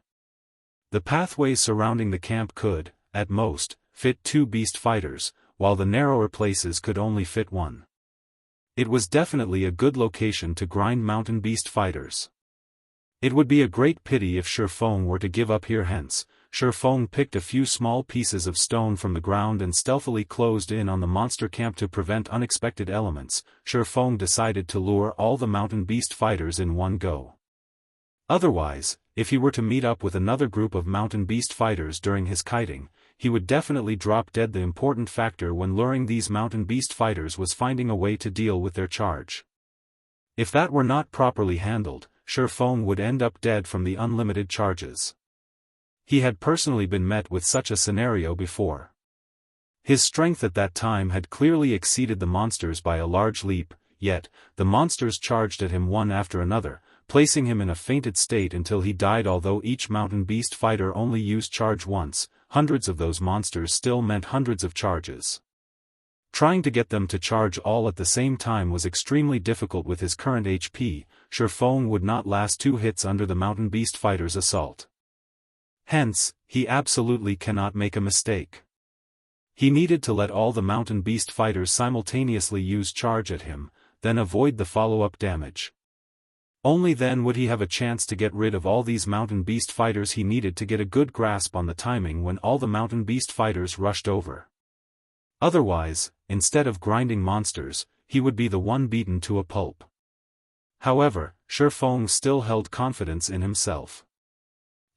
The pathways surrounding the camp could, at most, fit 2 beast fighters, while the narrower places could only fit 1. It was definitely a good location to grind mountain beast fighters. It would be a great pity if Shifeng were to give up here. Hence, Shifeng picked a few small pieces of stone from the ground and stealthily closed in on the monster camp to prevent unexpected elements. Shifeng decided to lure all the mountain beast fighters in one go. Otherwise, if he were to meet up with another group of mountain beast fighters during his kiting, he would definitely drop dead. The important factor when luring these mountain beast fighters was finding a way to deal with their charge. If that were not properly handled, Shifeng would end up dead from the unlimited charges. He had personally been met with such a scenario before. His strength at that time had clearly exceeded the monsters by a large leap, yet, the monsters charged at him one after another, placing him in a fainted state until he died. Although each mountain beast fighter only used charge once, hundreds of those monsters still meant hundreds of charges. Trying to get them to charge all at the same time was extremely difficult. With his current HP, Shifeng would not last 2 hits under the mountain beast fighter's assault. Hence, he absolutely cannot make a mistake. He needed to let all the mountain beast fighters simultaneously use charge at him, then avoid the follow-up damage. Only then would he have a chance to get rid of all these mountain beast fighters. He needed to get a good grasp on the timing when all the mountain beast fighters rushed over. Otherwise, instead of grinding monsters, he would be the one beaten to a pulp. However, Shifeng still held confidence in himself.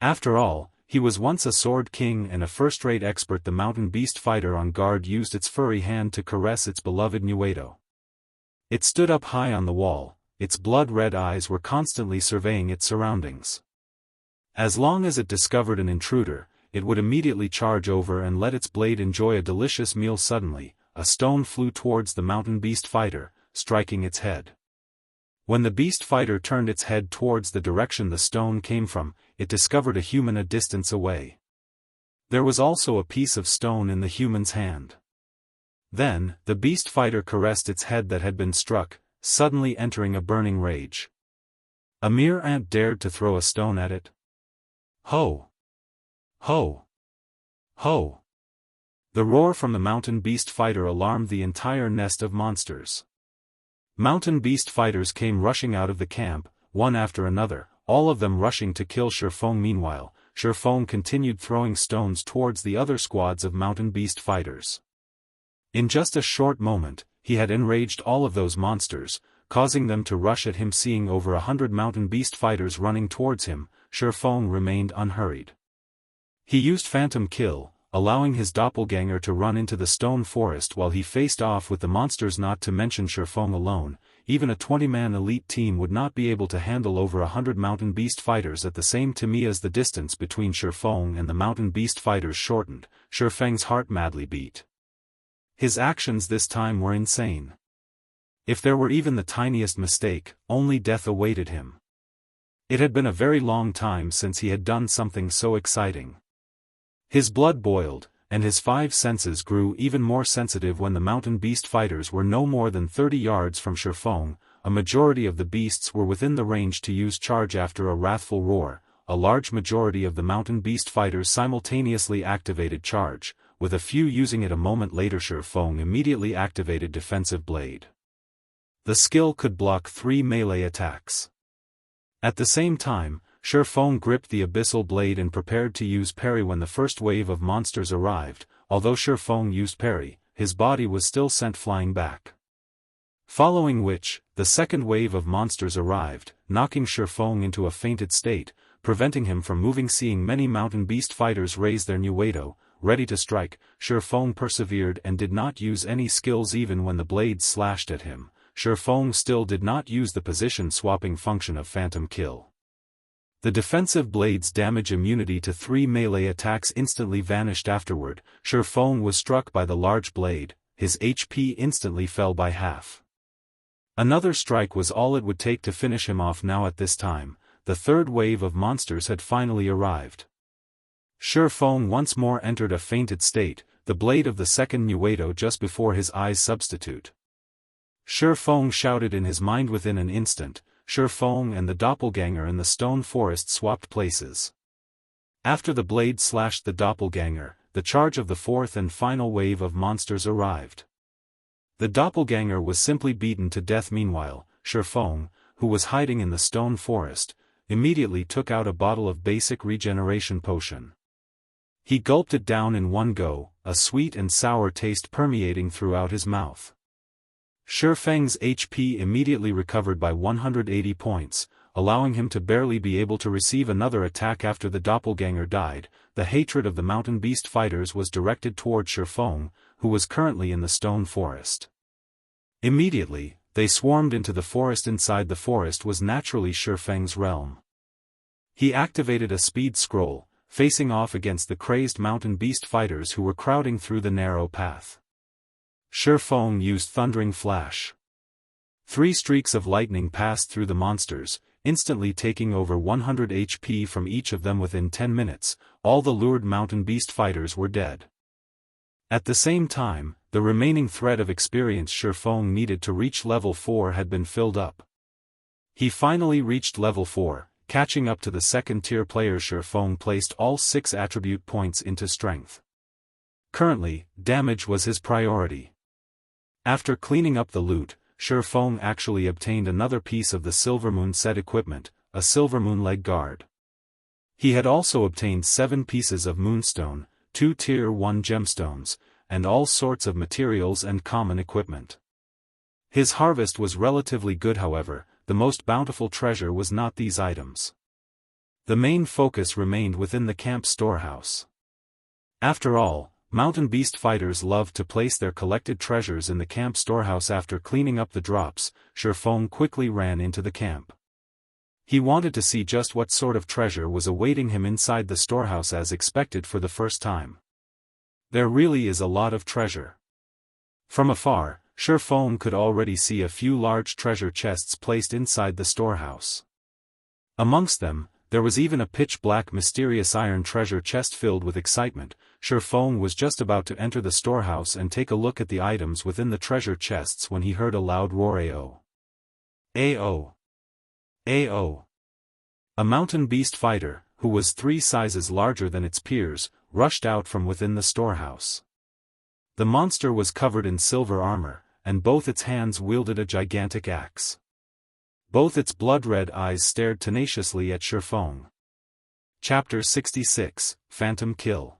After all, he was once a sword king and a first-rate expert. The mountain beast fighter on guard used its furry hand to caress its beloved Nuedo. It stood up high on the wall, its blood-red eyes were constantly surveying its surroundings. As long as it discovered an intruder, it would immediately charge over and let its blade enjoy a delicious meal. Suddenly, a stone flew towards the mountain beast fighter, striking its head. When the beast fighter turned its head towards the direction the stone came from, it discovered a human a distance away. There was also a piece of stone in the human's hand. Then, the beast fighter caressed its head that had been struck, suddenly entering a burning rage. A mere ant dared to throw a stone at it? Ho! Ho! Ho! The roar from the mountain beast fighter alarmed the entire nest of monsters. Mountain beast fighters came rushing out of the camp, one after another, all of them rushing to kill Shifeng. Meanwhile, Shifeng continued throwing stones towards the other squads of mountain beast fighters. In just a short moment, he had enraged all of those monsters, causing them to rush at him. Seeing over 100 mountain beast fighters running towards him, Shifeng remained unhurried. He used Phantom Kill, allowing his doppelganger to run into the stone forest while he faced off with the monsters. Not to mention Shifeng alone, even a 20-man elite team would not be able to handle over 100 mountain beast fighters at the same time. As the distance between Shifeng and the mountain beast fighters shortened, Shifeng's heart madly beat. His actions this time were insane. If there were even the tiniest mistake, only death awaited him. It had been a very long time since he had done something so exciting. His blood boiled, and his 5 senses grew even more sensitive when the mountain beast fighters were no more than 30 yards from Shifeng. A majority of the beasts were within the range to use charge. After a wrathful roar, a large majority of the mountain beast fighters simultaneously activated charge, with a few using it a moment later. Shifeng immediately activated Defensive Blade. The skill could block 3 melee attacks. At the same time, Shifeng gripped the Abyssal Blade and prepared to use parry when the first wave of monsters arrived. Although Shifeng used parry, his body was still sent flying back. Following which, the second wave of monsters arrived, knocking Shifeng into a fainted state, preventing him from moving. Seeing many mountain beast fighters raise their Nuedo, ready to strike, Shifeng persevered and did not use any skills. Even when the blades slashed at him, Shifeng still did not use the position-swapping function of Phantom Kill. The defensive blade's damage immunity to 3 melee attacks instantly vanished. Afterward, Shifeng was struck by the large blade, his HP instantly fell by half. Another strike was all it would take to finish him off. Now at this time, the third wave of monsters had finally arrived. Shifeng once more entered a fainted state, the blade of the second Nuedo just before his eyes. Substitute. Shifeng shouted in his mind. Within an instant, Shifeng and the doppelganger in the stone forest swapped places. After the blade slashed the doppelganger, the charge of the fourth and final wave of monsters arrived. The doppelganger was simply beaten to death. Meanwhile, Shifeng, who was hiding in the stone forest, immediately took out a bottle of basic regeneration potion. He gulped it down in one go, a sweet and sour taste permeating throughout his mouth. Shifeng's HP immediately recovered by 180 points, allowing him to barely be able to receive another attack after the doppelganger died. The hatred of the mountain beast fighters was directed toward Shifeng, who was currently in the stone forest. Immediately, they swarmed into the forest. Inside the forest was naturally Shifeng's realm. He activated a speed scroll, facing off against the crazed mountain beast fighters who were crowding through the narrow path. Shifeng used Thundering Flash. 3 streaks of lightning passed through the monsters, instantly taking over 100 HP from each of them within 10 minutes. All the lured mountain beast fighters were dead. At the same time, the remaining thread of experience Shifeng needed to reach level 4 had been filled up. He finally reached level 4, catching up to the second-tier player. Shifeng placed all 6 attribute points into strength. Currently, damage was his priority. After cleaning up the loot, Shifeng actually obtained another piece of the Silvermoon set equipment, a Silvermoon leg guard. He had also obtained 7 pieces of moonstone, 2 tier 1 gemstones, and all sorts of materials and common equipment. His harvest was relatively good. However, the most bountiful treasure was not these items. The main focus remained within the camp storehouse. After all, mountain beast fighters loved to place their collected treasures in the camp storehouse. After cleaning up the drops, Shifeng quickly ran into the camp. He wanted to see just what sort of treasure was awaiting him inside the storehouse. As expected for the first time, there really is a lot of treasure. From afar, Shifeng could already see a few large treasure chests placed inside the storehouse. Amongst them, there was even a pitch-black mysterious iron treasure chest. Filled with excitement, Shifeng was just about to enter the storehouse and take a look at the items within the treasure chests when he heard a loud roar. Ao! Ao! Ao! A mountain beast fighter, who was 3 sizes larger than its peers, rushed out from within the storehouse. The monster was covered in silver armor, and both its hands wielded a gigantic axe. Both its blood-red eyes stared tenaciously at Shifeng. Chapter 66, Phantom Kill.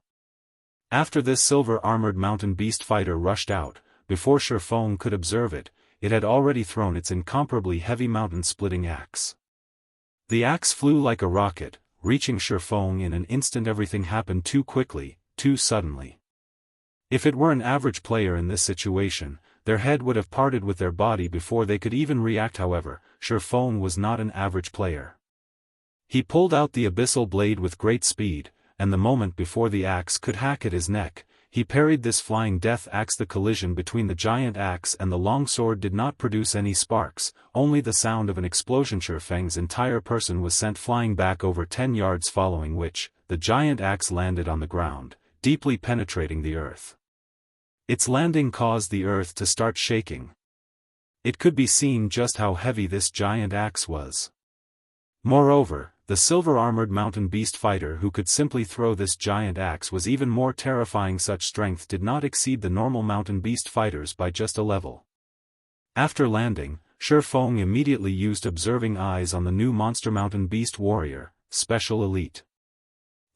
After this silver-armored mountain beast fighter rushed out, before Shifeng could observe it, it had already thrown its incomparably heavy mountain-splitting axe. The axe flew like a rocket, reaching Shifeng in an instant. Everything happened too quickly, too suddenly. If it were an average player in this situation, their head would have parted with their body before they could even react. However, Shifeng was not an average player. He pulled out the abyssal blade with great speed, and the moment before the axe could hack at his neck, he parried this flying death axe. The collision between the giant axe and the longsword did not produce any sparks, only the sound of an explosion. Shifeng's entire person was sent flying back over 10 yards, following which, the giant axe landed on the ground, deeply penetrating the earth. Its landing caused the earth to start shaking. It could be seen just how heavy this giant axe was. Moreover, the silver-armored mountain beast fighter who could simply throw this giant axe was even more terrifying. Such strength did not exceed the normal mountain beast fighters by just a level. After landing, Shifeng immediately used observing eyes on the new monster mountain beast warrior, Special Elite.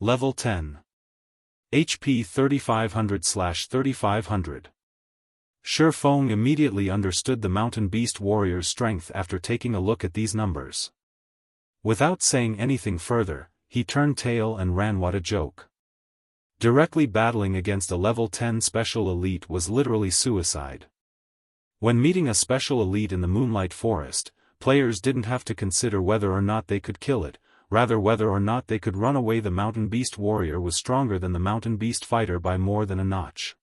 Level 10. HP 3500/3500. Shifeng immediately understood the mountain beast warrior's strength after taking a look at these numbers. Without saying anything further, he turned tail and ran. What a joke. Directly battling against a level 10 special elite was literally suicide. When meeting a special elite in the Moonlight Forest, players didn't have to consider whether or not they could kill it, rather whether or not they could run away. The mountain beast warrior was stronger than the mountain beast fighter by more than a notch.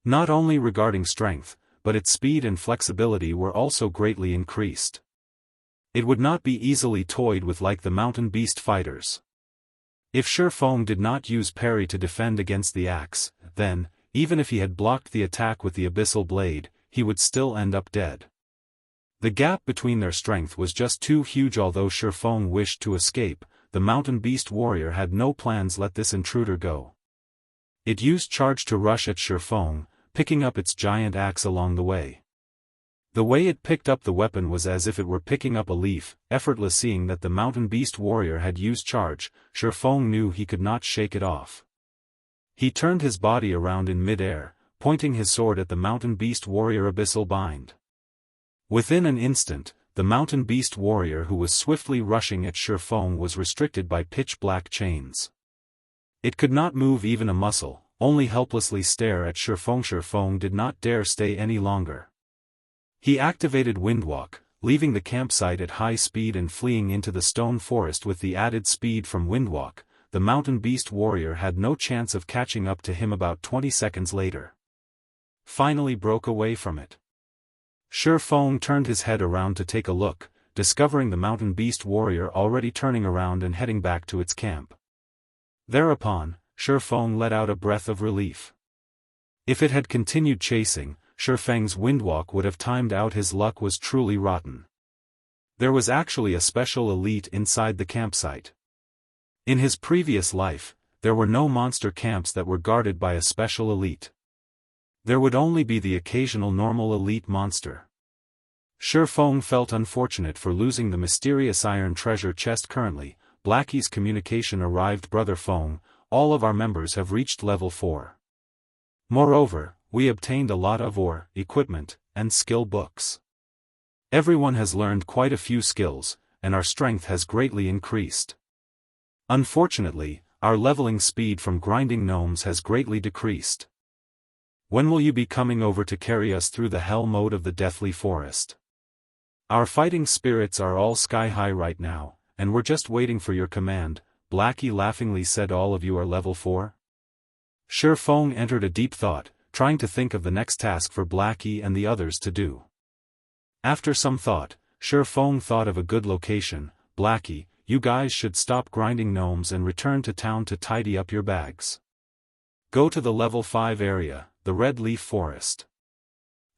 Not only regarding strength, but its speed and flexibility were also greatly increased. It would not be easily toyed with like the mountain beast fighters. If Shifeng did not use parry to defend against the axe, then, even if he had blocked the attack with the abyssal blade, he would still end up dead. The gap between their strength was just too huge. Although Shifeng wished to escape, the mountain beast warrior had no plans. Let this intruder go. It used charge to rush at Shifeng, picking up its giant axe along the way. The way it picked up the weapon was as if it were picking up a leaf, effortless. Seeing that the mountain beast warrior had used charge, Shifeng knew he could not shake it off. He turned his body around in mid-air, pointing his sword at the mountain beast warrior abyssal bind. Within an instant, the mountain beast warrior who was swiftly rushing at Shifeng was restricted by pitch-black chains. It could not move even a muscle, only helplessly stare at Shifeng. Shifeng did not dare stay any longer. He activated Windwalk, leaving the campsite at high speed and fleeing into the stone forest. With the added speed from Windwalk, the mountain beast warrior had no chance of catching up to him. About 20 seconds later, finally broke away from it. Shifeng turned his head around to take a look, discovering the mountain beast warrior already turning around and heading back to its camp. Thereupon, Shifeng let out a breath of relief. If it had continued chasing, Shifeng's Windwalk would have timed out. His luck was truly rotten. There was actually a special elite inside the campsite. In his previous life, there were no monster camps that were guarded by a special elite. There would only be the occasional normal elite monster. Shifeng felt unfortunate for losing the mysterious iron treasure chest. Currently, Blackie's communication arrived. Brother Feng, all of our members have reached level 4. Moreover, we obtained a lot of ore, equipment, and skill books. Everyone has learned quite a few skills, and our strength has greatly increased. Unfortunately, our leveling speed from grinding gnomes has greatly decreased. When will you be coming over to carry us through the hell mode of the Deathly Forest? Our fighting spirits are all sky high right now, and we're just waiting for your command, Blackie laughingly said. All of you are level 4? Shifeng entered a deep thought, trying to think of the next task for Blackie and the others to do. After some thought, Shifeng thought of a good location. Blackie, you guys should stop grinding gnomes and return to town to tidy up your bags. Go to the level 5 area, the Red Leaf Forest.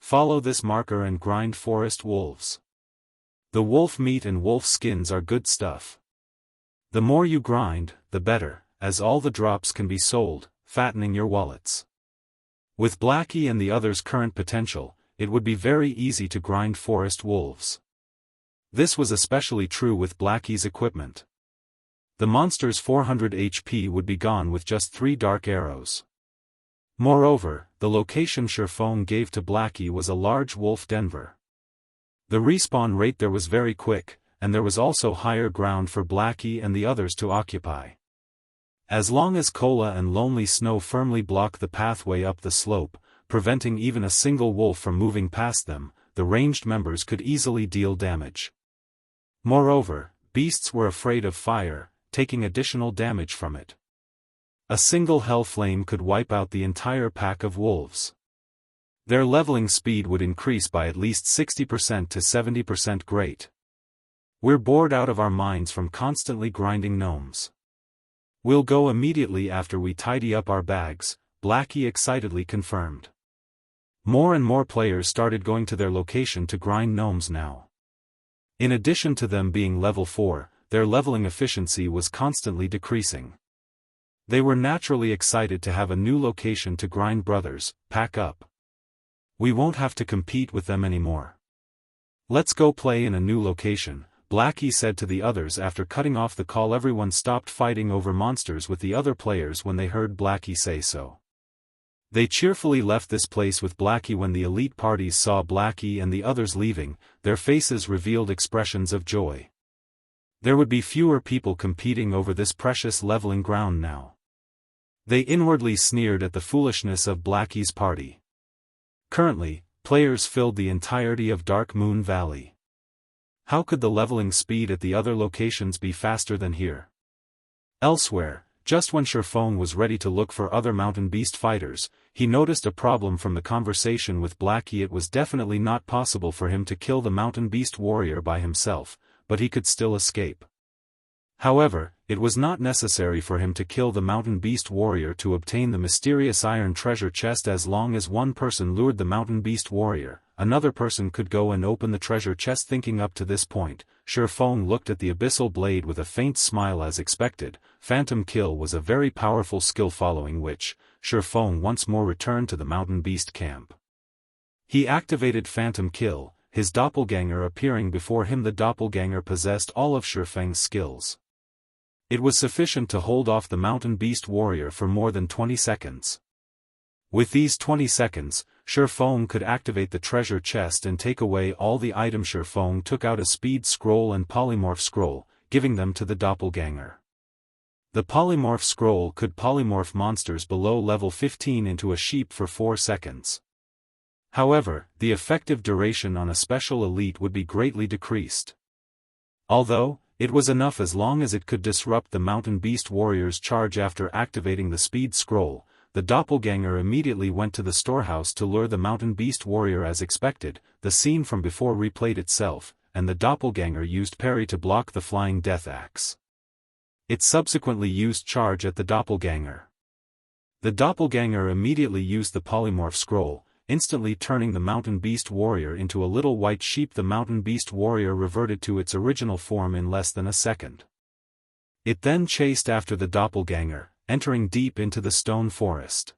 Follow this marker and grind forest wolves. The wolf meat and wolf skins are good stuff. The more you grind, the better, as all the drops can be sold, fattening your wallets. With Blackie and the others' current potential, it would be very easy to grind forest wolves. This was especially true with Blackie's equipment. The monster's 400 HP would be gone with just 3 dark arrows. Moreover, the location Shifeng gave to Blackie was a large wolf denver. The respawn rate there was very quick, and there was also higher ground for Blackie and the others to occupy. As long as Cola and Lonely Snow firmly blocked the pathway up the slope, preventing even a single wolf from moving past them, the ranged members could easily deal damage. Moreover, beasts were afraid of fire, taking additional damage from it. A single hell flame could wipe out the entire pack of wolves. Their leveling speed would increase by at least 60% to 70%. Great. We're bored out of our minds from constantly grinding gnomes. We'll go immediately after we tidy up our bags, Blackie excitedly confirmed. More and more players started going to their location to grind gnomes now. In addition to them being level 4, their leveling efficiency was constantly decreasing. They were naturally excited to have a new location to grind. Brothers, pack up. We won't have to compete with them anymore. Let's go play in a new location, Blackie said to the others after cutting off the call. Everyone stopped fighting over monsters with the other players when they heard Blackie say so. They cheerfully left this place with Blackie. When the elite parties saw Blackie and the others leaving, their faces revealed expressions of joy. There would be fewer people competing over this precious leveling ground now. They inwardly sneered at the foolishness of Blackie's party. Currently, players filled the entirety of Dark Moon Valley. How could the leveling speed at the other locations be faster than here? Elsewhere, just when Shifeng was ready to look for other mountain beast fighters, he noticed a problem from the conversation with Blackie. It was definitely not possible for him to kill the mountain beast warrior by himself, but he could still escape. However, it was not necessary for him to kill the mountain beast warrior to obtain the mysterious iron treasure chest. As long as one person lured the mountain beast warrior, another person could go and open the treasure chest. Thinking up to this point, Shifeng looked at the abyssal blade with a faint smile. As expected, Phantom Kill was a very powerful skill, following which, Shifeng once more returned to the mountain beast camp. He activated Phantom Kill, his doppelganger appearing before him. The doppelganger possessed all of Shifeng's skills. It was sufficient to hold off the mountain beast warrior for more than 20 seconds. With these 20 seconds, Shifeng could activate the treasure chest and take away all the items. Shifeng took out a speed scroll and polymorph scroll, giving them to the doppelganger. The polymorph scroll could polymorph monsters below level 15 into a sheep for 4 seconds. However, the effective duration on a special elite would be greatly decreased. Although, it was enough as long as it could disrupt the mountain beast warrior's charge. After activating the speed scroll, the doppelganger immediately went to the storehouse to lure the mountain beast warrior. As expected, the scene from before replayed itself, and the doppelganger used parry to block the flying death axe. It subsequently used charge at the doppelganger. The doppelganger immediately used the polymorph scroll, instantly turning the mountain beast warrior into a little white sheep. The mountain beast warrior reverted to its original form in less than a second. It then chased after the doppelganger, entering deep into the stone forest.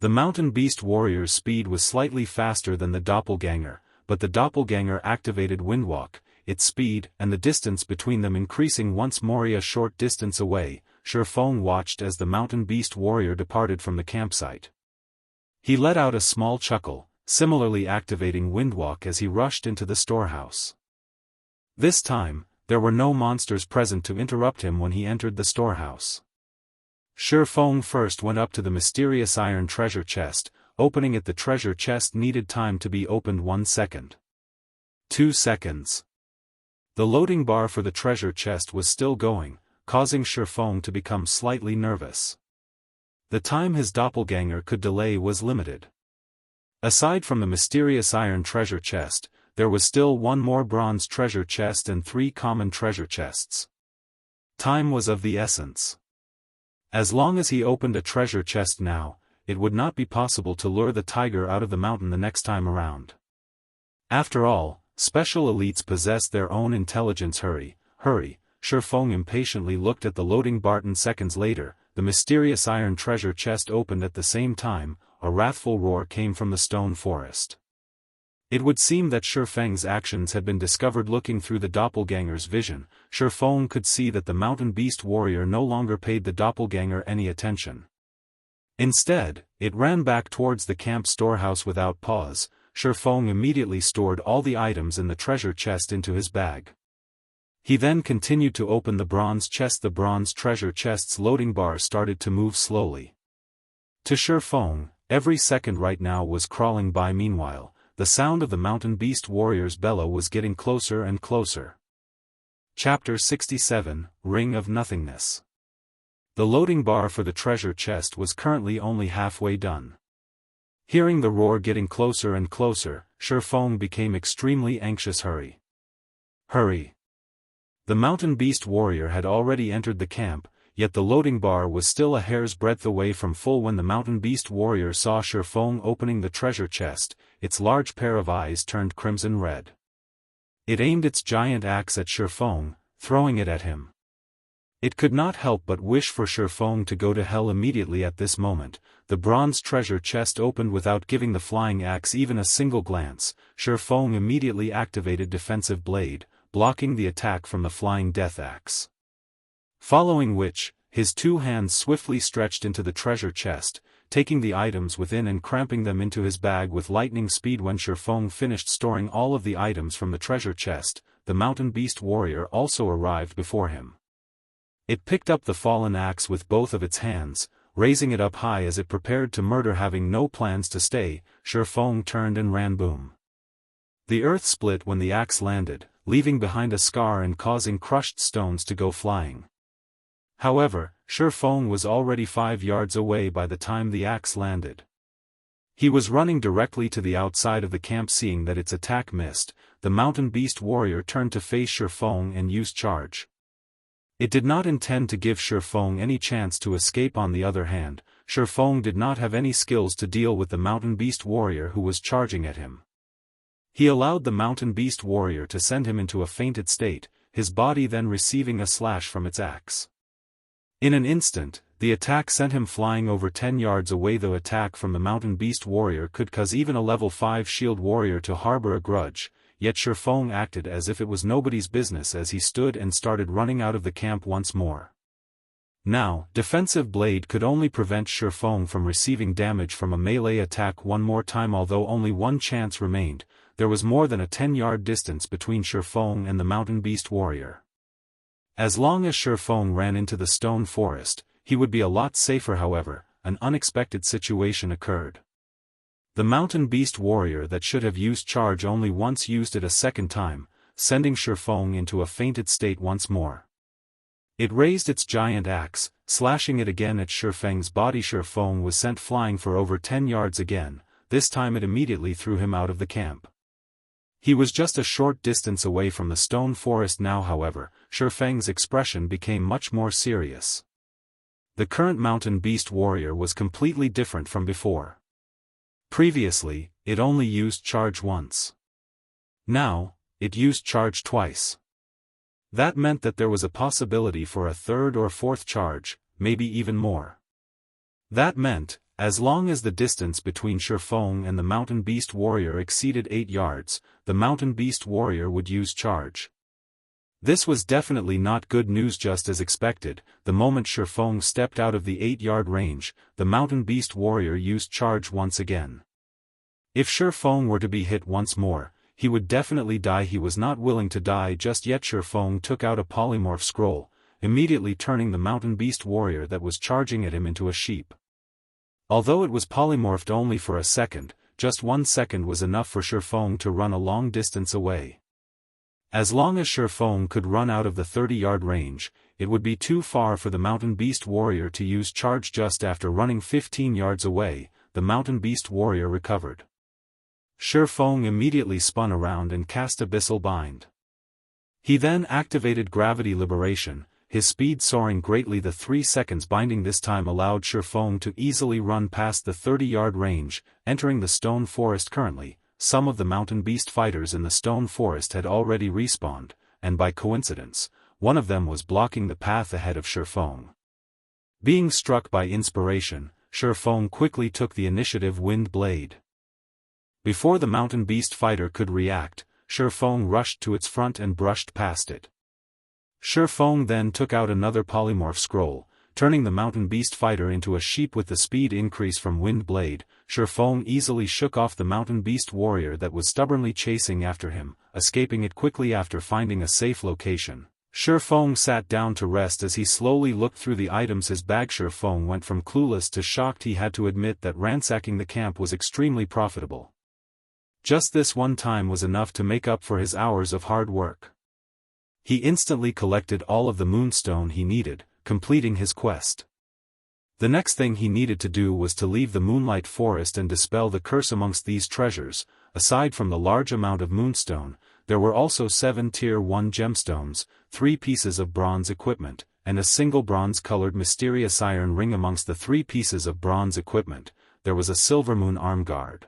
The mountain beast warrior's speed was slightly faster than the doppelganger, but the doppelganger activated Windwalk, its speed and the distance between them increasing once more. A short distance away, Shifeng watched as the mountain beast warrior departed from the campsite. He let out a small chuckle, similarly activating Windwalk as he rushed into the storehouse. This time, there were no monsters present to interrupt him when he entered the storehouse. Shifeng first went up to the mysterious iron treasure chest. Opening it, the treasure chest needed time to be opened. 1 second. 2 seconds. The loading bar for the treasure chest was still going, causing Shifeng to become slightly nervous. The time his doppelganger could delay was limited. Aside from the mysterious iron treasure chest, there was still one more bronze treasure chest and 3 common treasure chests. Time was of the essence. As long as he opened a treasure chest now, it would not be possible to lure the tiger out of the mountain the next time around. After all, special elites possess their own intelligence. Hurry, hurry, Shifeng impatiently looked at the loading bar. Seconds later, the mysterious iron treasure chest opened at the same time. A wrathful roar came from the stone forest. It would seem that Shifeng's actions had been discovered. Looking through the doppelganger's vision, Shifeng could see that the mountain beast warrior no longer paid the doppelganger any attention. Instead, it ran back towards the camp storehouse without pause. Shifeng immediately stored all the items in the treasure chest into his bag. He then continued to open the bronze chest. The bronze treasure chest's loading bar started to move slowly. To Shifeng, every second right now was crawling by. Meanwhile, the sound of the mountain beast warrior's bellow was getting closer and closer. Chapter 67, Ring of Nothingness. The loading bar for the treasure chest was currently only halfway done. Hearing the roar getting closer and closer, Shifeng became extremely anxious. Hurry! Hurry! The mountain beast warrior had already entered the camp, yet the loading bar was still a hair's breadth away from full. When the mountain beast warrior saw Shifeng opening the treasure chest, its large pair of eyes turned crimson red. It aimed its giant axe at Shifeng, throwing it at him. It could not help but wish for Shifeng to go to hell immediately. At this moment, the bronze treasure chest opened without giving the flying axe even a single glance. Shifeng immediately activated Defensive Blade, blocking the attack from the flying death axe. Following which, his 2 hands swiftly stretched into the treasure chest, taking the items within and cramping them into his bag with lightning speed. When Shifeng finished storing all of the items from the treasure chest, the mountain beast warrior also arrived before him. It picked up the fallen axe with both of its hands, raising it up high as it prepared to murder. Having no plans to stay, Shifeng turned and ran. Boom! The earth split when the axe landed, leaving behind a scar and causing crushed stones to go flying. However, Shifeng was already 5 yards away by the time the axe landed. He was running directly to the outside of the camp. Seeing that its attack missed, the mountain beast warrior turned to face Shifeng and used charge. It did not intend to give Shifeng any chance to escape. On the other hand, Shifeng did not have any skills to deal with the mountain beast warrior who was charging at him. He allowed the mountain beast warrior to send him into a fainted state, his body then receiving a slash from its axe. In an instant, the attack sent him flying over 10 yards away. The attack from the mountain beast warrior could cause even a level 5 shield warrior to harbor a grudge. yet Shifeng acted as if it was nobody's business as he stood and started running out of the camp once more. Now, defensive blade could only prevent Shifeng from receiving damage from a melee attack one more time. Although only one chance remained, there was more than a 10-yard distance between Shifeng and the mountain beast warrior. As long as Shifeng ran into the stone forest, he would be a lot safer. However, an unexpected situation occurred. The mountain beast warrior that should have used charge only once used it a second time, sending Shifeng into a fainted state once more. It raised its giant axe, slashing it again at Shifeng's body. Shifeng was sent flying for over 10 yards again. This time it immediately threw him out of the camp. He was just a short distance away from the stone forest now. However, Shifeng's expression became much more serious. The current mountain beast warrior was completely different from before. Previously, it only used charge once. Now, it used charge twice. That meant that there was a possibility for a third or fourth charge, maybe even more. That meant, as long as the distance between Shifeng and the mountain beast warrior exceeded 8 yards, the mountain beast warrior would use charge. This was definitely not good news. Just as expected, the moment Shifeng stepped out of the 8-yard range, the mountain beast warrior used charge once again. If Shifeng were to be hit once more, he would definitely die. He was not willing to die just yet. Shifeng took out a polymorph scroll, immediately turning the mountain beast warrior that was charging at him into a sheep. Although it was polymorphed only for a second, just 1 second was enough for Shifeng to run a long distance away. As long as Shifeng could run out of the 30-yard range, it would be too far for the mountain beast warrior to use charge. Just after running 15 yards away, the mountain beast warrior recovered. Shifeng immediately spun around and cast Abyssal Bind. He then activated Gravity Liberation, his speed soaring greatly. The 3 seconds binding this time allowed Shifeng to easily run past the 30-yard range, entering the stone forest. Currently, some of the mountain beast fighters in the stone forest had already respawned, and by coincidence, one of them was blocking the path ahead of Shifeng. Being struck by inspiration, Shifeng quickly took the initiative. Wind Blade. Before the mountain beast fighter could react, Shifeng rushed to its front and brushed past it. Shifeng then took out another polymorph scroll, turning the mountain beast fighter into a sheep. With the speed increase from Wind Blade, Shifeng easily shook off the mountain beast warrior that was stubbornly chasing after him, escaping it quickly. After finding a safe location, Shifeng sat down to rest as he slowly looked through the items in his bag. Shifeng went from clueless to shocked. He had to admit that ransacking the camp was extremely profitable. Just this one time was enough to make up for his hours of hard work. He instantly collected all of the moonstone he needed, completing his quest. The next thing he needed to do was to leave the Moonlight Forest and dispel the curse amongst these treasures. Aside from the large amount of moonstone, there were also 7 Tier 1 gemstones, 3 pieces of bronze equipment, and a single bronze-colored mysterious iron ring. Amongst the 3 pieces of bronze equipment, there was a Silvermoon arm guard.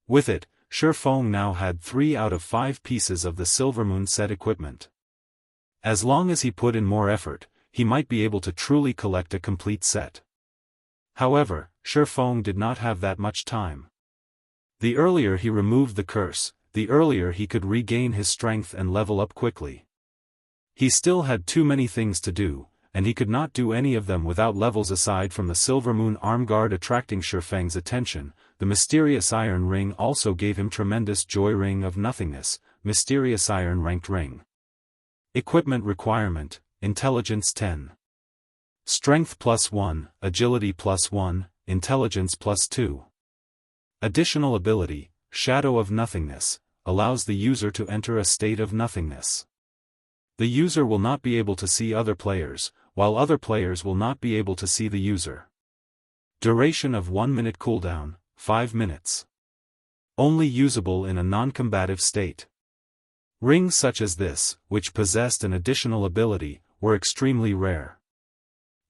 With it, Shifeng now had 3 out of 5 pieces of the Silvermoon set equipment. As long as he put in more effort, he might be able to truly collect a complete set. However, Shifeng did not have that much time. The earlier he removed the curse, the earlier he could regain his strength and level up quickly. He still had too many things to do, and he could not do any of them without levels. Aside from the Silvermoon arm guard attracting Shifeng's attention, the mysterious iron ring also gave him tremendous joy. Ring of Nothingness, mysterious iron ranked ring. Equipment requirement, Intelligence 10. Strength +1, Agility +1, Intelligence +2. Additional ability, Shadow of Nothingness, allows the user to enter a state of nothingness. The user will not be able to see other players, while other players will not be able to see the user. Duration of 1 minute cooldown, 5 minutes. Only usable in a non-combative state. Rings such as this, which possessed an additional ability, were extremely rare.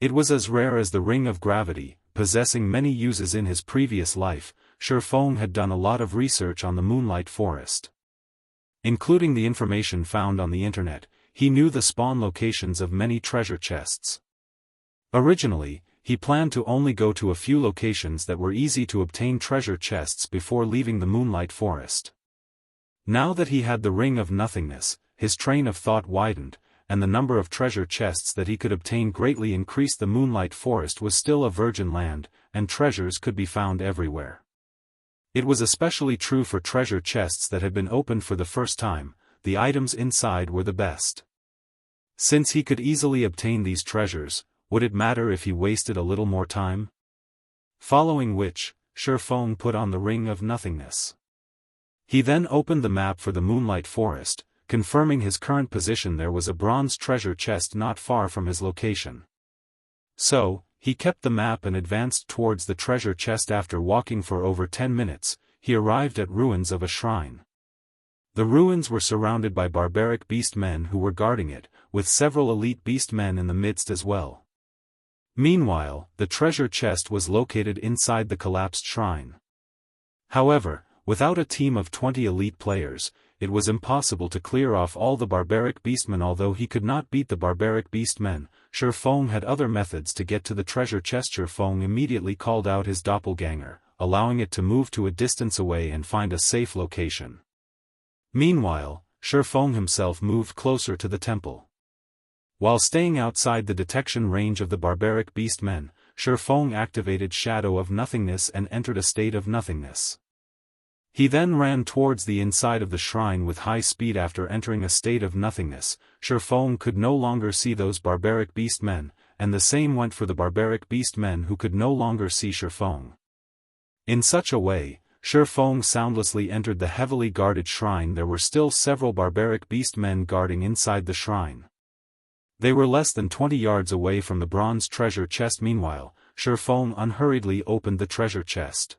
It was as rare as the Ring of Gravity, possessing many uses. In his previous life, Shifeng had done a lot of research on the Moonlight Forest. Including the information found on the internet, he knew the spawn locations of many treasure chests. Originally, he planned to only go to a few locations that were easy to obtain treasure chests before leaving the Moonlight Forest. Now that he had the Ring of Nothingness, his train of thought widened, and the number of treasure chests that he could obtain greatly increased. The Moonlight Forest was still a virgin land, and treasures could be found everywhere. It was especially true for treasure chests that had been opened for the first time. The items inside were the best. Since he could easily obtain these treasures, would it matter if he wasted a little more time? Following which, Shifeng put on the Ring of Nothingness. He then opened the map for the Moonlight Forest, confirming his current position. There was a bronze treasure chest not far from his location. So, he kept the map and advanced towards the treasure chest. After walking for over 10 minutes, he arrived at ruins of a shrine. The ruins were surrounded by barbaric beastmen who were guarding it, with several elite beastmen in the midst as well. Meanwhile, the treasure chest was located inside the collapsed shrine. However, without a team of 20 elite players, it was impossible to clear off all the barbaric beastmen. Although he could not beat the barbaric beastmen, Shifeng had other methods to get to the treasure chest. Shifeng immediately called out his doppelganger, allowing it to move to a distance away and find a safe location. Meanwhile, Shifeng himself moved closer to the temple. While staying outside the detection range of the barbaric beastmen, Shifeng activated Shadow of Nothingness and entered a state of nothingness. He then ran towards the inside of the shrine with high speed. After entering a state of nothingness, Shifeng could no longer see those barbaric beastmen, and the same went for the barbaric beastmen who could no longer see Shifeng. In such a way, Shifeng soundlessly entered the heavily guarded shrine. There were still several barbaric beastmen guarding inside the shrine. They were less than 20 yards away from the bronze treasure chest. Meanwhile, Shifeng unhurriedly opened the treasure chest.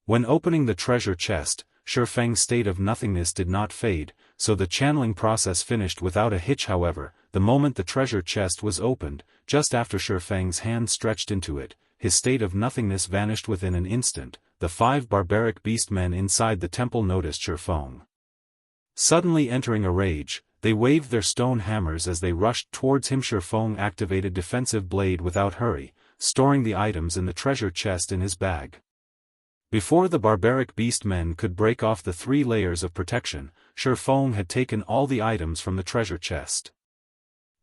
When opening the treasure chest, Shifeng's state of nothingness did not fade, so the channeling process finished without a hitch. However, the moment the treasure chest was opened, just after Shifeng's hand stretched into it, his state of nothingness vanished within an instant. The 5 barbaric beastmen inside the temple noticed Shifeng. Suddenly entering a rage, they waved their stone hammers as they rushed towards him. Shifeng activated Defensive Blade without hurry, storing the items in the treasure chest in his bag. Before the barbaric beastmen could break off the 3 layers of protection, Shifeng had taken all the items from the treasure chest.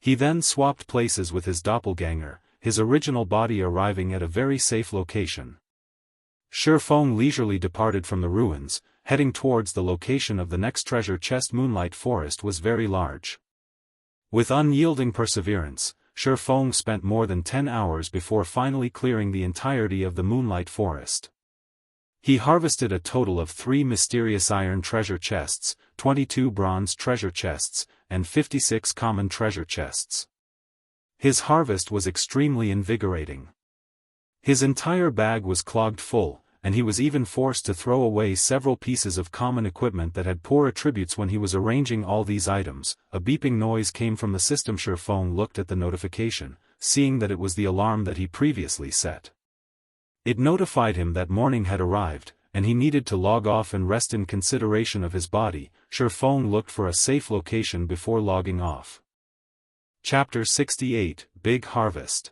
He then swapped places with his doppelganger, his original body arriving at a very safe location. Shifeng leisurely departed from the ruins, heading towards the location of the next treasure chest. Moonlight Forest was very large. With unyielding perseverance, Shifeng spent more than 10 hours before finally clearing the entirety of the Moonlight Forest. He harvested a total of 3 mysterious iron treasure chests, 22 bronze treasure chests, and 56 common treasure chests. His harvest was extremely invigorating. His entire bag was clogged full, and he was even forced to throw away several pieces of common equipment that had poor attributes. When he was arranging all these items, a beeping noise came from the system. Shifeng looked at the notification, seeing that it was the alarm that he previously set. It notified him that morning had arrived, and he needed to log off and rest. In consideration of his body, Shifeng looked for a safe location before logging off. Chapter 68, Big Harvest.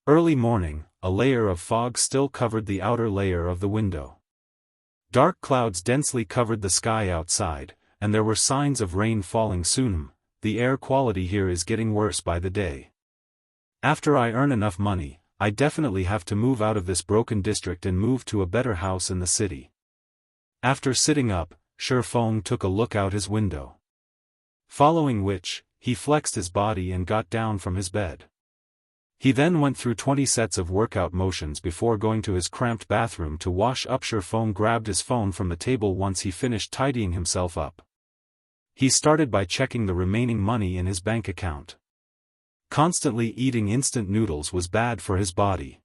Early morning, a layer of fog still covered the outer layer of the window. Dark clouds densely covered the sky outside, and there were signs of rain falling soon. The air quality here is getting worse by the day. After I earn enough money, I definitely have to move out of this broken district and move to a better house in the city. After sitting up, Shifeng took a look out his window. Following which, he flexed his body and got down from his bed. He then went through 20 sets of workout motions before going to his cramped bathroom to wash up. Shifeng grabbed his phone from the table once he finished tidying himself up. He started by checking the remaining money in his bank account. Constantly eating instant noodles was bad for his body.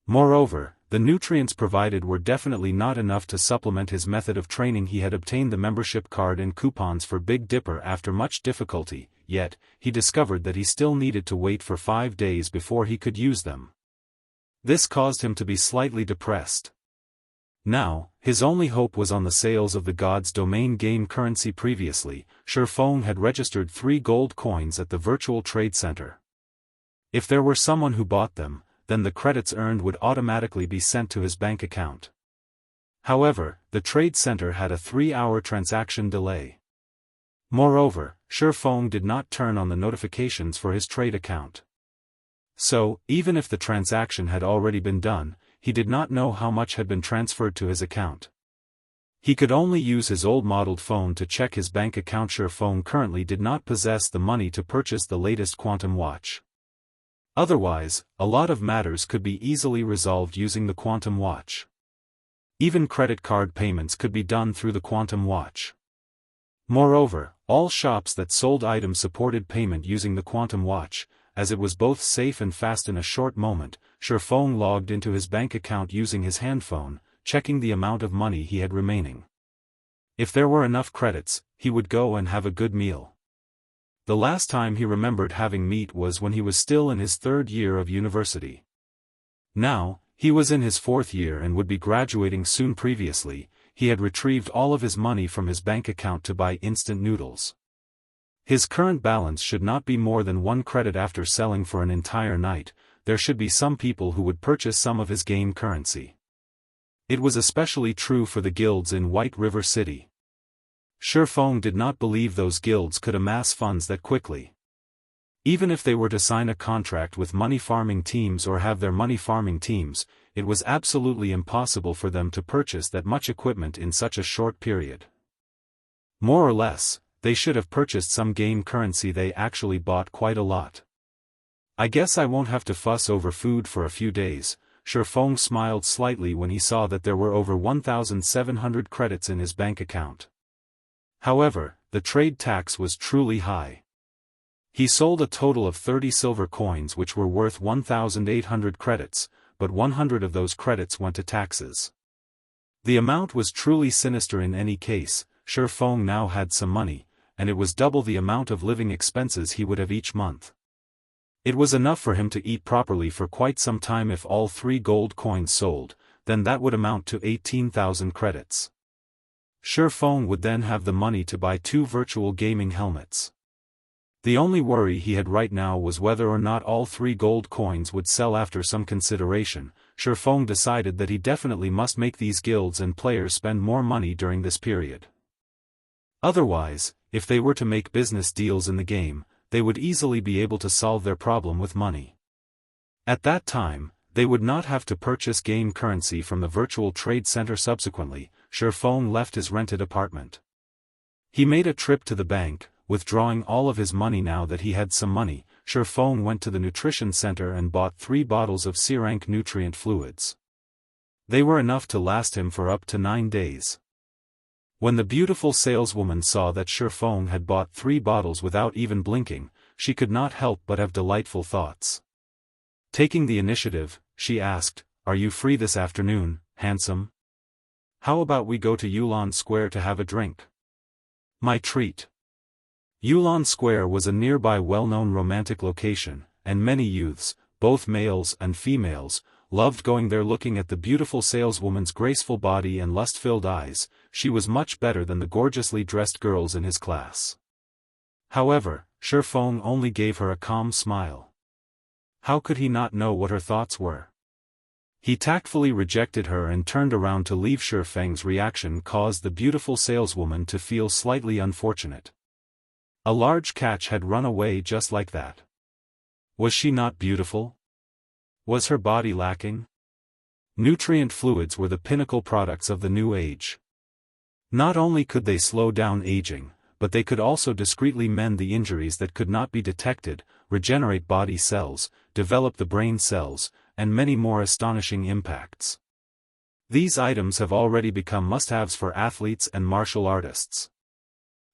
Moreover, the nutrients provided were definitely not enough to supplement his method of training. He had obtained the membership card and coupons for Big Dipper after much difficulty, yet, he discovered that he still needed to wait for 5 days before he could use them. This caused him to be slightly depressed. Now, his only hope was on the sales of the God's Domain game currency. Previously, Shifeng had registered 3 gold coins at the virtual trade center. If there were someone who bought them, then the credits earned would automatically be sent to his bank account. However, the trade center had a 3-hour transaction delay. Moreover, Shifeng did not turn on the notifications for his trade account. So, even if the transaction had already been done, he did not know how much had been transferred to his account. He could only use his old modeled phone to check his bank account. Shifeng currently did not possess the money to purchase the latest quantum watch. Otherwise, a lot of matters could be easily resolved using the quantum watch. Even credit card payments could be done through the quantum watch. Moreover, all shops that sold items supported payment using the quantum watch, as it was both safe and fast. In a short moment, Shifeng logged into his bank account using his handphone, checking the amount of money he had remaining. If there were enough credits, he would go and have a good meal. The last time he remembered having meat was when he was still in his 3rd year of university. Now, he was in his 4th year and would be graduating soon. Previously, he had retrieved all of his money from his bank account to buy instant noodles. His current balance should not be more than 1 credit after selling for an entire night. There should be some people who would purchase some of his game currency. It was especially true for the guilds in White River City. Shifeng did not believe those guilds could amass funds that quickly. Even if they were to sign a contract with money farming teams or have their money farming teams, it was absolutely impossible for them to purchase that much equipment in such a short period. More or less, they should have purchased some game currency. They actually bought quite a lot. I guess I won't have to fuss over food for a few days. Shifeng smiled slightly when he saw that there were over 1,700 credits in his bank account. However, the trade tax was truly high. He sold a total of 30 silver coins which were worth 1,800 credits, but 100 of those credits went to taxes. The amount was truly sinister. In any case, Shifeng now had some money, and it was double the amount of living expenses he would have each month. It was enough for him to eat properly for quite some time. If all 3 gold coins sold, then that would amount to 18,000 credits. Shifeng would then have the money to buy 2 virtual gaming helmets. The only worry he had right now was whether or not all 3 gold coins would sell. After some consideration, Shifeng decided that he definitely must make these guilds and players spend more money during this period. Otherwise, if they were to make business deals in the game, they would easily be able to solve their problem with money. At that time, they would not have to purchase game currency from the virtual trade center. Subsequently, Shifeng left his rented apartment. He made a trip to the bank, withdrawing all of his money. Now that he had some money, Shifeng went to the nutrition center and bought 3 bottles of C-rank nutrient fluids. They were enough to last him for up to 9 days. When the beautiful saleswoman saw that Shifeng had bought 3 bottles without even blinking, she could not help but have delightful thoughts. Taking the initiative, she asked, "Are you free this afternoon, handsome? How about we go to Yulon Square to have a drink?" My treat. Yulon Square was a nearby well-known romantic location, and many youths, both males and females, loved going there. Looking at the beautiful saleswoman's graceful body and lust-filled eyes, she was much better than the gorgeously dressed girls in his class. However, Shifeng only gave her a calm smile. How could he not know what her thoughts were? He tactfully rejected her and turned around to leave. Shifeng's reaction caused the beautiful saleswoman to feel slightly unfortunate. A large catch had run away just like that. Was she not beautiful? Was her body lacking? Nutrient fluids were the pinnacle products of the new age. Not only could they slow down aging, but they could also discreetly mend the injuries that could not be detected, regenerate body cells, develop the brain cells, and many more astonishing impacts. These items have already become must-haves for athletes and martial artists.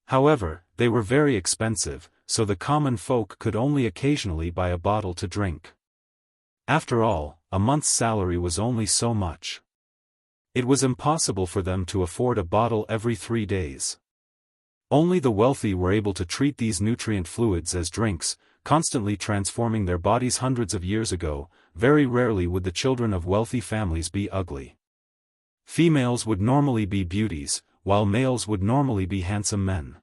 However, they were very expensive, so the common folk could only occasionally buy a bottle to drink. After all, a month's salary was only so much. It was impossible for them to afford a bottle every 3 days. Only the wealthy were able to treat these nutrient fluids as drinks, constantly transforming their bodies. Hundreds of years ago, very rarely would the children of wealthy families be ugly. Females would normally be beauties, while males would normally be handsome men.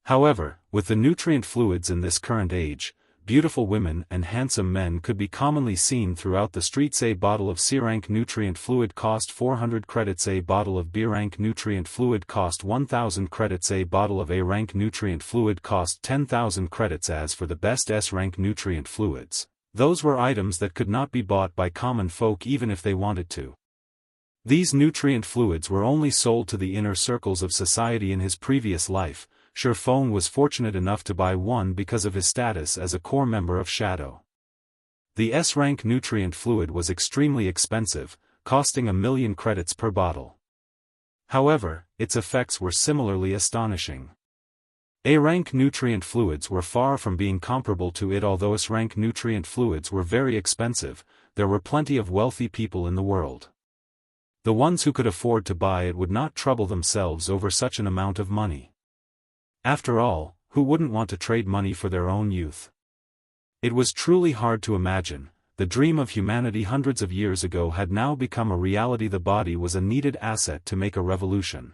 However, with the nutrient fluids in this current age, beautiful women and handsome men could be commonly seen throughout the streets. A bottle of C-rank nutrient fluid cost 400 credits. A bottle of B-rank nutrient fluid cost 1000 credits. A bottle of A-rank nutrient fluid cost 10,000 credits. As for the best S-rank nutrient fluids, those were items that could not be bought by common folk even if they wanted to. These nutrient fluids were only sold to the inner circles of society in his previous life. Feng was fortunate enough to buy one because of his status as a core member of Shadow. The S-rank nutrient fluid was extremely expensive, costing 1,000,000 credits per bottle. However, its effects were similarly astonishing. A-rank nutrient fluids were far from being comparable to it. Although S-rank nutrient fluids were very expensive, there were plenty of wealthy people in the world. The ones who could afford to buy it would not trouble themselves over such an amount of money. After all, who wouldn't want to trade money for their own youth? It was truly hard to imagine. The dream of humanity hundreds of years ago had now become a reality. The body was a needed asset to make a revolution.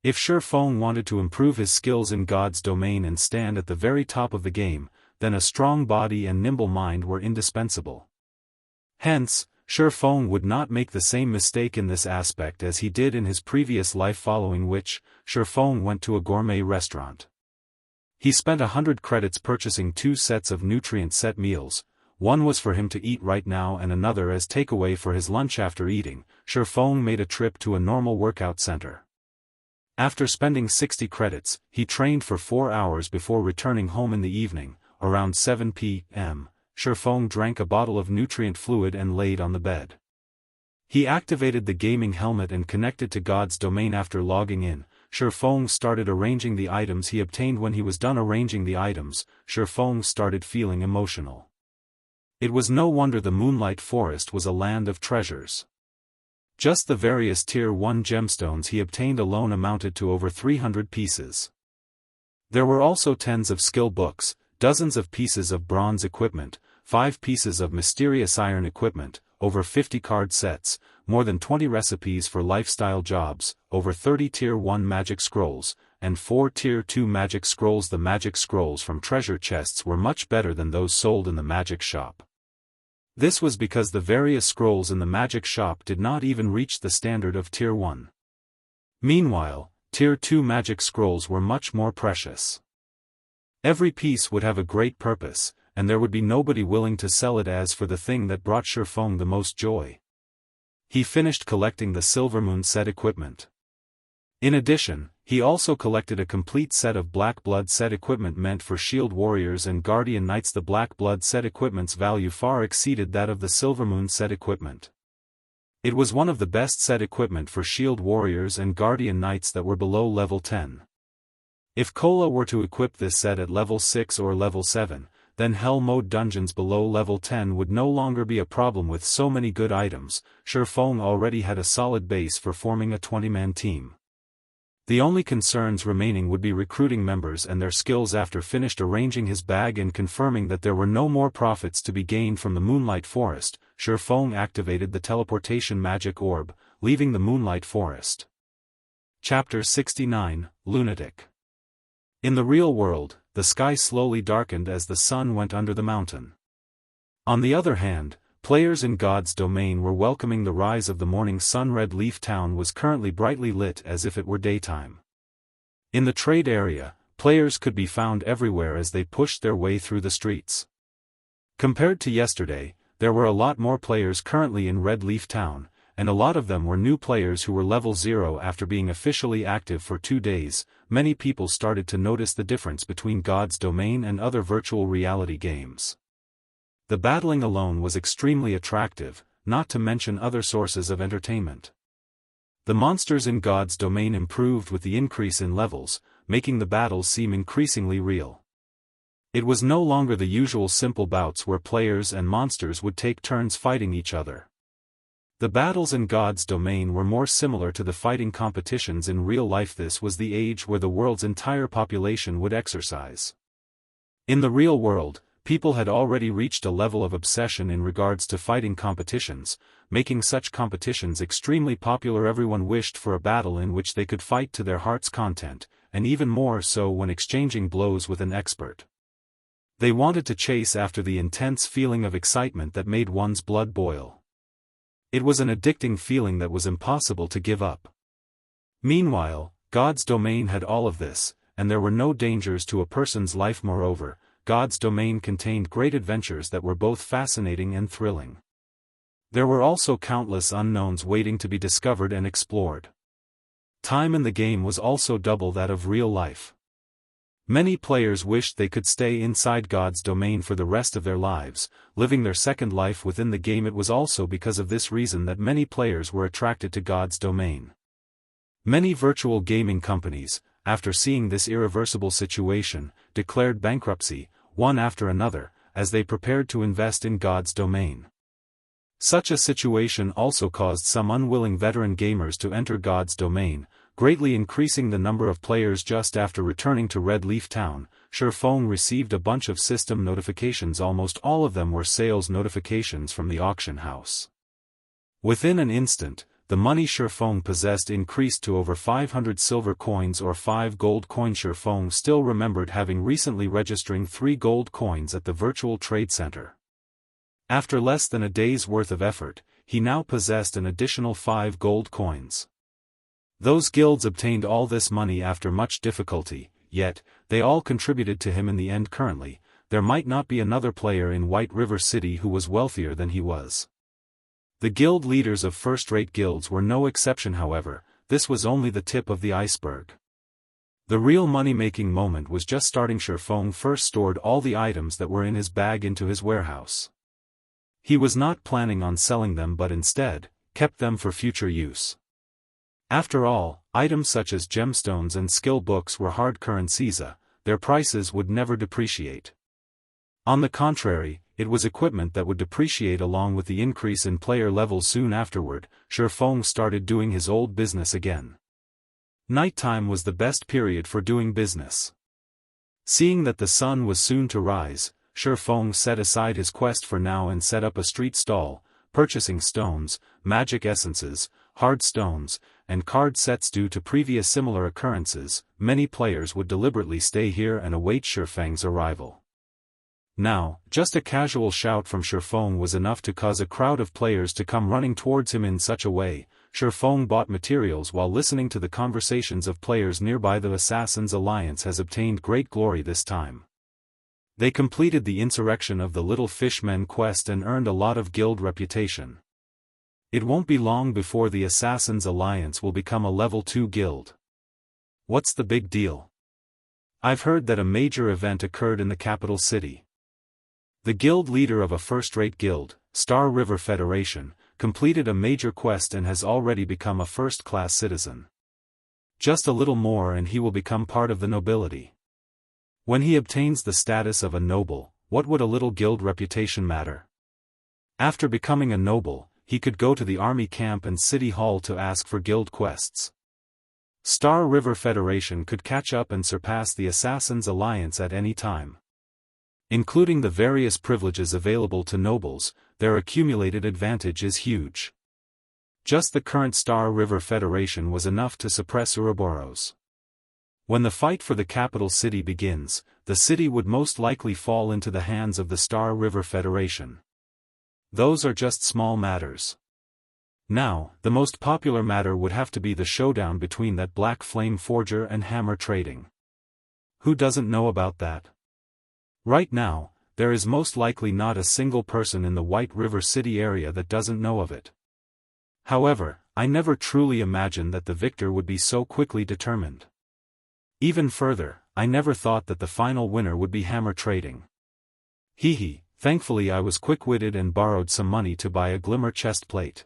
If Feng wanted to improve his skills in God's domain and stand at the very top of the game, then a strong body and nimble mind were indispensable. Hence, Feng would not make the same mistake in this aspect as he did in his previous life, following which, Feng went to a gourmet restaurant. He spent 100 credits purchasing 2 sets of nutrient set meals. One was for him to eat right now and another as takeaway for his lunch. After eating, Feng made a trip to a normal workout center. After spending 60 credits, he trained for 4 hours before returning home in the evening. Around 7 p.m., Feng drank a bottle of nutrient fluid and laid on the bed. He activated the gaming helmet and connected to God's domain. After logging in, Feng started arranging the items he obtained. When he was done arranging the items, Feng started feeling emotional. It was no wonder the Moonlight Forest was a land of treasures. Just the various Tier 1 gemstones he obtained alone amounted to over 300 pieces. There were also tens of skill books, dozens of pieces of bronze equipment, 5 pieces of mysterious iron equipment, over 50 card sets, more than 20 recipes for lifestyle jobs, over 30 Tier 1 magic scrolls, and 4 Tier 2 magic scrolls. The magic scrolls from treasure chests were much better than those sold in the magic shop. This was because the various scrolls in the magic shop did not even reach the standard of Tier 1. Meanwhile, Tier 2 magic scrolls were much more precious. Every piece would have a great purpose, and there would be nobody willing to sell it. As for the thing that brought Feng the most joy, he finished collecting the Silvermoon set equipment. In addition, he also collected a complete set of Black Blood set equipment meant for Shield Warriors and Guardian Knights. The Black Blood set equipment's value far exceeded that of the Silvermoon set equipment. It was one of the best set equipment for Shield Warriors and Guardian Knights that were below level 10. If Kola were to equip this set at level 6 or level 7, then Hell Mode dungeons below level 10 would no longer be a problem. With so many good items, Feng already had a solid base for forming a 20-man team. The only concerns remaining would be recruiting members and their skills. After finished arranging his bag and confirming that there were no more profits to be gained from the Moonlight Forest, Feng activated the teleportation magic orb, leaving the Moonlight Forest. Chapter 69, Lunatic. In the real world, the sky slowly darkened as the sun went under the mountain. On the other hand, players in God's domain were welcoming the rise of the morning sun. Red Leaf Town was currently brightly lit as if it were daytime. In the trade area, players could be found everywhere as they pushed their way through the streets. Compared to yesterday, there were a lot more players currently in Red Leaf Town, and a lot of them were new players who were level 0 after being officially active for 2 days. Many people started to notice the difference between God's domain and other virtual reality games. The battling alone was extremely attractive, not to mention other sources of entertainment. The monsters in God's domain improved with the increase in levels, making the battles seem increasingly real. It was no longer the usual simple bouts where players and monsters would take turns fighting each other. The battles in God's domain were more similar to the fighting competitions in real life. This was the age where the world's entire population would exercise. In the real world, people had already reached a level of obsession in regards to fighting competitions, making such competitions extremely popular. Everyone wished for a battle in which they could fight to their heart's content, and even more so when exchanging blows with an expert. They wanted to chase after the intense feeling of excitement that made one's blood boil. It was an addicting feeling that was impossible to give up. Meanwhile, God's domain had all of this, and there were no dangers to a person's life. Moreover, God's domain contained great adventures that were both fascinating and thrilling. There were also countless unknowns waiting to be discovered and explored. Time in the game was also double that of real life. Many players wished they could stay inside God's domain for the rest of their lives, living their second life within the game. It was also because of this reason that many players were attracted to God's domain. Many virtual gaming companies, after seeing this irreversible situation, declared bankruptcy, one after another, as they prepared to invest in God's domain. Such a situation also caused some unwilling veteran gamers to enter God's domain, greatly increasing the number of players. Just after returning to Red Leaf Town, Shifeng received a bunch of system notifications. Almost all of them were sales notifications from the auction house. Within an instant, the money Shifeng possessed increased to over 500 silver coins or 5 gold coins. Shifeng still remembered having recently registering 3 gold coins at the virtual trade center. After less than a day's worth of effort, he now possessed an additional 5 gold coins. Those guilds obtained all this money after much difficulty, yet, they all contributed to him in the end. Currently, there might not be another player in White River City who was wealthier than he was. The guild leaders of first-rate guilds were no exception. However, this was only the tip of the iceberg. The real money-making moment was just starting. Shifeng first stored all the items that were in his bag into his warehouse. He was not planning on selling them but instead, kept them for future use. After all, items such as gemstones and skill books were hard currencies, their prices would never depreciate. On the contrary, it was equipment that would depreciate along with the increase in player levels. Soon afterward, Shifeng started doing his old business again. Nighttime was the best period for doing business. Seeing that the sun was soon to rise, Shifeng set aside his quest for now and set up a street stall, purchasing stones, magic essences, hard stones, and card sets. Due to previous similar occurrences, many players would deliberately stay here and await Shifeng's arrival. Now, just a casual shout from Shifeng was enough to cause a crowd of players to come running towards him. In such a way, Shifeng bought materials while listening to the conversations of players nearby. The Assassin's Alliance has obtained great glory this time. They completed the insurrection of the Little Fishmen quest and earned a lot of guild reputation. It won't be long before the Assassin's Alliance will become a level 2 guild. What's the big deal? I've heard that a major event occurred in the capital city. The guild leader of a first-rate guild, Star River Federation, completed a major quest and has already become a first-class citizen. Just a little more and he will become part of the nobility. When he obtains the status of a noble, what would a little guild reputation matter? After becoming a noble, he could go to the army camp and city hall to ask for guild quests. Star River Federation could catch up and surpass the Assassin's Alliance at any time. Including the various privileges available to nobles, their accumulated advantage is huge. Just the current Star River Federation was enough to suppress Ouroboros. When the fight for the capital city begins, the city would most likely fall into the hands of the Star River Federation. Those are just small matters. Now, the most popular matter would have to be the showdown between that Black Flame Forger and Hammer Trading. Who doesn't know about that? Right now, there is most likely not a single person in the White River City area that doesn't know of it. However, I never truly imagined that the victor would be so quickly determined. Even further, I never thought that the final winner would be Hammer Trading. Thankfully I was quick-witted and borrowed some money to buy a Glimmer chestplate.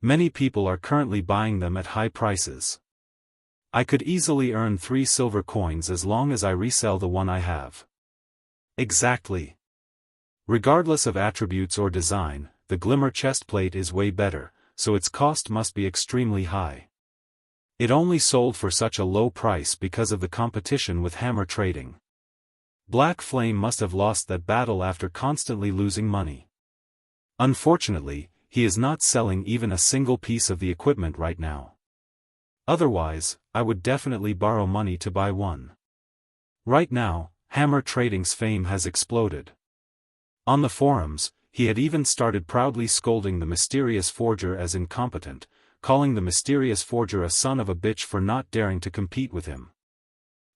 Many people are currently buying them at high prices. I could easily earn 3 silver coins as long as I resell the one I have. Exactly. Regardless of attributes or design, the Glimmer chestplate is way better, so its cost must be extremely high. It only sold for such a low price because of the competition with Hammer Trading. Black Flame must have lost that battle after constantly losing money. Unfortunately, he is not selling even a single piece of the equipment right now. Otherwise, I would definitely borrow money to buy one. Right now, Hammer Trading's fame has exploded. On the forums, he had even started proudly scolding the mysterious forger as incompetent, calling the mysterious forger a son of a bitch for not daring to compete with him.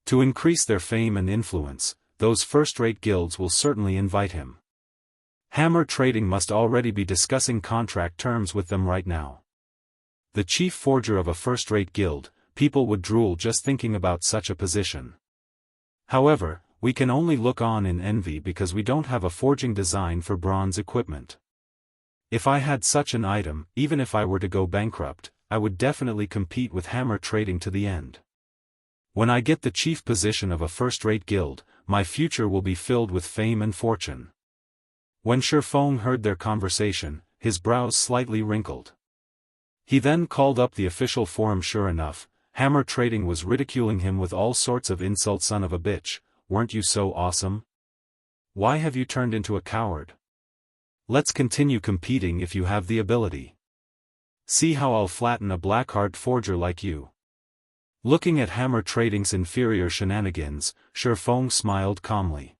To increase their fame and influence, those first-rate guilds will certainly invite him. Hammer Trading must already be discussing contract terms with them right now. The chief forger of a first-rate guild, people would drool just thinking about such a position. However, we can only look on in envy because we don't have a forging design for bronze equipment. If I had such an item, even if I were to go bankrupt, I would definitely compete with Hammer Trading to the end. When I get the chief position of a first-rate guild, my future will be filled with fame and fortune. When Shifeng heard their conversation, his brows slightly wrinkled. He then called up the official forum. Sure enough, Hammer Trading was ridiculing him with all sorts of insults. Son of a bitch, weren't you so awesome? Why have you turned into a coward? Let's continue competing if you have the ability. See how I'll flatten a blackheart forger like you. Looking at Hammer Trading's inferior shenanigans, Shifeng smiled calmly.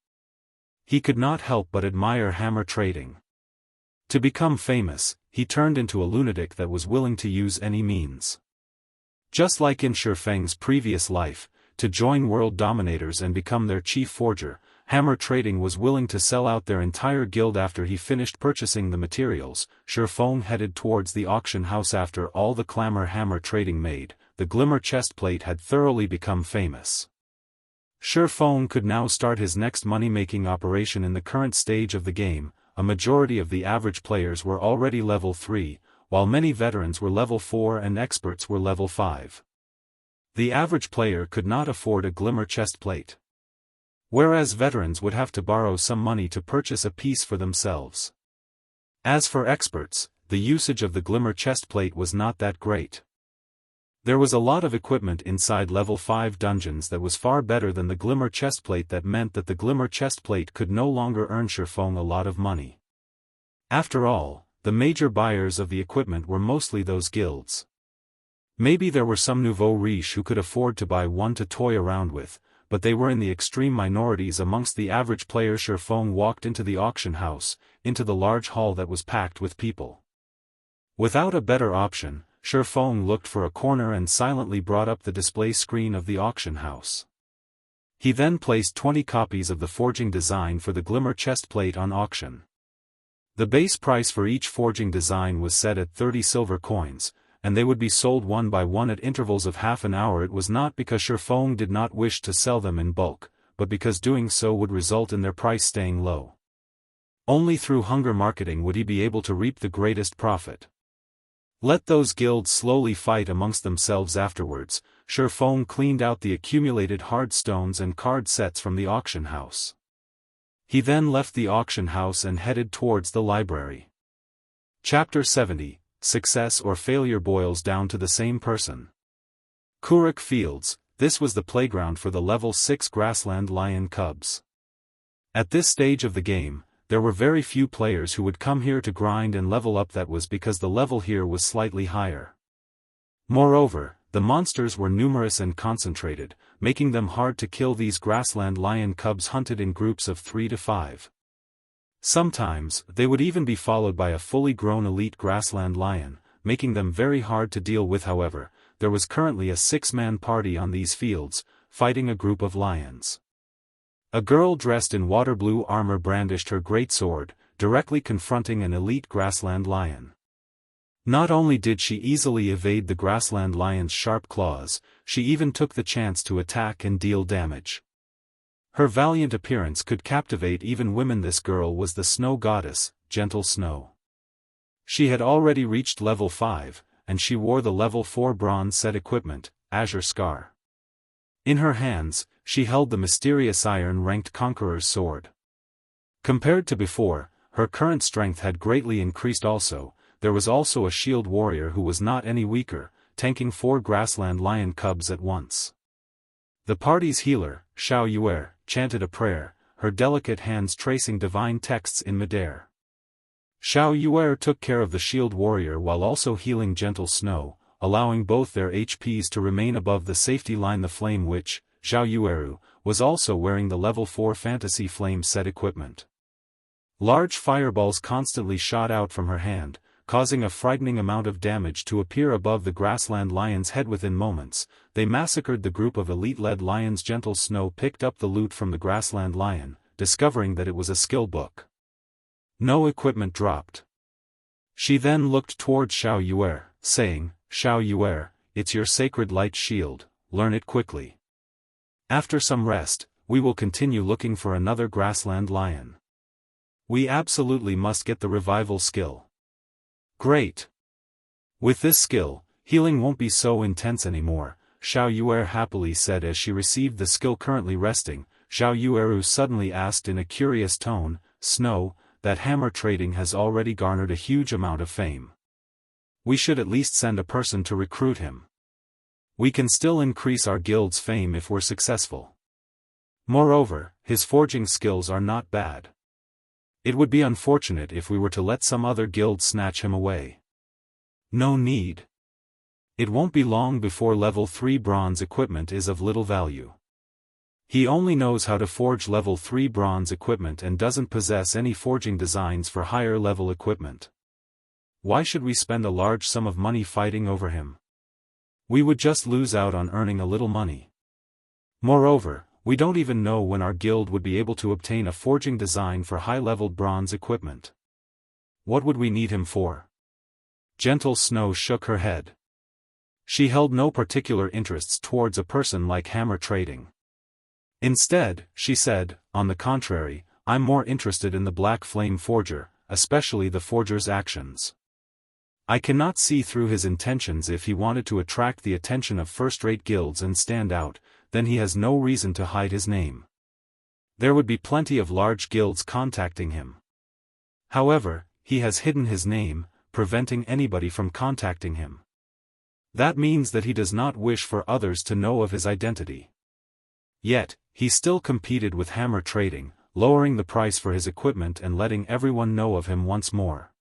He could not help but admire Hammer Trading. To become famous, he turned into a lunatic that was willing to use any means. Just like in Shifeng's previous life, to join world dominators and become their chief forger, Hammer Trading was willing to sell out their entire guild. After he finished purchasing the materials, Shifeng headed towards the auction house. After all the clamor Hammer Trading made, the Glimmer chestplate had thoroughly become famous. Shifeng could now start his next money-making operation. In the current stage of the game, a majority of the average players were already level 3, while many veterans were level 4 and experts were level 5. The average player could not afford a Glimmer chestplate, whereas veterans would have to borrow some money to purchase a piece for themselves. As for experts, the usage of the Glimmer chestplate was not that great. There was a lot of equipment inside level 5 dungeons that was far better than the Glimmer chestplate. That meant that the Glimmer chestplate could no longer earn Shifeng a lot of money. After all, the major buyers of the equipment were mostly those guilds. Maybe there were some nouveau riche who could afford to buy one to toy around with, but they were in the extreme minorities amongst the average player. Shifeng walked into the auction house, into the large hall that was packed with people. Without a better option, Shifeng looked for a corner and silently brought up the display screen of the auction house. He then placed 20 copies of the forging design for the Glimmer chestplate on auction. The base price for each forging design was set at 30 silver coins, and they would be sold one by one at intervals of half an hour. It was not because Shifeng did not wish to sell them in bulk, but because doing so would result in their price staying low. Only through hunger marketing would he be able to reap the greatest profit. Let those guilds slowly fight amongst themselves. Afterwards, Shifeng cleaned out the accumulated hard stones and card sets from the auction house. He then left the auction house and headed towards the library. Chapter 70, Success or Failure boils down to the same person. Kuruk Fields, this was the playground for the level 6 grassland lion cubs. At this stage of the game, there were very few players who would come here to grind and level up. That was because the level here was slightly higher. Moreover, the monsters were numerous and concentrated, making them hard to kill. These grassland lion cubs hunted in groups of 3 to 5. Sometimes, they would even be followed by a fully grown elite grassland lion, making them very hard to deal with. However, there was currently a 6-man party on these fields, fighting a group of lions. A girl dressed in water blue armor brandished her great sword, directly confronting an elite grassland lion. Not only did she easily evade the grassland lion's sharp claws, she even took the chance to attack and deal damage. Her valiant appearance could captivate even women. This girl was the snow goddess, Gentle Snow. She had already reached level 5, and she wore the level 4 bronze set equipment, Azure Scar. In her hands, she held the mysterious iron-ranked Conqueror's sword. Compared to before, her current strength had greatly increased. Also, there was also a shield warrior who was not any weaker, tanking 4 grassland lion cubs at once. The party's healer, Xiao Yuer, chanted a prayer, her delicate hands tracing divine texts in midair. Xiao Yuer took care of the shield warrior while also healing Gentle Snow, allowing both their HPs to remain above the safety line. The flame witch, Xiao Yueru, was also wearing the level 4 Fantasy Flame set equipment. Large fireballs constantly shot out from her hand, causing a frightening amount of damage to appear above the grassland lion's head within moments. They massacred the group of elite-led lions. Gentle Snow picked up the loot from the grassland lion, discovering that it was a skill book. No equipment dropped. She then looked toward Xiao Yuer, saying, "Xiao Yuer, it's your sacred light shield, learn it quickly. After some rest, we will continue looking for another grassland lion. We absolutely must get the revival skill." "Great. With this skill, healing won't be so intense anymore," Xiao Yuer happily said as she received the skill. Currently resting, Xiao Yueru suddenly asked in a curious tone, "Snow, that hammer trading has already garnered a huge amount of fame. We should at least send a person to recruit him. We can still increase our guild's fame if we're successful. Moreover, his forging skills are not bad. It would be unfortunate if we were to let some other guild snatch him away." "No need. It won't be long before level 3 bronze equipment is of little value. He only knows how to forge level 3 bronze equipment and doesn't possess any forging designs for higher level equipment. Why should we spend a large sum of money fighting over him? We would just lose out on earning a little money. Moreover, we don't even know when our guild would be able to obtain a forging design for high-leveled bronze equipment. What would we need him for?" Gentle Snow shook her head. She held no particular interests towards a person like hammer trading. Instead, she said, "On the contrary, I'm more interested in the Black Flame Forger, especially the forger's actions. I cannot see through his intentions. If he wanted to attract the attention of first-rate guilds and stand out, then he has no reason to hide his name. There would be plenty of large guilds contacting him. However, he has hidden his name, preventing anybody from contacting him. That means that he does not wish for others to know of his identity. Yet, he still competed with hammer trading, lowering the price for his equipment and letting everyone know of him once more.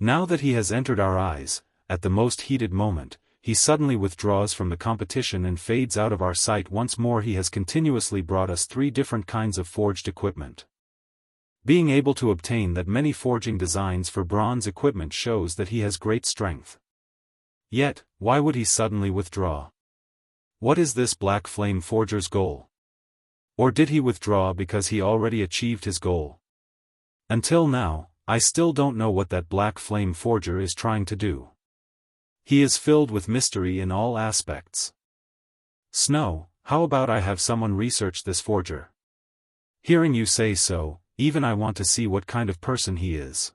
Now that he has entered our eyes, at the most heated moment, he suddenly withdraws from the competition and fades out of our sight once more. He has continuously brought us 3 different kinds of forged equipment. Being able to obtain that many forging designs for bronze equipment shows that he has great strength. Yet, why would he suddenly withdraw? What is this Black Flame Forger's goal? Or did he withdraw because he already achieved his goal? Until now, I still don't know what that Black Flame Forger is trying to do. He is filled with mystery in all aspects. Snow, how about I have someone research this forger? Hearing you say so, even I want to see what kind of person he is."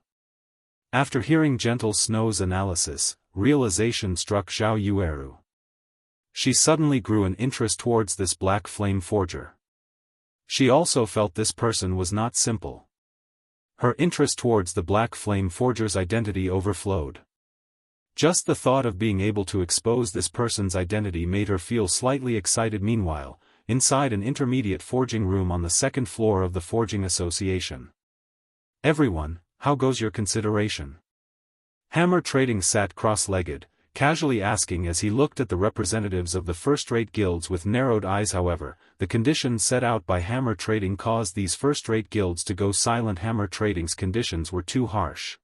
After hearing Gentle Snow's analysis, realization struck Xiao Yueru. She suddenly grew an interest towards this Black Flame Forger. She also felt this person was not simple. Her interest towards the Black Flame Forger's identity overflowed. Just the thought of being able to expose this person's identity made her feel slightly excited. Meanwhile, inside an intermediate forging room on the 2nd floor of the Forging Association. "Everyone, how goes your consideration?" Hammer Trading sat cross-legged, casually asking as he looked at the representatives of the first-rate guilds with narrowed eyes. However, the conditions set out by Hammer Trading caused these first-rate guilds to go silent. Hammer Trading's conditions were too harsh.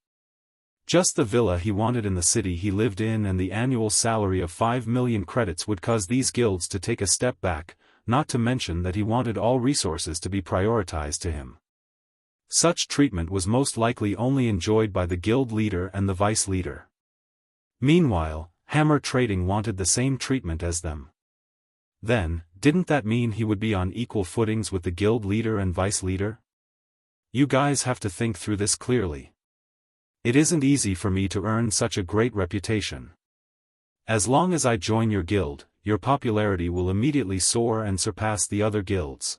Just the villa he wanted in the city he lived in and the annual salary of 5 million credits would cause these guilds to take a step back, not to mention that he wanted all resources to be prioritized to him. Such treatment was most likely only enjoyed by the guild leader and the vice leader. Meanwhile, Hammer Trading wanted the same treatment as them. Then, didn't that mean he would be on equal footings with the guild leader and vice leader? You guys have to think through this clearly. It isn't easy for me to earn such a great reputation. As long as I join your guild, your popularity will immediately soar and surpass the other guilds.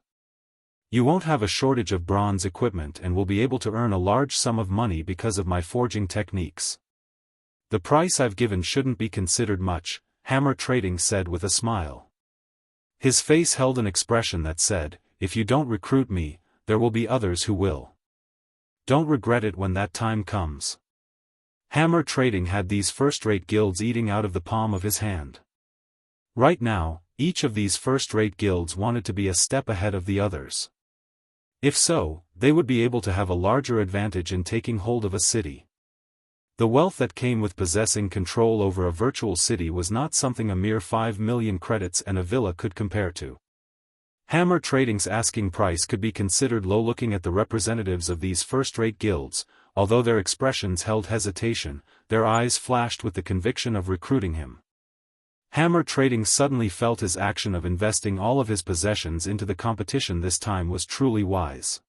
You won't have a shortage of bronze equipment and will be able to earn a large sum of money because of my forging techniques. The price I've given shouldn't be considered much, Hammer Trading said with a smile. His face held an expression that said, "If you don't recruit me, there will be others who will. Don't regret it when that time comes." Hammer Trading had these first-rate guilds eating out of the palm of his hand. Right now, each of these first-rate guilds wanted to be a step ahead of the others. If so, they would be able to have a larger advantage in taking hold of a city. The wealth that came with possessing control over a virtual city was not something a mere 5 million credits and a villa could compare to. Hammer Trading's asking price could be considered low. Looking at the representatives of these first-rate guilds, although their expressions held hesitation, their eyes flashed with the conviction of recruiting him. Hammer Trading suddenly felt his action of investing all of his possessions into the competition this time was truly wise.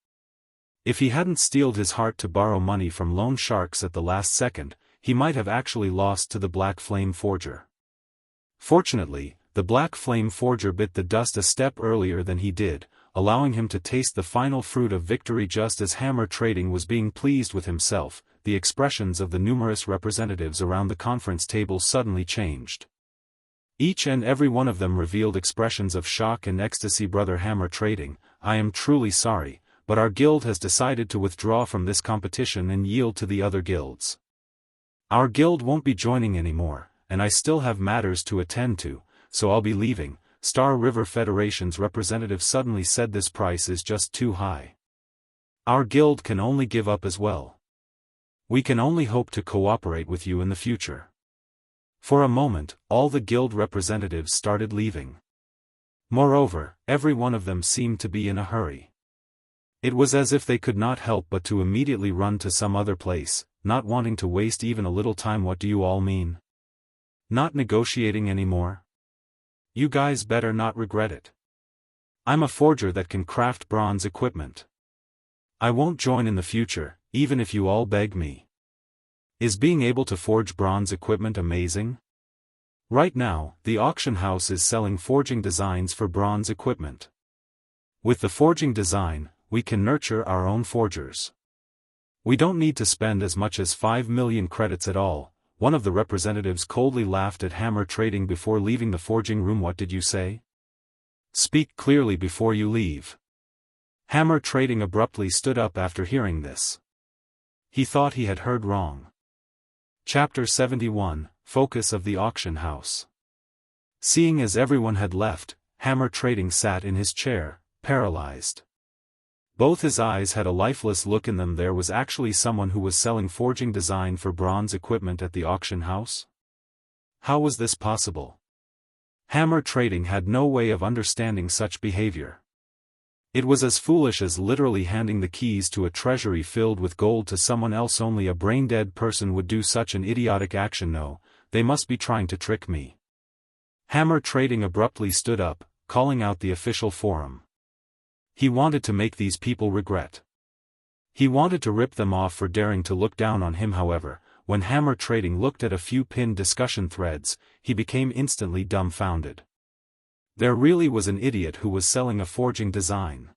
If he hadn't steeled his heart to borrow money from loan sharks at the last second, he might have actually lost to the Black Flame Forger. Fortunately, the Black Flame Forger bit the dust a step earlier than he did, allowing him to taste the final fruit of victory. Just as Hammer Trading was being pleased with himself, the expressions of the numerous representatives around the conference table suddenly changed. Each and every one of them revealed expressions of shock and ecstasy. Brother Hammer Trading, I am truly sorry, but our guild has decided to withdraw from this competition and yield to the other guilds. Our guild won't be joining anymore, and I still have matters to attend to, so I'll be leaving. Star River Federation's representative suddenly said this price is just too high. Our guild can only give up as well. We can only hope to cooperate with you in the future. For a moment, all the guild representatives started leaving. Moreover, every one of them seemed to be in a hurry. It was as if they could not help but to immediately run to some other place, not wanting to waste even a little time. What do you all mean? Not negotiating anymore? You guys better not regret it. I'm a forger that can craft bronze equipment. I won't join in the future, even if you all beg me. Is being able to forge bronze equipment amazing? Right now, the auction house is selling forging designs for bronze equipment. With the forging design, we can nurture our own forgers. We don't need to spend as much as 5 million credits at all. One of the representatives coldly laughed at Hammer Trading before leaving the forging room. What did you say? Speak clearly before you leave. Hammer Trading abruptly stood up after hearing this. He thought he had heard wrong. Chapter 71, Focus of the Auction House. Seeing as everyone had left, Hammer Trading sat in his chair, paralyzed. Both his eyes had a lifeless look in them. There was actually someone who was selling forging design for bronze equipment at the auction house? How was this possible? Hammer Trading had no way of understanding such behavior. It was as foolish as literally handing the keys to a treasury filled with gold to someone else. Only a brain-dead person would do such an idiotic action. No, they must be trying to trick me. Hammer Trading abruptly stood up, calling out the official forum. He wanted to make these people regret. He wanted to rip them off for daring to look down on him. However, when Hammer Trading looked at a few pinned discussion threads, he became instantly dumbfounded. There really was an idiot who was selling a forging design.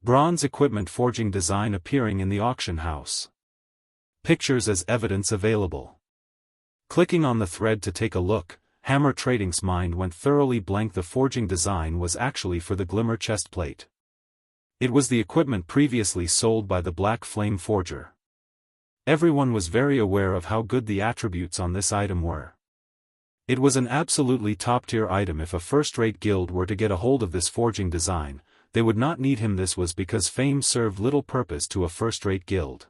Bronze equipment forging design appearing in the auction house. Pictures as evidence available. Clicking on the thread to take a look, Hammer Trading's mind went thoroughly blank. The forging design was actually for the Glimmer chestplate. It was the equipment previously sold by the Black Flame Forger. Everyone was very aware of how good the attributes on this item were. It was an absolutely top-tier item. If a first-rate guild were to get a hold of this forging design, they would not need him. This was because fame served little purpose to a first-rate guild.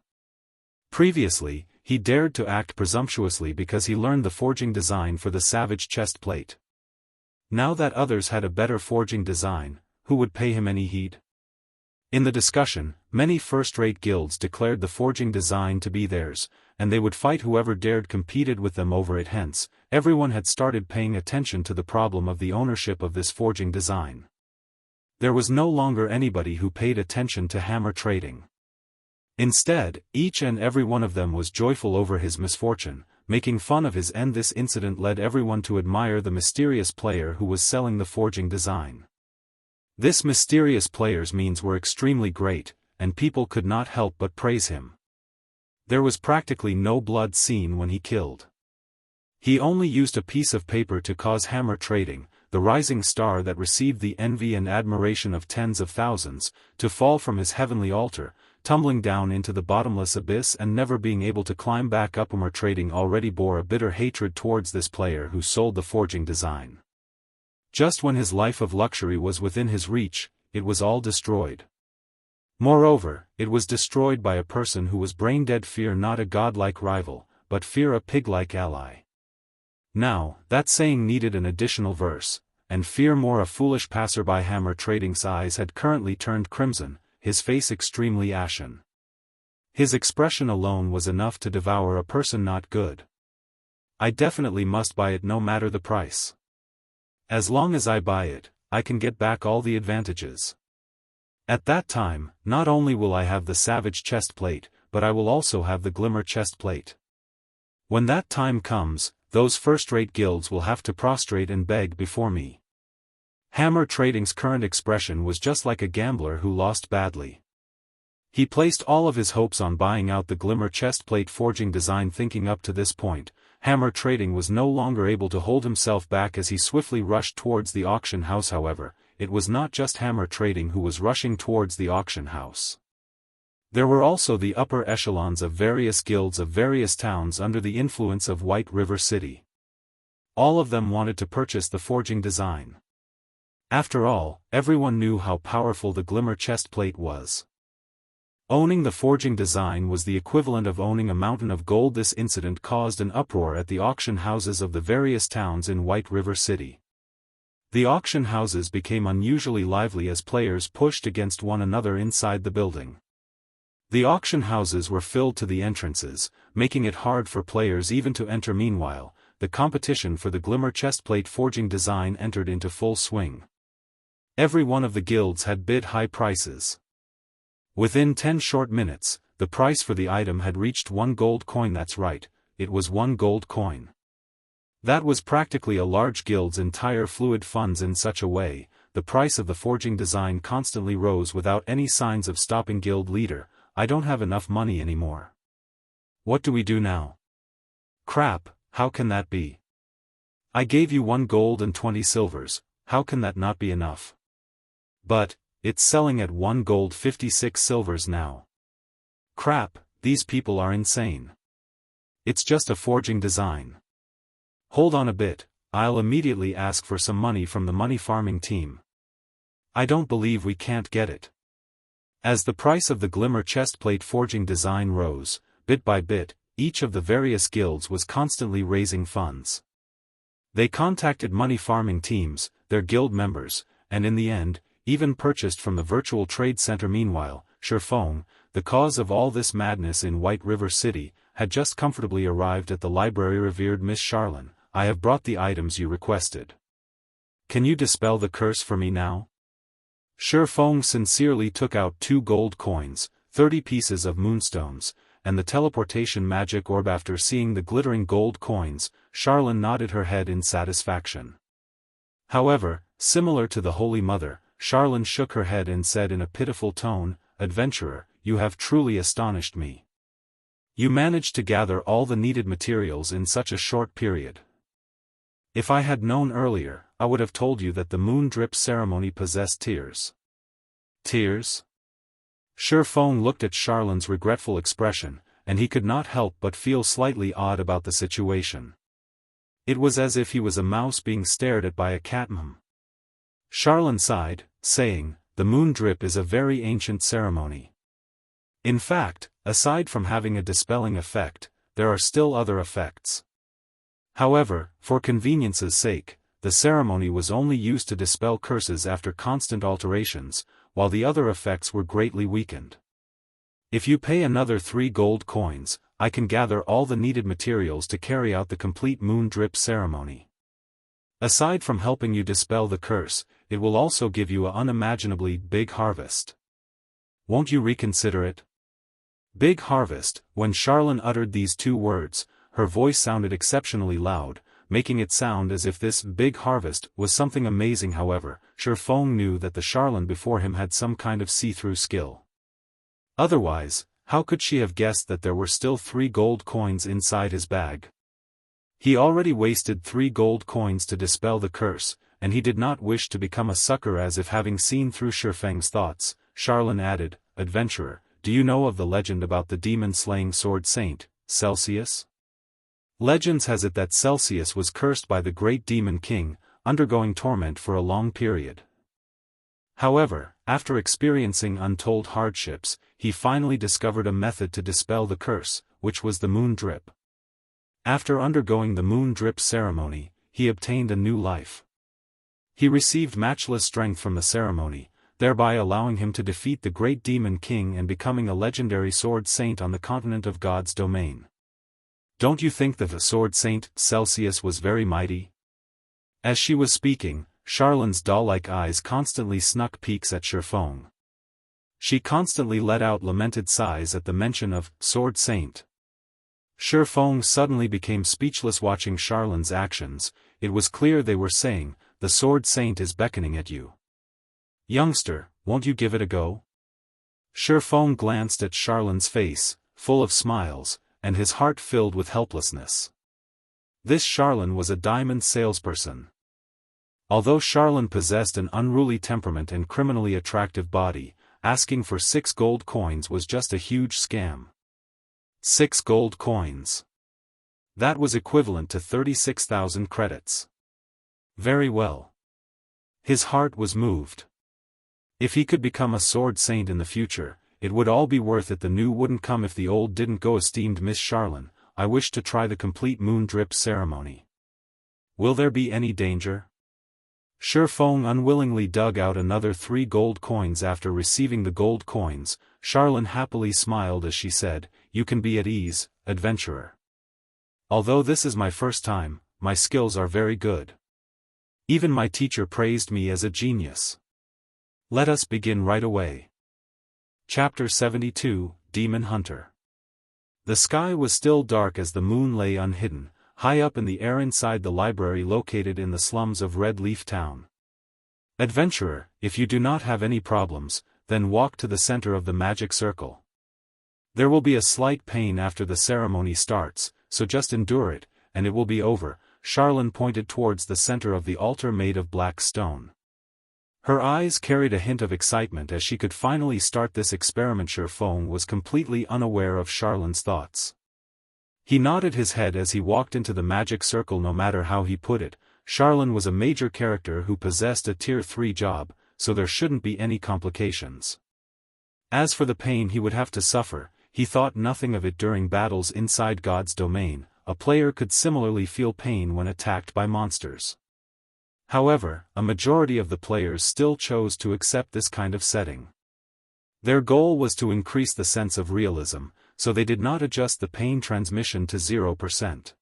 Previously, he dared to act presumptuously because he learned the forging design for the Savage chestplate. Now that others had a better forging design, who would pay him any heed? In the discussion, many first-rate guilds declared the forging design to be theirs, and they would fight whoever dared competed with them over it. Hence, everyone had started paying attention to the problem of the ownership of this forging design. There was no longer anybody who paid attention to Hammer Trading. Instead, each and every one of them was joyful over his misfortune, making fun of his end. This incident led everyone to admire the mysterious player who was selling the forging design. This mysterious player's means were extremely great, and people could not help but praise him. There was practically no blood seen when he killed. He only used a piece of paper to cause Hammer Trading, the rising star that received the envy and admiration of tens of thousands, to fall from his heavenly altar, tumbling down into the bottomless abyss and never being able to climb back up. Hammer Trading already bore a bitter hatred towards this player who sold the forging design. Just when his life of luxury was within his reach, it was all destroyed. Moreover, it was destroyed by a person who was brain-dead. Fear not a godlike rival, but fear a pig-like ally. Now, that saying needed an additional verse, and fear more a foolish passerby. Hammer Trading's eyes had currently turned crimson, his face extremely ashen. His expression alone was enough to devour a person not good. I definitely must buy it no matter the price. As long as I buy it, I can get back all the advantages. At that time, not only will I have the Savage Chestplate, but I will also have the Glimmer Chestplate. When that time comes, those first-rate guilds will have to prostrate and beg before me. Hammer Trading's current expression was just like a gambler who lost badly. He placed all of his hopes on buying out the Glimmer Chestplate forging design. Thinking up to this point, Hammer Trading was no longer able to hold himself back as he swiftly rushed towards the auction house. However, it was not just Hammer Trading who was rushing towards the auction house. There were also the upper echelons of various guilds of various towns under the influence of White River City. All of them wanted to purchase the forging design. After all, everyone knew how powerful the Glimmer Chestplate was. Owning the forging design was the equivalent of owning a mountain of gold. This incident caused an uproar at the auction houses of the various towns in White River City. The auction houses became unusually lively as players pushed against one another inside the building. The auction houses were filled to the entrances, making it hard for players even to enter. Meanwhile, the competition for the Glimmer Chestplate forging design entered into full swing. Every one of the guilds had bid high prices. Within 10 short minutes, the price for the item had reached 1 gold coin. That's right, it was 1 gold coin. That was practically a large guild's entire fluid funds. In such a way, the price of the forging design constantly rose without any signs of stopping. Guild leader, I don't have enough money anymore. What do we do now? Crap, how can that be? I gave you 1 gold and 20 silvers, how can that not be enough? But, it's selling at 1 gold 56 silvers now. Crap, these people are insane. It's just a forging design. Hold on a bit, I'll immediately ask for some money from the money farming team. I don't believe we can't get it. As the price of the Glimmer Chestplate forging design rose, bit by bit, each of the various guilds was constantly raising funds. They contacted money farming teams, their guild members, and in the end, even purchased from the virtual trade center. Meanwhile, Sherfong, the cause of all this madness in White River City, had just comfortably arrived at the library. Revered Miss Charlene, I have brought the items you requested. Can you dispel the curse for me now? Sherfong sincerely took out 2 gold coins, 30 pieces of moonstones, and the teleportation magic orb. After seeing the glittering gold coins, Charlene nodded her head in satisfaction. However, similar to the Holy Mother, Charlene shook her head and said in a pitiful tone, Adventurer, you have truly astonished me. You managed to gather all the needed materials in such a short period. If I had known earlier, I would have told you that the moon drip ceremony possessed tears. Tears? Sherfong looked at Charlene's regretful expression, and he could not help but feel slightly odd about the situation. It was as if he was a mouse being stared at by a cat. Charlene sighed, saying, the moon drip is a very ancient ceremony. In fact, aside from having a dispelling effect, there are still other effects. However, for convenience's sake, the ceremony was only used to dispel curses after constant alterations, while the other effects were greatly weakened. If you pay another 3 gold coins, I can gather all the needed materials to carry out the complete moon drip ceremony. Aside from helping you dispel the curse, it will also give you an unimaginably big harvest. Won't you reconsider it? Big harvest. When Charlene uttered these 2 words, her voice sounded exceptionally loud, making it sound as if this big harvest was something amazing. However, Sherfong knew that the Charlene before him had some kind of see-through skill. Otherwise, how could she have guessed that there were still 3 gold coins inside his bag? He already wasted 3 gold coins to dispel the curse, and he did not wish to become a sucker. As if having seen through Sherfeng's thoughts, Charlene added, Adventurer, do you know of the legend about the demon-slaying sword saint, Celsius? Legends has it that Celsius was cursed by the great demon king, undergoing torment for a long period. However, after experiencing untold hardships, he finally discovered a method to dispel the curse, which was the moon drip. After undergoing the moon drip ceremony, he obtained a new life. He received matchless strength from the ceremony, thereby allowing him to defeat the great demon king and becoming a legendary sword saint on the continent of God's domain. Don't you think that the sword saint, Celsius, was very mighty? As she was speaking, Charlane's doll-like eyes constantly snuck peeks at Shifeng. She constantly let out lamented sighs at the mention of Sword Saint. Shifeng suddenly became speechless watching Charlane's actions. It was clear they were saying, "The Sword Saint is beckoning at you. Youngster, won't you give it a go?" Shifeng glanced at Charlane's face, full of smiles, and his heart filled with helplessness. This Charlane was a diamond salesperson. Although Charlane possessed an unruly temperament and criminally attractive body, asking for 6 gold coins was just a huge scam. 6 gold coins. That was equivalent to 36,000 credits. Very well. His heart was moved. If he could become a sword saint in the future, it would all be worth it. The new wouldn't come if the old didn't go. Esteemed Miss Charlane, I wish to try the complete moon drip ceremony. Will there be any danger? Shifeng unwillingly dug out another 3 gold coins. After receiving the gold coins, Charlane happily smiled as she said, "You can be at ease, adventurer. Although this is my first time, my skills are very good. Even my teacher praised me as a genius. Let us begin right away." Chapter 72, Demon Hunter. The sky was still dark as the moon lay unhidden, high up in the air inside the library located in the slums of Red Leaf Town. Adventurer, if you do not have any problems, then walk to the center of the magic circle. There will be a slight pain after the ceremony starts, so just endure it, and it will be over. Charlane pointed towards the center of the altar made of black stone. Her eyes carried a hint of excitement as she could finally start this experiment. Shifeng was completely unaware of Charlane's thoughts. He nodded his head as he walked into the magic circle. No matter how he put it, Charlane was a major character who possessed a tier 3 job, so there shouldn't be any complications. As for the pain he would have to suffer, he thought nothing of it. During battles inside God's domain, a player could similarly feel pain when attacked by monsters. However, a majority of the players still chose to accept this kind of setting. Their goal was to increase the sense of realism, so they did not adjust the pain transmission to 0%.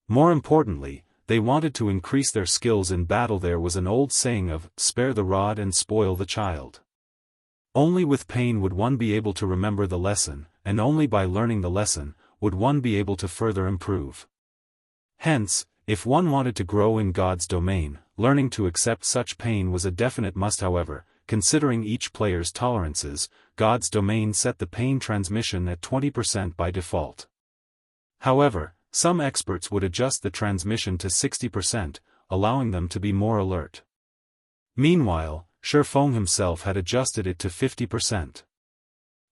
More importantly, they wanted to increase their skills in battle. There was an old saying of, "Spare the rod and spoil the child." Only with pain would one be able to remember the lesson, and only by learning the lesson, would one be able to further improve. Hence, if one wanted to grow in God's domain, learning to accept such pain was a definite must. However, considering each player's tolerances, God's domain set the pain transmission at 20% by default. However, some experts would adjust the transmission to 60%, allowing them to be more alert. Meanwhile, Shifeng himself had adjusted it to 50%.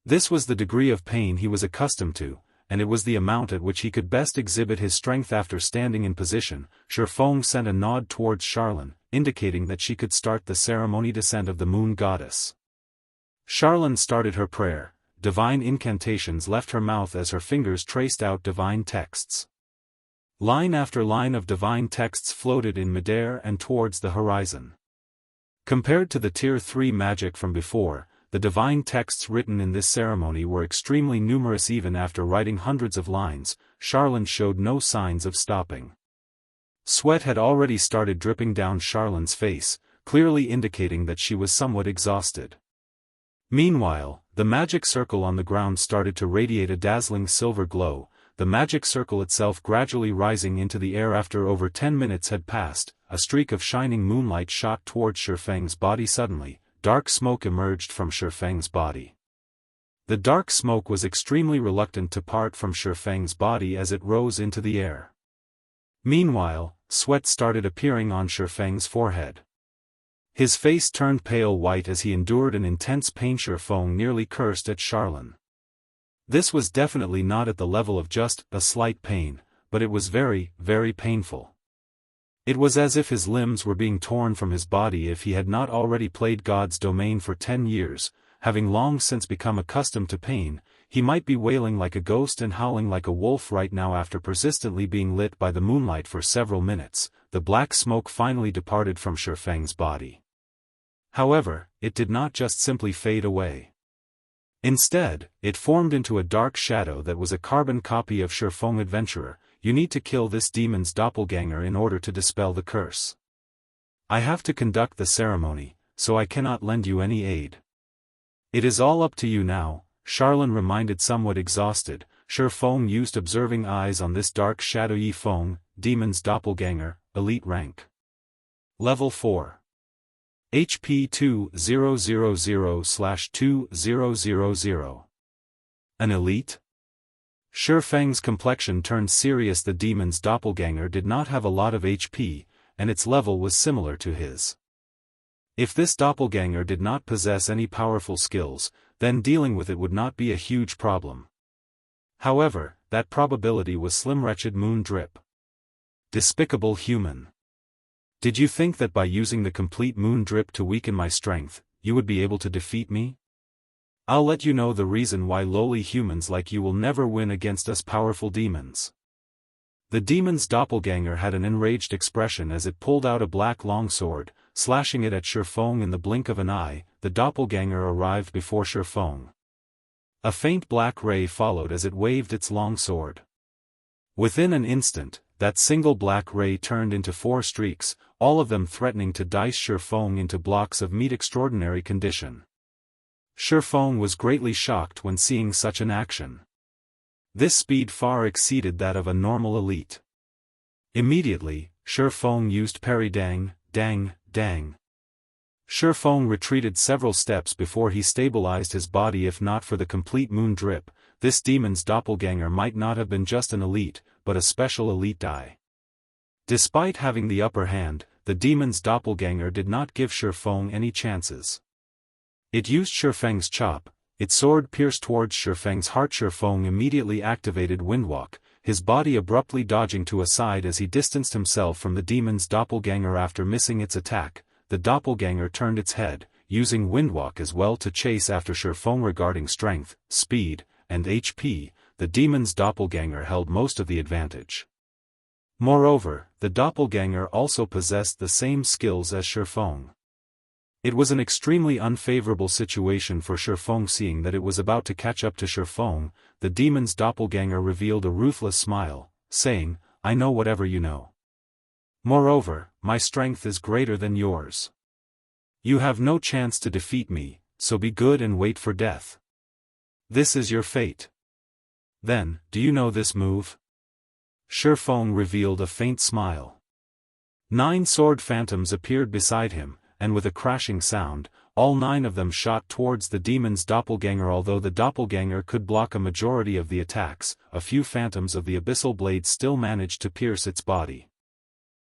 This was the degree of pain he was accustomed to, and it was the amount at which he could best exhibit his strength. After standing in position, Shifeng sent a nod towards Charlane, indicating that she could start the ceremony. Descent of the Moon Goddess. Charlane started her prayer. Divine incantations left her mouth as her fingers traced out divine texts. Line after line of divine texts floated in midair and towards the horizon. Compared to the Tier 3 magic from before, the divine texts written in this ceremony were extremely numerous. Even after writing hundreds of lines, Charlane showed no signs of stopping. Sweat had already started dripping down Charlane's face, clearly indicating that she was somewhat exhausted. Meanwhile, the magic circle on the ground started to radiate a dazzling silver glow, the magic circle itself gradually rising into the air. After over 10 minutes had passed, a streak of shining moonlight shot towards Shifeng's body. Suddenly, dark smoke emerged from Shifeng's body. The dark smoke was extremely reluctant to part from Shifeng's body as it rose into the air. Meanwhile, sweat started appearing on Shifeng's forehead. His face turned pale white as he endured an intense pain. Shifeng nearly cursed at Charlane. This was definitely not at the level of just a slight pain, but it was very, very painful. It was as if his limbs were being torn from his body. If he had not already played God's domain for 10 years, having long since become accustomed to pain, he might be wailing like a ghost and howling like a wolf right now. After persistently being lit by the moonlight for several minutes, the black smoke finally departed from Shifeng's body. However, it did not just simply fade away. Instead, it formed into a dark shadow that was a carbon copy of Shifeng. Adventurer, you need to kill this demon's doppelganger in order to dispel the curse. I have to conduct the ceremony, so I cannot lend you any aid. It is all up to you now, Charlene reminded, somewhat exhausted. Shifeng used observing eyes on this dark shadow. Yifeng, demon's doppelganger, elite rank. Level 4. HP 2000/2000. An elite? Shifeng's complexion turned serious. The demon's doppelganger did not have a lot of HP, and its level was similar to his. If this doppelganger did not possess any powerful skills, then dealing with it would not be a huge problem. However, that probability was slim. Wretched moon drip. Despicable human. Did you think that by using the complete moon drip to weaken my strength, you would be able to defeat me? I'll let you know the reason why lowly humans like you will never win against us powerful demons. The demon's doppelganger had an enraged expression as it pulled out a black longsword, slashing it at Shifeng. In the blink of an eye, the doppelganger arrived before Shifeng. A faint black ray followed as it waved its longsword. Within an instant, that single black ray turned into 4 streaks, all of them threatening to dice Shifeng into blocks of meat. Extraordinary condition. Shifeng was greatly shocked when seeing such an action. This speed far exceeded that of a normal elite. Immediately, Shifeng used parry. Dang, dang, dang. Shifeng retreated several steps before he stabilized his body. If not for the complete moon drip, this demon's doppelganger might not have been just an elite, but a special elite die. Despite having the upper hand, the demon's doppelganger did not give Shifeng any chances. It used Shifeng's chop. Its sword pierced towards Shifeng's heart. Shifeng immediately activated Windwalk, his body abruptly dodging to a side as he distanced himself from the demon's doppelganger. After missing its attack, the doppelganger turned its head, using Windwalk as well to chase after Shifeng. Regarding strength, speed, and HP, the demon's doppelganger held most of the advantage. Moreover, the doppelganger also possessed the same skills as Shifeng. It was an extremely unfavorable situation for Shifeng. Seeing that it was about to catch up to Shifeng, the demon's doppelganger revealed a ruthless smile, saying, I know whatever you know. Moreover, my strength is greater than yours. You have no chance to defeat me, so be good and wait for death. This is your fate. Then, do you know this move? Shifeng revealed a faint smile. 9 sword phantoms appeared beside him, and with a crashing sound, all 9 of them shot towards the demon's doppelganger. Although the doppelganger could block a majority of the attacks, a few phantoms of the abyssal blade still managed to pierce its body.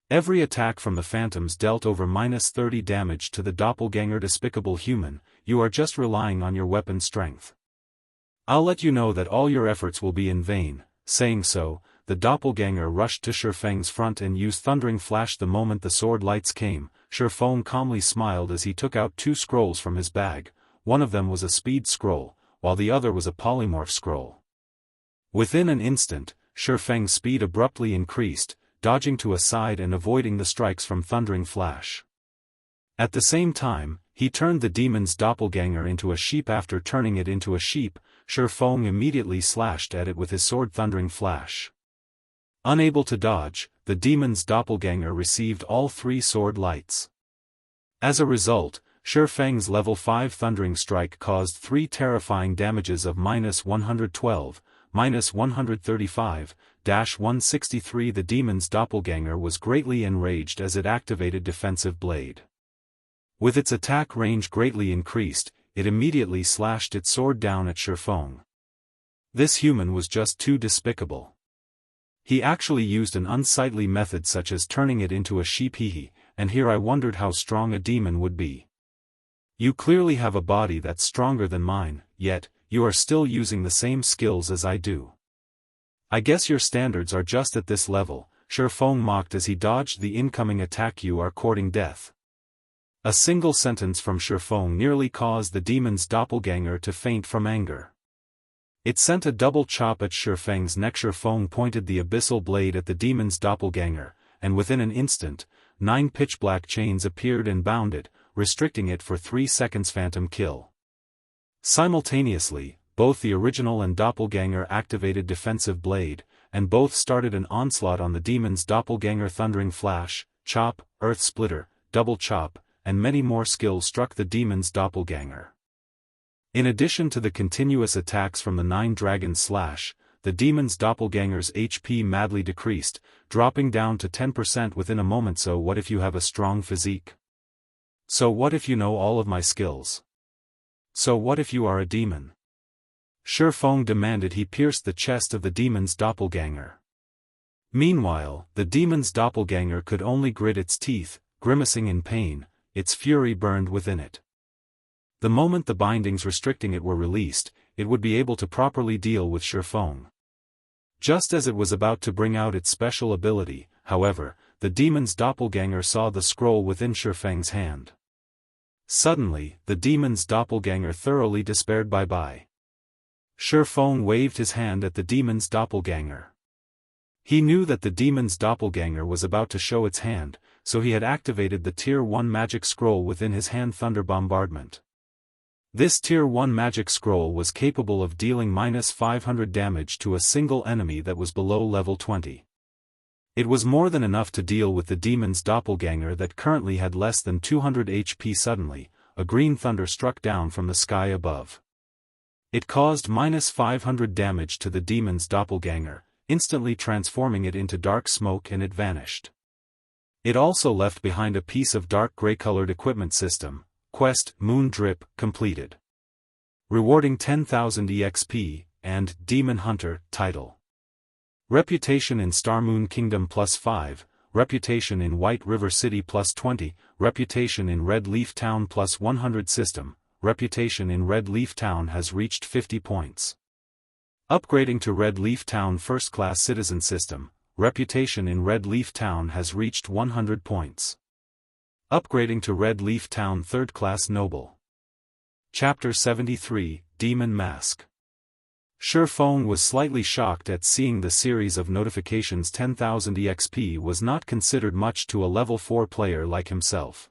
Every attack from the phantoms dealt over -30 damage to the doppelganger. Despicable human, you are just relying on your weapon strength. I'll let you know that all your efforts will be in vain. Saying so, the doppelganger rushed to Shifeng's front and used Thundering Flash. The moment the sword lights came, Shifeng calmly smiled as he took out 2 scrolls from his bag. One of them was a speed scroll, while the other was a polymorph scroll. Within an instant, Shifeng's speed abruptly increased, dodging to a side and avoiding the strikes from Thundering Flash. At the same time, he turned the demon's doppelganger into a sheep. After turning it into a sheep, Shifeng immediately slashed at it with his sword Thundering Flash. Unable to dodge, the demon's doppelganger received all 3 sword lights. As a result, Shifeng's level 5 Thundering Strike caused 3 terrifying damages of -112, -135, -163. The demon's doppelganger was greatly enraged as it activated Defensive Blade. With its attack range greatly increased, it immediately slashed its sword down at Shifeng. This human was just too despicable. He actually used an unsightly method such as turning it into a sheep. And here I wondered how strong a demon would be. You clearly have a body that's stronger than mine, yet, you are still using the same skills as I do. I guess your standards are just at this level. Shi Feng mocked as he dodged the incoming attack. You are courting death. A single sentence from Shi Feng nearly caused the demon's doppelganger to faint from anger. It sent a double chop at Shi Feng's neck. Shi Feng pointed the abyssal blade at the demon's doppelganger, and within an instant, 9 pitch-black chains appeared and bound it, restricting it for 3 seconds. Phantom kill. Simultaneously, both the original and doppelganger activated defensive blade, and both started an onslaught on the demon's doppelganger. Thundering flash, chop, earth splitter, double chop, and many more skills struck the demon's doppelganger. In addition to the continuous attacks from the 9 dragons slash, the demon's doppelganger's HP madly decreased, dropping down to 10% within a moment. So what if you have a strong physique? So what if you know all of my skills? So what if you are a demon? Shi Feng demanded. He pierced the chest of the demon's doppelganger. Meanwhile, the demon's doppelganger could only grit its teeth, grimacing in pain. Its fury burned within it. The moment the bindings restricting it were released, it would be able to properly deal with Shi Feng. Just as it was about to bring out its special ability, however, the demon's doppelganger saw the scroll within Shi Feng's hand. Suddenly, the demon's doppelganger thoroughly despaired. Bye-bye. Shi Feng waved his hand at the demon's doppelganger. He knew that the demon's doppelganger was about to show its hand, so he had activated the Tier 1 magic scroll within his hand. Thunder Bombardment. This Tier 1 magic scroll was capable of dealing -500 damage to a single enemy that was below level 20. It was more than enough to deal with the demon's doppelganger that currently had less than 200 HP. Suddenly, a green thunder struck down from the sky above. It caused -500 damage to the demon's doppelganger, instantly transforming it into dark smoke, and it vanished. It also left behind a piece of dark gray-colored equipment system. Quest, Moon Drip, completed. Rewarding 10,000 EXP, and Demon Hunter, title. Reputation in Star Moon Kingdom +5, Reputation in White River City +20, Reputation in Red Leaf Town +100 System, Reputation in Red Leaf Town has reached 50 points. Upgrading to Red Leaf Town First Class Citizen System, Reputation in Red Leaf Town has reached 100 points. Upgrading to Red Leaf Town Third Class Noble. Chapter 73, Demon Mask. Shi Feng was slightly shocked at seeing the series of notifications. 10,000 EXP was not considered much to a level 4 player like himself.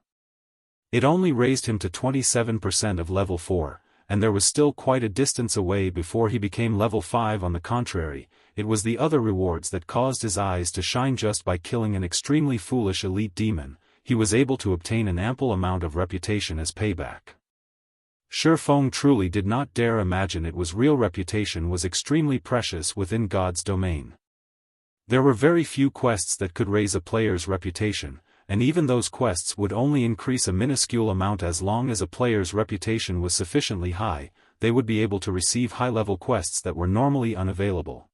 It only raised him to 27% of level 4, and there was still quite a distance away before he became level 5. On the contrary, it was the other rewards that caused his eyes to shine. Just by killing an extremely foolish elite demon, he was able to obtain an ample amount of reputation as payback. Shi Feng truly did not dare imagine it was real. Reputation was extremely precious within God's domain. There were very few quests that could raise a player's reputation, and even those quests would only increase a minuscule amount. As long as a player's reputation was sufficiently high, they would be able to receive high-level quests that were normally unavailable.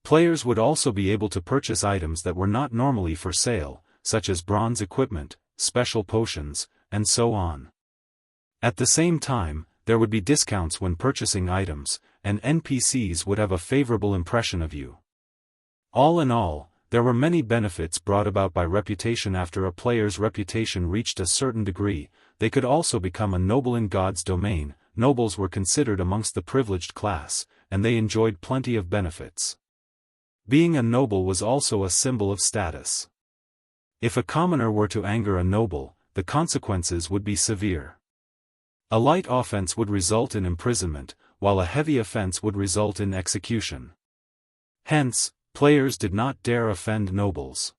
Players would also be able to purchase items that were not normally for sale, such as bronze equipment, special potions, and so on. At the same time, there would be discounts when purchasing items, and NPCs would have a favorable impression of you. All in all, there were many benefits brought about by reputation. After a player's reputation reached a certain degree, they could also become a noble in God's domain. Nobles were considered amongst the privileged class, and they enjoyed plenty of benefits. Being a noble was also a symbol of status. If a commoner were to anger a noble, the consequences would be severe. A light offense would result in imprisonment, while a heavy offense would result in execution. Hence, players did not dare offend nobles.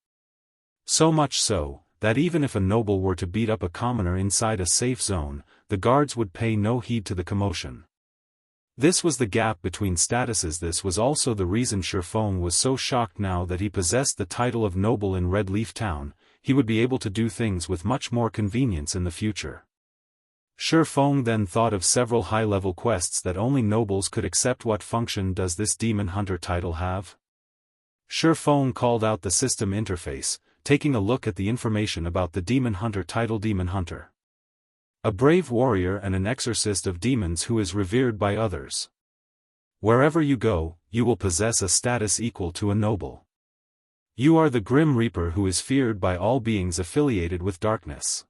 So much so, that even if a noble were to beat up a commoner inside a safe zone, the guards would pay no heed to the commotion. This was the gap between statuses. This was also the reason Shi Feng was so shocked. Now that he possessed the title of noble in Red Leaf Town, he would be able to do things with much more convenience in the future. Shi Feng then thought of several high-level quests that only nobles could accept. What function does this Demon Hunter title have? Shi Feng called out the system interface, taking a look at the information about the Demon Hunter title. Demon Hunter. A brave warrior and an exorcist of demons who is revered by others. Wherever you go, you will possess a status equal to a noble. You are the Grim Reaper who is feared by all beings affiliated with darkness.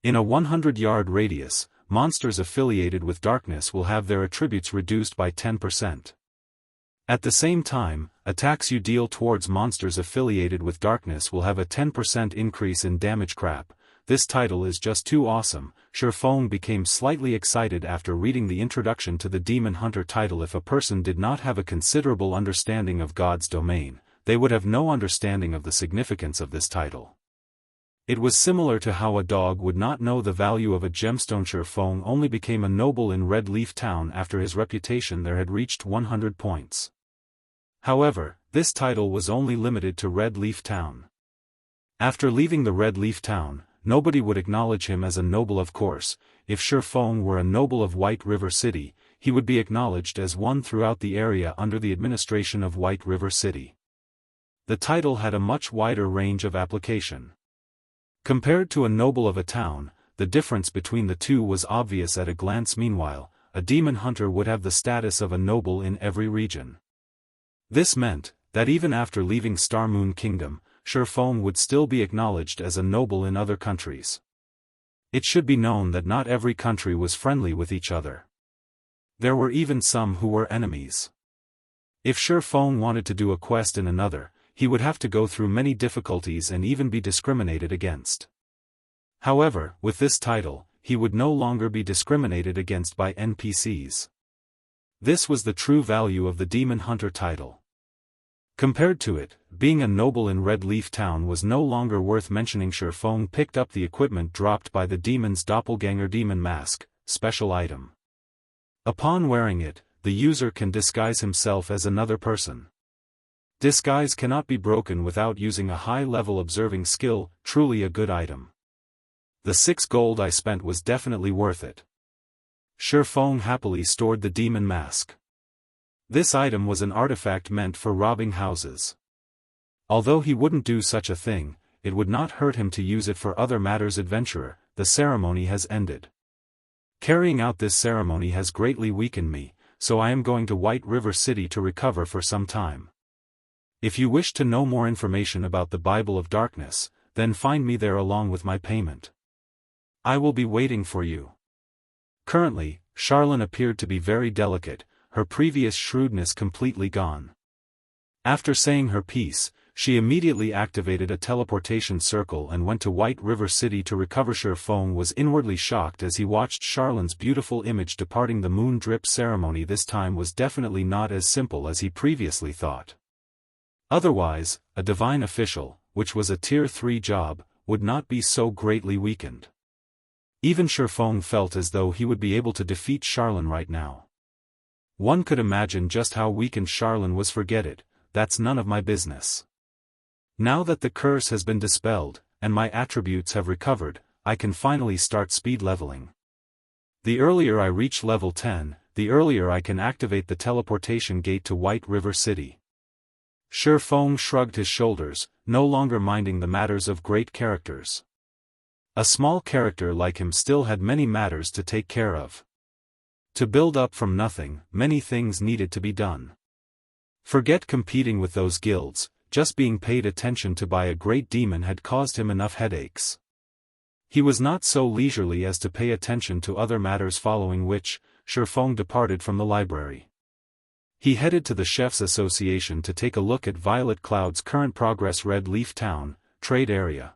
In a 100-yard radius, monsters affiliated with darkness will have their attributes reduced by 10%. At the same time, attacks you deal towards monsters affiliated with darkness will have a 10% increase in damage. Crap, this title is just too awesome. Shifeng became slightly excited after reading the introduction to the Demon Hunter title. If a person did not have a considerable understanding of God's domain, they would have no understanding of the significance of this title. It was similar to how a dog would not know the value of a gemstone. Shifeng only became a noble in Red Leaf Town after his reputation there had reached 100 points. However, this title was only limited to Red Leaf Town. After leaving the Red Leaf Town, nobody would acknowledge him as a noble. Of course, if Shifeng were a noble of White River City, he would be acknowledged as one throughout the area under the administration of White River City. The title had a much wider range of application. Compared to a noble of a town, the difference between the two was obvious at a glance. Meanwhile, a demon hunter would have the status of a noble in every region. This meant that even after leaving Starmoon Kingdom, Shifeng would still be acknowledged as a noble in other countries. It should be known that not every country was friendly with each other. There were even some who were enemies. If Shifeng wanted to do a quest in another, he would have to go through many difficulties and even be discriminated against. However, with this title, he would no longer be discriminated against by NPCs. This was the true value of the Demon Hunter title. Compared to it, being a noble in Red Leaf Town was no longer worth mentioning. Shifeng picked up the equipment dropped by the demon's doppelganger demon mask, special item. Upon wearing it, the user can disguise himself as another person. Disguise cannot be broken without using a high-level observing skill, truly a good item. The 6 gold I spent was definitely worth it. Shifeng happily stored the demon mask. This item was an artifact meant for robbing houses. Although he wouldn't do such a thing, it would not hurt him to use it for other matters. Adventurer, the ceremony has ended. Carrying out this ceremony has greatly weakened me, so I am going to White River City to recover for some time. If you wish to know more information about the Bible of Darkness, then find me there along with my payment. I will be waiting for you. Currently, Charlene appeared to be very delicate, her previous shrewdness completely gone. After saying her piece, she immediately activated a teleportation circle and went to White River City to recover. Shifeng was inwardly shocked as he watched Charlene's beautiful image departing. The moon drip ceremony this time was definitely not as simple as he previously thought. Otherwise, a divine official, which was a tier 3 job, would not be so greatly weakened. Even Shifeng felt as though he would be able to defeat Charlene right now. One could imagine just how weakened Charlene was. Forget it, that's none of my business. Now that the curse has been dispelled, and my attributes have recovered, I can finally start speed leveling. The earlier I reach level 10, the earlier I can activate the teleportation gate to White River City. Shifeng shrugged his shoulders, no longer minding the matters of great characters. A small character like him still had many matters to take care of. To build up from nothing, many things needed to be done. Forget competing with those guilds, just being paid attention to by a great demon had caused him enough headaches. He was not so leisurely as to pay attention to other matters, following which, Shifeng departed from the library. He headed to the Chefs' Association to take a look at Violet Cloud's current progress. Red Leaf Town, Trade Area.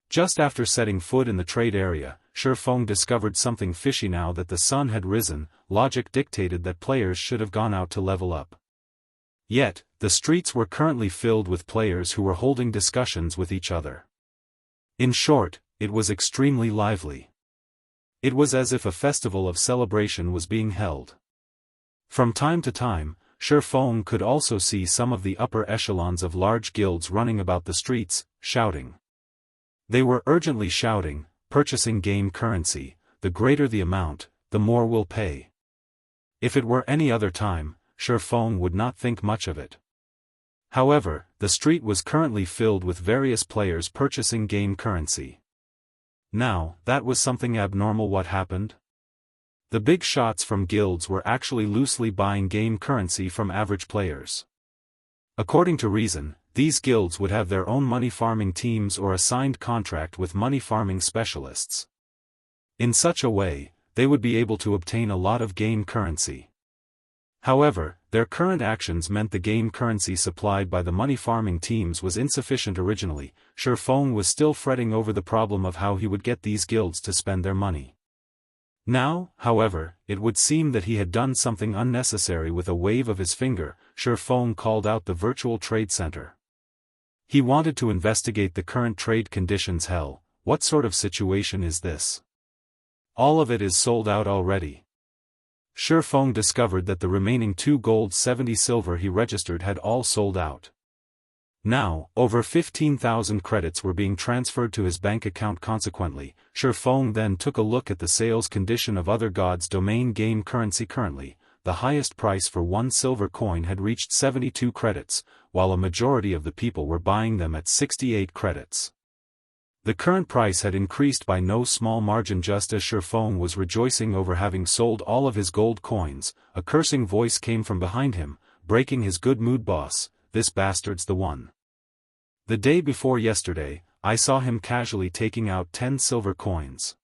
Just after setting foot in the trade area, Shifeng discovered something fishy. Now that the sun had risen, logic dictated that players should have gone out to level up. Yet, the streets were currently filled with players who were holding discussions with each other. In short, it was extremely lively. It was as if a festival of celebration was being held. From time to time, Shifeng could also see some of the upper echelons of large guilds running about the streets, shouting. They were urgently shouting, purchasing game currency, the greater the amount, the more we'll pay. If it were any other time, Shifeng would not think much of it. However, the street was currently filled with various players purchasing game currency. Now, that was something abnormal. What happened? The big shots from guilds were actually loosely buying game currency from average players. According to reason, these guilds would have their own money farming teams or a signed contract with money farming specialists. In such a way, they would be able to obtain a lot of game currency. However, their current actions meant the game currency supplied by the money farming teams was insufficient originally. Shifeng was still fretting over the problem of how he would get these guilds to spend their money. Now, however, it would seem that he had done something unnecessary. With a wave of his finger, Shifeng called out the virtual trade center. He wanted to investigate the current trade conditions. Hell, what sort of situation is this? All of it is sold out already. Shifeng discovered that the remaining 2 gold 70 silver he registered had all sold out. Now, over 15,000 credits were being transferred to his bank account. Consequently, Shifeng then took a look at the sales condition of other gods' domain game currency. Currently, the highest price for 1 silver coin had reached 72 credits, while a majority of the people were buying them at 68 credits. The current price had increased by no small margin. Just as Shifeng was rejoicing over having sold all of his gold coins, a cursing voice came from behind him, breaking his good mood. Boss, this bastard's the one. The day before yesterday, I saw him casually taking out 10 silver coins.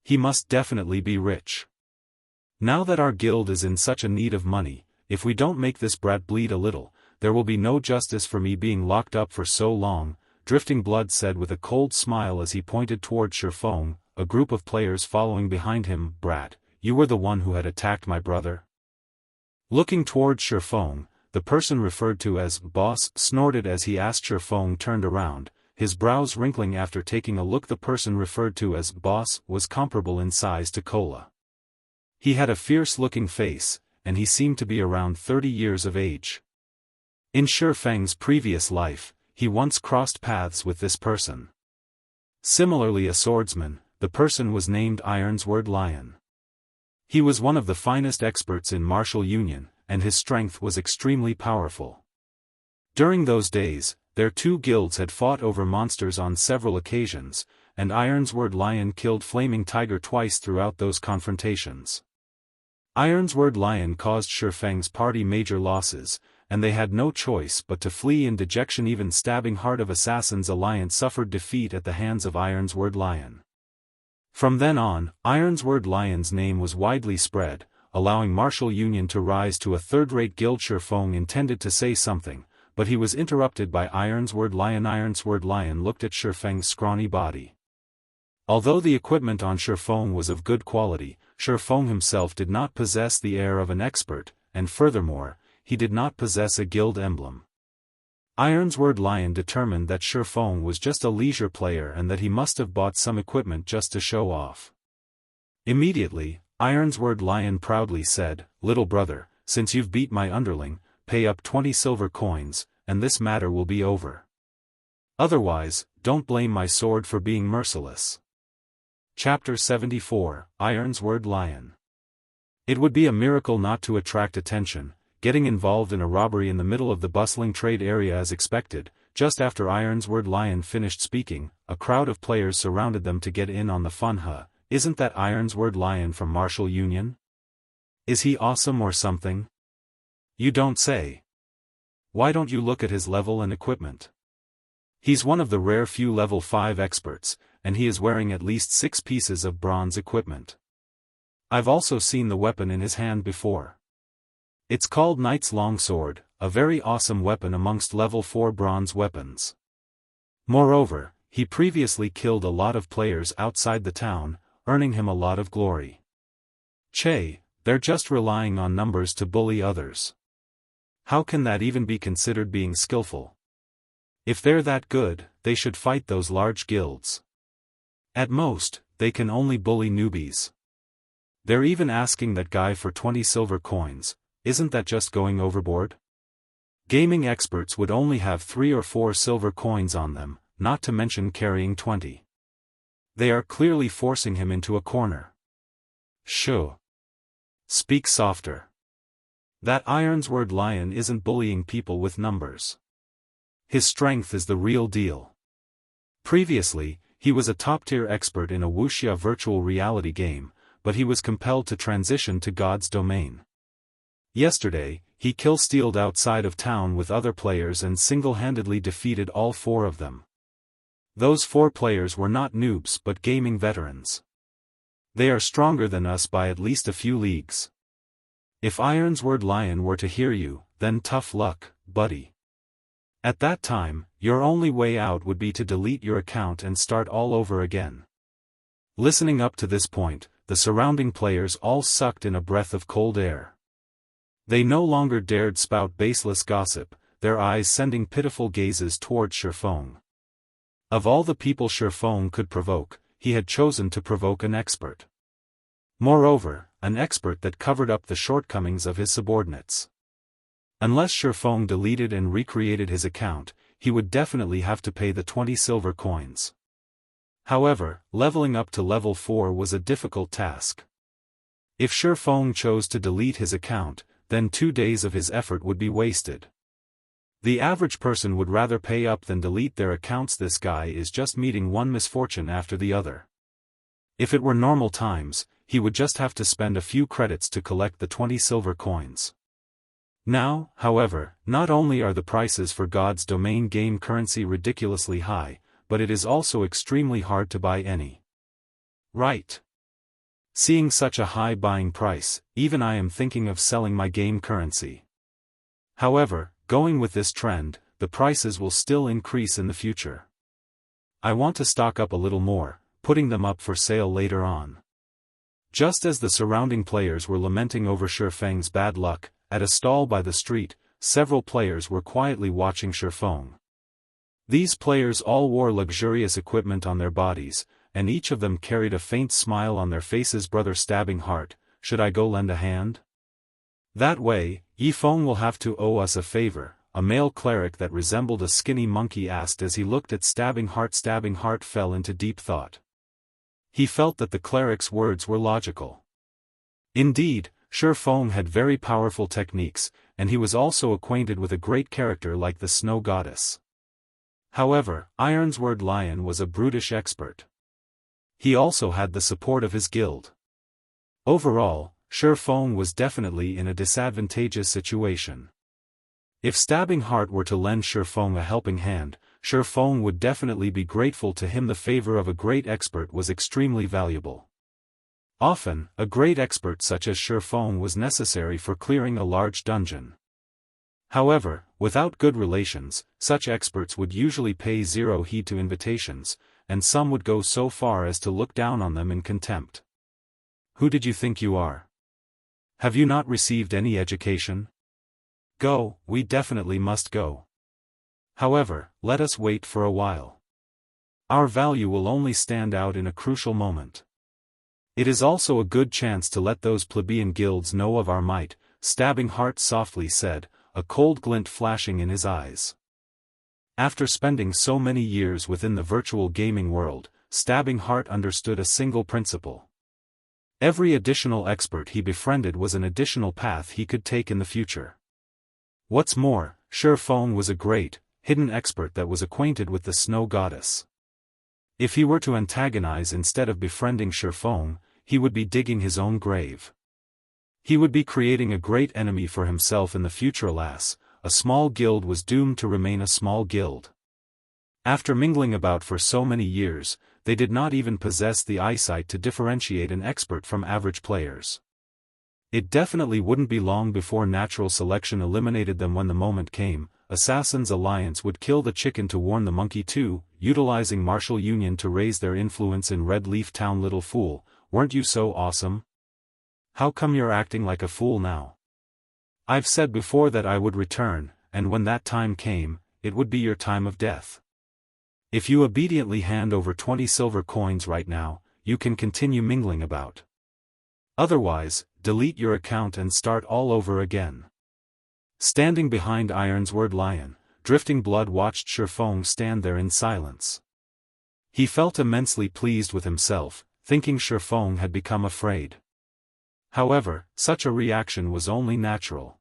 He must definitely be rich. Now that our guild is in such a need of money, if we don't make this brat bleed a little, there will be no justice for me being locked up for so long. Drifting Blood said with a cold smile as he pointed toward Shifeng, a group of players following behind him. Brat, you were the one who had attacked my brother? Looking toward Shifeng, the person referred to as boss snorted as he asked. Shifeng turned around, his brows wrinkling after taking a look. The person referred to as boss was comparable in size to Kola. He had a fierce-looking face, and he seemed to be around 30 years of age. In Shifeng's previous life, he once crossed paths with this person. Similarly, a swordsman, the person was named Ironsword Lion. He was one of the finest experts in martial union, and his strength was extremely powerful. During those days, their 2 guilds had fought over monsters on several occasions, and Ironsword Lion killed Flaming Tiger twice throughout those confrontations. Ironsword Lion caused Shifeng's party major losses, and they had no choice but to flee in dejection. Even stabbing Heart of Assassins Alliance suffered defeat at the hands of Ironsword Lion. From then on, Ironsword Lion's name was widely spread, allowing martial union to rise to a third-rate guild. Shifeng intended to say something, but he was interrupted by Ironsword Lion. Ironsword Lion looked at Shifeng's scrawny body. Although the equipment on Shifeng was of good quality, Shifeng himself did not possess the air of an expert, and furthermore, he did not possess a guild emblem. Ironsword Lion determined that Shifeng was just a leisure player and that he must have bought some equipment just to show off. Immediately, Ironsword Lion proudly said, "Little brother, since you've beat my underling, pay up 20 silver coins, and this matter will be over. Otherwise, don't blame my sword for being merciless." Chapter 74, Ironsword Lion. It would be a miracle not to attract attention, getting involved in a robbery in the middle of the bustling trade area as expected. Just after Ironsword Lion finished speaking, a crowd of players surrounded them to get in on the fun. Isn't that Ironsword Lion from Martial Union? Is he awesome or something? You don't say. Why don't you look at his level and equipment? He's one of the rare few level 5 experts, and he is wearing at least 6 pieces of bronze equipment. I've also seen the weapon in his hand before. It's called Knight's Longsword, a very awesome weapon amongst level 4 bronze weapons. Moreover, he previously killed a lot of players outside the town, earning him a lot of glory. Che, they're just relying on numbers to bully others. How can that even be considered being skillful? If they're that good, they should fight those large guilds. At most, they can only bully newbies. They're even asking that guy for 20 silver coins. Isn't that just going overboard? Gaming experts would only have 3 or 4 silver coins on them, not to mention carrying 20. They are clearly forcing him into a corner. Shoo. Speak softer. That Ironsword Lion isn't bullying people with numbers. His strength is the real deal. Previously, he was a top-tier expert in a Wuxia virtual reality game, but he was compelled to transition to God's domain. Yesterday, he kill-stealed outside of town with other players and single-handedly defeated all 4 of them. Those 4 players were not noobs but gaming veterans. They are stronger than us by at least a few leagues. If Ironsword Lion were to hear you, then tough luck, buddy. At that time, your only way out would be to delete your account and start all over again. Listening up to this point, the surrounding players all sucked in a breath of cold air. They no longer dared spout baseless gossip, their eyes sending pitiful gazes toward Shifeng. Of all the people Shifeng could provoke, he had chosen to provoke an expert. Moreover, an expert that covered up the shortcomings of his subordinates. Unless Shifeng deleted and recreated his account, he would definitely have to pay the 20 silver coins. However, leveling up to level 4 was a difficult task. If Shifeng chose to delete his account, then 2 days of his effort would be wasted. The average person would rather pay up than delete their accounts. This guy is just meeting one misfortune after the other. If it were normal times, he would just have to spend a few credits to collect the 20 silver coins. Now, however, not only are the prices for God's domain game currency ridiculously high, but it is also extremely hard to buy any. Right. Seeing such a high buying price, even I am thinking of selling my game currency. However, going with this trend, the prices will still increase in the future. I want to stock up a little more, putting them up for sale later on. Just as the surrounding players were lamenting over Shifeng's bad luck, at a stall by the street, several players were quietly watching Shifeng. These players all wore luxurious equipment on their bodies, and each of them carried a faint smile on their faces. Brother Stabbing Heart, should I go lend a hand? That way, Yifeng will have to owe us a favor, a male cleric that resembled a skinny monkey asked as he looked at Stabbing Heart. Stabbing Heart fell into deep thought. He felt that the cleric's words were logical. Indeed, Shifeng had very powerful techniques, and he was also acquainted with a great character like the Snow Goddess. However, Ironsword Lion was a brutish expert. He also had the support of his guild. Overall, Shifeng was definitely in a disadvantageous situation. If Stabbing Heart were to lend Shifeng a helping hand, Shifeng would definitely be grateful to him. The favor of a great expert was extremely valuable. Often, a great expert such as Shifeng was necessary for clearing a large dungeon. However, without good relations, such experts would usually pay zero heed to invitations, and some would go so far as to look down on them in contempt. Who did you think you are? Have you not received any education? Go, we definitely must go. However, let us wait for a while. Our value will only stand out in a crucial moment. It is also a good chance to let those plebeian guilds know of our might, Stabbing Heart softly said, a cold glint flashing in his eyes. After spending so many years within the virtual gaming world, Stabbing Heart understood a single principle. Every additional expert he befriended was an additional path he could take in the future. What's more, Shifeng was a great, hidden expert that was acquainted with the Snow Goddess. If he were to antagonize instead of befriending Shifeng, he would be digging his own grave. He would be creating a great enemy for himself in the future. Alas, a small guild was doomed to remain a small guild. After mingling about for so many years, they did not even possess the eyesight to differentiate an expert from average players. It definitely wouldn't be long before natural selection eliminated them. When the moment came, Assassin's Alliance would kill the chicken to warn the monkey too, utilizing martial union to raise their influence in Red Leaf Town. Little fool, weren't you so awesome? How come you're acting like a fool now? I've said before that I would return, and when that time came, it would be your time of death. If you obediently hand over 20 silver coins right now, you can continue mingling about. Otherwise, delete your account and start all over again. Standing behind Ironsword Lion, Drifting Blood watched Shifeng stand there in silence. He felt immensely pleased with himself, thinking Shifeng had become afraid. However, such a reaction was only natural.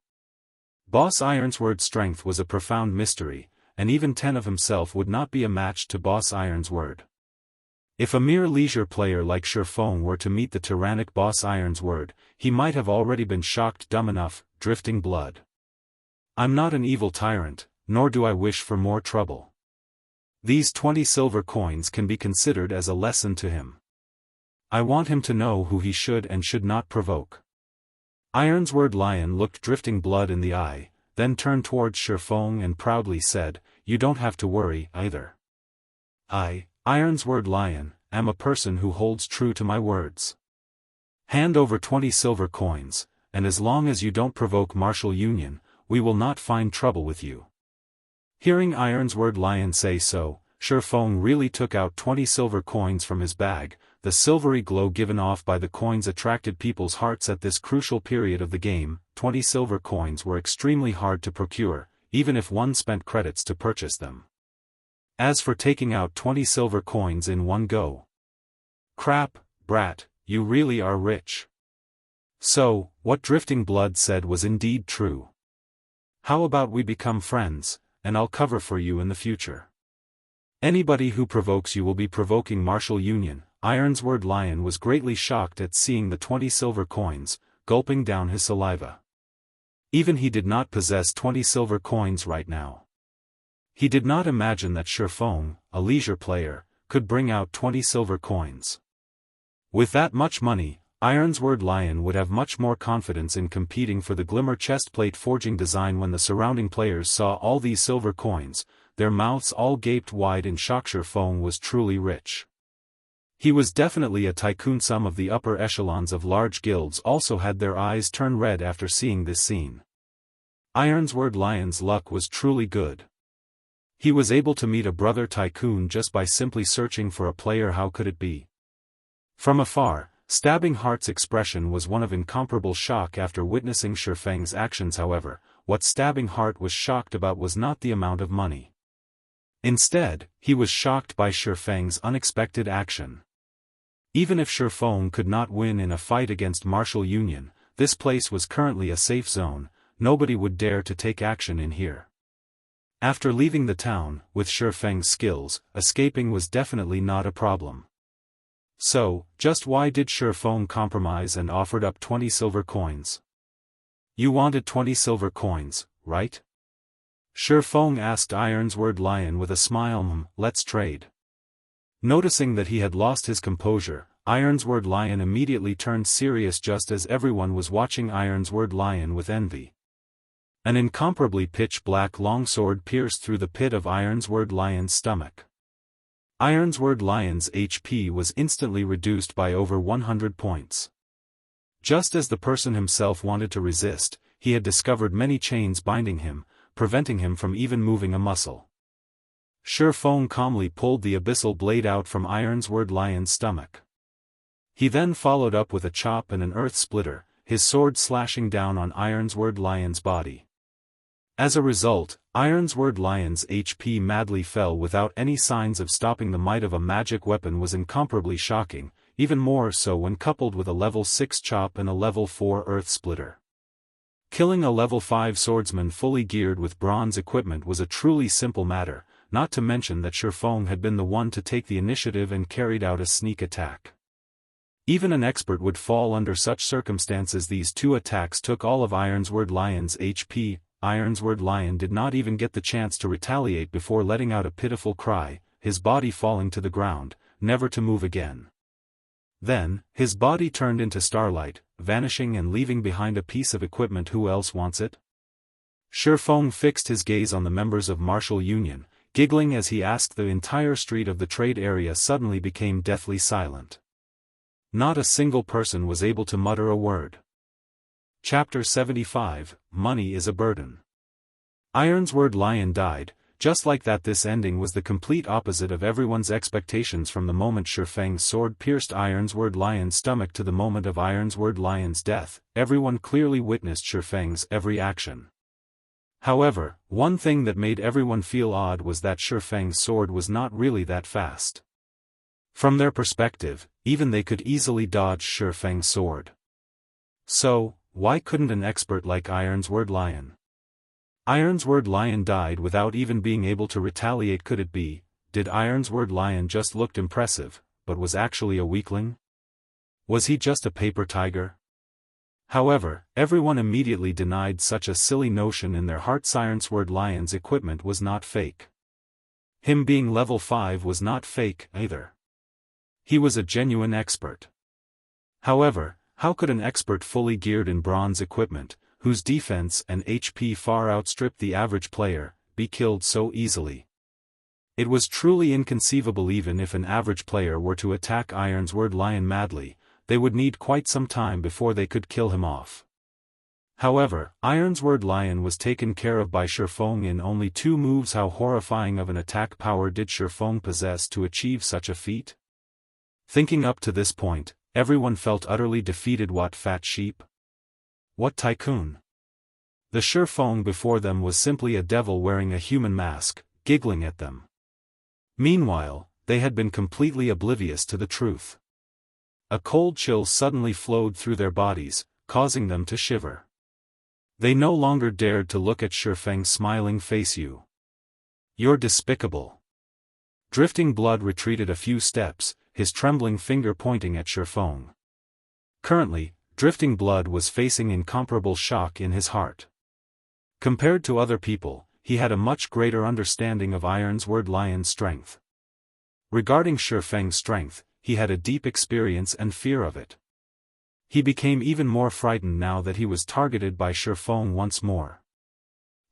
Boss Ironsword's strength was a profound mystery, and even 10 of himself would not be a match to Boss Ironsword. If a mere leisure player like Shifeng were to meet the tyrannic Boss Ironsword, he might have already been shocked dumb enough. Drifting Blood. I'm not an evil tyrant, nor do I wish for more trouble. These 20 silver coins can be considered as a lesson to him. I want him to know who he should and should not provoke. Ironsword Lion looked Drifting Blood in the eye, then turned towards Shifeng and proudly said, "You don't have to worry, either. I, Ironsword Lion, am a person who holds true to my words. Hand over 20 silver coins, and as long as you don't provoke martial union, we will not find trouble with you." Hearing Ironsword Lion say so, Shifeng really took out 20 silver coins from his bag. The silvery glow given off by the coins attracted people's hearts at this crucial period of the game. 20 silver coins were extremely hard to procure, even if one spent credits to purchase them. As for taking out 20 silver coins in one go. Crap, brat, you really are rich. So, what Drifting Blood said was indeed true. How about we become friends, and I'll cover for you in the future. Anybody who provokes you will be provoking martial union. Ironsword Lion was greatly shocked at seeing the 20 silver coins, gulping down his saliva. Even he did not possess 20 silver coins right now. He did not imagine that Shifeng, a leisure player, could bring out 20 silver coins. With that much money, Ironsword Lion would have much more confidence in competing for the Glimmer chestplate forging design. When the surrounding players saw all these silver coins, their mouths all gaped wide in shock. Shifeng was truly rich. He was definitely a tycoon. Some of the upper echelons of large guilds also had their eyes turn red after seeing this scene. Ironsword Lion's luck was truly good. He was able to meet a brother tycoon just by simply searching for a player. How could it be? From afar, Stabbing Heart's expression was one of incomparable shock after witnessing Shifeng's actions. However, what Stabbing Heart was shocked about was not the amount of money. Instead, he was shocked by Shifeng's unexpected action. Even if Shifeng could not win in a fight against martial union, this place was currently a safe zone. Nobody would dare to take action in here. After leaving the town, with Shifeng's skills, escaping was definitely not a problem. So, just why did Shifeng compromise and offered up 20 silver coins? You wanted 20 silver coins, right? Shifeng asked Ironsword Lion with a smile. Let's trade. Noticing that he had lost his composure, Ironsword Lion immediately turned serious just as everyone was watching Ironsword Lion with envy. An incomparably pitch-black longsword pierced through the pit of Ironsword Lion's stomach. Ironsword Lion's HP was instantly reduced by over 100 points. Just as the person himself wanted to resist, he had discovered many chains binding him, preventing him from even moving a muscle. Shifeng calmly pulled the abyssal blade out from Ironsword Lion's stomach. He then followed up with a chop and an earth splitter, his sword slashing down on Ironsword Lion's body. As a result, Ironsword Lion's HP madly fell without any signs of stopping. The might of a magic weapon was incomparably shocking, even more so when coupled with a level 6 chop and a level 4 earth splitter. Killing a level 5 swordsman fully geared with bronze equipment was a truly simple matter, not to mention that Shifeng had been the one to take the initiative and carried out a sneak attack. Even an expert would fall under such circumstances. These two attacks took all of Ironsword Lion's HP. Ironsword Lion did not even get the chance to retaliate before letting out a pitiful cry, his body falling to the ground, never to move again. Then, his body turned into starlight, vanishing and leaving behind a piece of equipment. Who else wants it? Shifeng fixed his gaze on the members of Martial Union, giggling as he asked. The entire street of the trade area suddenly became deathly silent. Not a single person was able to mutter a word. Chapter 75, Money is a Burden. Ironsword Lion died, just like that. This ending was the complete opposite of everyone's expectations. From the moment Shifeng's sword pierced Ironsword Lion's stomach to the moment of Ironsword Lion's death, everyone clearly witnessed Shifeng's every action. However, one thing that made everyone feel odd was that Shifeng's sword was not really that fast. From their perspective, even they could easily dodge Shifeng's sword. So, why couldn't an expert like Ironsword Lion? Ironsword Lion died without even being able to retaliate. Could it be, did Ironsword Lion just looked impressive, but was actually a weakling? Was he just a paper tiger? However, everyone immediately denied such a silly notion in their hearts. Ironsword Lion's equipment was not fake. Him being level 5 was not fake, either. He was a genuine expert. However, how could an expert fully geared in bronze equipment, whose defense and HP far outstripped the average player, be killed so easily? It was truly inconceivable. Even if an average player were to attack Ironsword Lion madly, they would need quite some time before they could kill him off. However, Ironsword Lion was taken care of by Shifeng in only 2 moves. How horrifying of an attack power did Shifeng possess to achieve such a feat? Thinking up to this point, everyone felt utterly defeated. What fat sheep? What tycoon? The Shifeng before them was simply a devil wearing a human mask, giggling at them. Meanwhile, they had been completely oblivious to the truth. A cold chill suddenly flowed through their bodies, causing them to shiver. They no longer dared to look at Shifeng's smiling face. You're despicable. Drifting Blood retreated a few steps, his trembling finger pointing at Shifeng. Currently, Drifting Blood was facing incomparable shock in his heart. Compared to other people, he had a much greater understanding of Ironsword Lion's strength. Regarding Shifeng's strength, he had a deep experience and fear of it. He became even more frightened now that he was targeted by Shifeng once more.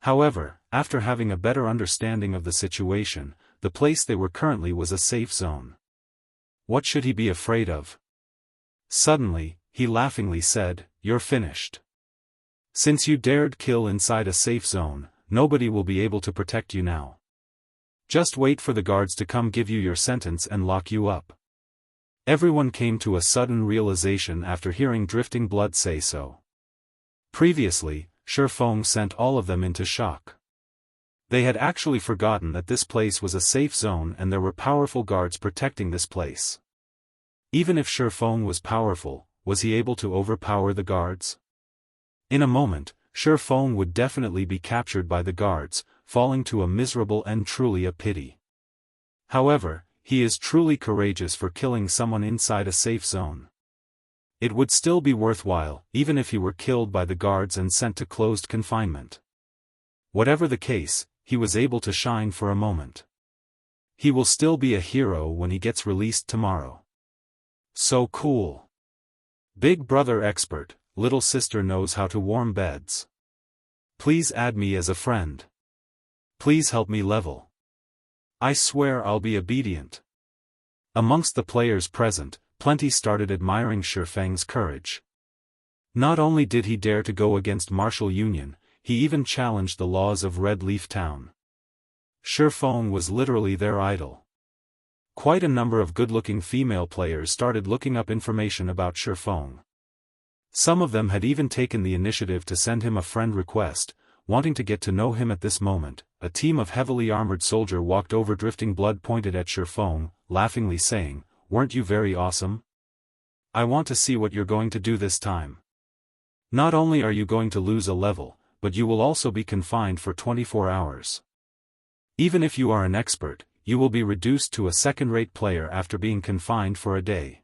However, after having a better understanding of the situation, the place they were currently was a safe zone. What should he be afraid of? Suddenly, he laughingly said, "You're finished. Since you dared kill inside a safe zone, nobody will be able to protect you now. Just wait for the guards to come give you your sentence and lock you up." Everyone came to a sudden realization after hearing Drifting Blood say so. Previously, Shifeng sent all of them into shock. They had actually forgotten that this place was a safe zone and there were powerful guards protecting this place. Even if Shifeng was powerful, was he able to overpower the guards? In a moment, Shifeng would definitely be captured by the guards, falling to a miserable end. Truly a pity. However, he is truly courageous for killing someone inside a safe zone. It would still be worthwhile, even if he were killed by the guards and sent to closed confinement. Whatever the case, he was able to shine for a moment. He will still be a hero when he gets released tomorrow. So cool. Big brother expert, little sister knows how to warm beds. Please add me as a friend. Please help me level. I swear I'll be obedient. Amongst the players present, plenty started admiring Shifeng's courage. Not only did he dare to go against martial union, he even challenged the laws of Red Leaf Town. Shifeng was literally their idol. Quite a number of good-looking female players started looking up information about Shifeng. Some of them had even taken the initiative to send him a friend request, wanting to get to know him. At this moment, a team of heavily armored soldiers walked over. Drifting Blood pointed at Shifeng, laughingly saying, "Weren't you very awesome? I want to see what you're going to do this time. Not only are you going to lose a level, but you will also be confined for 24 hours. Even if you are an expert, you will be reduced to a second-rate player after being confined for a day.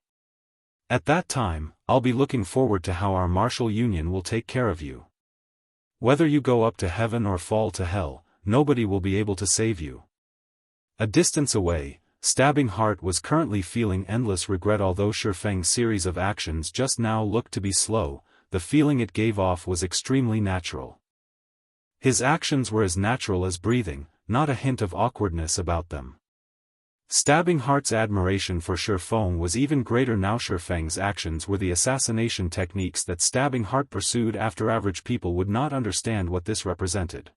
At that time, I'll be looking forward to how our martial union will take care of you. Whether you go up to heaven or fall to hell, nobody will be able to save you." A distance away, Stabbing Heart was currently feeling endless regret. Although Shifeng's series of actions just now looked to be slow, the feeling it gave off was extremely natural. His actions were as natural as breathing, not a hint of awkwardness about them. Stabbing Heart's admiration for Shifeng was even greater now. Shifeng's actions were the assassination techniques that Stabbing Heart pursued. After average people would not understand what this represented.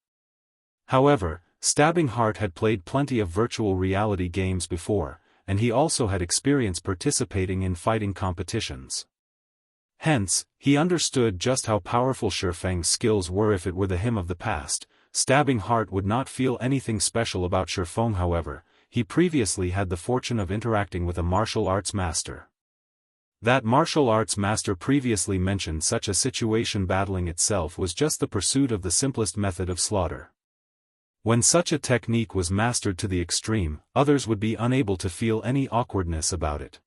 However, Stabbing Heart had played plenty of virtual reality games before, and he also had experience participating in fighting competitions. Hence, he understood just how powerful Shifeng's skills were. If it were the him of the past, Stabbing Heart would not feel anything special about Shifeng. However, he previously had the fortune of interacting with a martial arts master. That martial arts master previously mentioned such a situation. Battling itself was just the pursuit of the simplest method of slaughter. When such a technique was mastered to the extreme, others would be unable to feel any awkwardness about it.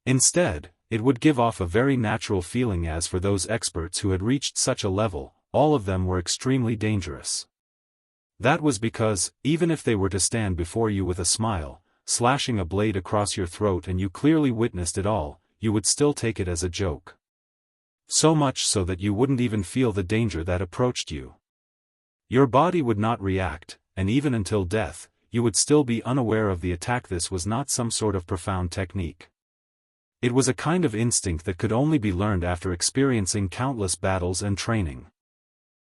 Instead, it would give off a very natural feeling. As for those experts who had reached such a level, all of them were extremely dangerous. That was because, even if they were to stand before you with a smile, slashing a blade across your throat and you clearly witnessed it all, you would still take it as a joke. So much so that you wouldn't even feel the danger that approached you. Your body would not react, and even until death, you would still be unaware of the attack. This was not some sort of profound technique. It was a kind of instinct that could only be learned after experiencing countless battles and training.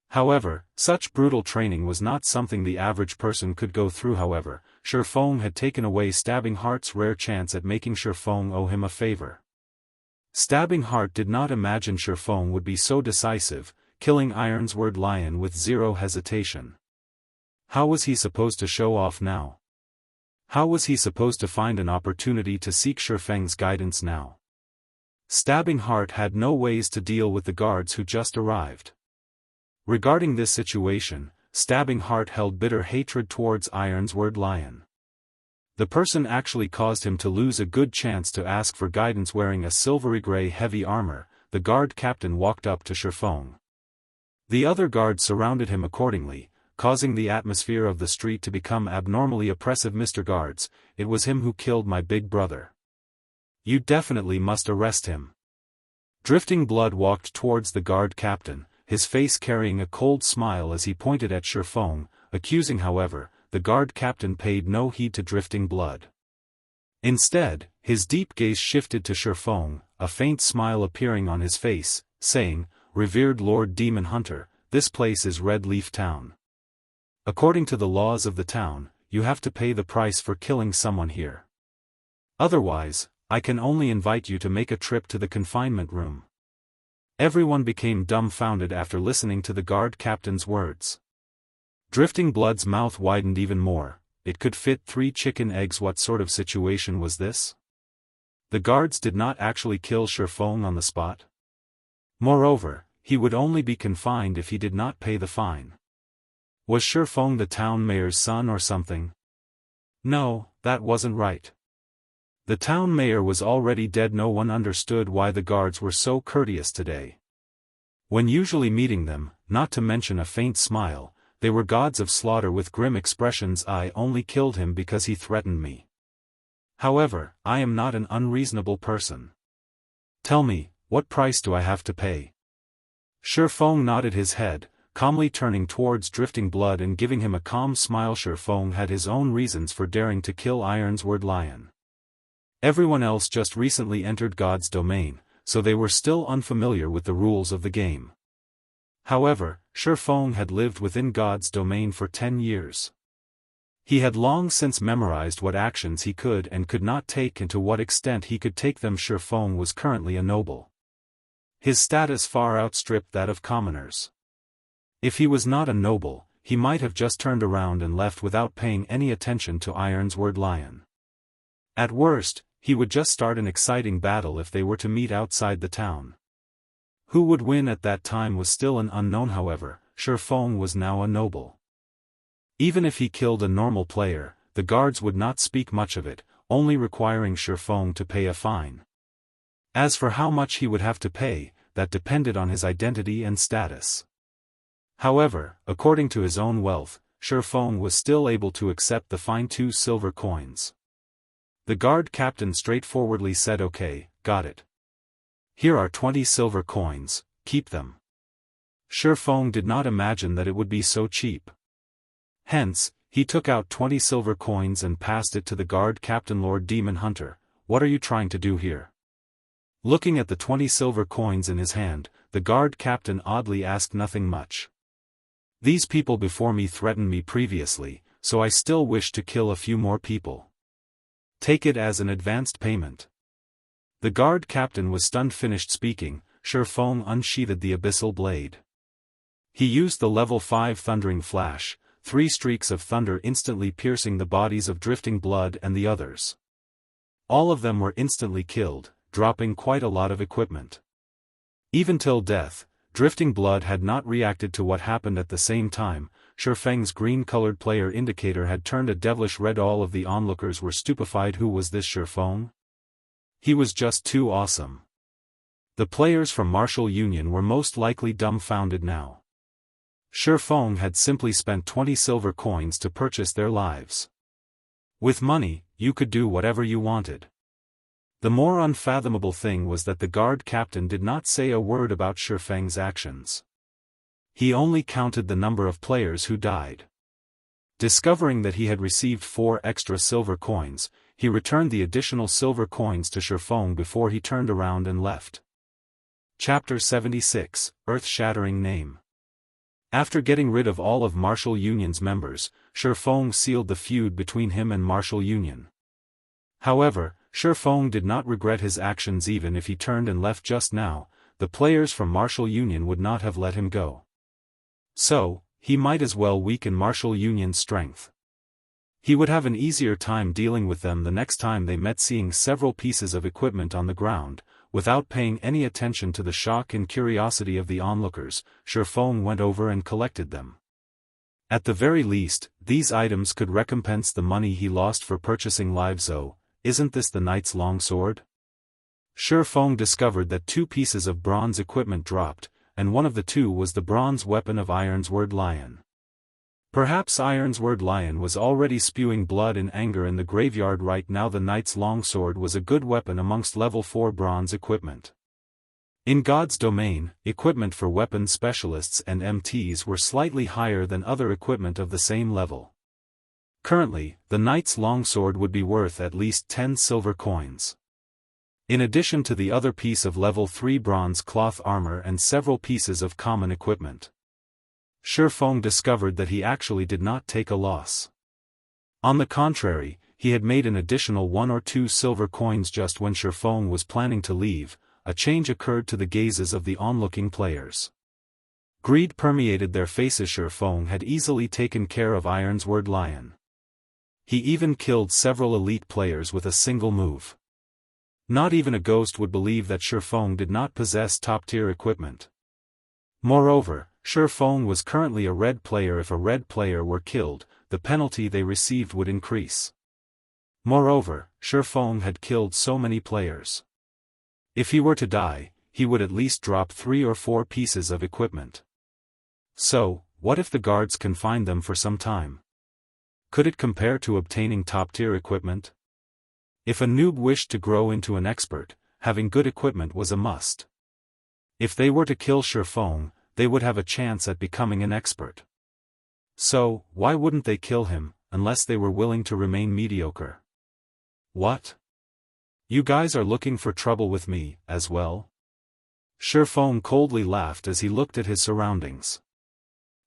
However, such brutal training was not something the average person could go through. However, Shifeng had taken away Stabbing Heart's rare chance at making Shifeng owe him a favor. Stabbing Heart did not imagine Shifeng would be so decisive, killing Ironsword Lion with zero hesitation. How was he supposed to show off now? How was he supposed to find an opportunity to seek Shifeng's guidance now? Stabbing Heart had no ways to deal with the guards who just arrived. Regarding this situation, Stabbing Heart held bitter hatred towards Ironsword Lion. The person actually caused him to lose a good chance to ask for guidance. Wearing a silvery gray heavy armor, the guard captain walked up to Shifeng. The other guards surrounded him accordingly, causing the atmosphere of the street to become abnormally oppressive. Mr. Guards, it was him who killed my big brother. You definitely must arrest him. Drifting Blood walked towards the guard captain, his face carrying a cold smile as he pointed at Shifeng, accusing. However, the guard captain paid no heed to Drifting Blood. Instead, his deep gaze shifted to Shifeng, a faint smile appearing on his face, saying, "Revered Lord Demon Hunter, this place is Red Leaf Town. According to the laws of the town, you have to pay the price for killing someone here. Otherwise, I can only invite you to make a trip to the confinement room." Everyone became dumbfounded after listening to the guard captain's words. Drifting Blood's mouth widened even more. It could fit 3 chicken eggs. What sort of situation was this? The guards did not actually kill Shifeng on the spot. Moreover, he would only be confined if he did not pay the fine. Was Shifeng the town mayor's son or something? No, that wasn't right. The town mayor was already dead. No one understood why the guards were so courteous today. When usually meeting them, not to mention a faint smile, they were gods of slaughter with grim expressions. I only killed him because he threatened me. However, I am not an unreasonable person. Tell me, what price do I have to pay? Shifeng nodded his head, calmly turning towards Drifting Blood and giving him a calm smile. Shifeng had his own reasons for daring to kill Ironsword Lion. Everyone else just recently entered God's domain, so they were still unfamiliar with the rules of the game. However, Shifeng had lived within God's domain for 10 years. He had long since memorized what actions he could and could not take and to what extent he could take them. Shifeng was currently a noble. His status far outstripped that of commoners. If he was not a noble, he might have just turned around and left without paying any attention to Ironsword Lion. At worst, he would just start an exciting battle if they were to meet outside the town. Who would win at that time was still an unknown. However, Shifeng was now a noble. Even if he killed a normal player, the guards would not speak much of it, only requiring Shifeng to pay a fine. As for how much he would have to pay, that depended on his identity and status. However, according to his own wealth, Shifeng was still able to accept the fine 2 silver coins. The guard captain straightforwardly said, "Okay, got it. Here are 20 silver coins, keep them." Shifeng did not imagine that it would be so cheap. Hence, he took out 20 silver coins and passed it to the guard captain. "Lord Demon Hunter, what are you trying to do here?" Looking at the 20 silver coins in his hand, the guard captain oddly asked. "Nothing much. These people before me threatened me previously, so I still wish to kill a few more people. Take it as an advanced payment." The guard captain was stunned. Finished speaking, Shifeng unsheathed the abyssal blade. He used the level 5 thundering flash, 3 streaks of thunder instantly piercing the bodies of Drifting Blood and the others. All of them were instantly killed, dropping quite a lot of equipment. Even till death, Drifting Blood had not reacted to what happened. At the same time, Shifeng's green-colored player indicator had turned a devilish red. All of the onlookers were stupefied. Who was this Shifeng? He was just too awesome. The players from Martial Union were most likely dumbfounded now. Shifeng had simply spent 20 silver coins to purchase their lives. With money, you could do whatever you wanted. The more unfathomable thing was that the guard captain did not say a word about Shifeng's actions. He only counted the number of players who died. Discovering that he had received 4 extra silver coins, he returned the additional silver coins to Shifeng before he turned around and left. Chapter 76, Earth-Shattering Name. After getting rid of all of Martial Union's members, Shifeng sealed the feud between him and Martial Union. However, Shifeng did not regret his actions. Even if he turned and left just now, the players from Martial Union would not have let him go. So, he might as well weaken Martial Union's strength. He would have an easier time dealing with them the next time they met. Seeing several pieces of equipment on the ground, without paying any attention to the shock and curiosity of the onlookers, Shifeng went over and collected them. At the very least, these items could recompense the money he lost for purchasing lives. Oh, isn't this the knight's longsword? Shifeng discovered that 2 pieces of bronze equipment dropped, and one of the 2 was the bronze weapon of Ironsword Lion. Perhaps Ironsword Lion was already spewing blood and anger in the graveyard right now. The knight's longsword was a good weapon amongst level 4 bronze equipment. In God's domain, equipment for weapon specialists and MTs were slightly higher than other equipment of the same level. Currently, the knight's longsword would be worth at least 10 silver coins. In addition to the other piece of level 3 bronze cloth armor and several pieces of common equipment. Shifeng discovered that he actually did not take a loss. On the contrary, he had made an additional 1 or 2 silver coins. Just when Shifeng was planning to leave, a change occurred to the gazes of the onlooking players. Greed permeated their faces. Shifeng had easily taken care of Ironsword Lion. He even killed several elite players with a single move. Not even a ghost would believe that Shifeng did not possess top-tier equipment. Moreover, Shifeng was currently a red player. If a red player were killed, the penalty they received would increase. Moreover, Shifeng had killed so many players. If he were to die, he would at least drop 3 or 4 pieces of equipment. So, what if the guards confined them for some time? Could it compare to obtaining top-tier equipment? If a noob wished to grow into an expert, having good equipment was a must. If they were to kill Shifeng, they would have a chance at becoming an expert. So, why wouldn't they kill him, unless they were willing to remain mediocre? What? You guys are looking for trouble with me, as well? Shifeng coldly laughed as he looked at his surroundings.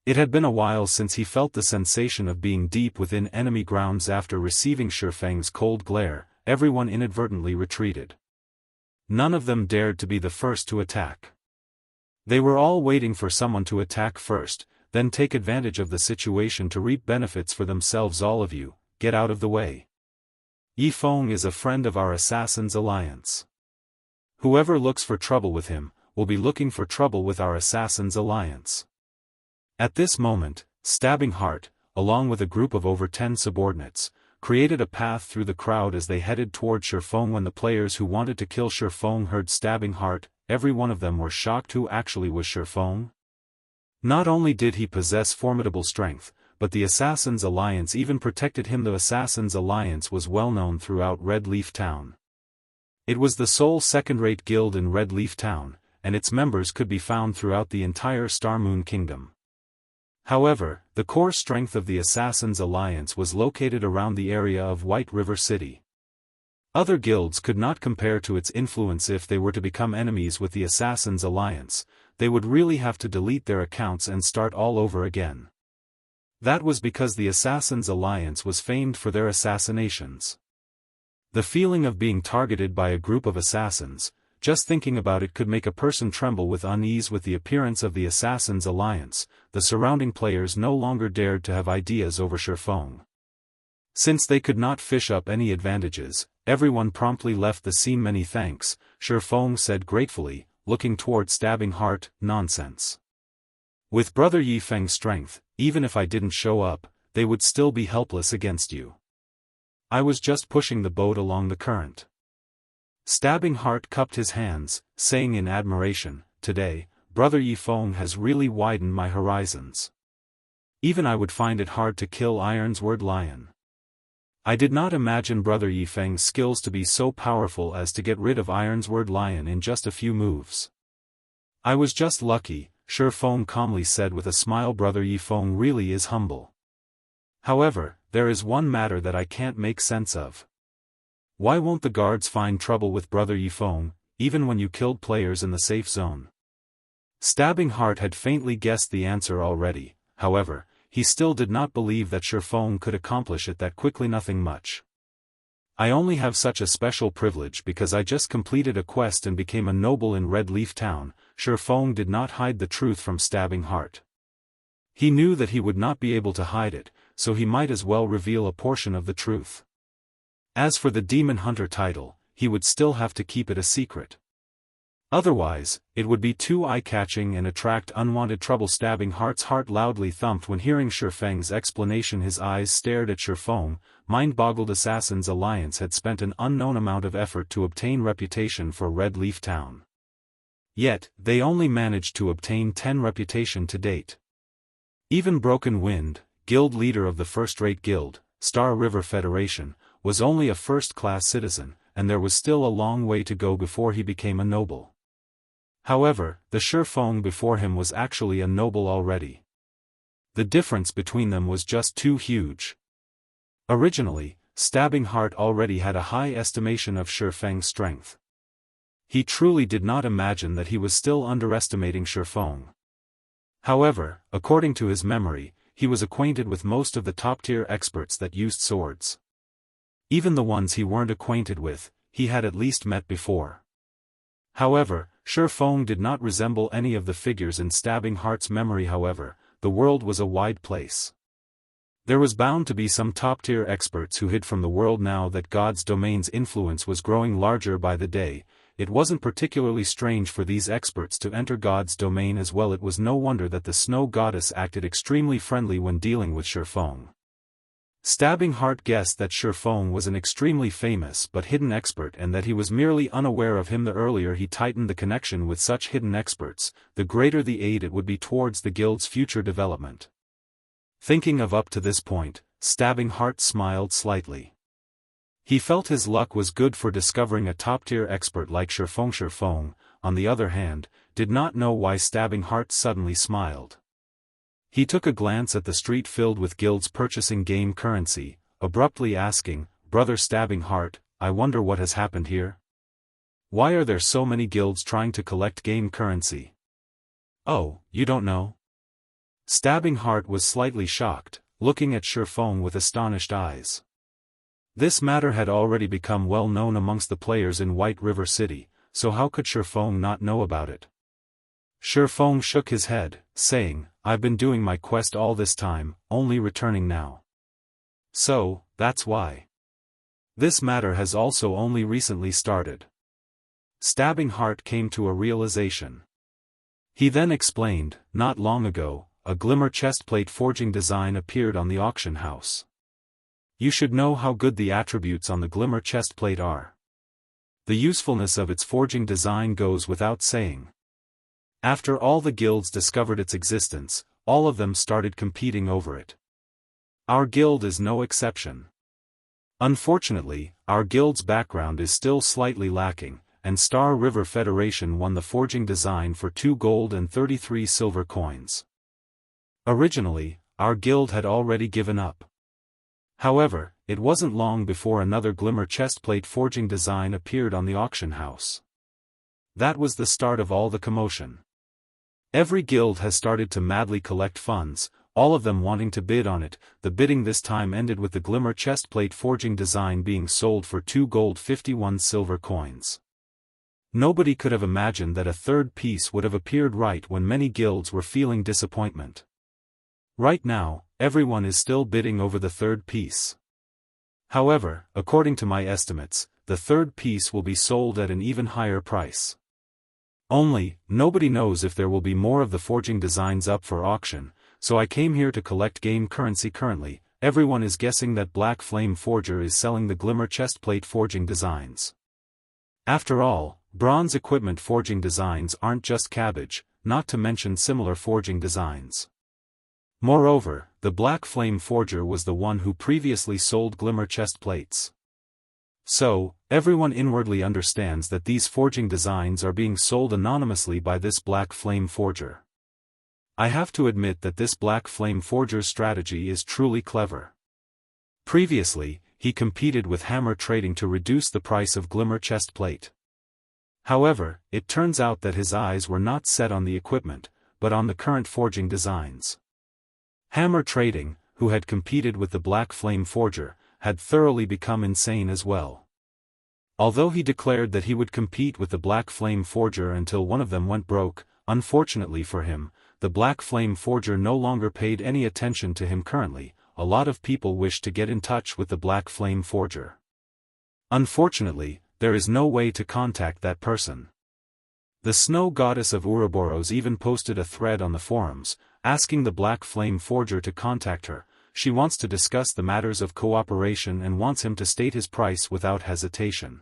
It had been a while since he felt the sensation of being deep within enemy grounds. After receiving Shifeng's cold glare, everyone inadvertently retreated. None of them dared to be the first to attack. They were all waiting for someone to attack first, then take advantage of the situation to reap benefits for themselves. All of you, get out of the way. Yifeng is a friend of our Assassin's Alliance. Whoever looks for trouble with him, will be looking for trouble with our Assassin's Alliance. At this moment, Stabbing Heart, along with a group of over 10 subordinates, created a path through the crowd as they headed toward Shifeng. When the players who wanted to kill Shifeng heard Stabbing Heart, every one of them were shocked. Who actually was Shifeng? Not only did he possess formidable strength, but the Assassin's Alliance even protected him. The Assassin's Alliance was well known throughout Red Leaf Town. It was the sole second-rate guild in Red Leaf Town, and its members could be found throughout the entire Starmoon Kingdom. However, the core strength of the Assassin's Alliance was located around the area of White River City. Other guilds could not compare to its influence. If they were to become enemies with the Assassin's Alliance, they would really have to delete their accounts and start all over again. That was because the Assassin's Alliance was famed for their assassinations. The feeling of being targeted by a group of assassins, just thinking about it could make a person tremble with unease. With the appearance of the Assassin's Alliance, the surrounding players no longer dared to have ideas over Shifeng. Since they could not fish up any advantages, everyone promptly left the scene. Many thanks, Shifeng said gratefully, looking toward Stabbing Heart. Nonsense. With Brother Yifeng's strength, even if I didn't show up, they would still be helpless against you. I was just pushing the boat along the current. Stabbing Heart cupped his hands, saying in admiration, "Today, Brother Yifeng has really widened my horizons. Even I would find it hard to kill Ironsword Lion. I did not imagine Brother Yifeng's skills to be so powerful as to get rid of Ironsword Lion in just a few moves." "I was just lucky," Shifeng calmly said with a smile. Brother Yifeng really is humble. "However, there is one matter that I can't make sense of. Why won't the guards find trouble with Brother Yifeng, even when you killed players in the safe zone?" Stabbing Heart had faintly guessed the answer already, however, he still did not believe that Shifeng could accomplish it that quickly. "Nothing much. I only have such a special privilege because I just completed a quest and became a noble in Red Leaf Town." Shifeng did not hide the truth from Stabbing Heart. He knew that he would not be able to hide it, so he might as well reveal a portion of the truth. As for the Demon Hunter title, he would still have to keep it a secret. Otherwise, it would be too eye-catching and attract unwanted trouble. Stabbing Heart's heart loudly thumped when hearing Shifeng's explanation. His eyes stared at Shifeng, mind-boggled. Assassin's Alliance had spent an unknown amount of effort to obtain reputation for Red Leaf Town. Yet, they only managed to obtain 10 reputation to date. Even Broken Wind, guild leader of the first-rate guild, Star River Federation, was only a first-class citizen, and there was still a long way to go before he became a noble. However, the Shifeng before him was actually a noble already. The difference between them was just too huge. Originally, Stabbing Heart already had a high estimation of Shifeng's strength. He truly did not imagine that he was still underestimating Shifeng. However, according to his memory, he was acquainted with most of the top-tier experts that used swords. Even the ones he weren't acquainted with, he had at least met before. However, Shifeng did not resemble any of the figures in Stabbing Heart's memory. However, the world was a wide place. There was bound to be some top-tier experts who hid from the world. Now that God's domain's influence was growing larger by the day, it wasn't particularly strange for these experts to enter God's domain as well. It was no wonder that the Snow Goddess acted extremely friendly when dealing with Shifeng. Stabbing Heart guessed that Shifeng was an extremely famous but hidden expert and that he was merely unaware of him. The earlier he tightened the connection with such hidden experts, the greater the aid it would be towards the guild's future development. Thinking of up to this point, Stabbing Heart smiled slightly. He felt his luck was good for discovering a top-tier expert like Shifeng. Shifeng, on the other hand, did not know why Stabbing Heart suddenly smiled. He took a glance at the street filled with guilds purchasing game currency, abruptly asking, "Brother Stabbing Heart, I wonder what has happened here? Why are there so many guilds trying to collect game currency?" "Oh, you don't know?" Stabbing Heart was slightly shocked, looking at Shifeng with astonished eyes. This matter had already become well known amongst the players in White River City, so how could Shifeng not know about it? Shifeng shook his head, saying, "I've been doing my quest all this time, only returning now. So, that's why. This matter has also only recently started." Stabbing Heart came to a realization. He then explained, "Not long ago, a Glimmer chestplate forging design appeared on the auction house. You should know how good the attributes on the Glimmer chestplate are. The usefulness of its forging design goes without saying. After all the guilds discovered its existence, all of them started competing over it. Our guild is no exception. Unfortunately, our guild's background is still slightly lacking, and Star River Federation won the forging design for 2 gold and 33 silver coins. Originally, our guild had already given up. However, it wasn't long before another Glimmer chestplate forging design appeared on the auction house. That was the start of all the commotion. Every guild has started to madly collect funds, all of them wanting to bid on it. The bidding this time ended with the Glimmer chestplate forging design being sold for 2 gold 51 silver coins. Nobody could have imagined that a third piece would have appeared right when many guilds were feeling disappointment. Right now, everyone is still bidding over the third piece. However, according to my estimates, the third piece will be sold at an even higher price. Only, nobody knows if there will be more of the forging designs up for auction, so I came here to collect game currency. Currently, everyone is guessing that Black Flame Forger is selling the Glimmer chestplate forging designs. After all, bronze equipment forging designs aren't just cabbage, not to mention similar forging designs. Moreover, the Black Flame Forger was the one who previously sold Glimmer chest plates. So, everyone inwardly understands that these forging designs are being sold anonymously by this Black Flame Forger. I have to admit that this Black Flame Forger's strategy is truly clever. Previously, he competed with hammer trading to reduce the price of Glimmer chest plate. However, it turns out that his eyes were not set on the equipment, but on the current forging designs. Hammer trading, who had competed with the Black Flame Forger, had thoroughly become insane as well. Although he declared that he would compete with the Black Flame Forger until one of them went broke, unfortunately for him, the Black Flame Forger no longer paid any attention to him currently. A lot of people wish to get in touch with the Black Flame Forger. Unfortunately, there is no way to contact that person. The snow goddess of Ouroboros even posted a thread on the forums, asking the Black Flame Forger to contact her. She wants to discuss the matters of cooperation and wants him to state his price without hesitation.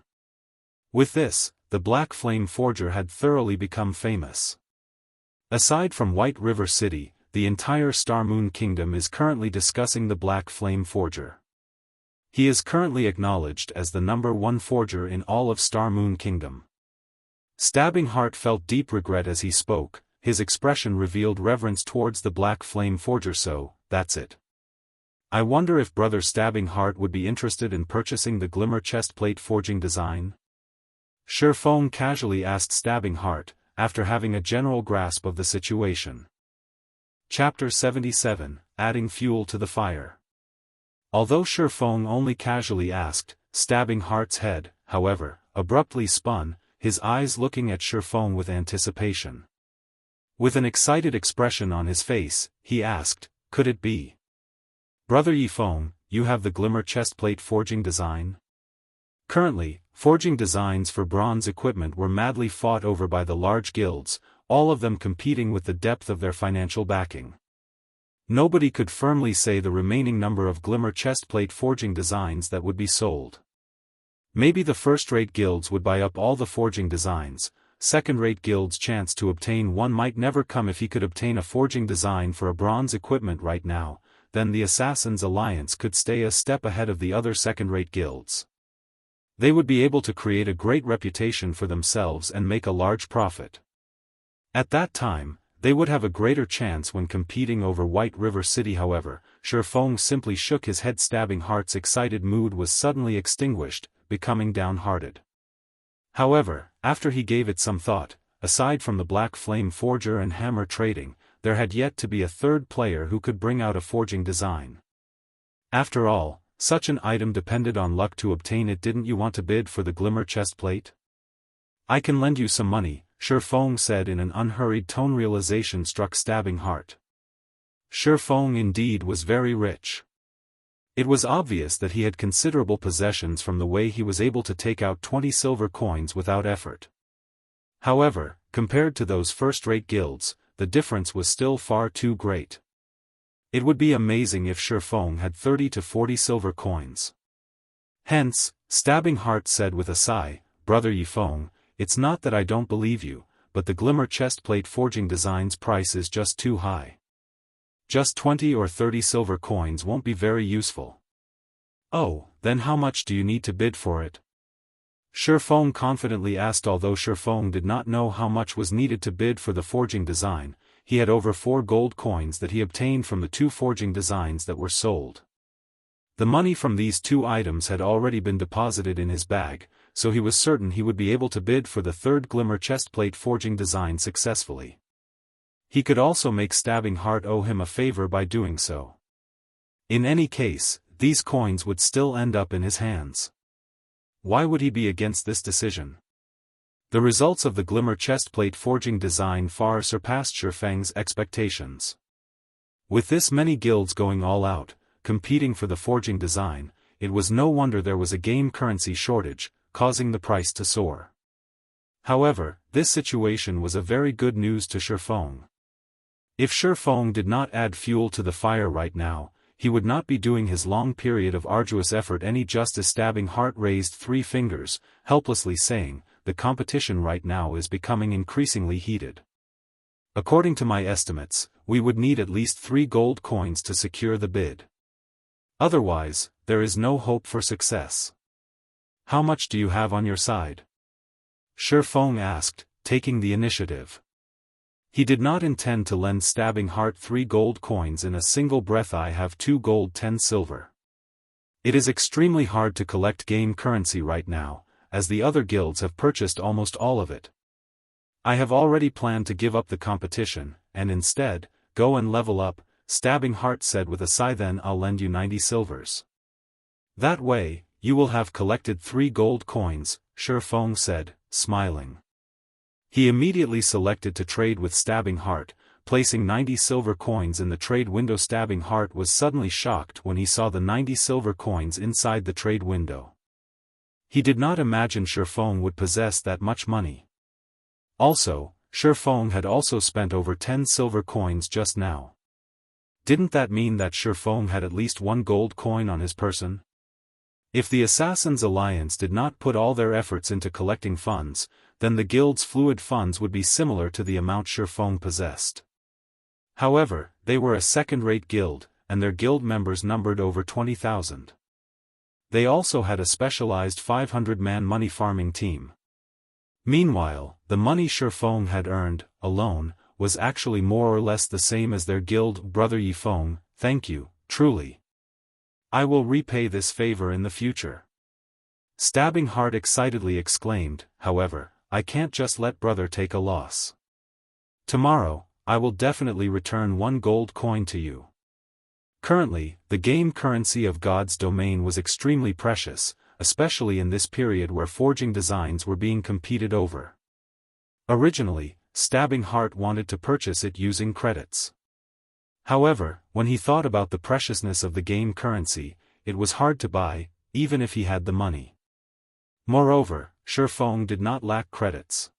With this, the Black Flame Forger had thoroughly become famous. Aside from White River City, the entire Starmoon Kingdom is currently discussing the Black Flame Forger. He is currently acknowledged as the #1 forger in all of Starmoon Kingdom. Stabbing Heart felt deep regret as he spoke, his expression revealed reverence towards the Black Flame Forger. So, that's it. I wonder if Brother Stabbing Heart would be interested in purchasing the Glimmer chestplate forging design? Shifeng casually asked Stabbing Heart, after having a general grasp of the situation. Chapter 77, Adding Fuel to the Fire. Although Shifeng only casually asked, Stabbing Heart's head, however, abruptly spun, his eyes looking at Shifeng with anticipation. With an excited expression on his face, he asked, could it be? Brother Yifeng, you have the Glimmer chestplate forging design? Currently, forging designs for bronze equipment were madly fought over by the large guilds, all of them competing with the depth of their financial backing. Nobody could firmly say the remaining number of Glimmer chestplate forging designs that would be sold. Maybe the first-rate guilds would buy up all the forging designs, second-rate guilds' chance to obtain one might never come. If he could obtain a forging design for a bronze equipment right now, then the Assassins' Alliance could stay a step ahead of the other second-rate guilds. They would be able to create a great reputation for themselves and make a large profit. At that time, they would have a greater chance when competing over White River City. However, Shifeng simply shook his head. Stabbing Heart's excited mood was suddenly extinguished, becoming downhearted. However, after he gave it some thought, aside from the Black Flame Forger and hammer trading, there had yet to be a third player who could bring out a forging design. After all, such an item depended on luck to obtain it. Didn't you want to bid for the Glimmer chestplate? I can lend you some money, Shifeng said in an unhurried tone. Realization struck Stabbing Heart. Shifeng indeed was very rich. It was obvious that he had considerable possessions from the way he was able to take out 20 silver coins without effort. However, compared to those first-rate guilds, the difference was still far too great. It would be amazing if Shifeng had 30 to 40 silver coins. Hence, Stabbing Heart said with a sigh, Brother Yifeng, it's not that I don't believe you, but the Glimmer chestplate forging design's price is just too high. Just 20 or 30 silver coins won't be very useful. Oh, then how much do you need to bid for it? Shifeng confidently asked. Although Shifeng did not know how much was needed to bid for the forging design, he had over 4 gold coins that he obtained from the 2 forging designs that were sold. The money from these 2 items had already been deposited in his bag, so he was certain he would be able to bid for the third Glimmer chestplate forging design successfully. He could also make Stabbing Heart owe him a favor by doing so. In any case, these coins would still end up in his hands. Why would he be against this decision? The results of the Glimmer chestplate forging design far surpassed Shifeng's expectations. With this many guilds going all out, competing for the forging design, it was no wonder there was a game currency shortage, causing the price to soar. However, this situation was a very good news to Shifeng. If Shifeng did not add fuel to the fire right now, he would not be doing his long period of arduous effort any justice. Stabbing Heart raised 3 fingers, helplessly saying, the competition right now is becoming increasingly heated. According to my estimates, we would need at least 3 gold coins to secure the bid. Otherwise, there is no hope for success. How much do you have on your side? Shifeng asked, taking the initiative. He did not intend to lend Stabbing Heart 3 gold coins in a single breath. I have 2 gold 10 silver. It is extremely hard to collect game currency right now, as the other guilds have purchased almost all of it. I have already planned to give up the competition, and instead, go and level up, Stabbing Heart said with a sigh. Then I'll lend you 90 silvers. That way, you will have collected 3 gold coins, Shifeng said, smiling. He immediately selected to trade with Stabbing Heart, placing 90 silver coins in the trade window. Stabbing Heart was suddenly shocked when he saw the 90 silver coins inside the trade window. He did not imagine Shifeng would possess that much money. Also, Shifeng had also spent over 10 silver coins just now. Didn't that mean that Shifeng had at least 1 gold coin on his person? If the Assassins' Alliance did not put all their efforts into collecting funds, then the guild's fluid funds would be similar to the amount Shifeng possessed. However, they were a second-rate guild, and their guild members numbered over 20,000. They also had a specialized 500-man money farming team. Meanwhile, the money Shifeng had earned, alone, was actually more or less the same as their guild brother Yifeng. Thank you, truly. I will repay this favor in the future. Stabbing Heart excitedly exclaimed. However, I can't just let brother take a loss. Tomorrow, I will definitely return 1 gold coin to you. Currently, the game currency of God's domain was extremely precious, especially in this period where forging designs were being competed over. Originally, Stabbing Heart wanted to purchase it using credits. However, when he thought about the preciousness of the game currency, it was hard to buy, even if he had the money. Moreover, Shifeng did not lack credits.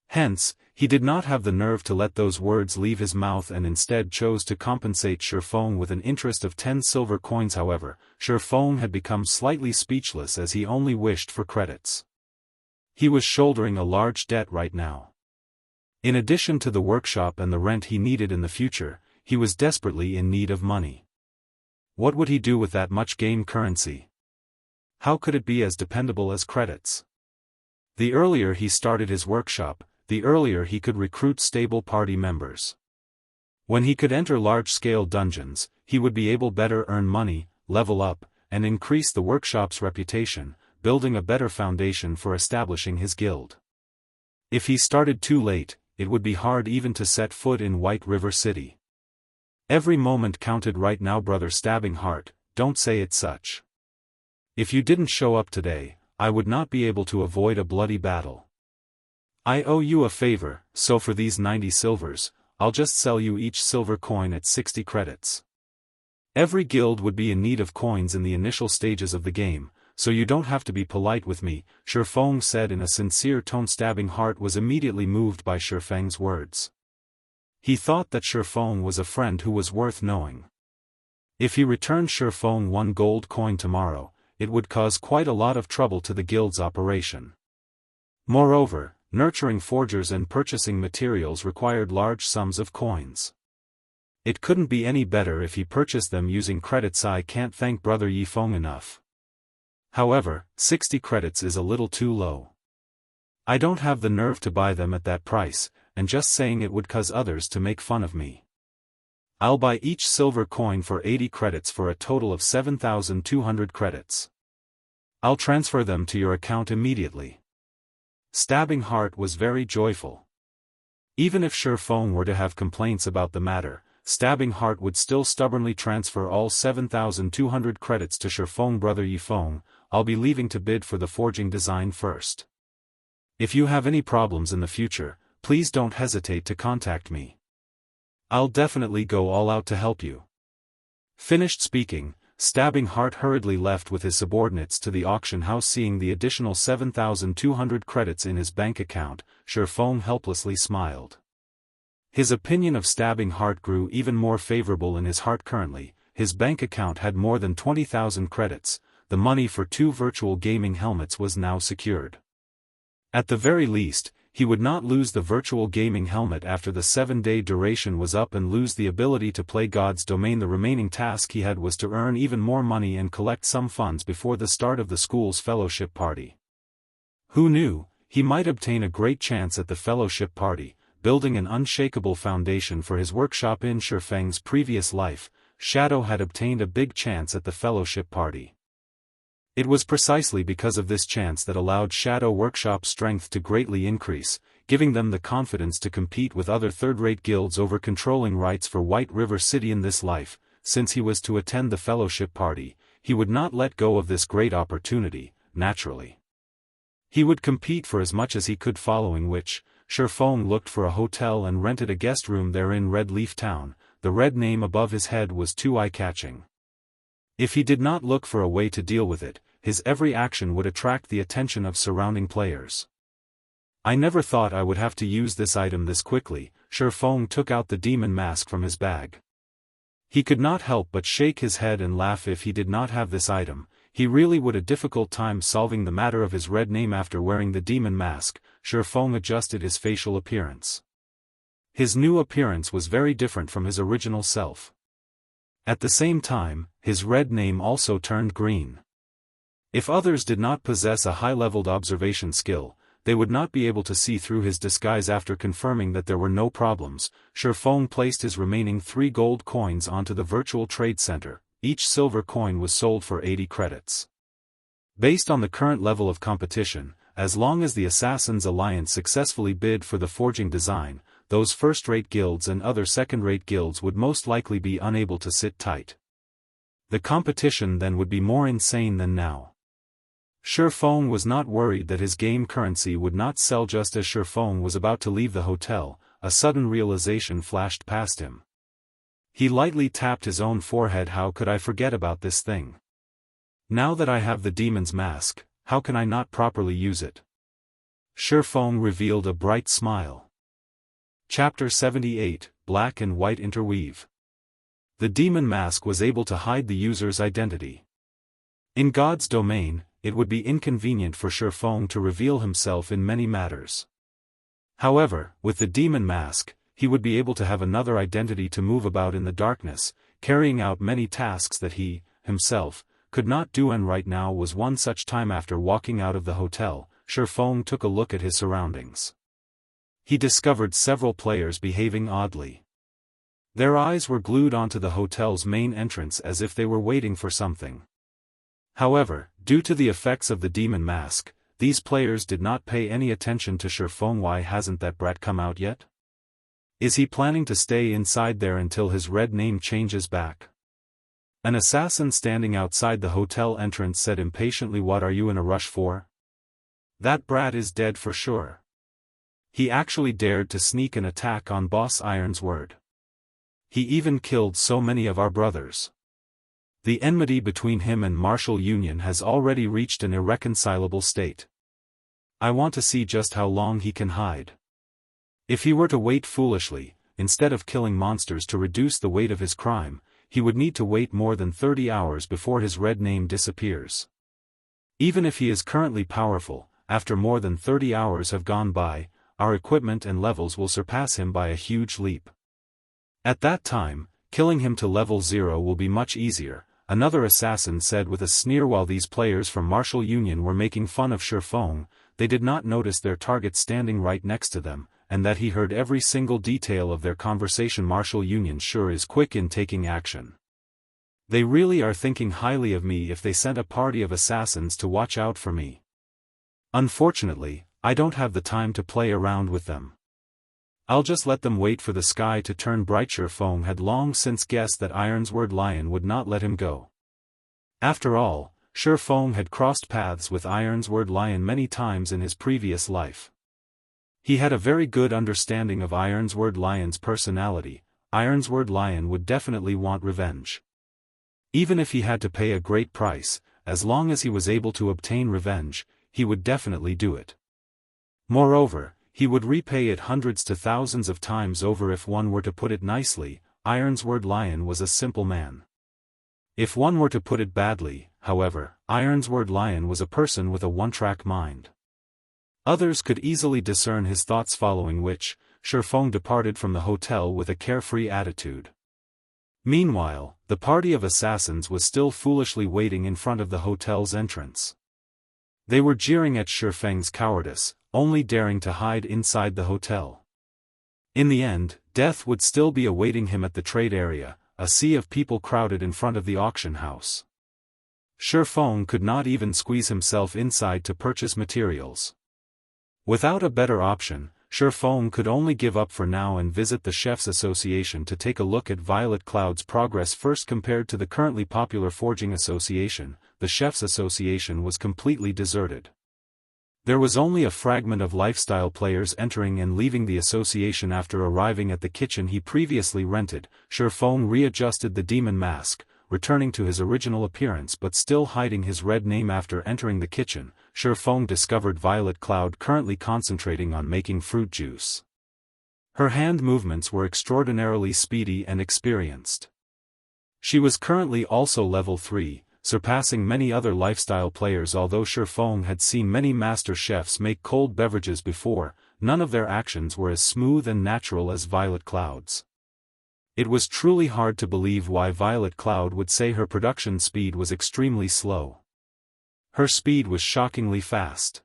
Hence, he did not have the nerve to let those words leave his mouth and instead chose to compensate Shifeng with an interest of 10 silver coins. However, Shifeng had become slightly speechless as he only wished for credits. He was shouldering a large debt right now. In addition to the workshop and the rent he needed in the future, he was desperately in need of money. What would he do with that much game currency? How could it be as dependable as credits? The earlier he started his workshop, the earlier he could recruit stable party members. When he could enter large-scale dungeons, he would be able better earn money, level up, and increase the workshop's reputation, building a better foundation for establishing his guild. If he started too late, it would be hard even to set foot in White River City. Every moment counted right now. Brother Stabbing Heart, don't say it such. If you didn't show up today, I would not be able to avoid a bloody battle. I owe you a favor, so for these 90 silvers, I'll just sell you each silver coin at 60 credits. Every guild would be in need of coins in the initial stages of the game, so you don't have to be polite with me, Shifeng said in a sincere tone. Stabbing Heart was immediately moved by Shifeng's words. He thought that Shifeng was a friend who was worth knowing. If he returned Shifeng 1 gold coin tomorrow, it would cause quite a lot of trouble to the guild's operation. Moreover, nurturing forgers and purchasing materials required large sums of coins. It couldn't be any better if he purchased them using credits. I can't thank brother Yifeng enough. However, 60 credits is a little too low. I don't have the nerve to buy them at that price, and just saying it would cause others to make fun of me. I'll buy each silver coin for 80 credits for a total of 7,200 credits. I'll transfer them to your account immediately. Stabbing Heart was very joyful. Even if Shifeng were to have complaints about the matter, Stabbing Heart would still stubbornly transfer all 7,200 credits to Shifeng. Brother Yifeng, I'll be leaving to bid for the forging design first. If you have any problems in the future, please don't hesitate to contact me. I'll definitely go all out to help you. Finished speaking, Stabbing Heart hurriedly left with his subordinates to the auction house. Seeing the additional 7,200 credits in his bank account, Shifeng helplessly smiled. His opinion of Stabbing Heart grew even more favorable in his heart. Currently, his bank account had more than 20,000 credits. The money for 2 virtual gaming helmets was now secured. At the very least, he would not lose the virtual gaming helmet after the 7-day duration was up and lose the ability to play God's Domain. The remaining task he had was to earn even more money and collect some funds before the start of the school's fellowship party. Who knew, he might obtain a great chance at the fellowship party, building an unshakable foundation for his workshop in Shifeng's previous life. Shadow had obtained a big chance at the fellowship party. It was precisely because of this chance that allowed Shadow Workshop's strength to greatly increase, giving them the confidence to compete with other third-rate guilds over controlling rights for White River City in this life. Since he was to attend the fellowship party, he would not let go of this great opportunity, naturally. He would compete for as much as he could, following which, Shifeng looked for a hotel and rented a guest room there in Red Leaf Town. The red name above his head was too eye-catching. If he did not look for a way to deal with it, his every action would attract the attention of surrounding players. I never thought I would have to use this item this quickly. Shifeng took out the demon mask from his bag. He could not help but shake his head and laugh. If he did not have this item, he really would have a difficult time solving the matter of his red name. After wearing the demon mask, Shifeng adjusted his facial appearance. His new appearance was very different from his original self. At the same time, his red name also turned green. If others did not possess a high-leveled observation skill, they would not be able to see through his disguise. After confirming that there were no problems, Shifeng placed his remaining 3 gold coins onto the virtual trade center. Each silver coin was sold for 80 credits. Based on the current level of competition, as long as the Assassins Alliance successfully bid for the forging design, those first-rate guilds and other second-rate guilds would most likely be unable to sit tight. The competition then would be more insane than now. Shifeng was not worried that his game currency would not sell. Just as Shifeng was about to leave the hotel, a sudden realization flashed past him. He lightly tapped his own forehead. How could I forget about this thing? Now that I have the demon's mask, how can I not properly use it? Shifeng revealed a bright smile. Chapter 78, Black and White Interweave. The demon mask was able to hide the user's identity. In God's domain, it would be inconvenient for Shifeng to reveal himself in many matters. However, with the demon mask, he would be able to have another identity to move about in the darkness, carrying out many tasks that he, himself, could not do. And right now was one such time. After walking out of the hotel, Shifeng took a look at his surroundings. He discovered several players behaving oddly. Their eyes were glued onto the hotel's main entrance as if they were waiting for something. However, due to the effects of the demon mask, these players did not pay any attention to Shifeng. Why hasn't that brat come out yet? Is he planning to stay inside there until his red name changes back? An assassin standing outside the hotel entrance said impatiently, "What are you in a rush for? That brat is dead for sure. He actually dared to sneak an attack on Boss Ironsword. He even killed so many of our brothers. The enmity between him and Martial Union has already reached an irreconcilable state. I want to see just how long he can hide. If he were to wait foolishly, instead of killing monsters to reduce the weight of his crime, he would need to wait more than 30 hours before his red name disappears. Even if he is currently powerful, after more than 30 hours have gone by, our equipment and levels will surpass him by a huge leap. At that time, killing him to level 0 will be much easier," another assassin said with a sneer. While these players from Martial Union were making fun of Shifeng, they did not notice their target standing right next to them, and that he heard every single detail of their conversation. Martial Union sure is quick in taking action. They really are thinking highly of me if they sent a party of assassins to watch out for me. Unfortunately, I don't have the time to play around with them. I'll just let them wait for the sky to turn bright. Shifeng had long since guessed that Ironsword Lion would not let him go. After all, Shifeng had crossed paths with Ironsword Lion many times in his previous life. He had a very good understanding of Ironsword Lion's personality. Ironsword Lion would definitely want revenge. Even if he had to pay a great price, as long as he was able to obtain revenge, he would definitely do it. Moreover, he would repay it hundreds to thousands of times over. If one were to put it nicely, Ironsword Lion was a simple man. If one were to put it badly, however, Ironsword Lion was a person with a one-track mind. Others could easily discern his thoughts, following which, Shifeng departed from the hotel with a carefree attitude. Meanwhile, the party of assassins was still foolishly waiting in front of the hotel's entrance. They were jeering at Shifeng's cowardice, only daring to hide inside the hotel. In the end, death would still be awaiting him at the trade area, a sea of people crowded in front of the auction house. Shifeng could not even squeeze himself inside to purchase materials. Without a better option, Shifeng could only give up for now and visit the Chefs' Association to take a look at Violet Cloud's progress. First, compared to the currently popular Forging Association, the Chefs' Association was completely deserted. There was only a fragment of lifestyle players entering and leaving the association. After arriving at the kitchen he previously rented, Shifeng readjusted the demon mask, returning to his original appearance but still hiding his red name. After entering the kitchen, Shifeng discovered Violet Cloud currently concentrating on making fruit juice. Her hand movements were extraordinarily speedy and experienced. She was currently also level 3, surpassing many other lifestyle players. Although Shifeng had seen many master chefs make cold beverages before, none of their actions were as smooth and natural as Violet Cloud's. It was truly hard to believe why Violet Cloud would say her production speed was extremely slow. Her speed was shockingly fast.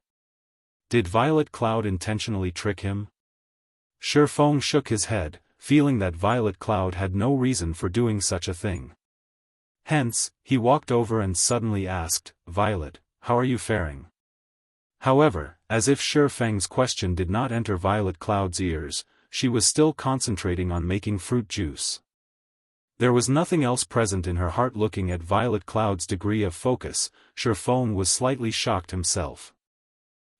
Did Violet Cloud intentionally trick him? Shifeng shook his head, feeling that Violet Cloud had no reason for doing such a thing. Hence, he walked over and suddenly asked, "Violet, how are you faring?" However, as if Shifeng's question did not enter Violet Cloud's ears, she was still concentrating on making fruit juice. There was nothing else present in her heart. Looking at Violet Cloud's degree of focus, Shifeng was slightly shocked himself.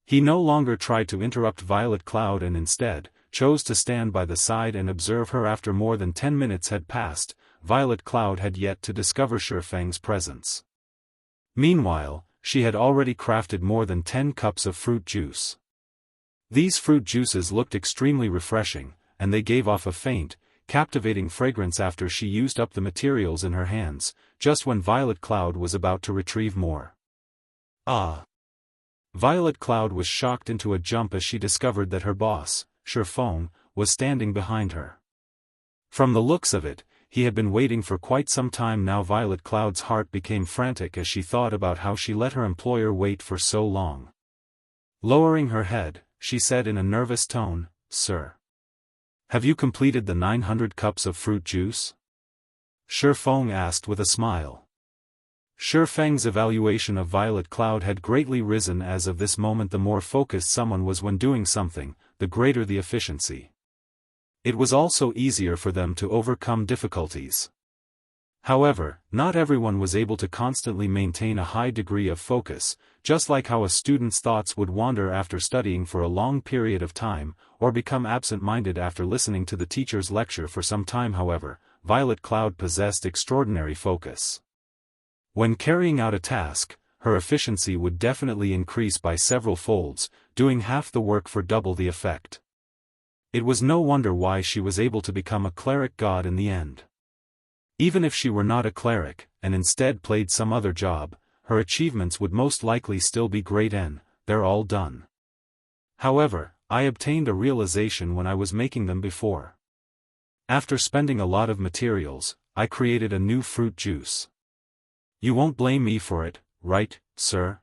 He no longer tried to interrupt Violet Cloud and instead, chose to stand by the side and observe her. After more than 10 minutes had passed, Violet Cloud had yet to discover Shifeng's presence. Meanwhile, she had already crafted more than 10 cups of fruit juice. These fruit juices looked extremely refreshing, and they gave off a faint, captivating fragrance. After she used up the materials in her hands, just when Violet Cloud was about to retrieve more. Ah! Violet Cloud was shocked into a jump as she discovered that her boss, Shifeng, was standing behind her. From the looks of it, he had been waiting for quite some time now. Violet Cloud's heart became frantic as she thought about how she let her employer wait for so long. Lowering her head, she said in a nervous tone, "Sir, have you completed the 900 cups of fruit juice?" Shifeng asked with a smile. Shifeng's evaluation of Violet Cloud had greatly risen. As of this moment, the more focused someone was when doing something, the greater the efficiency. It was also easier for them to overcome difficulties. However, not everyone was able to constantly maintain a high degree of focus, just like how a student's thoughts would wander after studying for a long period of time, or become absent-minded after listening to the teacher's lecture for some time. However, Violet Cloud possessed extraordinary focus. When carrying out a task, her efficiency would definitely increase by several folds, doing half the work for double the effect. It was no wonder why she was able to become a cleric god in the end. Even if she were not a cleric, and instead played some other job, her achievements would most likely still be great. They're all done. However, I obtained a realization when I was making them before. After spending a lot of materials, I created a new fruit juice. You won't blame me for it, right, sir?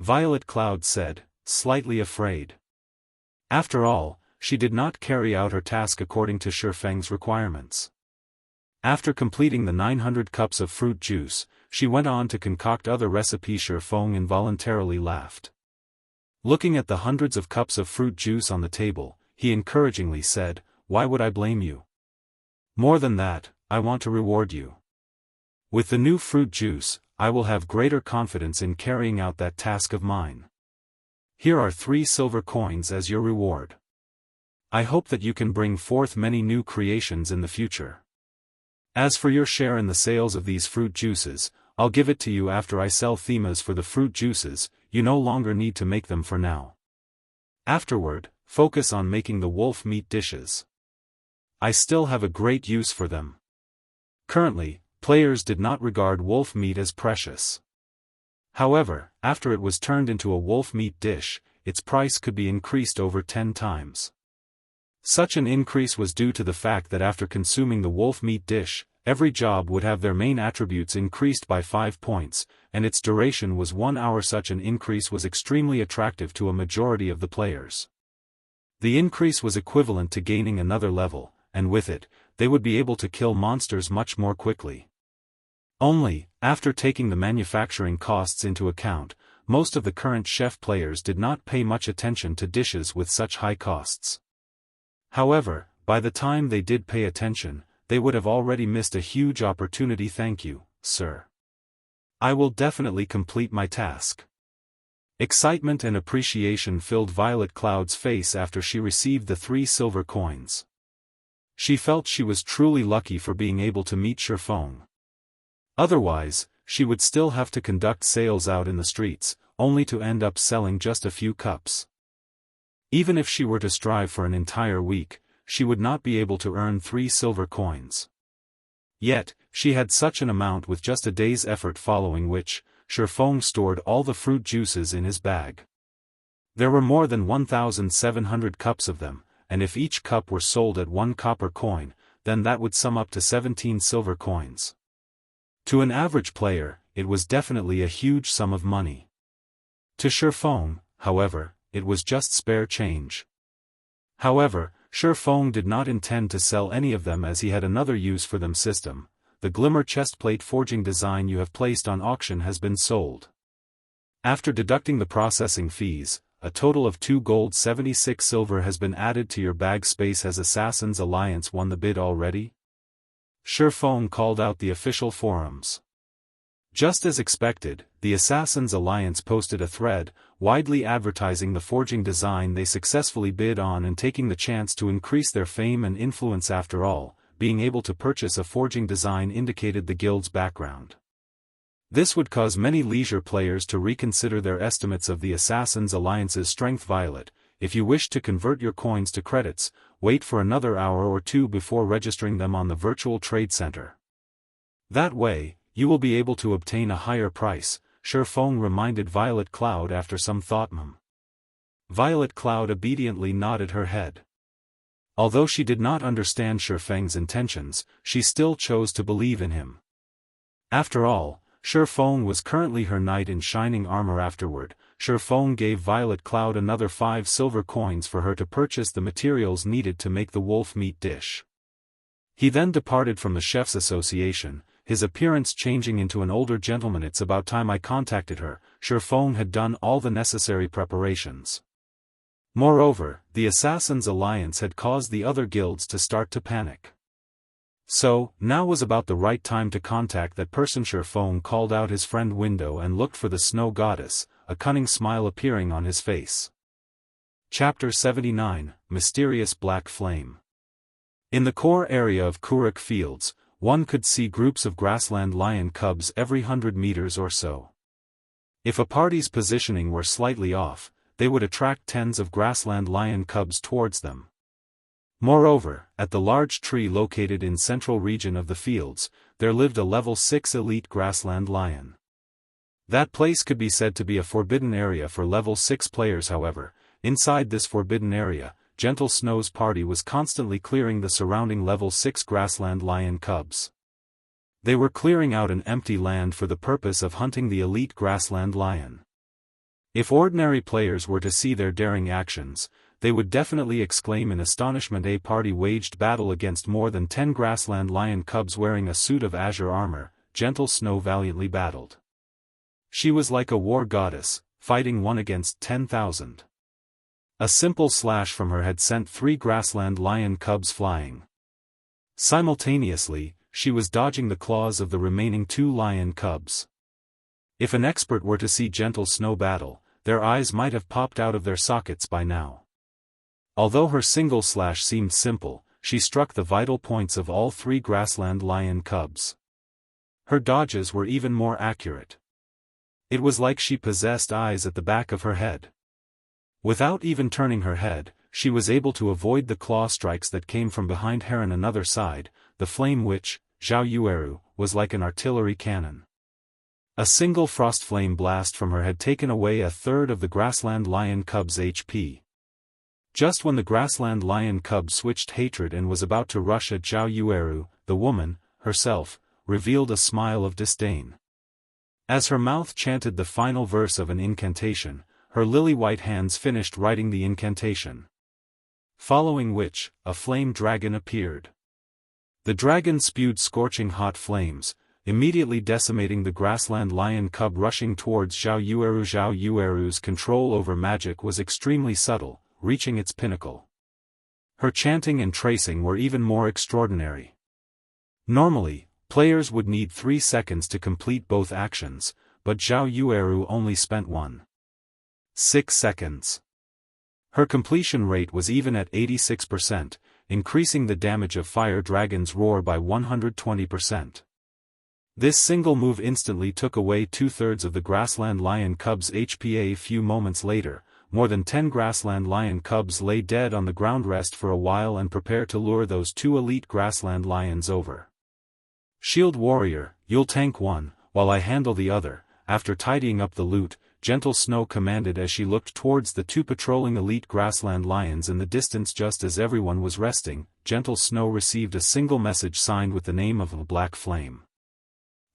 Violet Cloud said, slightly afraid. After all, she did not carry out her task according to Shifeng's requirements. After completing the 900 cups of fruit juice, she went on to concoct other recipes. Shifeng involuntarily laughed. Looking at the hundreds of cups of fruit juice on the table, he encouragingly said, "Why would I blame you? More than that, I want to reward you. With the new fruit juice, I will have greater confidence in carrying out that task of mine. Here are 3 silver coins as your reward. I hope that you can bring forth many new creations in the future. As for your share in the sales of these fruit juices, I'll give it to you after I sell themas for the fruit juices. You no longer need to make them for now. Afterward, focus on making the wolf meat dishes. I still have a great use for them." Currently, players did not regard wolf meat as precious. However, after it was turned into a wolf meat dish, its price could be increased over 10 times. Such an increase was due to the fact that after consuming the wolf meat dish, every job would have their main attributes increased by 5 points, and its duration was 1 hour. Such an increase was extremely attractive to a majority of the players. The increase was equivalent to gaining another level, and with it, they would be able to kill monsters much more quickly. Only, after taking the manufacturing costs into account, most of the current chef players did not pay much attention to dishes with such high costs. However, by the time they did pay attention, they would have already missed a huge opportunity. Thank you, sir. I will definitely complete my task. Excitement and appreciation filled Violet Cloud's face after she received the 3 silver coins. She felt she was truly lucky for being able to meet Sherfong. Otherwise, she would still have to conduct sales out in the streets, only to end up selling just a few cups. Even if she were to strive for an entire week, she would not be able to earn 3 silver coins. Yet, she had such an amount with just a day's effort, following which, Sherfong stored all the fruit juices in his bag. There were more than 1,700 cups of them, and if each cup were sold at 1 copper coin, then that would sum up to 17 silver coins. To an average player, it was definitely a huge sum of money. To Sherfong, however, it was just spare change. However, Sherfong did not intend to sell any of them as he had another use for them. System: the Glimmer chestplate forging design you have placed on auction has been sold. After deducting the processing fees, a total of 2 gold 76 silver has been added to your bag space. Has Assassin's Alliance won the bid already? Sherfong called out the official forums. Just as expected, the Assassin's Alliance posted a thread, widely advertising the forging design they successfully bid on and taking the chance to increase their fame and influence. After all, being able to purchase a forging design indicated the guild's background. This would cause many leisure players to reconsider their estimates of the Assassin's Alliance's strength. Violet, if you wish to convert your coins to credits, wait for another hour or 2 before registering them on the virtual trade center. That way, you will be able to obtain a higher price, Sherfong reminded Violet Cloud after some thought. Violet Cloud obediently nodded her head. Although she did not understand Sherfeng's intentions, she still chose to believe in him. After all, Sherfong was currently her knight in shining armor. Afterward, Sherfong gave Violet Cloud another 5 silver coins for her to purchase the materials needed to make the wolf meat dish. He then departed from the Chef's Association, his appearance changing into an older gentleman. It's about time I contacted her. Sherfong had done all the necessary preparations. Moreover, the Assassin's Alliance had caused the other guilds to start to panic. So, now was about the right time to contact that person. Sherfong called out his friend Window and looked for the snow goddess, a cunning smile appearing on his face. Chapter 79, Mysterious Black Flame. In the core area of Kuruk Fields, one could see groups of grassland lion cubs every 100 meters or so. If a party's positioning were slightly off, they would attract tens of grassland lion cubs towards them. Moreover, at the large tree located in central region of the fields, there lived a level 6 elite grassland lion. That place could be said to be a forbidden area for level 6 players. However, inside this forbidden area, Gentle Snow's party was constantly clearing the surrounding level 6 grassland lion cubs. They were clearing out an empty land for the purpose of hunting the elite grassland lion. If ordinary players were to see their daring actions, they would definitely exclaim in astonishment. A party waged battle against more than 10 grassland lion cubs wearing a suit of azure armor. Gentle Snow valiantly battled. She was like a war goddess, fighting 1 against 10,000. A simple slash from her had sent 3 grassland lion cubs flying. Simultaneously, she was dodging the claws of the remaining 2 lion cubs. If an expert were to see Gentle Snow battle, their eyes might have popped out of their sockets by now. Although her single slash seemed simple, she struck the vital points of all 3 grassland lion cubs. Her dodges were even more accurate. It was like she possessed eyes at the back of her head. Without even turning her head, she was able to avoid the claw strikes that came from behind her. On another side, the flame witch, Zhao Yueru, was like an artillery cannon. A single frost flame blast from her had taken away a third of the grassland lion cub's HP. Just when the grassland lion cub switched hatred and was about to rush at Zhao Yueru, the woman, herself, revealed a smile of disdain. As her mouth chanted the final verse of an incantation, her lily-white hands finished writing the incantation. Following which, a flame dragon appeared. The dragon spewed scorching hot flames, immediately decimating the grassland lion cub rushing towards Zhao Yueru. Zhao Yueru's control over magic was extremely subtle, reaching its pinnacle. Her chanting and tracing were even more extraordinary. Normally, players would need 3 seconds to complete both actions, but Zhao Yueru only spent 1.6 seconds. Her completion rate was even at 86%, increasing the damage of Fire Dragon's roar by 120%. This single move instantly took away 2/3 of the grassland lion cub's HP. A few moments later, more than 10 grassland lion cubs lay dead on the ground. Rest for a while and prepare to lure those 2 elite grassland lions over. Shield Warrior, you'll tank one, while I handle the other. After tidying up the loot, Gentle Snow commanded as she looked towards the 2 patrolling elite grassland lions in the distance. Just as everyone was resting, Gentle Snow received a single message signed with the name of a black flame.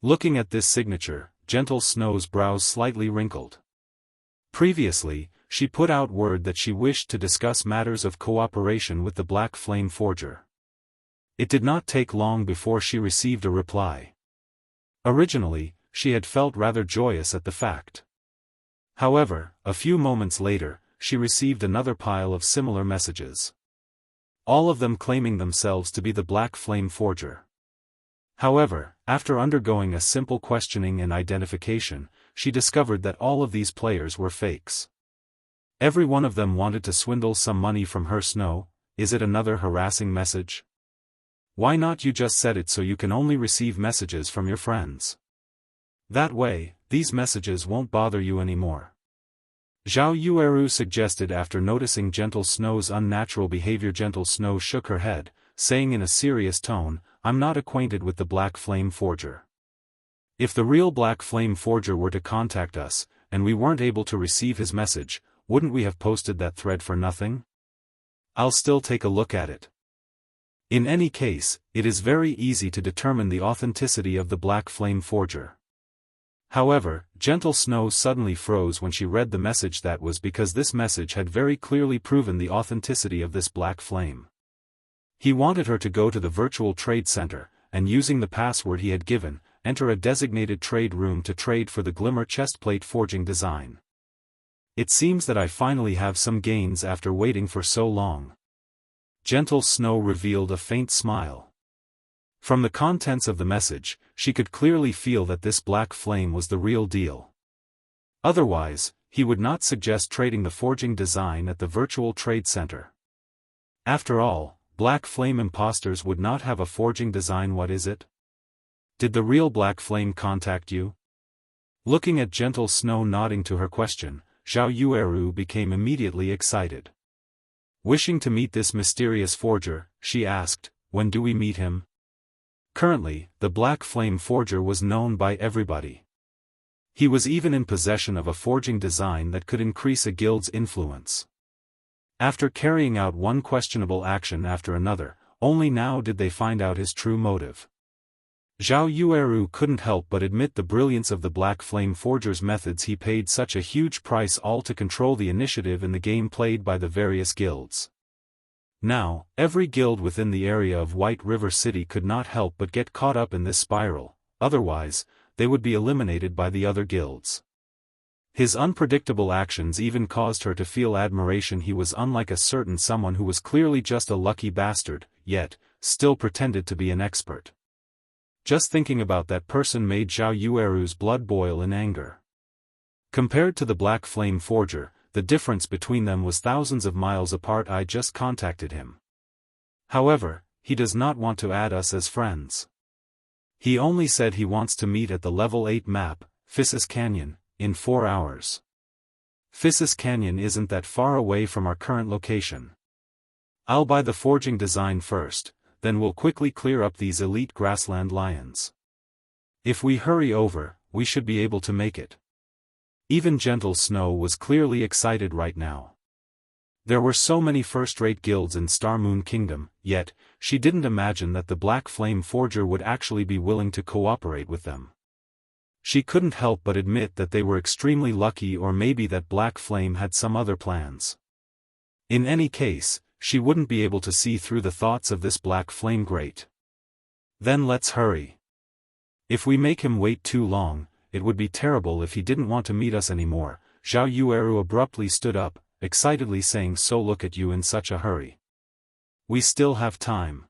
Looking at this signature, Gentle Snow's brows slightly wrinkled. Previously, she put out word that she wished to discuss matters of cooperation with the Black Flame Forger. It did not take long before she received a reply. Originally, she had felt rather joyous at the fact. However, a few moments later, she received another pile of similar messages. All of them claiming themselves to be the Black Flame Forger. However, after undergoing a simple questioning and identification, she discovered that all of these players were fakes. Every one of them wanted to swindle some money from her. Snow, is it another harassing message? Why not you just set it so you can only receive messages from your friends? That way, these messages won't bother you anymore. Zhao Yueru suggested after noticing Gentle Snow's unnatural behavior. Gentle Snow shook her head, saying in a serious tone, I'm not acquainted with the Black Flame Forger. If the real Black Flame Forger were to contact us, and we weren't able to receive his message, wouldn't we have posted that thread for nothing? I'll still take a look at it. In any case, it is very easy to determine the authenticity of the Black Flame Forger. However, Gentle Snow suddenly froze when she read the message. That was because this message had very clearly proven the authenticity of this Black Flame. He wanted her to go to the virtual trade center, and using the password he had given, enter a designated trade room to trade for the Glimmer chestplate forging design. It seems that I finally have some gains after waiting for so long. Gentle Snow revealed a faint smile. From the contents of the message, she could clearly feel that this Black Flame was the real deal. Otherwise, he would not suggest trading the forging design at the virtual trade center. After all, Black Flame imposters would not have a forging design. What is it? Did the real Black Flame contact you? Looking at Gentle Snow nodding to her question, Zhao Yueru became immediately excited. Wishing to meet this mysterious forger, she asked, when do we meet him? Currently, the Black Flame Forger was known by everybody. He was even in possession of a forging design that could increase a guild's influence. After carrying out one questionable action after another, only now did they find out his true motive. Zhao Yueru couldn't help but admit the brilliance of the Black Flame Forger's methods. He paid such a huge price all to control the initiative in the game played by the various guilds. Now, every guild within the area of White River City could not help but get caught up in this spiral, otherwise, they would be eliminated by the other guilds. His unpredictable actions even caused her to feel admiration. He was unlike a certain someone who was clearly just a lucky bastard, yet, still pretended to be an expert. Just thinking about that person made Zhao Yueru's blood boil in anger. Compared to the Black Flame Forger, the difference between them was thousands of miles apart. I just contacted him. However, he does not want to add us as friends. He only said he wants to meet at the level 8 map, Phissis Canyon, in 4 hours. Phissis Canyon isn't that far away from our current location. I'll buy the forging design first, then we'll quickly clear up these elite grassland lions. If we hurry over, we should be able to make it. Even Gentle Snow was clearly excited right now. There were so many first-rate guilds in Starmoon Kingdom, yet, she didn't imagine that the Black Flame Forger would actually be willing to cooperate with them. She couldn't help but admit that they were extremely lucky, or maybe that Black Flame had some other plans. In any case, she wouldn't be able to see through the thoughts of this Black Flame Great. Then let's hurry. If we make him wait too long, it would be terrible if he didn't want to meet us anymore. Zhao Yueru abruptly stood up, excitedly saying, "So look at you in such a hurry. We still have time."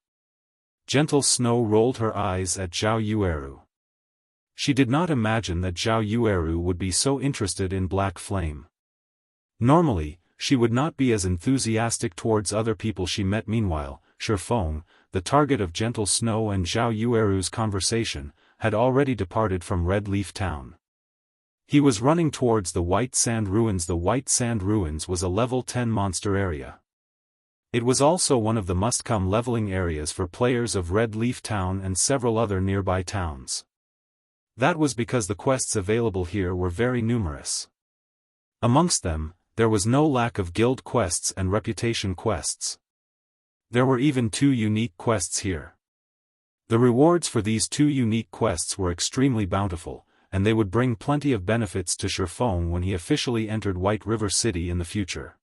Gentle Snow rolled her eyes at Zhao Yueru. She did not imagine that Zhao Yueru would be so interested in Black Flame. Normally, she would not be as enthusiastic towards other people she met. Meanwhile, Shifeng, the target of Gentle Snow and Zhao Yueru's conversation, had already departed from Red Leaf Town. He was running towards the White Sand Ruins. The White Sand Ruins was a level 10 monster area. It was also one of the must-come leveling areas for players of Red Leaf Town and several other nearby towns. That was because the quests available here were very numerous. Amongst them, there was no lack of guild quests and reputation quests. There were even 2 unique quests here. The rewards for these 2 unique quests were extremely bountiful, and they would bring plenty of benefits to Shifeng when he officially entered White River City in the future.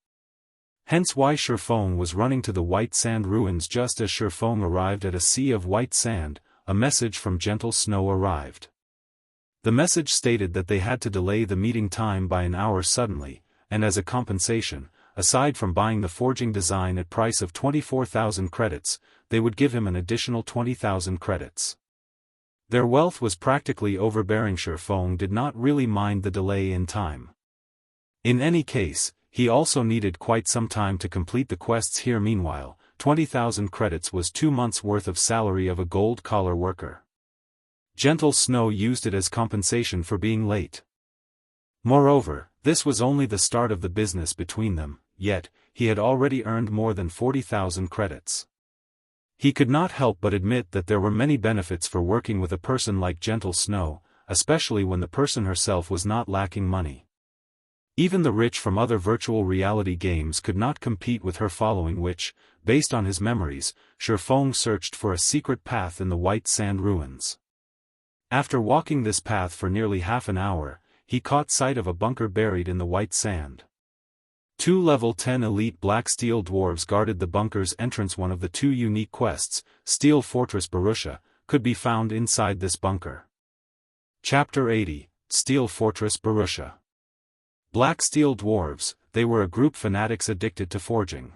Hence why Shifeng was running to the White Sand Ruins. Just as Shifeng arrived at a sea of white sand, a message from Gentle Snow arrived. The message stated that they had to delay the meeting time by an hour suddenly, and as a compensation, aside from buying the forging design at price of 24,000 credits, they would give him an additional 20,000 credits. Their wealth was practically overbearing. Shifeng did not really mind the delay in time. In any case, he also needed quite some time to complete the quests here. Meanwhile, 20,000 credits was 2 months' worth of salary of a gold-collar worker. Gentle Snow used it as compensation for being late. Moreover, this was only the start of the business between them, yet, he had already earned more than 40,000 credits. He could not help but admit that there were many benefits for working with a person like Gentle Snow, especially when the person herself was not lacking money. Even the rich from other virtual reality games could not compete with her following, which, based on his memories, Shifeng searched for a secret path in the White Sand Ruins. After walking this path for nearly half an hour, he caught sight of a bunker buried in the white sand. 2 level 10 elite black steel dwarves guarded the bunker's entrance. One of the 2 unique quests, Steel Fortress Barrutia, could be found inside this bunker. Chapter 80, Steel Fortress Barrutia. Black Steel Dwarves, they were a group fanatics addicted to forging.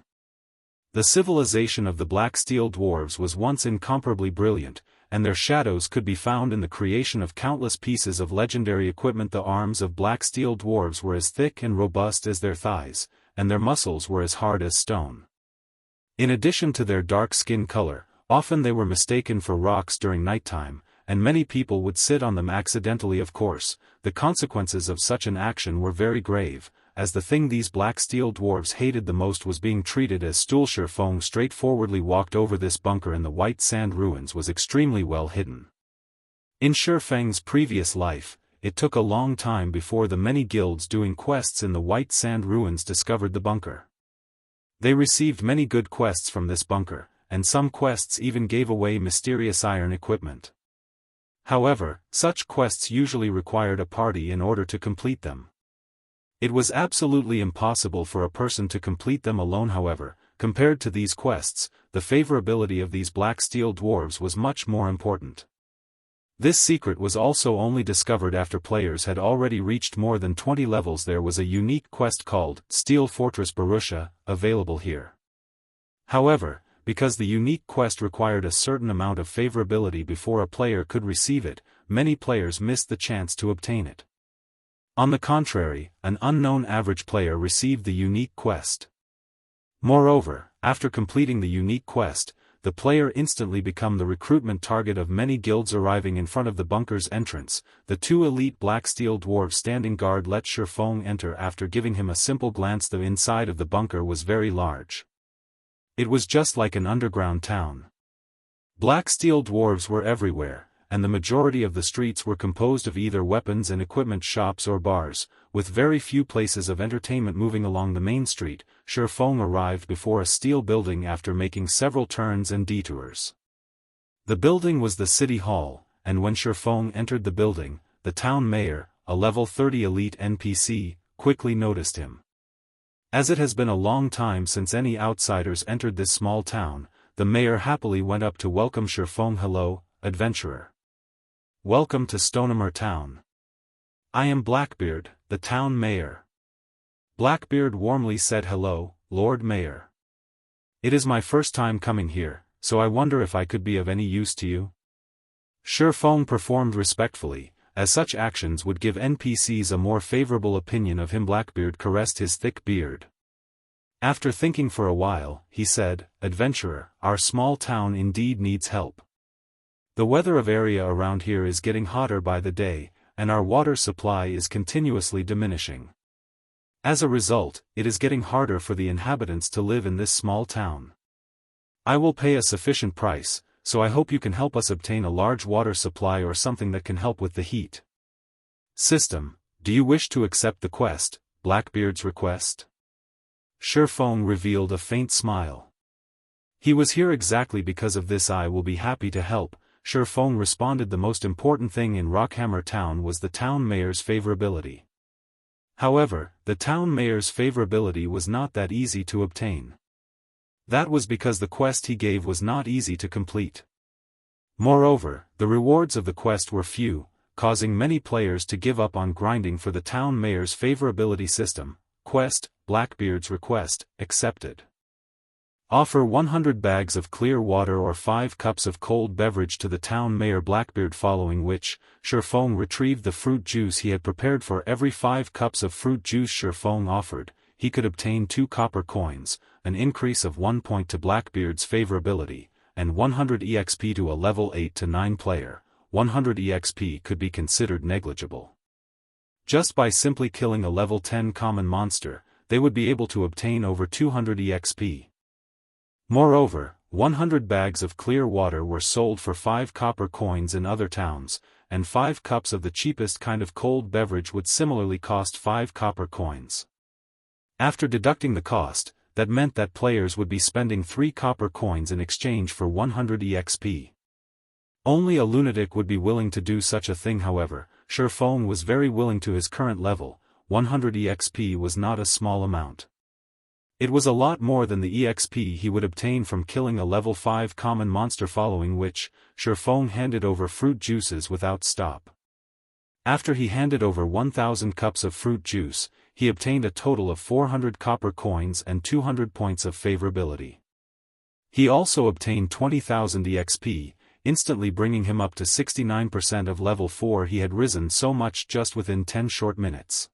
The civilization of the Black Steel Dwarves was once incomparably brilliant, and their shadows could be found in the creation of countless pieces of legendary equipment. The arms of Black Steel Dwarves were as thick and robust as their thighs, and their muscles were as hard as stone. In addition to their dark skin color, often they were mistaken for rocks during nighttime, and many people would sit on them accidentally. Of course, the consequences of such an action were very grave, as the thing these Black Steel Dwarves hated the most was being treated as stool. Shifeng straightforwardly walked over. This bunker in the White Sand Ruins was extremely well hidden. In Shifeng's previous life, it took a long time before the many guilds doing quests in the White Sand Ruins discovered the bunker. They received many good quests from this bunker, and some quests even gave away mysterious iron equipment. However, such quests usually required a party in order to complete them. It was absolutely impossible for a person to complete them alone. However, compared to these quests, the favorability of these Black Steel Dwarves was much more important. This secret was also only discovered after players had already reached more than 20 levels. There was a unique quest called Steel Fortress Barrutia, available here. However, because the unique quest required a certain amount of favorability before a player could receive it, many players missed the chance to obtain it. On the contrary, an unknown average player received the unique quest. Moreover, after completing the unique quest, the player instantly became the recruitment target of many guilds. Arriving in front of the bunker's entrance, the 2 elite Black Steel Dwarves standing guard let Shifeng enter. After giving him a simple glance, the inside of the bunker was very large. It was just like an underground town. Black Steel Dwarves were everywhere, and the majority of the streets were composed of either weapons and equipment shops or bars, with very few places of entertainment. Moving along the main street, Shifeng arrived before a steel building after making several turns and detours. The building was the city hall, and when Shifeng entered the building, the town mayor, a level 30 elite NPC, quickly noticed him. As it has been a long time since any outsiders entered this small town, the mayor happily went up to welcome Shifeng. "Hello, adventurer. Welcome to Stonemer Town. I am Blackbeard, the town mayor." Blackbeard warmly said, "Hello, Lord Mayor. It is my first time coming here, so I wonder if I could be of any use to you." Shifeng performed respectfully, as such actions would give NPCs a more favorable opinion of him. Blackbeard caressed his thick beard. After thinking for a while, he said, "Adventurer, our small town indeed needs help. The weather of area around here is getting hotter by the day, and our water supply is continuously diminishing. As a result, it is getting harder for the inhabitants to live in this small town. I will pay a sufficient price, so I hope you can help us obtain a large water supply or something that can help with the heat. System, do you wish to accept the quest, Blackbeard's request?" Shifeng revealed a faint smile. "He was here exactly because of this. I will be happy to help," Shifeng responded. The most important thing in Rockhammer Town was the town mayor's favorability. However, the town mayor's favorability was not that easy to obtain. That was because the quest he gave was not easy to complete. Moreover, the rewards of the quest were few, causing many players to give up on grinding for the town mayor's favorability system. Quest, Blackbeard's request, accepted. Offer 100 bags of clear water or 5 cups of cold beverage to the town mayor Blackbeard, following which, Shifeng retrieved the fruit juice he had prepared. For every 5 cups of fruit juice Shifeng offered, he could obtain 2 copper coins, an increase of 1 point to Blackbeard's favorability, and 100 EXP to a level 8 to 9 player. 100 EXP could be considered negligible. Just by simply killing a level 10 common monster, they would be able to obtain over 200 EXP. Moreover, 100 bags of clear water were sold for 5 copper coins in other towns, and 5 cups of the cheapest kind of cold beverage would similarly cost 5 copper coins. After deducting the cost, that meant that players would be spending 3 copper coins in exchange for 100 EXP. Only a lunatic would be willing to do such a thing. However, Shifeng was very willing. To his current level, 100 EXP was not a small amount. It was a lot more than the EXP he would obtain from killing a level 5 common monster, following which, Shifeng handed over fruit juices without stop. After he handed over 1,000 cups of fruit juice, he obtained a total of 400 copper coins and 200 points of favorability. He also obtained 20,000 EXP, instantly bringing him up to 69% of level 4. He had risen so much just within 10 short minutes.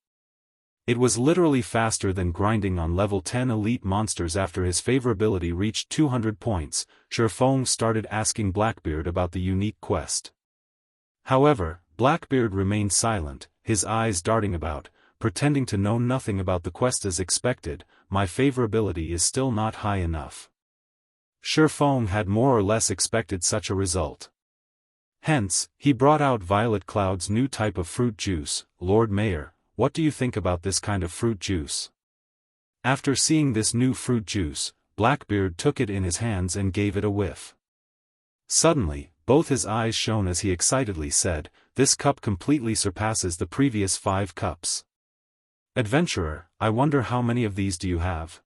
It was literally faster than grinding on level 10 elite monsters. After his favorability reached 200 points, Shifeng started asking Blackbeard about the unique quest. However, Blackbeard remained silent, his eyes darting about, pretending to know nothing about the quest. As expected, my favorability is still not high enough. Shifeng had more or less expected such a result. Hence, he brought out Violet Cloud's new type of fruit juice. "Lord Mayor, what do you think about this kind of fruit juice?" After seeing this new fruit juice, Blackbeard took it in his hands and gave it a whiff. Suddenly, both his eyes shone as he excitedly said, "This cup completely surpasses the previous 5 cups. Adventurer, I wonder how many of these do you have?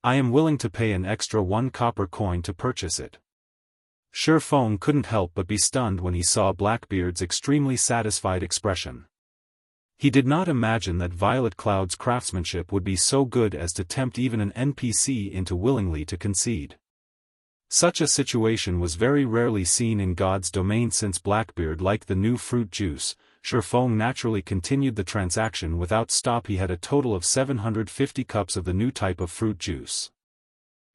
I am willing to pay an extra 1 copper coin to purchase it." Shifeng couldn't help but be stunned when he saw Blackbeard's extremely satisfied expression. He did not imagine that Violet Cloud's craftsmanship would be so good as to tempt even an NPC into willingly to concede. Such a situation was very rarely seen in God's domain. Since Blackbeard liked the new fruit juice, Shifeng naturally continued the transaction without stop. He had a total of 750 cups of the new type of fruit juice.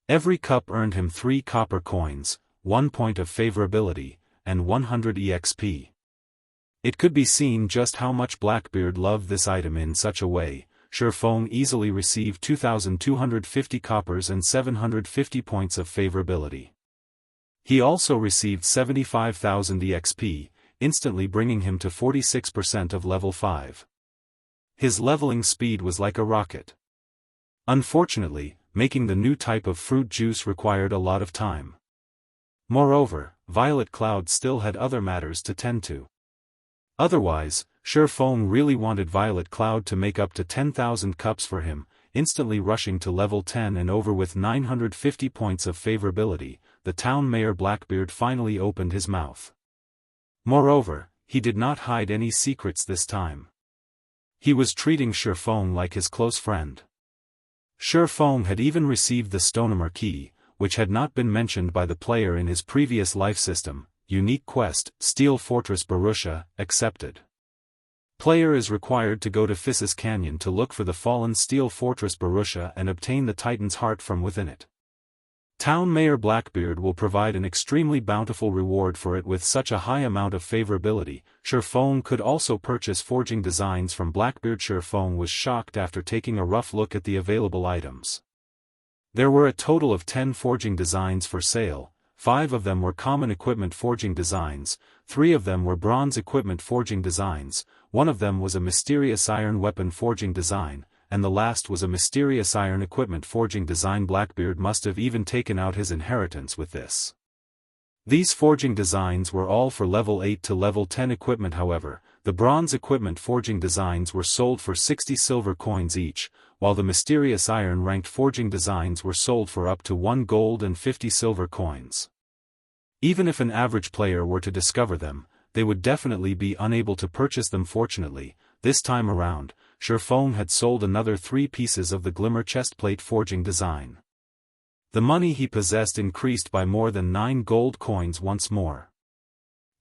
Every cup earned him 3 copper coins, 1 point of favorability, and 100 EXP. It could be seen just how much Blackbeard loved this item. In such a way, Shifeng easily received 2,250 coppers and 750 points of favorability. He also received 75,000 EXP, instantly bringing him to 46% of level 5. His leveling speed was like a rocket. Unfortunately, making the new type of fruit juice required a lot of time. Moreover, Violet Cloud still had other matters to tend to. Otherwise, Shifeng really wanted Violet Cloud to make up to 10,000 cups for him, instantly rushing to level 10 and over with 950 points of favorability. The town mayor Blackbeard finally opened his mouth. Moreover, he did not hide any secrets this time. He was treating Shifeng like his close friend. Shifeng had even received the Stonehammer key, which had not been mentioned by the player in his previous life system. Unique quest, Steel Fortress Barrutia, accepted. Player is required to go to Phissis Canyon to look for the fallen Steel Fortress Barrutia and obtain the Titan's heart from within it. Town Mayor Blackbeard will provide an extremely bountiful reward for it with such a high amount of favorability. Shifeng could also purchase forging designs from Blackbeard. Shifeng was shocked after taking a rough look at the available items. There were a total of 10 forging designs for sale. 5 of them were common equipment forging designs, 3 of them were bronze equipment forging designs, 1 of them was a mysterious iron weapon forging design, and the last was a mysterious iron equipment forging design. Blackbeard must have even taken out his inheritance with this. These forging designs were all for level 8 to level 10 equipment. However, the bronze equipment forging designs were sold for 60 silver coins each, while the mysterious iron ranked forging designs were sold for up to 1 gold and 50 silver coins. Even if an average player were to discover them, they would definitely be unable to purchase them. Fortunately, this time around, Shifeng had sold another 3 pieces of the Glimmer chestplate forging design. The money he possessed increased by more than 9 gold coins once more.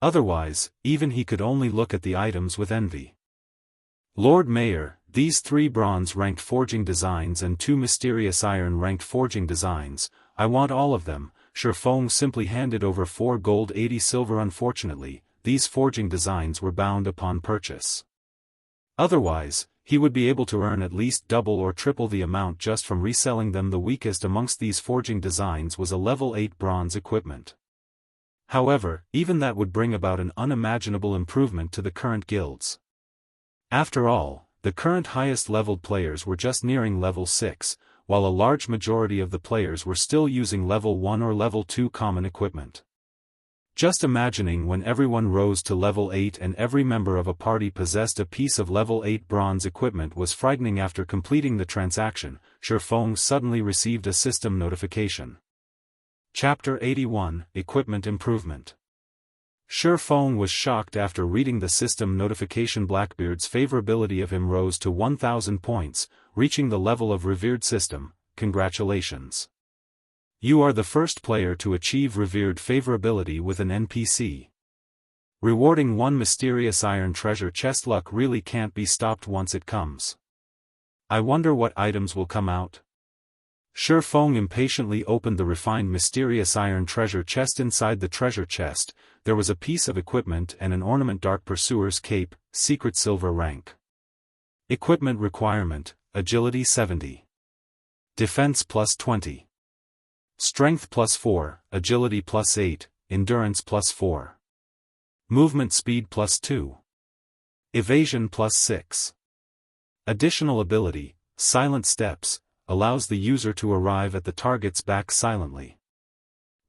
Otherwise, even he could only look at the items with envy. Lord Mayor, these 3 bronze-ranked forging designs and 2 mysterious iron-ranked forging designs, I want all of them. Shifeng simply handed over 4 gold 80 silver. Unfortunately, these forging designs were bound upon purchase. Otherwise, he would be able to earn at least double or triple the amount just from reselling them. The weakest amongst these forging designs was a level 8 bronze equipment. However, even that would bring about an unimaginable improvement to the current guilds. After all, the current highest-leveled players were just nearing level 6, while a large majority of the players were still using level 1 or level 2 common equipment. Just imagining when everyone rose to level 8 and every member of a party possessed a piece of level 8 bronze equipment was frightening. After completing the transaction, Shifeng suddenly received a system notification. Chapter 81, Equipment Improvement. Shifeng was shocked after reading the system notification. Blackbeard's favorability of him rose to 1,000 points, reaching the level of revered system. Congratulations. You are the first player to achieve revered favorability with an NPC. Rewarding 1 mysterious iron treasure chest. Luck really can't be stopped once it comes. I wonder what items will come out. Shifeng impatiently opened the refined mysterious iron treasure chest. Inside the treasure chest, there was a piece of equipment and an ornament. Dark Pursuer's Cape, secret silver rank. Equipment requirement, Agility 70. Defense plus 20. Strength plus 4, Agility plus 8, Endurance plus 4. Movement speed plus 2. Evasion plus 6. Additional ability, Silent Steps, allows the user to arrive at the target's back silently.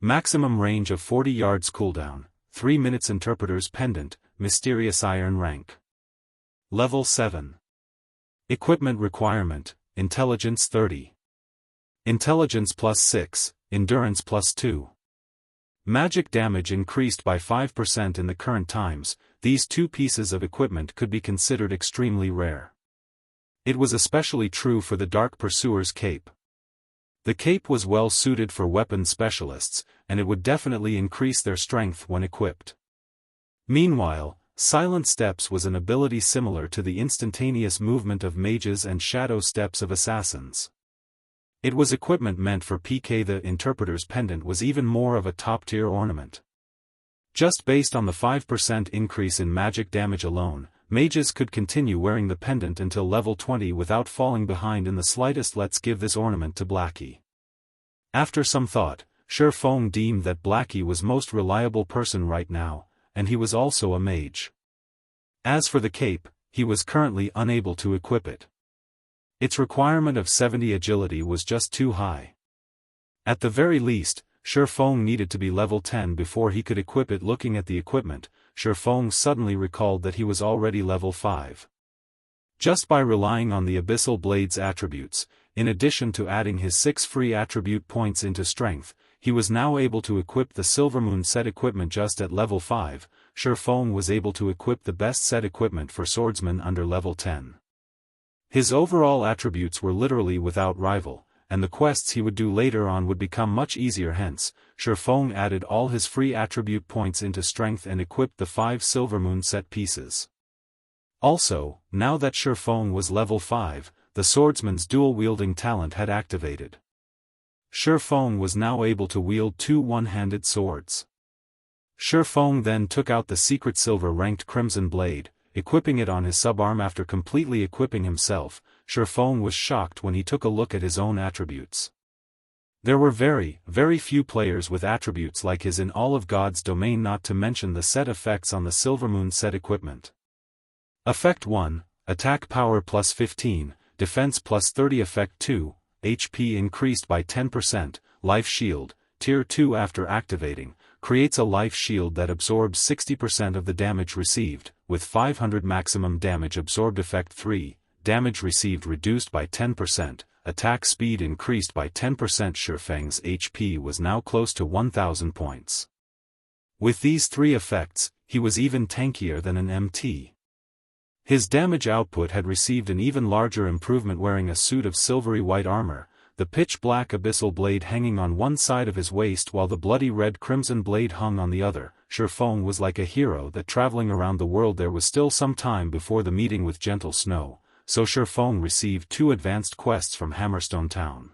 Maximum range of 40 yards. Cooldown, 3 minutes. Interpreter's Pendant, Mysterious Iron rank. Level 7. Equipment requirement, Intelligence 30. Intelligence plus 6, Endurance plus 2. Magic damage increased by 5% in the current times. These 2 pieces of equipment could be considered extremely rare. It was especially true for the Dark Pursuer's Cape. The cape was well suited for weapon specialists, and it would definitely increase their strength when equipped. Meanwhile, Silent Steps was an ability similar to the instantaneous movement of mages and shadow steps of assassins. It was equipment meant for PK. The Interpreter's Pendant was even more of a top-tier ornament. Just based on the 5% increase in magic damage alone, mages could continue wearing the pendant until level 20 without falling behind in the slightest. Let's give this ornament to Blackie. After some thought, Feng deemed that Blackie was most reliable person right now, and he was also a mage. As for the cape, he was currently unable to equip it. Its requirement of 70 agility was just too high. At the very least, Feng needed to be level 10 before he could equip it. Looking at the equipment, Feng suddenly recalled that he was already level 5. Just by relying on the Abyssal Blade's attributes, in addition to adding his 6 free attribute points into strength, he was now able to equip the Silvermoon set equipment just at level 5. Feng was able to equip the best set equipment for Swordsman under level 10. His overall attributes were literally without rival, and the quests he would do later on would become much easier. Hence, Feng added all his free attribute points into strength and equipped the 5 Silvermoon set pieces. Also, now that Feng was level 5, the swordsman's dual-wielding talent had activated. Feng was now able to wield 2 one-handed swords. Feng then took out the secret silver-ranked Crimson Blade, equipping it on his subarm. After completely equipping himself, Feng was shocked when he took a look at his own attributes. There were very, very few players with attributes like his in all of God's domain, not to mention the set effects on the Silvermoon set equipment. Effect 1, Attack Power plus 15, Defense plus 30. Effect 2, HP increased by 10%, Life Shield, Tier 2. After activating, creates a life shield that absorbs 60% of the damage received, with 500 maximum damage absorbed. Effect 3, Damage received reduced by 10%, Attack speed increased by 10%. Feng's HP was now close to 1000 points. With these 3 effects, he was even tankier than an MT. His damage output had received an even larger improvement. Wearing a suit of silvery white armor, the pitch-black abyssal blade hanging on one side of his waist while the bloody red crimson blade hung on the other, Feng was like a hero that traveling around the world. There was still some time before the meeting with Gentle Snow, so Feng received 2 advanced quests from Hammerstone Town.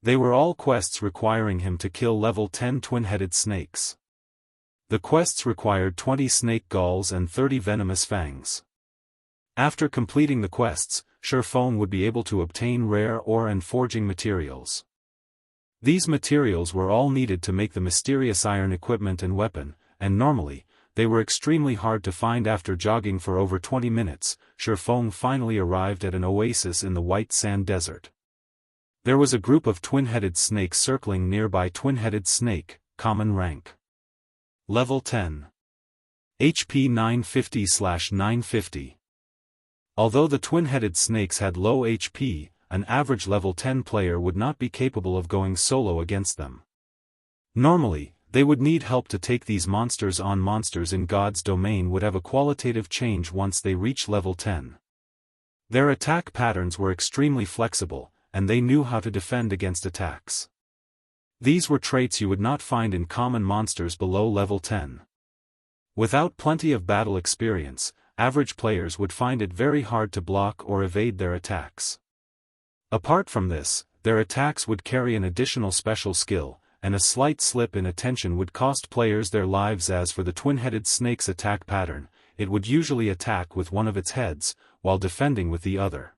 They were all quests requiring him to kill level 10 twin-headed snakes. The quests required 20 snake galls and 30 venomous fangs. After completing the quests, Feng would be able to obtain rare ore and forging materials. These materials were all needed to make the mysterious iron equipment and weapon, and normally, they were extremely hard to find. After jogging for over 20 minutes, Feng finally arrived at an oasis in the white sand desert. There was a group of twin-headed snakes circling nearby. Twin-headed snake, common rank. Level 10. HP 950/950. Although the twin-headed snakes had low HP, an average level 10 player would not be capable of going solo against them. Normally, they would need help to take these monsters on. Monsters in God's domain would have a qualitative change once they reach level 10. Their attack patterns were extremely flexible, and they knew how to defend against attacks. These were traits you would not find in common monsters below level 10. Without plenty of battle experience, average players would find it very hard to block or evade their attacks. Apart from this, their attacks would carry an additional special skill, and a slight slip in attention would cost players their lives. As for the twin-headed snake's attack pattern, it would usually attack with one of its heads, while defending with the other.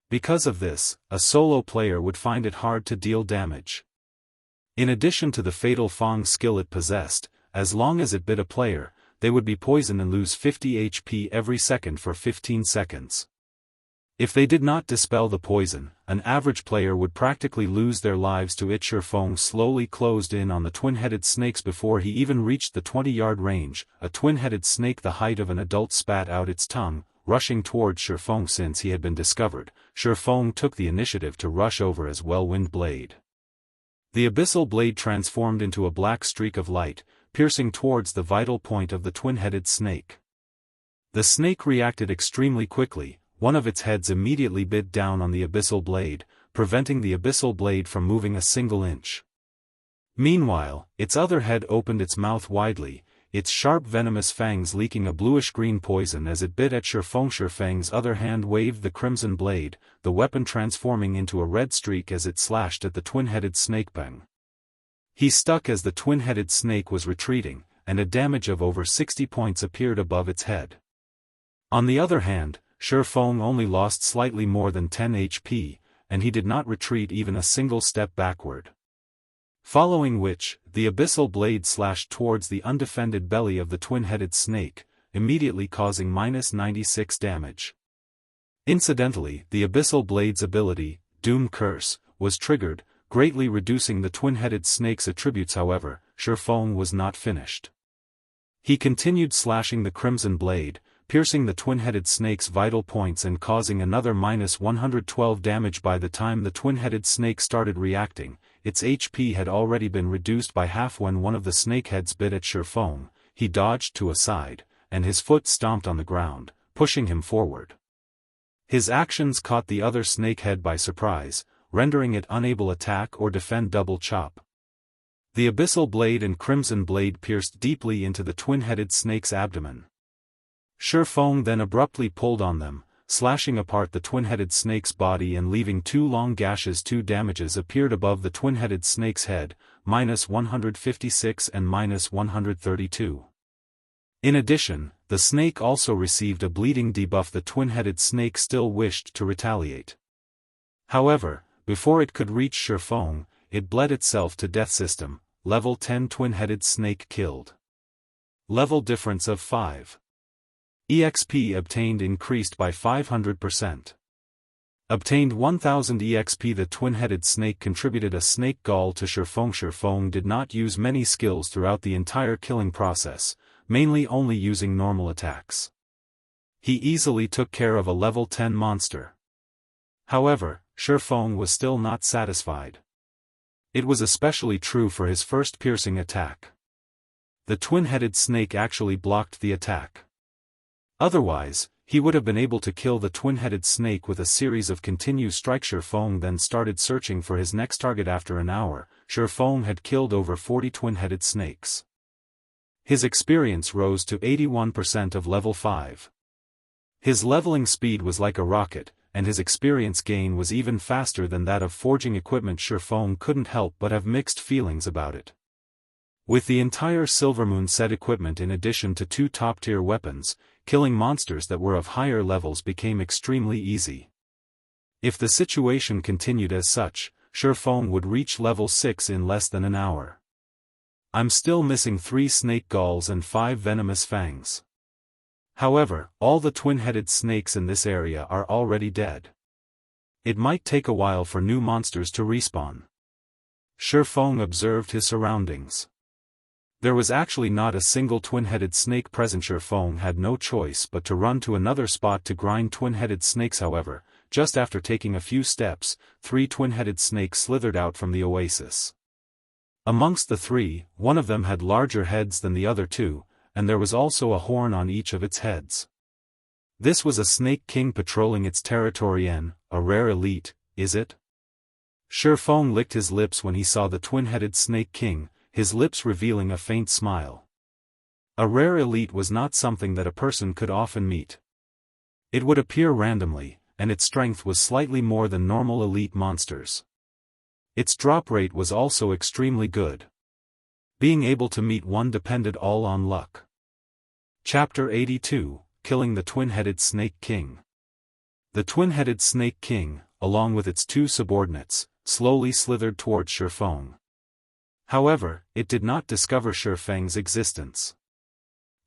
Because of this, a solo player would find it hard to deal damage. In addition to the fatal Fang skill it possessed, as long as it bit a player, they would be poisoned and lose 50 HP every second for 15 seconds. If they did not dispel the poison, an average player would practically lose their lives to it. Feng slowly closed in on the twin-headed snakes before he even reached the 20-yard range. A twin-headed snake the height of an adult spat out its tongue, rushing towards Feng. Since he had been discovered, Feng took the initiative to rush over as Whirlwind Blade. The abyssal blade transformed into a black streak of light, piercing towards the vital point of the twin-headed snake. The snake reacted extremely quickly. One of its heads immediately bit down on the abyssal blade, preventing the abyssal blade from moving a single inch. Meanwhile, its other head opened its mouth widely, its sharp venomous fangs leaking a bluish-green poison as it bit at Feng. Feng's other hand waved the crimson blade, the weapon transforming into a red streak as it slashed at the twin-headed snake. Bang! He stuck as the twin-headed snake was retreating, and a damage of over 60 points appeared above its head. On the other hand, Feng only lost slightly more than 10 HP, and he did not retreat even a single step backward. Following which, the abyssal blade slashed towards the undefended belly of the twin-headed snake, immediately causing -96 damage. Incidentally, the abyssal blade's ability, Doom Curse, was triggered, greatly reducing the twin-headed snake's attributes. However, Shifeng was not finished. He continued slashing the crimson blade, piercing the twin-headed snake's vital points and causing another -112 damage. By the time the twin-headed snake started reacting, its HP had already been reduced by half. When one of the snakeheads bit at Shifeng, he dodged to a side, and his foot stomped on the ground, pushing him forward. His actions caught the other snakehead by surprise, rendering it unable to attack or defend. Double chop. The abyssal blade and crimson blade pierced deeply into the twin-headed snake's abdomen. Shifeng then abruptly pulled on them, slashing apart the twin-headed snake's body and leaving 2 long gashes. 2 damages appeared above the twin-headed snake's head, -156 and -132. In addition, the snake also received a bleeding debuff. The twin-headed snake still wished to retaliate. However, before it could reach Shifeng, it bled itself to death. System, level 10 twin-headed snake killed. Level difference of 5. EXP obtained increased by 500%. Obtained 1000 EXP. The twin-headed snake contributed a snake gall to Shifeng. Shifeng did not use many skills throughout the entire killing process, mainly only using normal attacks. He easily took care of a level 10 monster. However, Shifeng was still not satisfied. It was especially true for his first piercing attack. The twin-headed snake actually blocked the attack. Otherwise, he would have been able to kill the twin-headed snake with a series of continuous strikes. Shifeng then started searching for his next target. After an hour, Shifeng had killed over 40 twin-headed snakes. His experience rose to 81% of level 5. His leveling speed was like a rocket, and his experience gain was even faster than that of forging equipment. Shifeng couldn't help but have mixed feelings about it. With the entire Silvermoon set equipment in addition to 2 top-tier weapons, killing monsters that were of higher levels became extremely easy. If the situation continued as such, Shifeng would reach level 6 in less than an hour. I'm still missing 3 snake galls and 5 venomous fangs. However, all the twin-headed snakes in this area are already dead. It might take a while for new monsters to respawn. Shifeng observed his surroundings. There was actually not a single twin-headed snake present. Shifeng had no choice but to run to another spot to grind twin-headed snakes. However, just after taking a few steps, 3 twin-headed snakes slithered out from the oasis. Amongst the 3, one of them had larger heads than the other 2, and there was also a horn on each of its heads. This was a snake king patrolling its territory. A rare elite, is it? Shifeng licked his lips when he saw the twin-headed snake king, his lips revealing a faint smile. A rare elite was not something that a person could often meet. It would appear randomly, and its strength was slightly more than normal elite monsters. Its drop rate was also extremely good. Being able to meet one depended all on luck. Chapter 82, Killing the Twin-Headed Snake King. The Twin-Headed Snake King, along with its 2 subordinates, slowly slithered towards Shifeng. However, it did not discover Shifeng's existence.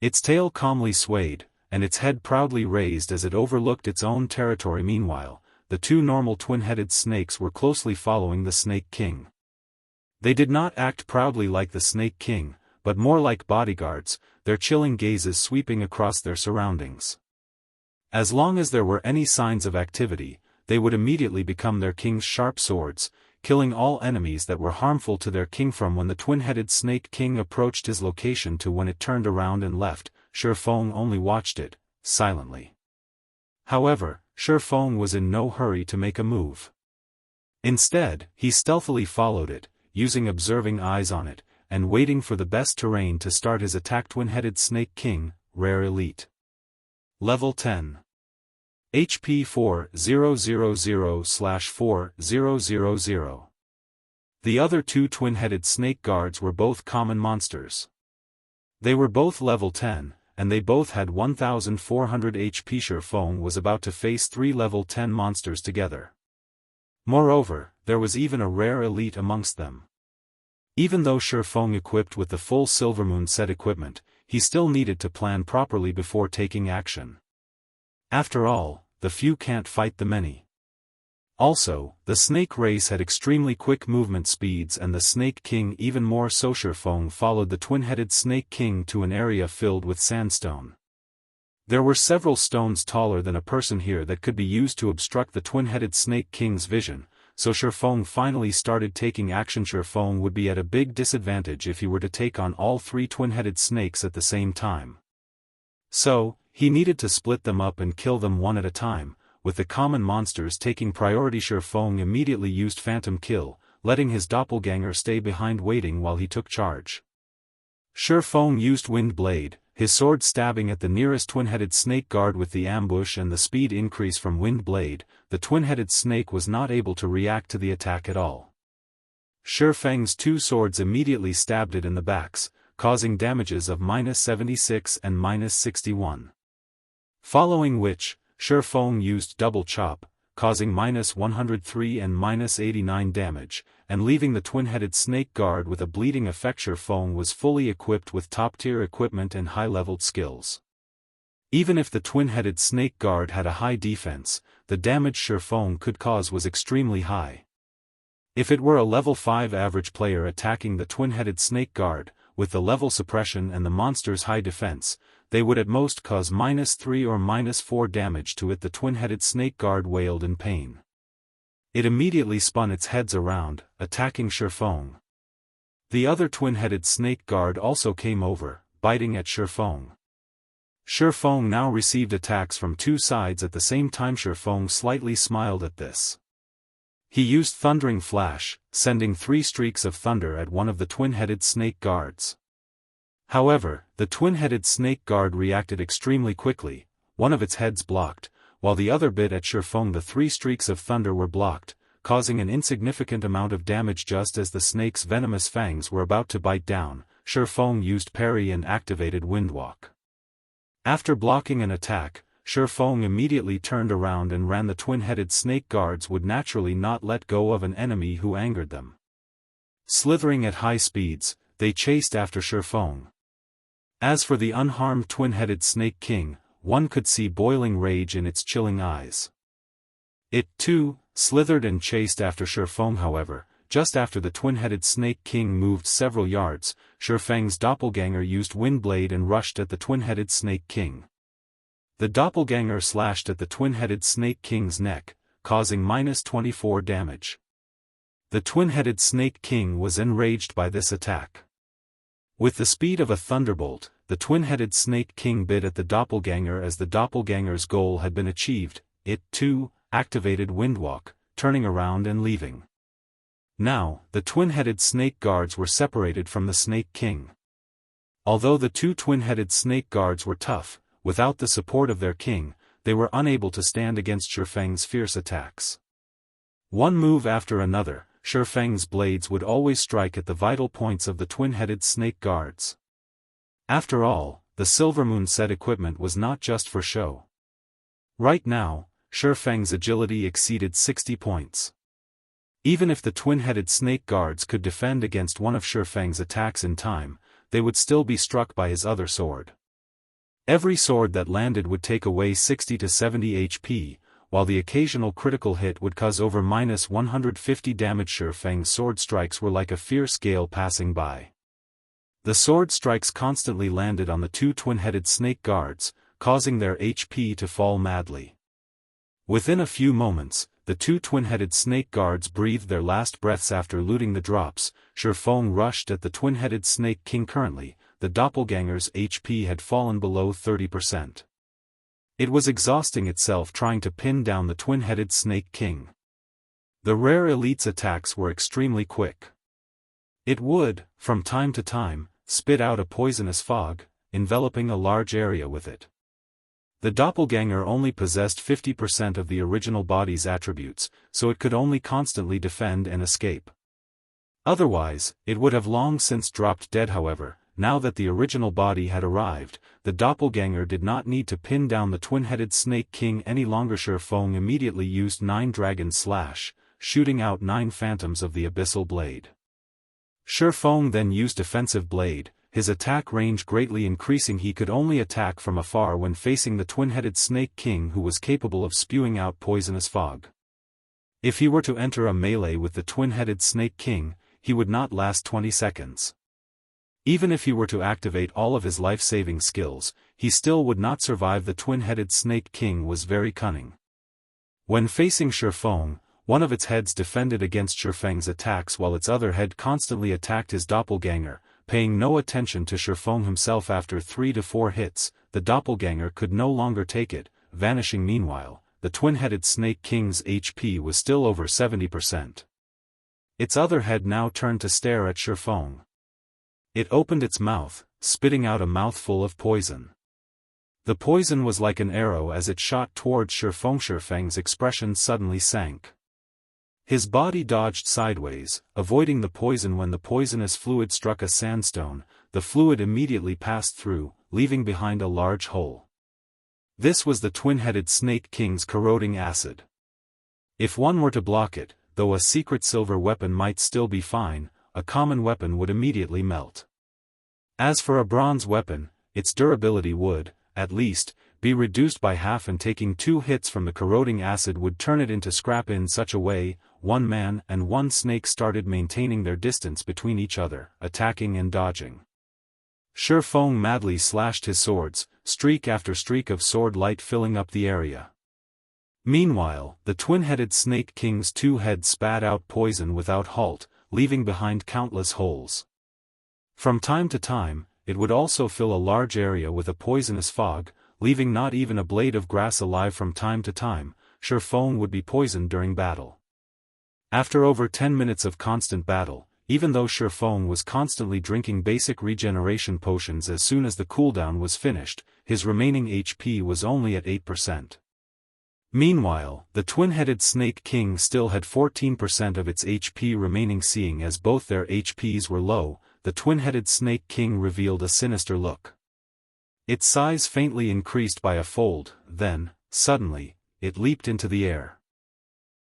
Its tail calmly swayed, and its head proudly raised as it overlooked its own territory. Meanwhile, the 2 normal twin-headed snakes were closely following the Snake King. They did not act proudly like the Snake King, but more like bodyguards, their chilling gazes sweeping across their surroundings. As long as there were any signs of activity, they would immediately become their king's sharp swords, killing all enemies that were harmful to their king. From when the twin-headed Snake King approached his location to when it turned around and left, Shifeng only watched it, silently. However, Shifeng was in no hurry to make a move. Instead, he stealthily followed it, using observing eyes on it, and waiting for the best terrain to start his attack. Twin-headed Snake King, rare elite. Level 10. HP 4000/4000. The other 2 twin-headed snake guards were both common monsters. They were both level 10, and they both had 1400 HP. Shifeng was about to face 3 level 10 monsters together. Moreover, there was even a rare elite amongst them. Even though Shifeng equipped with the full Silvermoon set equipment, he still needed to plan properly before taking action. After all, the few can't fight the many. Also, the snake race had extremely quick movement speeds, and the Snake King even more so. Shifeng followed the twin-headed Snake King to an area filled with sandstone. There were several stones taller than a person here that could be used to obstruct the twin-headed Snake King's vision, so Shifeng finally started taking action. Shifeng would be at a big disadvantage if he were to take on all three twin-headed snakes at the same time. So, he needed to split them up and kill them one at a time, with the common monsters taking priority. Shifeng immediately used Phantom Kill, letting his doppelganger stay behind waiting while he took charge. Shifeng used Wind Blade, his sword stabbing at the nearest twin-headed snake guard with the ambush and the speed increase from Wind Blade. The twin-headed snake was not able to react to the attack at all. Shifeng's two swords immediately stabbed it in the backs, causing damages of -76 and -61. Following which, Shifeng used Double Chop, causing -103 and -89 damage, and leaving the twin-headed snake guard with a bleeding effect. Shifeng was fully equipped with top-tier equipment and high-leveled skills. Even if the twin-headed snake guard had a high defense, the damage Shifeng could cause was extremely high. If it were a level 5 average player attacking the twin-headed snake guard, with the level suppression and the monster's high defense, they would at most cause -3 or -4 damage to it. The twin-headed snake guard wailed in pain. It immediately spun its heads around, attacking Shifeng. The other twin-headed snake guard also came over, biting at Shifeng. Shifeng now received attacks from two sides at the same time. Shifeng slightly smiled at this. He used Thundering Flash, sending 3 streaks of thunder at one of the twin-headed snake guards. However, the twin-headed snake guard reacted extremely quickly, one of its heads blocked, while the other bit at Shifeng. The 3 streaks of thunder were blocked, causing an insignificant amount of damage. Just as the snake's venomous fangs were about to bite down, Shifeng used Parry and activated Windwalk. After blocking an attack, Shifeng immediately turned around and ran. The twin-headed snake guards would naturally not let go of an enemy who angered them. Slithering at high speeds, they chased after Shifeng. As for the unharmed twin-headed Snake King, one could see boiling rage in its chilling eyes. It, too, slithered and chased after Shifeng. However, just after the twin-headed Snake King moved several yards, Shifeng's doppelganger used Windblade and rushed at the twin-headed Snake King. The doppelganger slashed at the twin-headed Snake King's neck, causing -24 damage. The twin-headed Snake King was enraged by this attack. With the speed of a thunderbolt, the twin-headed Snake King bit at the doppelganger. As the doppelganger's goal had been achieved, it, too, activated Windwalk, turning around and leaving. Now, the twin-headed snake guards were separated from the Snake King. Although the two twin-headed snake guards were tough, without the support of their king, they were unable to stand against Shifeng's fierce attacks. One move after another, Shifeng's blades would always strike at the vital points of the twin-headed snake guards. After all, the Silvermoon set equipment was not just for show. Right now, Shifeng's agility exceeded 60 points. Even if the twin-headed snake guards could defend against one of Shifeng's attacks in time, they would still be struck by his other sword. Every sword that landed would take away 60 to 70 HP, while the occasional critical hit would cause over -150 damage. Shifeng's sword strikes were like a fierce gale passing by. The sword strikes constantly landed on the two twin-headed snake guards, causing their HP to fall madly. Within a few moments, the two twin-headed snake guards breathed their last breaths after looting the drops. Shifeng rushed at the twin-headed Snake King. Currently, the doppelganger's HP had fallen below 30%. It was exhausting itself trying to pin down the twin-headed Snake King. The rare elite's attacks were extremely quick. It would, from time to time, spit out a poisonous fog, enveloping a large area with it. The doppelganger only possessed 50% of the original body's attributes, so it could only constantly defend and escape. Otherwise, it would have long since dropped dead. However, now that the original body had arrived, the doppelganger did not need to pin down the twin-headed Snake King any longer. Shifeng immediately used 9 Dragon Slash, shooting out 9 phantoms of the Abyssal Blade. Shifeng then used Defensive Blade, his attack range greatly increasing. He could only attack from afar when facing the twin-headed Snake King, who was capable of spewing out poisonous fog. If he were to enter a melee with the twin-headed Snake King, he would not last 20 seconds. Even if he were to activate all of his life-saving skills, he still would not survive. The twin-headed Snake King was very cunning. When facing Shifeng, one of its heads defended against Shifeng's attacks while its other head constantly attacked his doppelganger, paying no attention to Shifeng himself. After 3 to 4 hits, the doppelganger could no longer take it, vanishing. Meanwhile, the twin-headed Snake King's HP was still over 70%. Its other head now turned to stare at Shifeng. It opened its mouth, spitting out a mouthful of poison. The poison was like an arrow as it shot towards Shifeng. Shifeng's expression suddenly sank. His body dodged sideways, avoiding the poison. When the poisonous fluid struck a sandstone, the fluid immediately passed through, leaving behind a large hole. This was the twin-headed Snake King's corroding acid. If one were to block it, though a secret silver weapon might still be fine, a common weapon would immediately melt. As for a bronze weapon, its durability would, at least, be reduced by half, and taking 2 hits from the corroding acid would turn it into scrap. In such a way, one man and one snake started maintaining their distance between each other, attacking and dodging. Shifeng madly slashed his swords, streak after streak of sword light filling up the area. Meanwhile, the twin-headed Snake King's 2 heads spat out poison without halt, leaving behind countless holes. From time to time, it would also fill a large area with a poisonous fog, leaving not even a blade of grass alive. From time to time, Shifeng would be poisoned during battle. After over 10 minutes of constant battle, even though Shifeng was constantly drinking basic regeneration potions, as soon as the cooldown was finished, his remaining HP was only at 8%. Meanwhile, the twin-headed Snake King still had 14% of its HP remaining. Seeing as both their HPs were low, the twin-headed Snake King revealed a sinister look. Its size faintly increased by a fold, then, suddenly, it leaped into the air.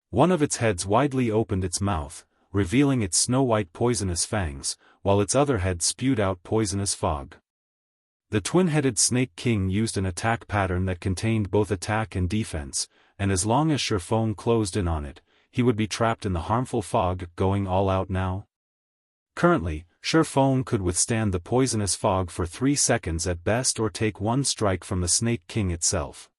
One of its heads widely opened its mouth, revealing its snow-white poisonous fangs, while its other head spewed out poisonous fog. The twin-headed Snake King used an attack pattern that contained both attack and defense, and as long as Shifeng closed in on it, he would be trapped in the harmful fog. Going all out now? Currently, Shifeng could withstand the poisonous fog for 3 seconds at best, or take 1 strike from the Snake King itself.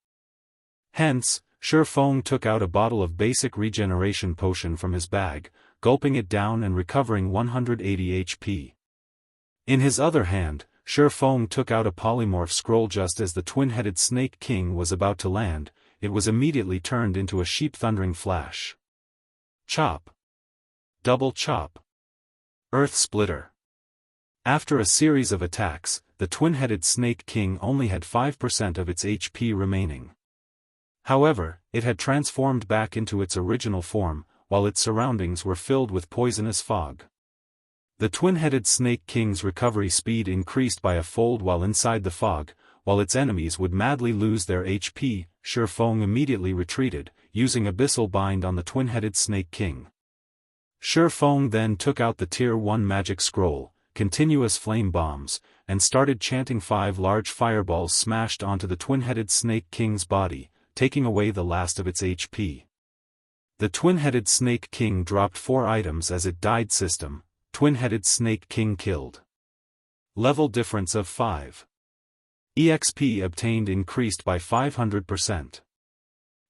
Hence, Shifeng took out a bottle of basic regeneration potion from his bag, gulping it down and recovering 180 HP. In his other hand, Shifeng took out a polymorph scroll. Just as the twin-headed Snake King was about to land, it was immediately turned into a sheep. Thundering flash. Chop. Double chop. Earth splitter. After a series of attacks, the twin-headed Snake King only had 5% of its HP remaining. However, it had transformed back into its original form, while its surroundings were filled with poisonous fog. The twin-headed Snake King's recovery speed increased by a fold while inside the fog, while its enemies would madly lose their HP. Shifeng immediately retreated, using Abyssal Bind on the twin-headed Snake King. Shifeng then took out the Tier 1 magic scroll, Continuous Flame Bombs, and started chanting. 5 large fireballs smashed onto the twin-headed Snake King's body, taking away the last of its HP. The twin-headed Snake King dropped 4 items as it died. System: Twin-headed Snake King killed. Level difference of 5. EXP obtained increased by 500%.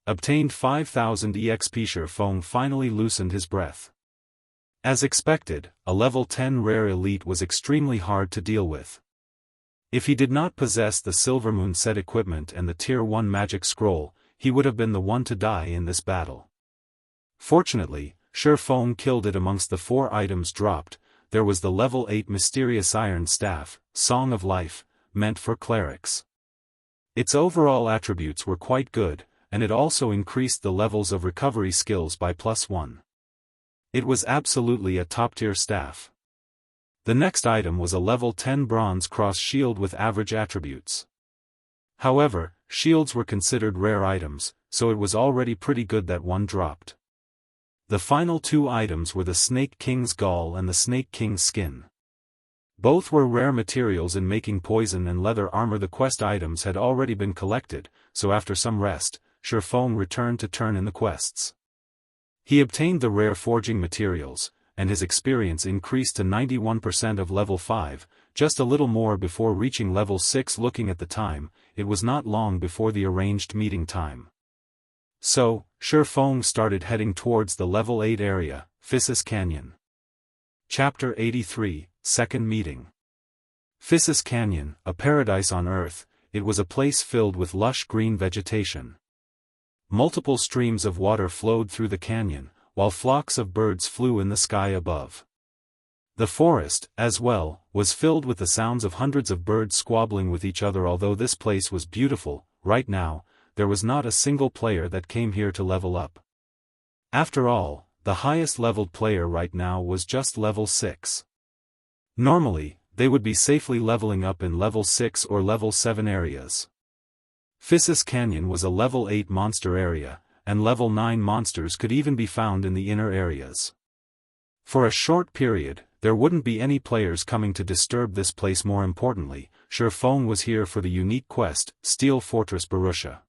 Obtained 5000 EXP. Shifeng finally loosened his breath. As expected, a level 10 rare elite was extremely hard to deal with. If he did not possess the Silvermoon set equipment and the Tier 1 magic scroll, he would have been the one to die in this battle. Fortunately, Shifeng killed it. Amongst the 4 items dropped, there was the level 8 mysterious iron staff, Song of Life, meant for clerics. Its overall attributes were quite good, and it also increased the levels of recovery skills by +1. It was absolutely a top-tier staff. The next item was a level 10 bronze cross shield with average attributes. However, shields were considered rare items, so it was already pretty good that one dropped. The final two items were the Snake King's Gall and the Snake King's Skin. Both were rare materials in making poison and leather armor. The quest items had already been collected, so after some rest, Shifeng returned to turn in the quests. He obtained the rare forging materials, and his experience increased to 91% of level 5, just a little more before reaching level 6. Looking at the time, it was not long before the arranged meeting time. So, Shifeng started heading towards the level 8 area, Physis Canyon. Chapter 83, Second Meeting. Physis Canyon, a paradise on Earth, it was a place filled with lush green vegetation. Multiple streams of water flowed through the canyon, while flocks of birds flew in the sky above. The forest, as well, was filled with the sounds of hundreds of birds squabbling with each other. Although this place was beautiful, right now, there was not a single player that came here to level up. After all, the highest leveled player right now was just level 6. Normally, they would be safely leveling up in level 6 or level 7 areas. Physis Canyon was a level 8 monster area, and level 9 monsters could even be found in the inner areas. For a short period, there wouldn't be any players coming to disturb this place. More importantly, Shifeng was here for the unique quest, Steel Fortress Barrutia.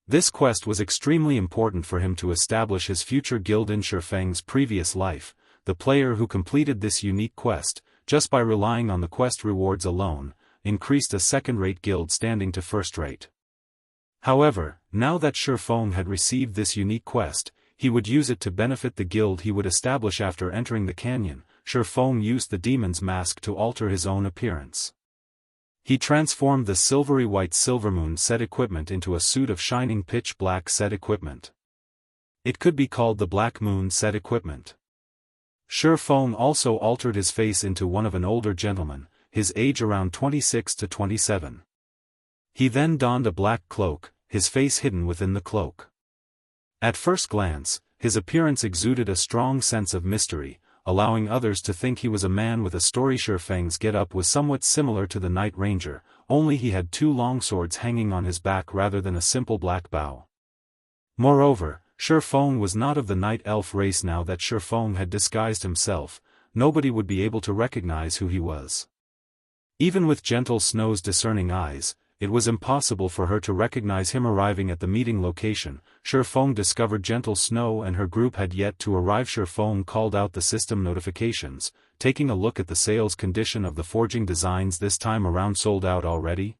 This quest was extremely important for him to establish his future guild. In Shifeng's previous life, the player who completed this unique quest, just by relying on the quest rewards alone, increased a second-rate guild standing to first-rate. However, now that Shifeng had received this unique quest, he would use it to benefit the guild he would establish. After entering the canyon, Shifeng used the demon's mask to alter his own appearance. He transformed the silvery white Silvermoon set equipment into a suit of shining pitch black set equipment. It could be called the Black Moon set equipment. Shifeng also altered his face into one of an older gentleman, his age around 26 to 27. He then donned a black cloak, his face hidden within the cloak. At first glance, his appearance exuded a strong sense of mystery, allowing others to think he was a man with a story. Shifeng's get-up was somewhat similar to the Night Ranger, only he had two long swords hanging on his back rather than a simple black bow. Moreover, Shifeng was not of the Night Elf race. Now that Shifeng had disguised himself, nobody would be able to recognize who he was. Even with Gentle Snow's discerning eyes, it was impossible for her to recognize him. Arriving at the meeting location, Shifeng discovered Gentle Snow and her group had yet to arrive. Shifeng called out the system notifications, taking a look at the sales condition of the forging designs. This time around sold out already.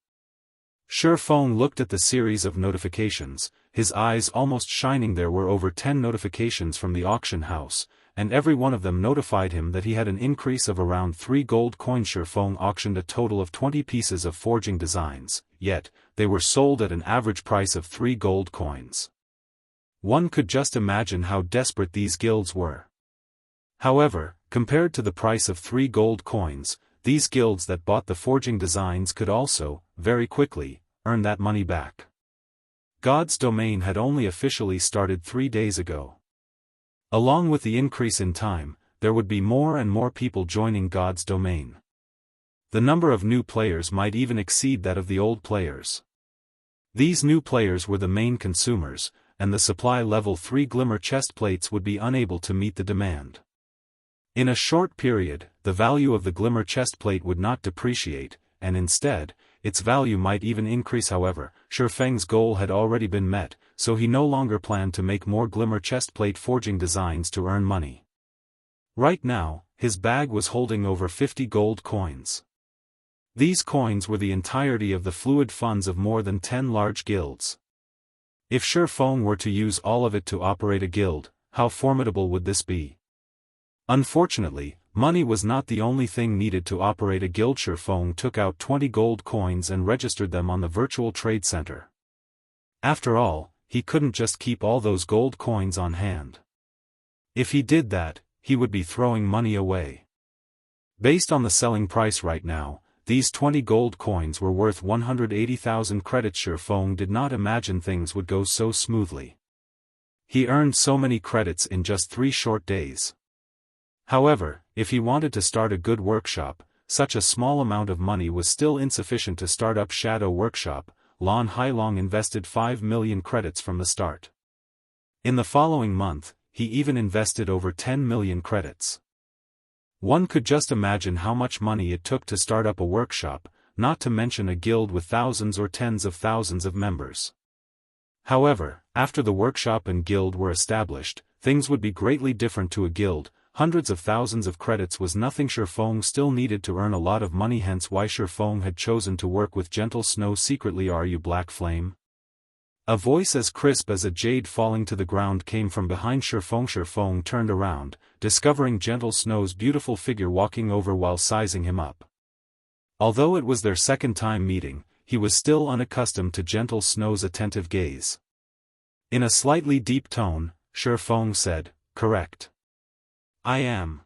Shifeng looked at the series of notifications, his eyes almost shining. There were over 10 notifications from the auction house, and every one of them notified him that he had an increase of around 3 gold coins. Shifeng auctioned a total of 20 pieces of forging designs, yet, they were sold at an average price of 3 gold coins. One could just imagine how desperate these guilds were. However, compared to the price of 3 gold coins, these guilds that bought the forging designs could also, very quickly, earn that money back. God's Domain had only officially started 3 days ago. Along with the increase in time, there would be more and more people joining God's Domain. The number of new players might even exceed that of the old players. These new players were the main consumers, and the supply level 3 Glimmer chestplates would be unable to meet the demand. In a short period, the value of the Glimmer chestplate would not depreciate, and instead, its value might even increase. However, Shifeng's goal had already been met, so he no longer planned to make more Glimmer chestplate forging designs to earn money. Right now, his bag was holding over 50 gold coins. These coins were the entirety of the fluid funds of more than 10 large guilds. If Shifeng were to use all of it to operate a guild, how formidable would this be? Unfortunately, money was not the only thing needed to operate a guild. Shifeng took out 20 gold coins and registered them on the virtual trade center. After all, he couldn't just keep all those gold coins on hand. If he did that, he would be throwing money away. Based on the selling price right now, these 20 gold coins were worth 180,000 credits. Shifeng did not imagine things would go so smoothly. He earned so many credits in just 3 short days. However, if he wanted to start a good workshop, such a small amount of money was still insufficient to start up Shadow Workshop. Lon Hailong invested 5 million credits from the start. In the following month, he even invested over 10 million credits. One could just imagine how much money it took to start up a workshop, not to mention a guild with thousands or tens of thousands of members. However, after the workshop and guild were established, things would be greatly different to a guild. Hundreds of thousands of credits was nothing. Shifeng still needed to earn a lot of money, hence why Shifeng had chosen to work with Gentle Snow secretly. Are you Black Flame? A voice as crisp as a jade falling to the ground came from behind Shifeng. Shifeng turned around, discovering Gentle Snow's beautiful figure walking over while sizing him up. Although it was their second time meeting, he was still unaccustomed to Gentle Snow's attentive gaze. In a slightly deep tone, Shifeng said, "Correct. I am."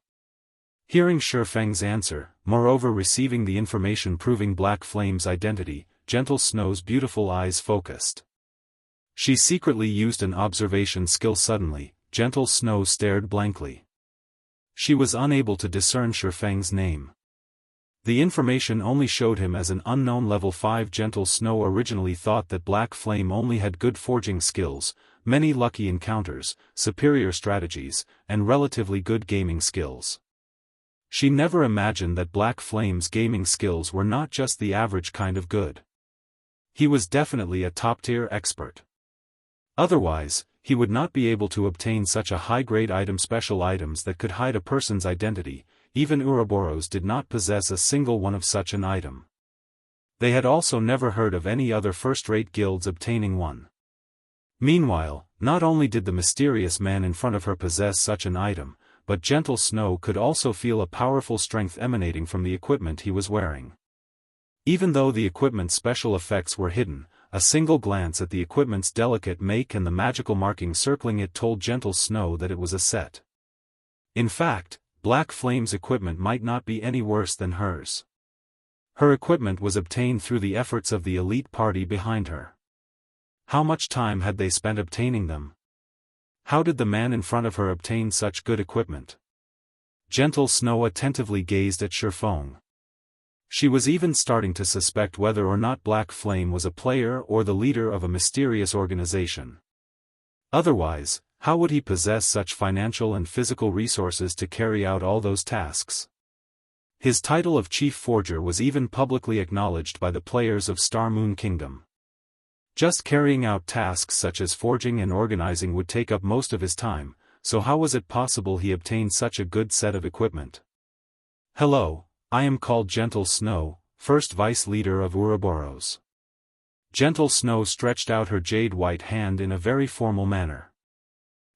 Hearing Shifeng's answer, moreover receiving the information proving Black Flame's identity, Gentle Snow's beautiful eyes focused. She secretly used an observation skill. Suddenly, Gentle Snow stared blankly. She was unable to discern Shifeng's name. The information only showed him as an unknown level 5. Gentle Snow originally thought that Black Flame only had good forging skills, many lucky encounters, superior strategies, and relatively good gaming skills. She never imagined that Black Flame's gaming skills were not just the average kind of good. He was definitely a top-tier expert. Otherwise, he would not be able to obtain such a high-grade item. Special items that could hide a person's identity. Even Ouroboros did not possess a single one of such an item. They had also never heard of any other first-rate guilds obtaining one. Meanwhile, not only did the mysterious man in front of her possess such an item, but Gentle Snow could also feel a powerful strength emanating from the equipment he was wearing. Even though the equipment's special effects were hidden, a single glance at the equipment's delicate make and the magical markings circling it told Gentle Snow that it was a set. In fact, Black Flame's equipment might not be any worse than hers. Her equipment was obtained through the efforts of the elite party behind her. How much time had they spent obtaining them? How did the man in front of her obtain such good equipment? Gentle Snow attentively gazed at Shifeng. She was even starting to suspect whether or not Black Flame was a player or the leader of a mysterious organization. Otherwise, how would he possess such financial and physical resources to carry out all those tasks? His title of Chief Forger was even publicly acknowledged by the players of Star Moon Kingdom. Just carrying out tasks such as forging and organizing would take up most of his time, so how was it possible he obtained such a good set of equipment? "Hello, I am called Gentle Snow, first vice leader of Ouroboros." Gentle Snow stretched out her jade-white hand in a very formal manner.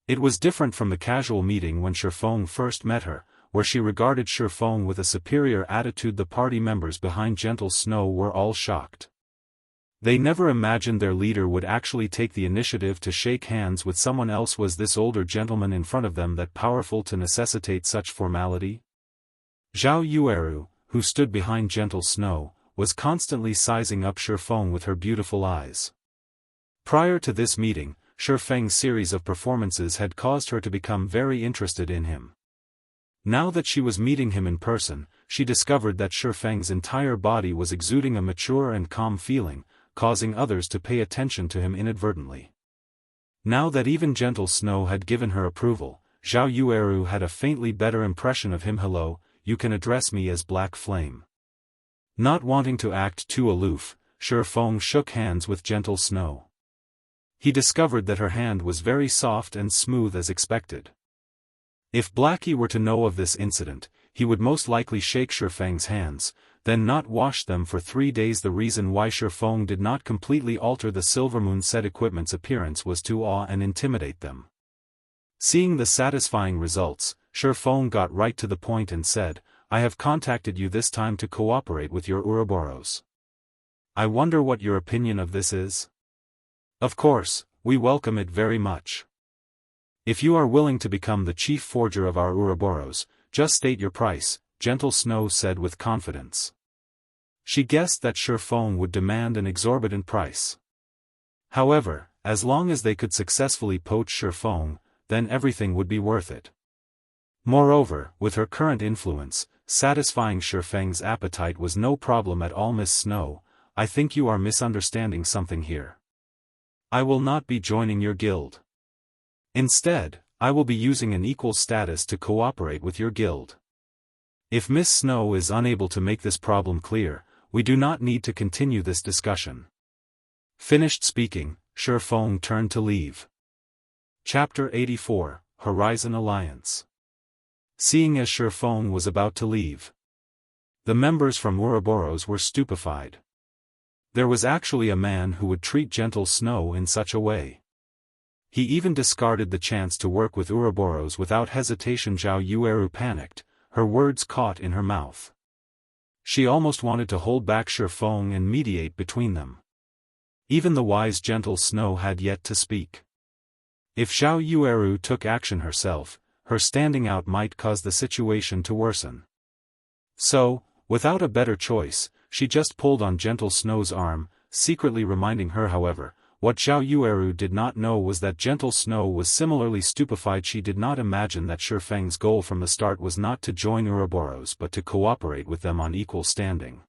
It was different from the casual meeting when Shifeng first met her, where she regarded Shifeng with a superior attitude. The party members behind Gentle Snow were all shocked. They never imagined their leader would actually take the initiative to shake hands with someone else. Was this older gentleman in front of them that powerful to necessitate such formality? Zhao Yueru, who stood behind Gentle Snow, was constantly sizing up Shifeng with her beautiful eyes. Prior to this meeting, Shifeng's series of performances had caused her to become very interested in him. Now that she was meeting him in person, she discovered that Shifeng's entire body was exuding a mature and calm feeling, causing others to pay attention to him inadvertently. Now that even Gentle Snow had given her approval, Zhao Yueru had a faintly better impression of him. "Hello, you can address me as Black Flame." Not wanting to act too aloof, Shifeng shook hands with Gentle Snow. He discovered that her hand was very soft and smooth as expected. If Blackie were to know of this incident, he would most likely shake Shifeng's hands, then not wash them for 3 days. The reason why Shifeng did not completely alter the Silvermoon set equipment's appearance was to awe and intimidate them. Seeing the satisfying results, Shifeng got right to the point and said, "I have contacted you this time to cooperate with your Ouroboros. I wonder what your opinion of this is? Of course, we welcome it very much. If you are willing to become the chief forger of our Ouroboros, just state your price," Gentle Snow said with confidence. She guessed that Shifeng would demand an exorbitant price. However, as long as they could successfully poach Shifeng, then everything would be worth it. Moreover, with her current influence, satisfying Shifeng's appetite was no problem at all. "Miss Snow, I think you are misunderstanding something here. I will not be joining your guild. Instead, I will be using an equal status to cooperate with your guild. If Miss Snow is unable to make this problem clear, we do not need to continue this discussion. Finished speaking, Shifeng turned to leave. Chapter 84, Horizon Alliance. Seeing as Shifeng was about to leave, the members from Ouroboros were stupefied. There was actually a man who would treat Gentle Snow in such a way. He even discarded the chance to work with Ouroboros without hesitation. Zhao Yueru panicked, her words caught in her mouth. She almost wanted to hold back Shifeng and mediate between them. Even the wise Gentle Snow had yet to speak. If Zhao Yueru took action herself, her standing out might cause the situation to worsen. So, without a better choice, she just pulled on Gentle Snow's arm, secretly reminding her. However, what Zhao Yueru did not know was that Gentle Snow was similarly stupefied. She did not imagine that Shifeng's goal from the start was not to join Ouroboros but to cooperate with them on equal standing.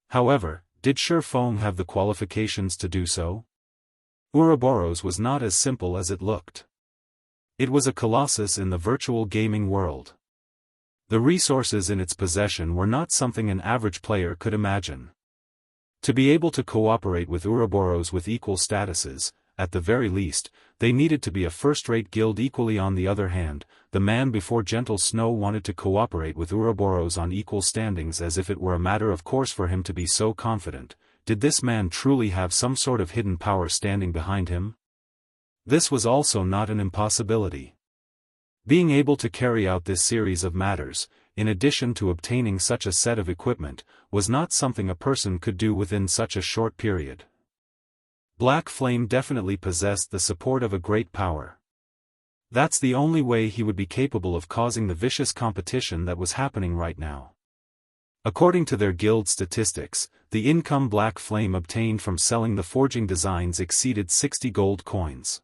However, did Shifeng have the qualifications to do so? Ouroboros was not as simple as it looked. It was a colossus in the virtual gaming world. The resources in its possession were not something an average player could imagine. To be able to cooperate with Ouroboros with equal statuses, at the very least, they needed to be a first-rate guild. Equally on the other hand, the man before Gentle Snow wanted to cooperate with Ouroboros on equal standings as if it were a matter of course for him to be so confident. Did this man truly have some sort of hidden power standing behind him? This was also not an impossibility. Being able to carry out this series of matters, in addition to obtaining such a set of equipment, was not something a person could do within such a short period. Black Flame definitely possessed the support of a great power. That's the only way he would be capable of causing the vicious competition that was happening right now. According to their guild statistics, the income Black Flame obtained from selling the forging designs exceeded 60 gold coins.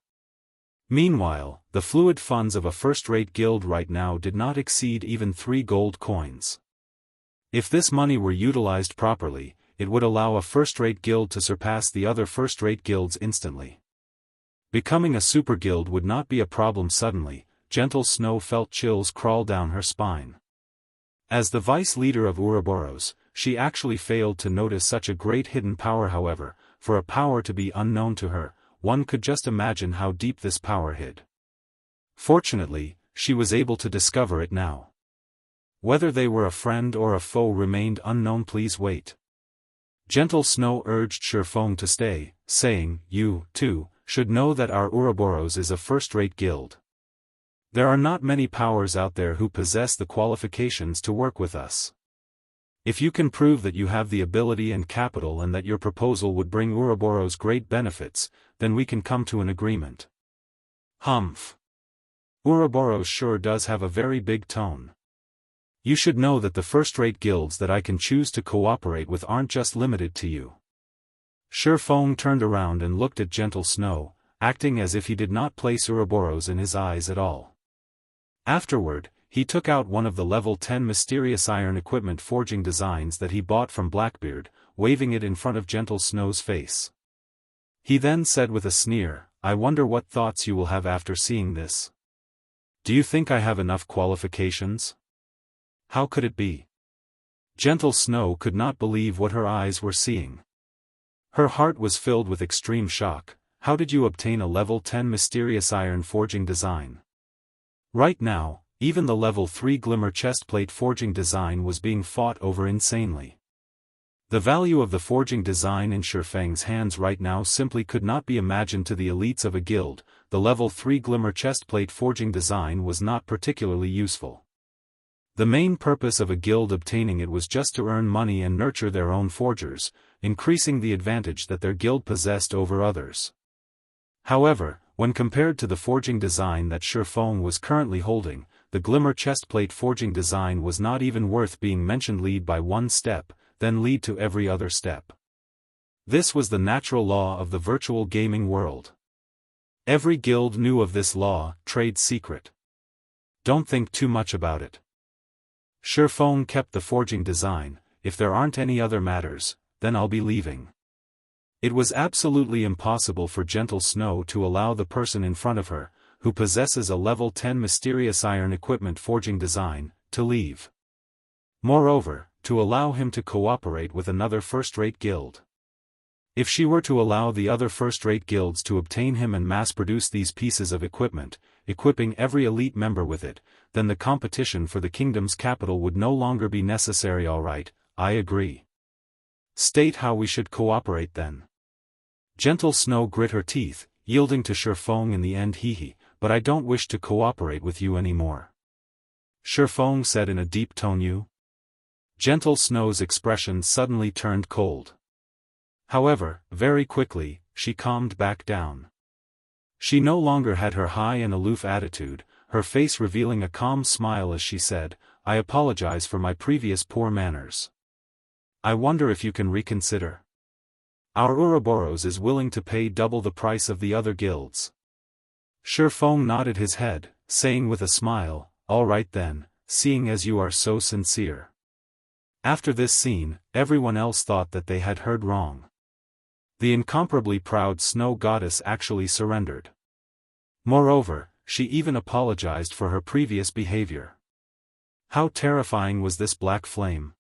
Meanwhile, the fluid funds of a first-rate guild right now did not exceed even 3 gold coins. If this money were utilized properly, it would allow a first-rate guild to surpass the other first-rate guilds instantly. Becoming a super guild would not be a problem. Suddenly, Gentle Snow felt chills crawl down her spine. As the vice leader of Ouroboros, she actually failed to notice such a great hidden power. However, for a power to be unknown to her, one could just imagine how deep this power hid. Fortunately, she was able to discover it now. Whether they were a friend or a foe remained unknown. Please wait. Gentle Snow urged Shifeng to stay, saying, "You, too, should know that our Ouroboros is a first-rate guild. There are not many powers out there who possess the qualifications to work with us. If you can prove that you have the ability and capital and that your proposal would bring Ouroboros great benefits, then we can come to an agreement." Humph. Ouroboros sure does have a very big tone. You should know that the first-rate guilds that I can choose to cooperate with aren't just limited to you. Shifeng turned around and looked at Gentle Snow, acting as if he did not place Ouroboros in his eyes at all. Afterward, he took out one of the level 10 mysterious iron equipment forging designs that he bought from Blackbeard, waving it in front of Gentle Snow's face. He then said with a sneer, "I wonder what thoughts you will have after seeing this. Do you think I have enough qualifications?" How could it be? Gentle Snow could not believe what her eyes were seeing. Her heart was filled with extreme shock. How did you obtain a level 10 mysterious iron forging design? Right now, even the level 3 Glimmer chestplate forging design was being fought over insanely. The value of the forging design in Shifeng's hands right now simply could not be imagined to the elites of a guild. The level 3 Glimmer chestplate forging design was not particularly useful. The main purpose of a guild obtaining it was just to earn money and nurture their own forgers, increasing the advantage that their guild possessed over others. However, when compared to the forging design that Shifeng was currently holding, the Glimmer chestplate forging design was not even worth being mentioned. Lead by one step, then lead to every other step. This was the natural law of the virtual gaming world. Every guild knew of this law, trade secret. Don't think too much about it. Shifeng kept the forging design. If there aren't any other matters, then I'll be leaving. It was absolutely impossible for Gentle Snow to allow the person in front of her, who possesses a level 10 mysterious iron equipment forging design, to leave. Moreover, to allow him to cooperate with another first-rate guild. If she were to allow the other first-rate guilds to obtain him and mass-produce these pieces of equipment, equipping every elite member with it, then the competition for the kingdom's capital would no longer be necessary. Alright, I agree. State how we should cooperate then. Gentle Snow grit her teeth, yielding to Shifeng in the end. Hehe, but I don't wish to cooperate with you anymore. Shifeng said in a deep tone. You? Gentle Snow's expression suddenly turned cold. However, very quickly, she calmed back down. She no longer had her high and aloof attitude, her face revealing a calm smile as she said, I apologize for my previous poor manners. I wonder if you can reconsider. Our Ouroboros is willing to pay double the price of the other guilds. Shifeng nodded his head, saying with a smile, all right then, seeing as you are so sincere. After this scene, everyone else thought that they had heard wrong. The incomparably proud snow goddess actually surrendered. Moreover, she even apologized for her previous behavior. How terrifying was this black flame?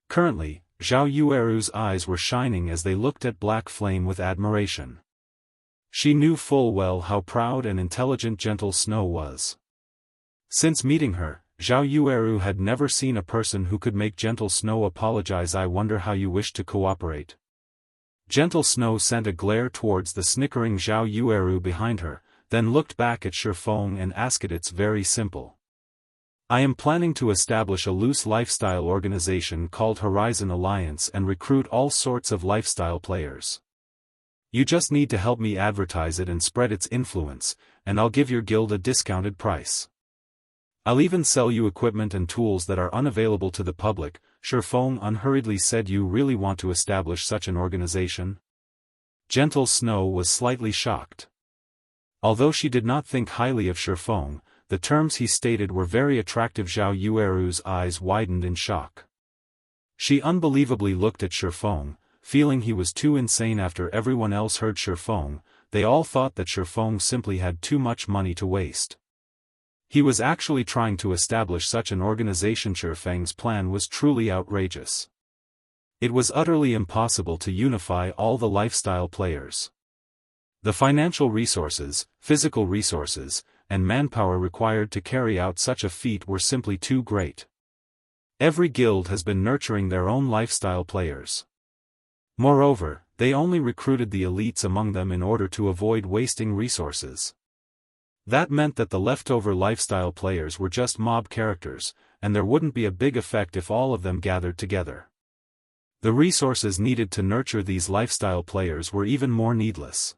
Currently, Zhao Yueru's eyes were shining as they looked at Black Flame with admiration. She knew full well how proud and intelligent Gentle Snow was. Since meeting her, Zhao Yueru had never seen a person who could make Gentle Snow apologize. I wonder how you wish to cooperate. Gentle Snow sent a glare towards the snickering Zhao Yueru behind her, then looked back at Shifeng and asked it. It's very simple. I am planning to establish a loose lifestyle organization called Horizon Alliance and recruit all sorts of lifestyle players. You just need to help me advertise it and spread its influence, and I'll give your guild a discounted price. I'll even sell you equipment and tools that are unavailable to the public. Shifeng unhurriedly said. You really want to establish such an organization? Gentle Snow was slightly shocked. Although she did not think highly of Shifeng, the terms he stated were very attractive. Zhao Yueru's eyes widened in shock. She unbelievably looked at Shifeng, feeling he was too insane. After everyone else heard Shifeng, they all thought that Shifeng simply had too much money to waste. He was actually trying to establish such an organization. Shifeng's plan was truly outrageous. It was utterly impossible to unify all the lifestyle players. The financial resources, physical resources, and manpower required to carry out such a feat were simply too great. Every guild has been nurturing their own lifestyle players. Moreover, they only recruited the elites among them in order to avoid wasting resources. That meant that the leftover lifestyle players were just mob characters, and there wouldn't be a big effect if all of them gathered together. The resources needed to nurture these lifestyle players were even more needless.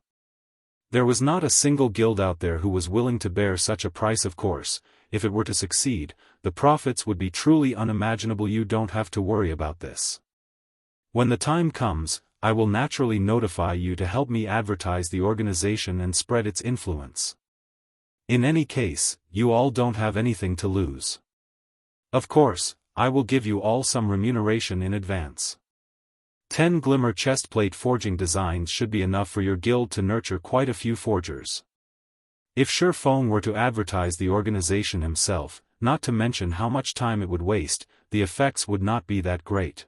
There was not a single guild out there who was willing to bear such a price. Of course, if it were to succeed, the profits would be truly unimaginable. You don't have to worry about this. When the time comes, I will naturally notify you to help me advertise the organization and spread its influence. In any case, you all don't have anything to lose. Of course, I will give you all some remuneration in advance. 10 Glimmer chestplate forging designs should be enough for your guild to nurture quite a few forgers. If Shifeng were to advertise the organization himself, not to mention how much time it would waste, the effects would not be that great.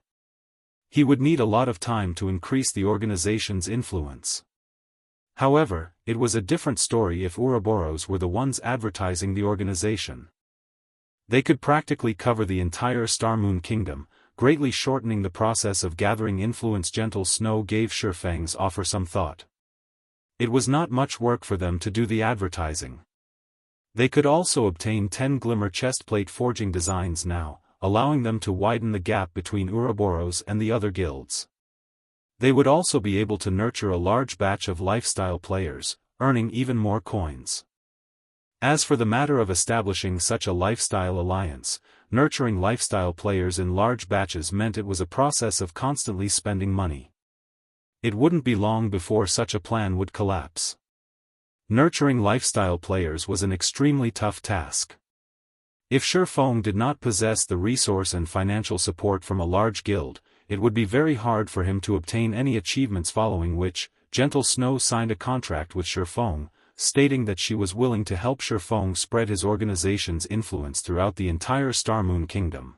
He would need a lot of time to increase the organization's influence. However, it was a different story if Ouroboros were the ones advertising the organization. They could practically cover the entire Starmoon Kingdom, greatly shortening the process of gathering influence. Gentle Snow gave Shifeng's offer some thought. It was not much work for them to do the advertising. They could also obtain 10 Glimmer chestplate forging designs now, allowing them to widen the gap between Ouroboros and the other guilds. They would also be able to nurture a large batch of lifestyle players, earning even more coins. As for the matter of establishing such a lifestyle alliance, nurturing lifestyle players in large batches meant it was a process of constantly spending money. It wouldn't be long before such a plan would collapse. Nurturing lifestyle players was an extremely tough task. If Shifeng did not possess the resource and financial support from a large guild, it would be very hard for him to obtain any achievements, following which, Gentle Snow signed a contract with Shifeng, stating that she was willing to help Shifeng spread his organization's influence throughout the entire Starmoon Kingdom.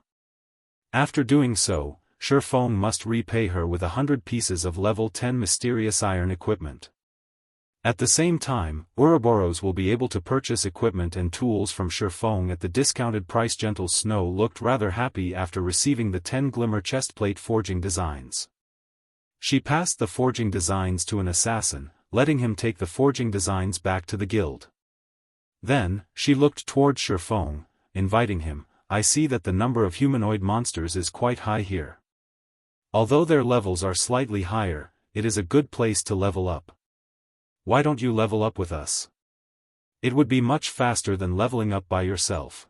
After doing so, Shifeng must repay her with 100 pieces of level 10 mysterious iron equipment. At the same time, Ouroboros will be able to purchase equipment and tools from Shifeng at the discounted price. Gentle Snow looked rather happy after receiving the 10 Glimmer chestplate forging designs. She passed the forging designs to an assassin, letting him take the forging designs back to the guild. Then, she looked toward Shifeng, inviting him. I see that the number of humanoid monsters is quite high here. Although their levels are slightly higher, it is a good place to level up. Why don't you level up with us? It would be much faster than leveling up by yourself.